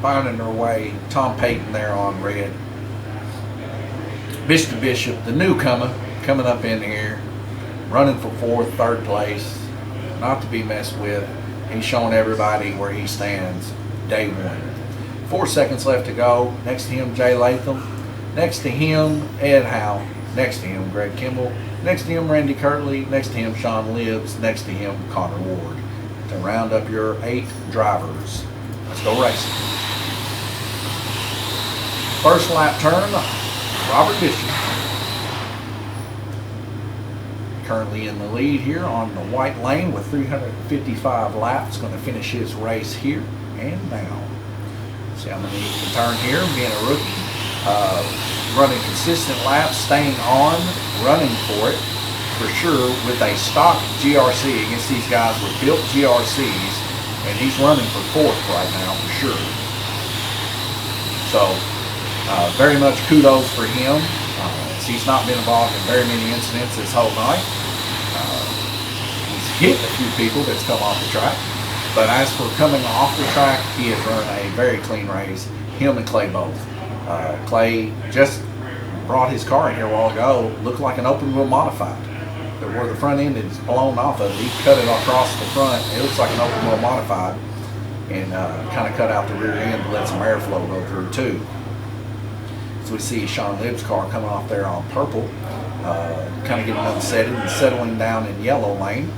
A: finding their way. Tom Payton there on red. Mr. Bishop, the newcomer, coming up in here, running for 4th, 3rd place, not to be messed with. He's showing everybody where he stands day 1. 4 seconds left to go. Next to him, Jay Latham. Next to him, Ed Howe. Next to him, Greg Kimball. Next to him, Randy Kirtley. Next to him, Sean Libbs. Next to him, Connor Ward. To round up your 8 drivers. Let's go racing. First lap turn, Robert Bishop. Currently in the lead here on the white lane with 355 laps. Going to finish his race here and now. See how many he can turn here, being a rookie. Running consistent laps, staying on, running for it, for sure, with a stock GRC against these guys with built GRCs, and he's running for 4th right now, for sure. So, very much kudos for him. He's not been involved in very many incidents this whole night. He's hit a few people that's come off the track, but as for coming off the track, he has run a very clean race, him and Clay both. Clay just brought his car in here a while ago, looked like an open wheel modified. Where the front end is blown off of it, he cut it across the front. It looks like an open wheel modified, and kind of cut out the rear end to let some airflow go through too. So we see Sean Libbs' car coming off there on purple, kind of getting unsettled and settling down in yellow lane.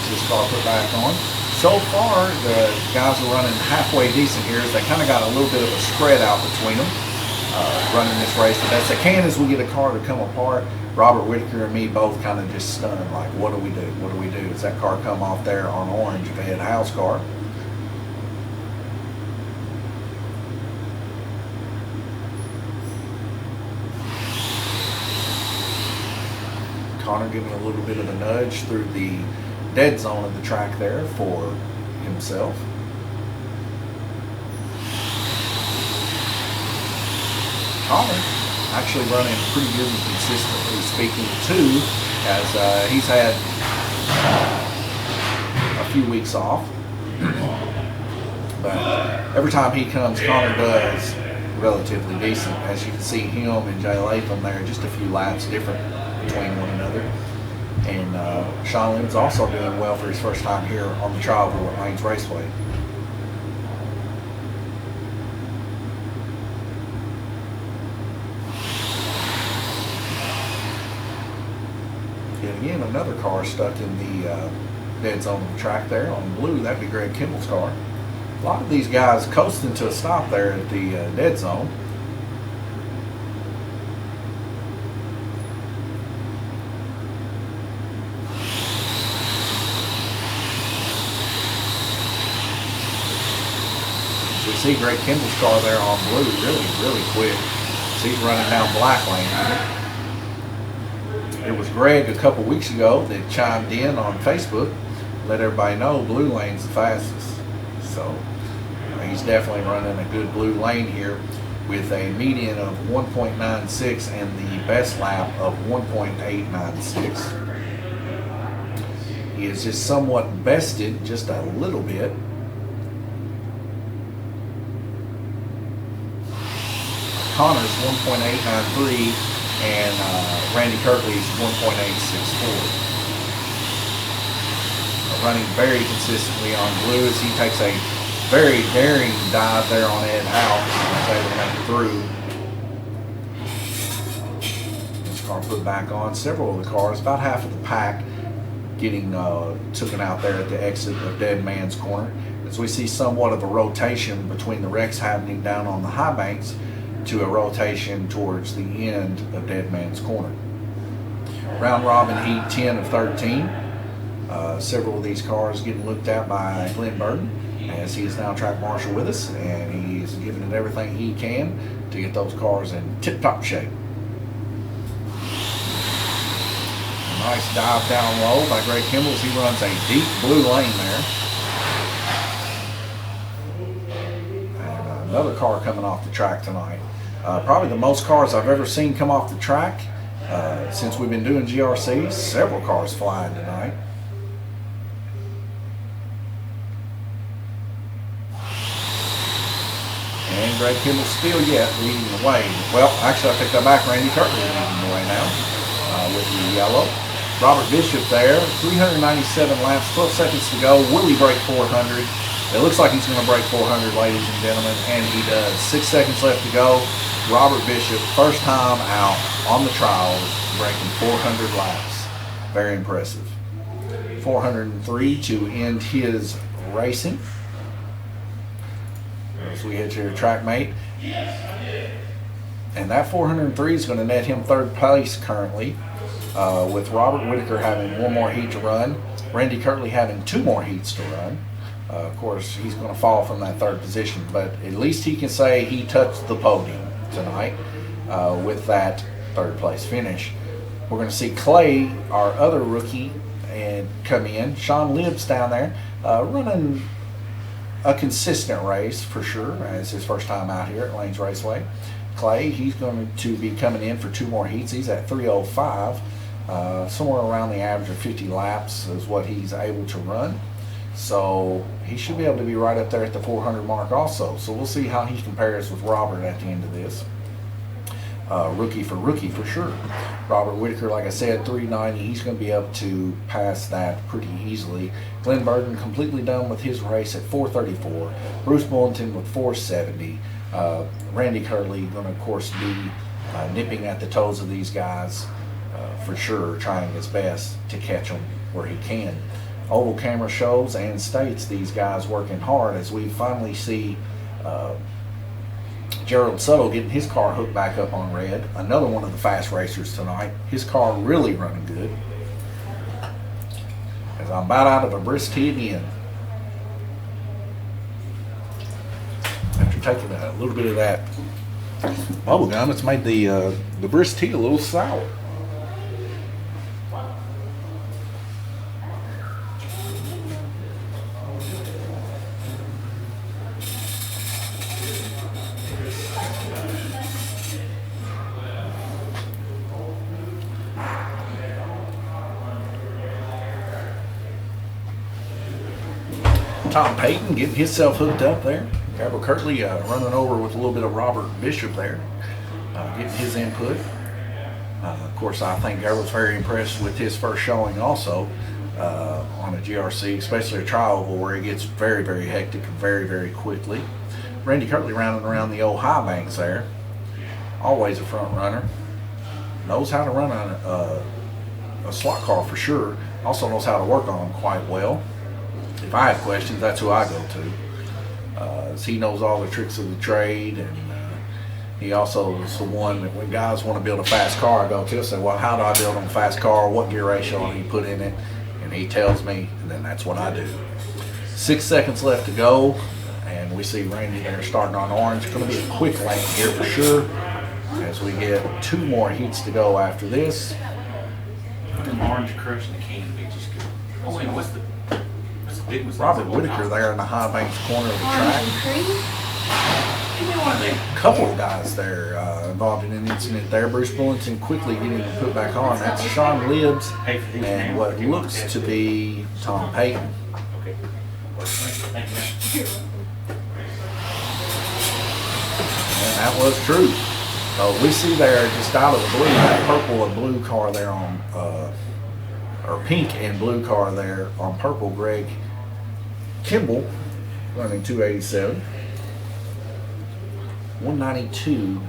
A: This car put back on. So far, the guys are running halfway decent here. They kind of got a little bit of a spread out between them, running this race the best they can. As we get a car to come apart, Robert Whitaker and me both kind of just stunned, like, what do we do? What do we do? As that car come off there on orange of Ed Howe's car. Connor giving a little bit of a nudge through the dead zone of the track there for himself. Connor actually running pretty good and consistently speaking too, as he's had a few weeks off. But every time he comes, Connor does relatively decent. As you can see, him and Jay Latham there, just a few laps different between one another. And Sean Lynn's also doing well for his first time here on the trial board at Lanes Raceway. And again, another car stuck in the dead zone of the track there on blue. That'd be Greg Kimball's car. A lot of these guys coasting to a stop there at the dead zone. So we see Greg Kimball's car there on blue really quick. So he's running down black lane. It was Greg a couple weeks ago that chimed in on Facebook, let everybody know blue lane's the fastest. So he's definitely running a good blue lane here with a median of 1.96 and the best lap of 1.896. He is just somewhat bested just a little bit. Connor's 1.893 and Randy Kirkley's 1.864. Running very consistently on blue as he takes a very daring dive there on Ed Howe and is able to make it through. This car put back on. Several of the cars, about half of the pack, getting taken out there at the exit of Dead Man's Corner. As we see somewhat of a rotation between the wrecks happening down on the high banks to a rotation towards the end of Dead Man's Corner. Round robin heat 10 of 13. Several of these cars getting looked at by Glenn Burton, as he is now track marshal with us, and he's giving it everything he can to get those cars in tip-top shape. A nice dive down low by Greg Kimball as he runs a deep blue lane there. And another car coming off the track tonight. Probably the most cars I've ever seen come off the track since we've been doing GRCs. Several cars flying tonight. And Greg Kimball still yet leading the way. Well, actually, I take that back. Randy Kirkley leading the way now with the yellow. Robert Bishop there, 397 laps, 12 seconds to go. Will he break 400? It looks like he's going to break 400, ladies and gentlemen, and he does. 6 seconds left to go. Robert Bishop, first time out on the trials, breaking 400 laps. Very impressive. 403 to end his racing. As we head to your track mate. And that 403 is going to net him third place currently, with Robert Whitaker having one more heat to run, Randy Kirkley having 2 more heats to run. Of course, he's going to fall from that third position, but at least he can say he touched the podium tonight with that third place finish. We're going to see Clay, our other rookie, and come in. Sean Libbs down there running a consistent race for sure, as his first time out here at Lanes Raceway. Clay, he's going to be coming in for 2 more heats. He's at 305, somewhere around the average of 50 laps is what he's able to run. So he should be able to be right up there at the 400 mark also. So we'll see how he compares with Robert at the end of this. Rookie for sure. Robert Whitaker, like I said, 390. He's going to be able to pass that pretty easily. Glenn Burton completely done with his race at 434. Bruce Bullington with 470. Randy Kirkley going to, of course, be nipping at the toes of these guys for sure, trying his best to catch them where he can. Oval camera shows and states these guys working hard as we finally see Gerald Suttle getting his car hooked back up on red. Another one of the fast racers tonight. His car really running good. As I'm about out of a brisk tea again. After taking a little bit of that bubble gum, it's made the brisk tea a little sour. Tom Payton getting himself hooked up there. Gabriel Kirtley running over with a little bit of Robert Bishop there, getting his input. Of course, I think I was very impressed with his first showing also on a GRC, especially a trial oval where it gets very, very hectic very, very quickly. Randy Kirtley rounding around the old high banks there. Always a front runner. Knows how to run a slot car for sure. Also knows how to work on them quite well. If I have questions, that's who I go to. He knows all the tricks of the trade, and he also is the one that when guys want to build a fast car, I go to, he'll say, well, how do I build a fast car? What gear ratio do you put in it? And he tells me, and then that's what I do. 6 seconds left to go, and we see Randy there starting on orange. It's going to be a quick lane here for sure, as we get 2 more heats to go after this.
H: An orange crushing the can be just good. Oh, wait, what's the big one?
A: Robert Whitaker there in the high banks corner of the track.
H: Give me one of them.
A: A couple of guys there involved in an incident there. Bruce Bullington quickly getting him put back on. That's Sean Libbs and what looks to be Tom Payton.
H: Okay. Thank you.
A: And that was true. We see there just out of the blue, that purple and blue car there on, or pink and blue car there on purple, Greg Kimball running 287. 192.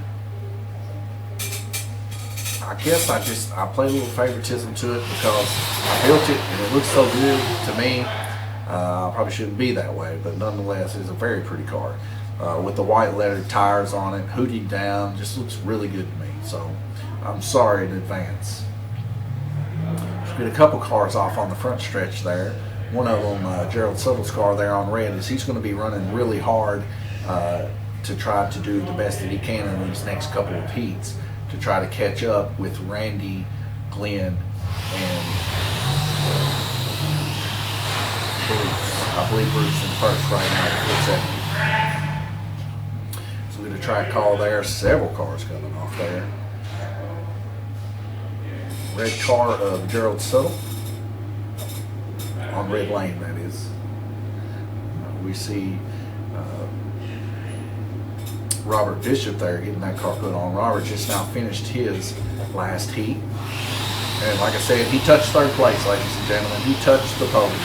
A: I guess I play a little favoritism to it because I built it and it looks so good to me. I probably shouldn't be that way, but nonetheless, it's a very pretty car. With the white lettered tires on it, hooded down, just looks really good to me. So I'm sorry in advance. Let's get a couple cars off on the front stretch there. One of them, Gerald Suttle's car there on red, is he's going to be running really hard to try to do the best that he can in these next couple of heats to try to catch up with Randy, Glenn, and Bruce. I believe Bruce in first right now. So we get a track call there. Several cars coming off there. Red car of Gerald Suttle on red lane, that is. We see Robert Bishop there getting that car put on. Robert just now finished his last heat. And like I said, he touched third place, ladies and gentlemen. He touched the podium.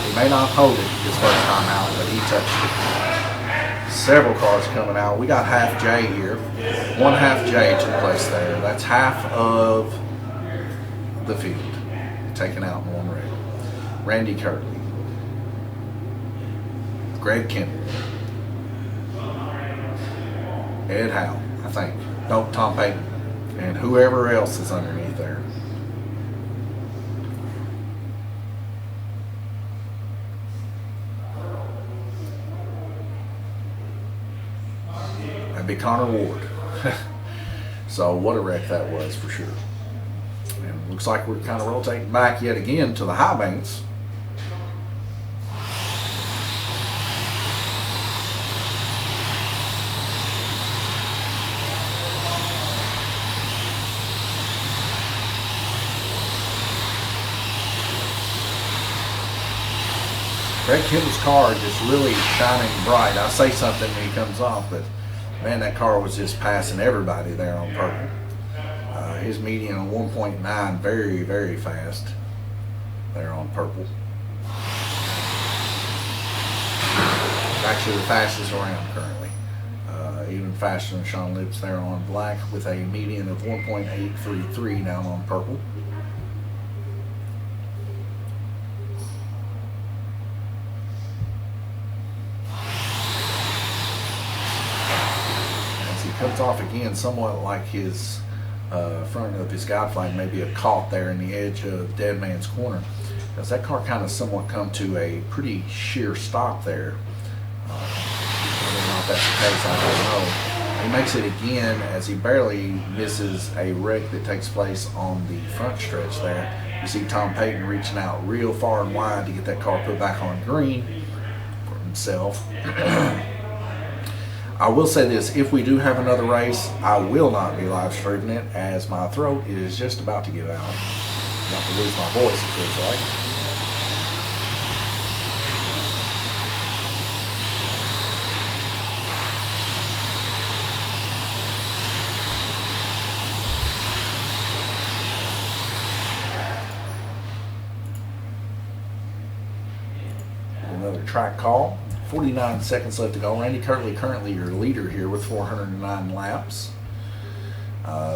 A: He may not hold it his first time out, but he touched it. Several cars coming out. We got half J here. One half J took place there. That's half of the field taken out in one red. Randy Kirtley, Greg Kimball, Ed Howe, I think. Nope, Tom Payton, and whoever else is underneath there. That'd be Connor Ward. So what a wreck that was for sure. And looks like we're kind of rotating back yet again to the high banks. Greg Kimball's car just really shining bright. I say something when he comes off, but man, that car was just passing everybody there on purple. His median on 1.9, very, very fast there on purple. Actually the fastest around currently. Even faster than Sean Lips there on black with a median of 1.833 down on purple. Comes off again somewhat like his front of his guide flag, maybe a caught there in the edge of Dead Man's Corner. As that car kind of somewhat come to a pretty sheer stop there. Whether or not that's the case, I don't know. He makes it again as he barely misses a wreck that takes place on the front stretch there. You see Tom Payton reaching out real far and wide to get that car put back on green for himself. I will say this, if we do have another race, I will not be live streaming it as my throat is just about to give out. I'm about to lose my voice, it feels like. track call. 49 seconds left to go. Randy Curley currently your leader here with 409 laps.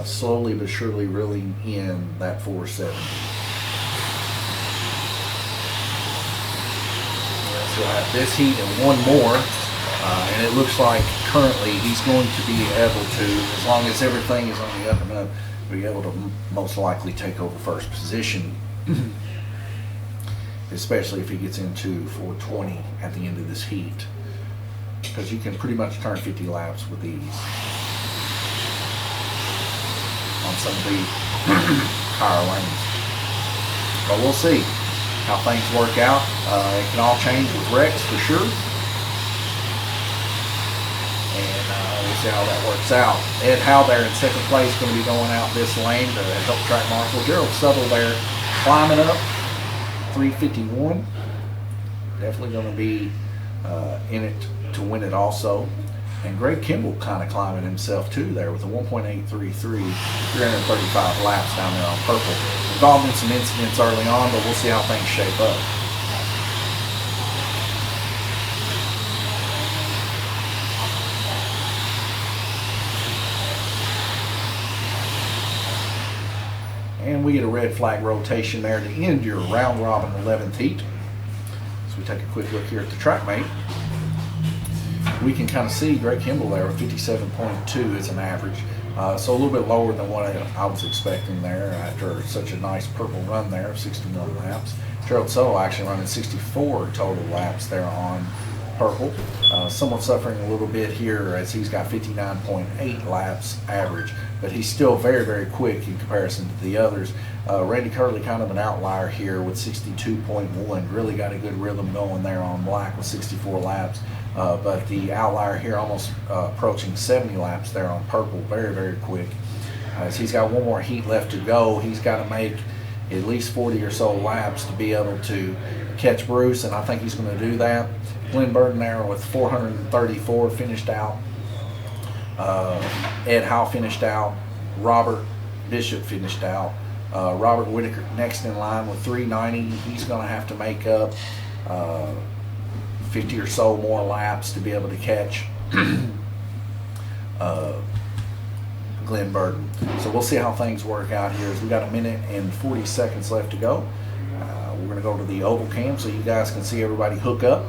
A: Slowly but surely reeling in that 470. So I have this heat and one more, and it looks like currently he's going to be able to, as long as everything is on the up and up, be able to most likely take over first position, especially if he gets into 420 at the end of this heat, because you can pretty much turn 50 laps with ease on some of the higher lanes. But we'll see how things work out. It can all change with Rex for sure. And we'll see how that works out. Ed Howe there in second place, going to be going out this lane to help track marshal. Gerald Settle there climbing up, 351. Definitely going to be in it to win it also. And Greg Kimball kind of climbing himself too there with a 1.833, 335 laps down there on purple. Involved in some incidents early on, but we'll see how things shape up. And we get a red flag rotation there to end your round robin 11th heat. So we take a quick look here at the track mate. We can kind of see Greg Kimball there with 57.2 as an average. So a little bit lower than what I was expecting there after such a nice purple run there of 61 laps. Gerald Solo actually running 64 total laps there on purple. Somewhat suffering a little bit here as he's got 59.8 laps average, but he's still very, very quick in comparison to the others. Randy Curley kind of an outlier here with 62.1. Really got a good rhythm going there on black with 64 laps. But the outlier here almost approaching 70 laps there on purple. Very, very quick. As he's got one more heat left to go, he's got to make at least 40 or so laps to be able to catch Bruce, and I think he's going to do that. Glenn Burton there with 434 finished out. Ed Howe finished out. Robert Bishop finished out. Robert Whitaker next in line with 390. He's going to have to make up 50 or so more laps to be able to catch Glenn Burton. So we'll see how things work out here as we got a minute and 40 seconds left to go. We're going to go to the oval cam so you guys can see everybody hook up.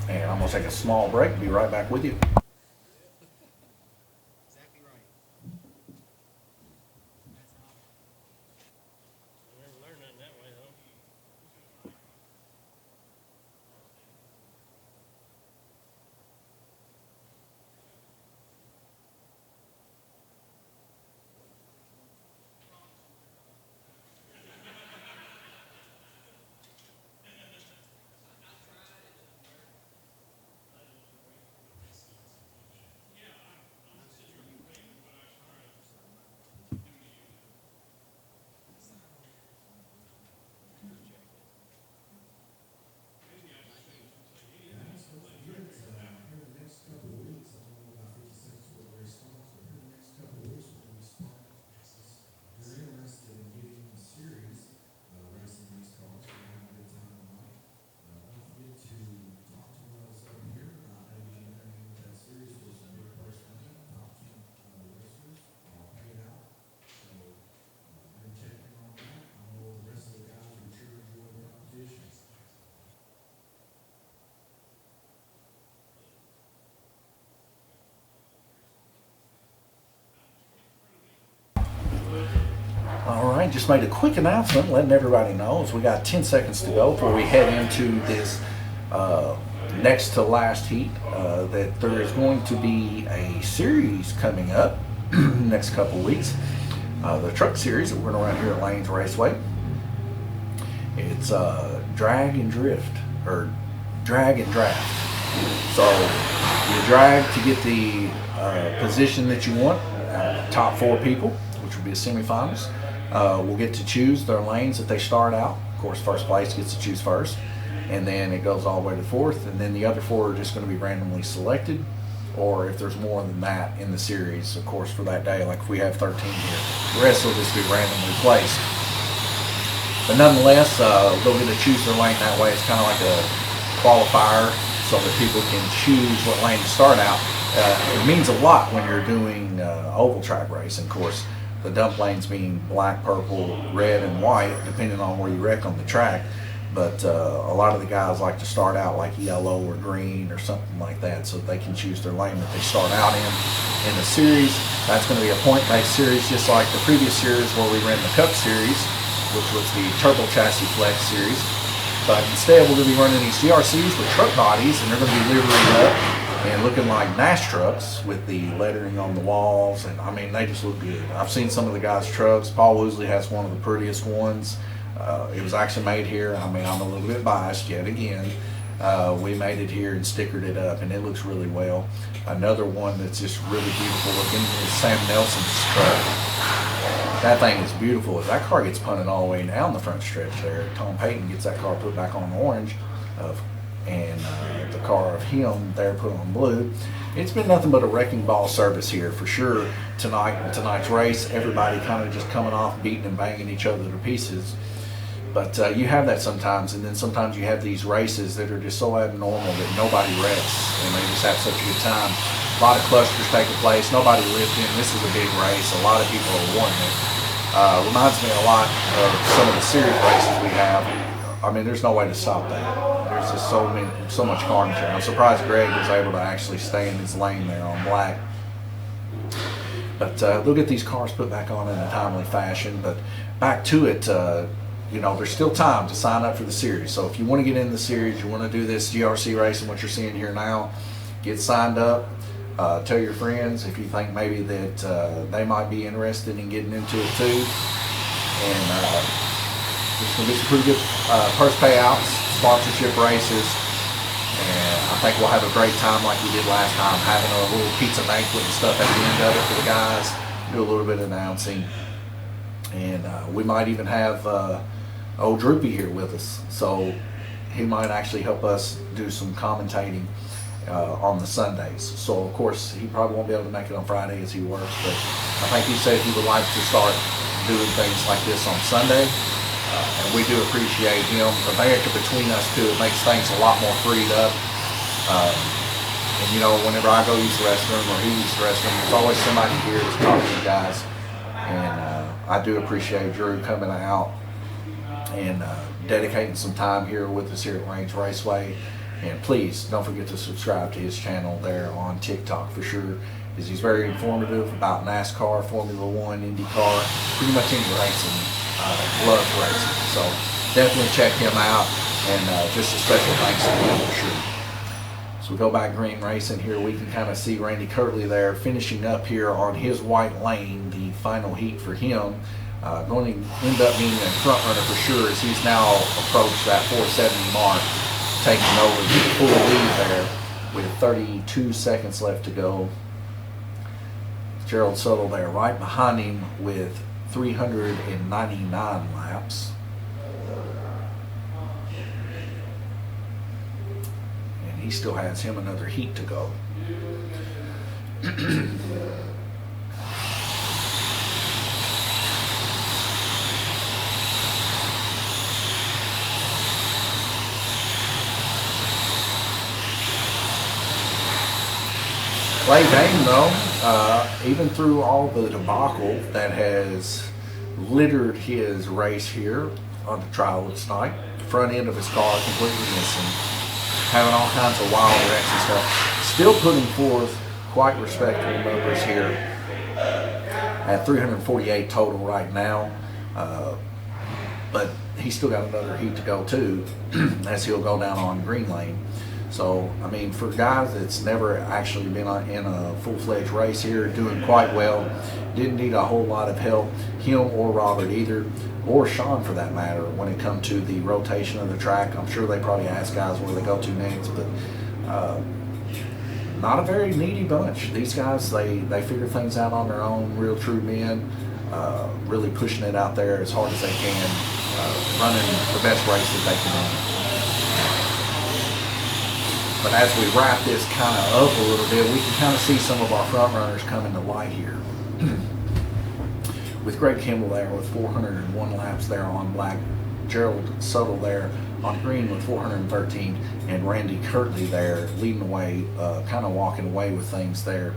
A: And I'm going to take a small break. Be right back with you.
F: Exactly right.
L: I never learned nothing that way, though.
A: All right, just made a quick announcement letting everybody know as we got 10 seconds to go before we head into this next to last heat that there is going to be a series coming up next couple weeks. The truck series that we're going to run here at Lanes Raceway. It's drag and drift, or drag and draft. So you drag to get the position that you want, top 4 people, which will be a semifinals. Will get to choose their lanes that they start out. Of course, first place gets to choose first, and then it goes all the way to 4th, and then the other 4 are just going to be randomly selected, or if there's more than that in the series, of course, for that day, like if we have 13 here, the rest will just be randomly placed. But nonetheless, they'll get to choose their lane that way. It's kind of like a qualifier so that people can choose what lane to start out. It means a lot when you're doing oval track racing. Of course, the dump lanes being black, purple, red, and white, depending on where you wreck on the track. But a lot of the guys like to start out like yellow or green or something like that, so they can choose their lane that they start out in the series. That's going to be a point-based series, just like the previous series where we ran the Cup Series, which was the Turbo Chassis Flex Series. But instead, we're going to be running these GRCs with truck bodies, and they're going to be livered up and looking like Nash trucks with the lettering on the walls. And I mean, they just look good. I've seen some of the guys' trucks. Paul Woosley has one of the prettiest ones. It was actually made here. I mean, I'm a little bit biased yet again. We made it here and stickered it up, and it looks really well. Another one that's just really beautiful looking is Sam Nelson's truck. That thing is beautiful. That car gets punted all the way down the front stretch there. Tom Payton gets that car put back on orange, and the car of him there put on blue. It's been nothing but a wrecking ball service here for sure tonight's race. Everybody kind of just coming off, beating and banging each other to pieces. But you have that sometimes, and then sometimes you have these races that are just so abnormal that nobody wrecks, and they just have such a good time. A lot of clusters taking place. Nobody lived in. This is a big race. A lot of people are wanting it. Reminds me a lot of some of the series races we have. I mean, there's no way to stop that. There's just so much carnage here. I'm surprised Greg was able to actually stay in his lane there on black. But they'll get these cars put back on in a timely fashion. But back to it. You know, there's still time to sign up for the series. So if you want to get in the series, you want to do this GRC racing, what you're seeing here now, get signed up. Tell your friends if you think maybe that they might be interested in getting into it too. And there's going to be some pretty good purse payouts, sponsorship races. And I think we'll have a great time like we did last time, having a little pizza banquet and stuff at the end of it for the guys, do a little bit of announcing. And we might even have old Droopy here with us, so he might actually help us do some commentating on the Sundays. So of course he probably won't be able to make it on Friday as he works, but I think he said he would like to start doing things like this on Sunday, and we do appreciate him. The banter between us two, it makes things a lot more freed up. And you know, whenever I go use the restroom or he uses the restroom, there's always somebody here to talk to you guys. And I do appreciate Drew coming out and dedicating some time here with us here at Range Raceway. And please don't forget to subscribe to his channel there on TikTok for sure, because he's very informative about NASCAR, Formula One, IndyCar, pretty much any racing. Loves racing, so definitely check him out. And just a special thanks to him for sure. So we go back green racing here. We can kind of see Randy Kirtley there finishing up here on his white lane, the final heat for him. Going to end up being a front runner for sure, as he's now approached that 470 mark, taking over the full lead there with 32 seconds left to go. Gerald Suttle there right behind him with 399 laps. And he still has him another heat to go. Clay Dane, though, even through all the debacle that has littered his race here on the trial tonight, the front end of his car completely missing, having all kinds of wild wrecks and stuff, still putting forth quite respectable numbers here at 348 total right now. But he's still got another heat to go too, as he'll go down on green lane. So, I mean, for guys that's never actually been in a full-fledged race here, doing quite well, didn't need a whole lot of help, him or Robert either, or Sean for that matter, when it comes to the rotation of the track. I'm sure they probably ask guys where they go to next, but not a very needy bunch. These guys, they figure things out on their own, real true men, really pushing it out there as hard as they can, running the best race that they can run. But as we wrap this kind of up a little bit, we can kind of see some of our front runners coming to light here. With Greg Kimball there with 401 laps there on black Gerald Suttle there on green with 413, and Randy Kirtley there leading the way, kind of walking away with things there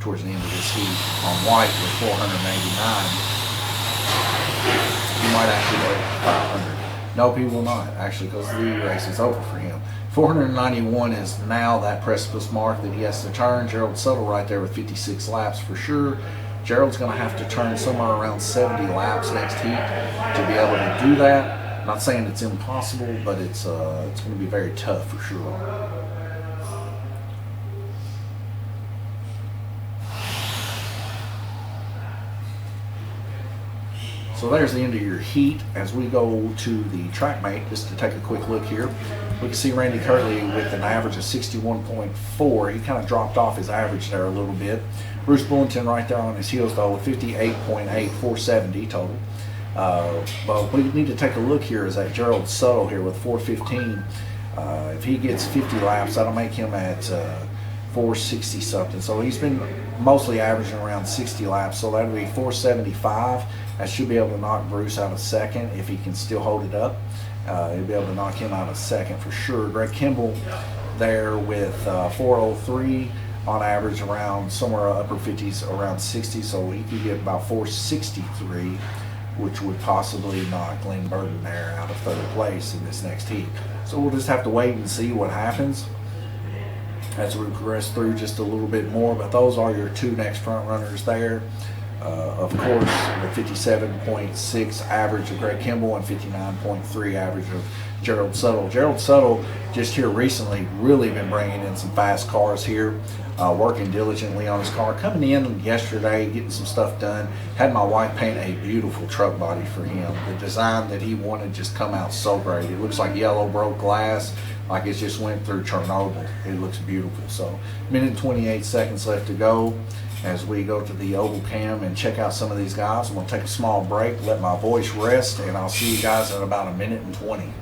A: towards the end of this heat on white with 489. He might actually go 500. Nope, he will not actually, because the race is over for him. 491 is now that precipice mark that he has to turn. Gerald Suttle right there with 56 laps for sure. Gerald's going to have to turn somewhere around 70 laps next heat to be able to do that. I'm not saying it's impossible, but it's going to be very tough for sure. So there's the end of your heat. As we go to the track mate, just to take a quick look here, we can see Randy Kirtley with an average of 61.4. He kind of dropped off his average there a little bit. Bruce Bullington right there on his heels though with 58.8, 470 total. But we need to take a look here is at Gerald Suttle here with 415. If he gets 50 laps, that'll make him at 460 something. So he's been mostly averaging around 60 laps. So that'll be 475. That should be able to knock Bruce out of second if he can still hold it up. He'll be able to knock him out of second for sure. Greg Kimball there with 403 on average, around somewhere upper 50s, around 60. So he could get about 463, which would possibly knock Glenn Burton there out of third place in this next heat. So we'll just have to wait and see what happens as we progress through just a little bit more. But those are your two next front runners there. Of course, the 57.6 average of Greg Kimball and 59.3 average of Gerald Suttle. Gerald Suttle just here recently really been bringing in some fast cars here, working diligently on his car. Coming in yesterday, getting some stuff done. Had my wife paint a beautiful truck body for him. The design that he wanted just come out so great. It looks like yellow broke glass, like it just went through Chernobyl. It looks beautiful. So, minute and 28 seconds left to go as we go to the oval cam and check out some of these guys. I'm going to take a small break, let my voice rest, and I'll see you guys in about a minute and 20.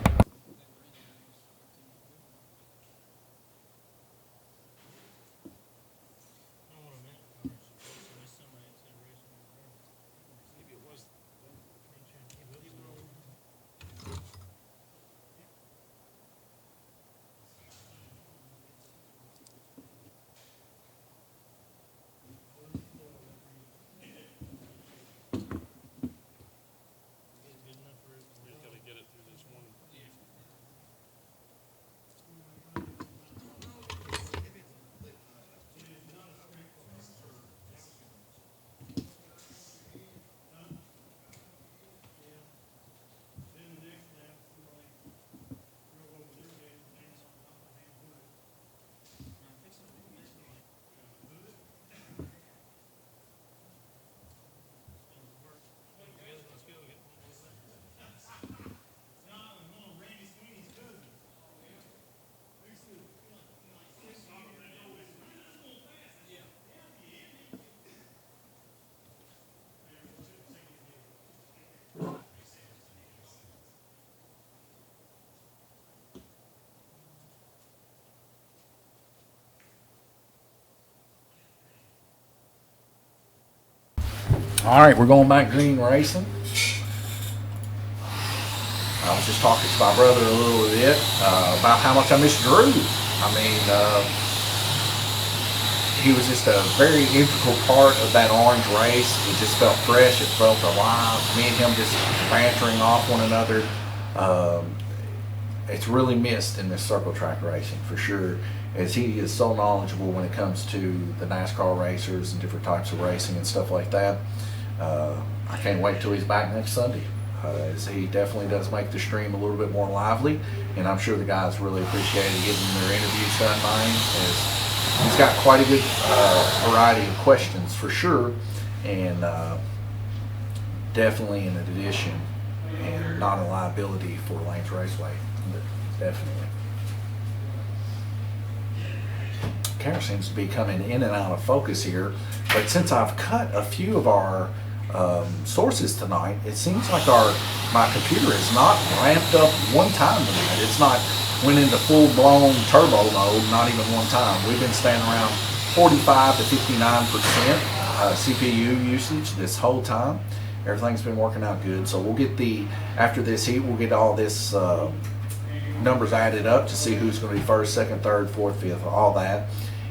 A: All right, we're going back green racing. I was just talking to my brother a little bit about how much I miss Drew. I mean, he was just a very integral part of that orange race. It just felt fresh. It felt alive. Me and him just bantering off one another. It's really missed in this circle track racing for sure, as he is so knowledgeable when it comes to the NASCAR racers and different types of racing and stuff like that. I can't wait till he's back next Sunday, as he definitely does make the stream a little bit more lively, and I'm sure the guys really appreciated getting their interviews done by him, as he's got quite a good variety of questions for sure, and definitely an addition and not a liability for Lanes Raceway, definitely. Camera seems to be coming in and out of focus here, but since I've cut a few of our sources tonight, it seems like my computer is not ramped up one time tonight. It's not went into full-blown turbo mode, not even one time. We've been staying around 45 to 59% CPU usage this whole time, Everything's been working out good. So we'll get after this heat, we'll get all this numbers added up to see who's going to be first, second, third, fourth, fifth, all that.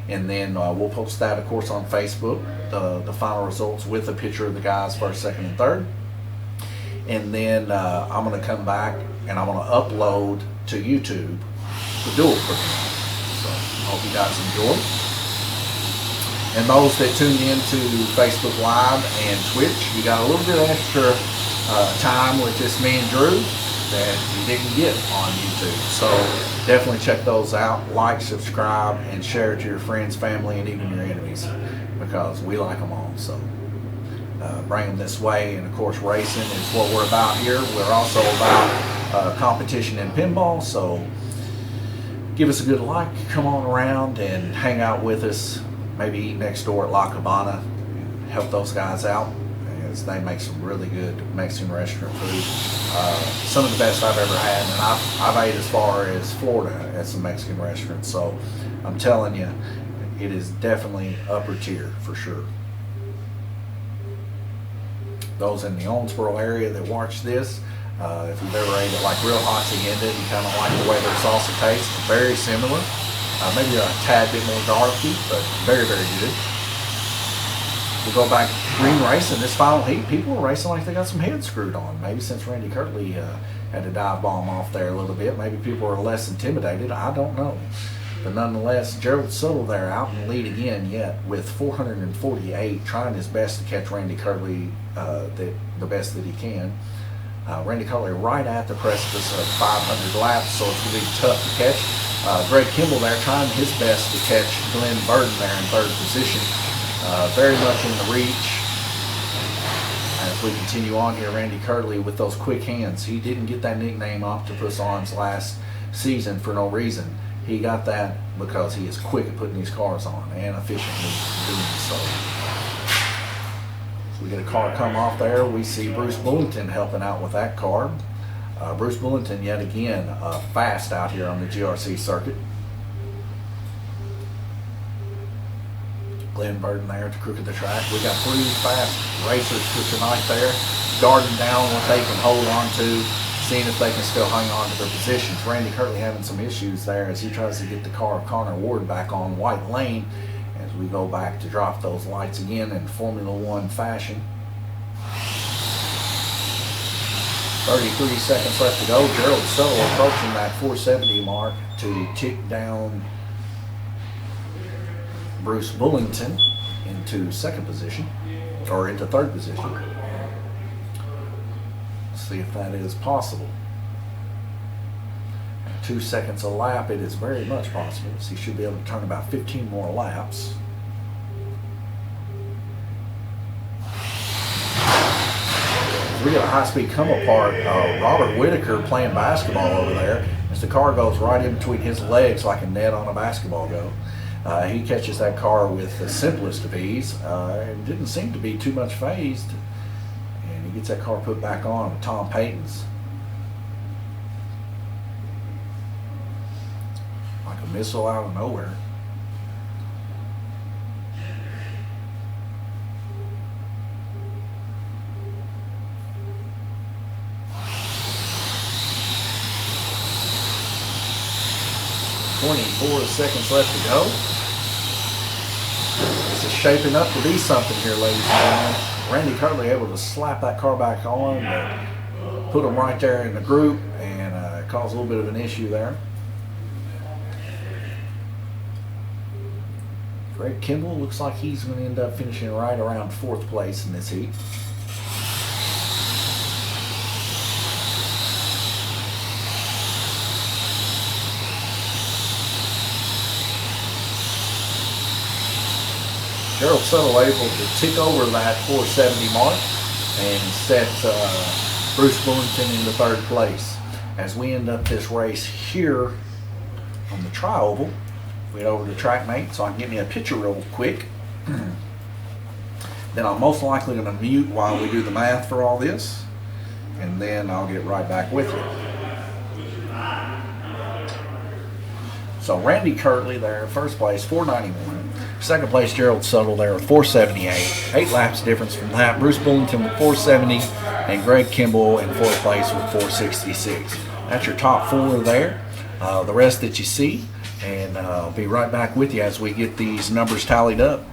A: And then we'll post that, of course, on Facebook, the final results with a picture of the guys first, second, and third. And then I'm going to come back and I'm going to upload to YouTube the Duel program. So I hope you guys enjoy. And those that tuned in to Facebook Live and Twitch, you got a little bit of extra time with this me and Drew that you didn't get on YouTube. So definitely check those out. Like, subscribe, and share it to your friends, family, and even your enemies, because we like them all. So bring them this way. And of course, racing is what we're about here. We're also about competition in pinball. So give us a good like. Come on around and hang out with us. Maybe eat next door at La Cabana. Help those guys out, as they make some really good Mexican restaurant food. Some of the best I've ever had, and I've ate as far as Florida at some Mexican restaurants. So I'm telling you, it is definitely upper tier for sure. Those in the Owensboro area that watch this, if you've ever ate it like real hacienda, you kind of like the way their salsa tastes. Very similar, maybe a tad bit more darky, but very, very good. We'll go back to green racing. This final heat, people were racing like they got some heads screwed on. Maybe since Randy Kirtley had to dive bomb off there a little bit, maybe people are less intimidated. I don't know. But nonetheless, Gerald Suttle there out in the lead again yet with 448, trying his best to catch Randy Kirtley the best that he can. Randy Kirtley right at the precipice of 500 laps, so it's going to be tough to catch. Greg Kimball there trying his best to catch Glenn Burden there in third position. Very much in the reach. As we continue on here, Randy Kirtley with those quick hands. He didn't get that nickname Octopus Arms last season for no reason. He got that because he is quick at putting these cars on and efficiently doing so. So we get a car come off there. We see Bruce Bullington helping out with that car. Bruce Bullington yet again fast out here on the GRC circuit. Glenn Burden there at the crook of the track. We got three fast racers for tonight there, guarding down what they can hold on to, seeing if they can still hang on to their positions. Randy Kirtley having some issues there as he tries to get the car of Connor Ward back on white lane as we go back to drop those lights again in Formula One fashion. 33 seconds left to go. Gerald Suttle approaching that 470 mark to tick down Bruce Bullington into second position, or into third position. Let's see if that is possible. At 2 seconds a lap, it is very much possible. So he should be able to turn about 15 more laps. We got a high-speed come apart. Robert Whitaker playing basketball over there as the car goes right in between his legs like a net on a basketball goal. He catches that car with the simplest of ease. It didn't seem to be too much phased. And he gets that car put back on with Tom Payton's. Like a missile out of nowhere. .4 seconds left to go. This is shaping up to be something here, ladies and gentlemen. Randy Kirtley able to slap that car back on, but put him right there in the group and cause a little bit of an issue there. Greg Kimball looks like he's going to end up finishing right around fourth place in this heat. Gerald Suttle able to tick over that 470 mark and set Bruce Bullington into third place. As we end up this race here on the tri-oval, we head over to TrackMate so I can get me a picture real quick. Then I'm most likely going to mute while we do the math for all this, and then I'll get right back with you. So Randy Kirtley there in first place, 491. Second place, Gerald Suttle there with 478. 8 laps difference from that. Bruce Bullington with 470 and Greg Kimball in fourth place with 466. That's your top 4 there. The rest that you see, and I'll be right back with you as we get these numbers tallied up.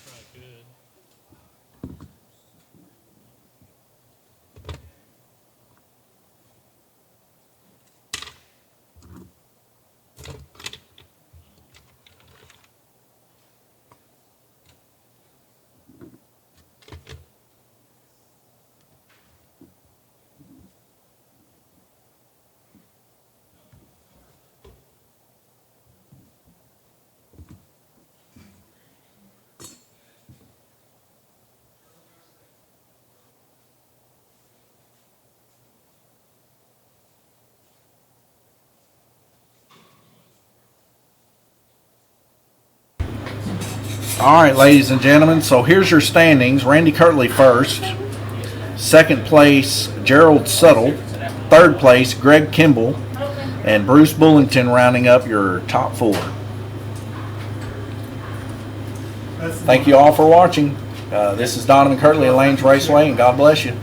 L: Probably good.
A: All right, ladies and gentlemen, so here's your standings. Randy Kirtley first. Second place, Gerald Suttle. Third place, Greg Kimball. And Bruce Bullington rounding up your top 4. Thank you all for watching. This is Donovan Kirtley of Lanes Raceway, and God bless you.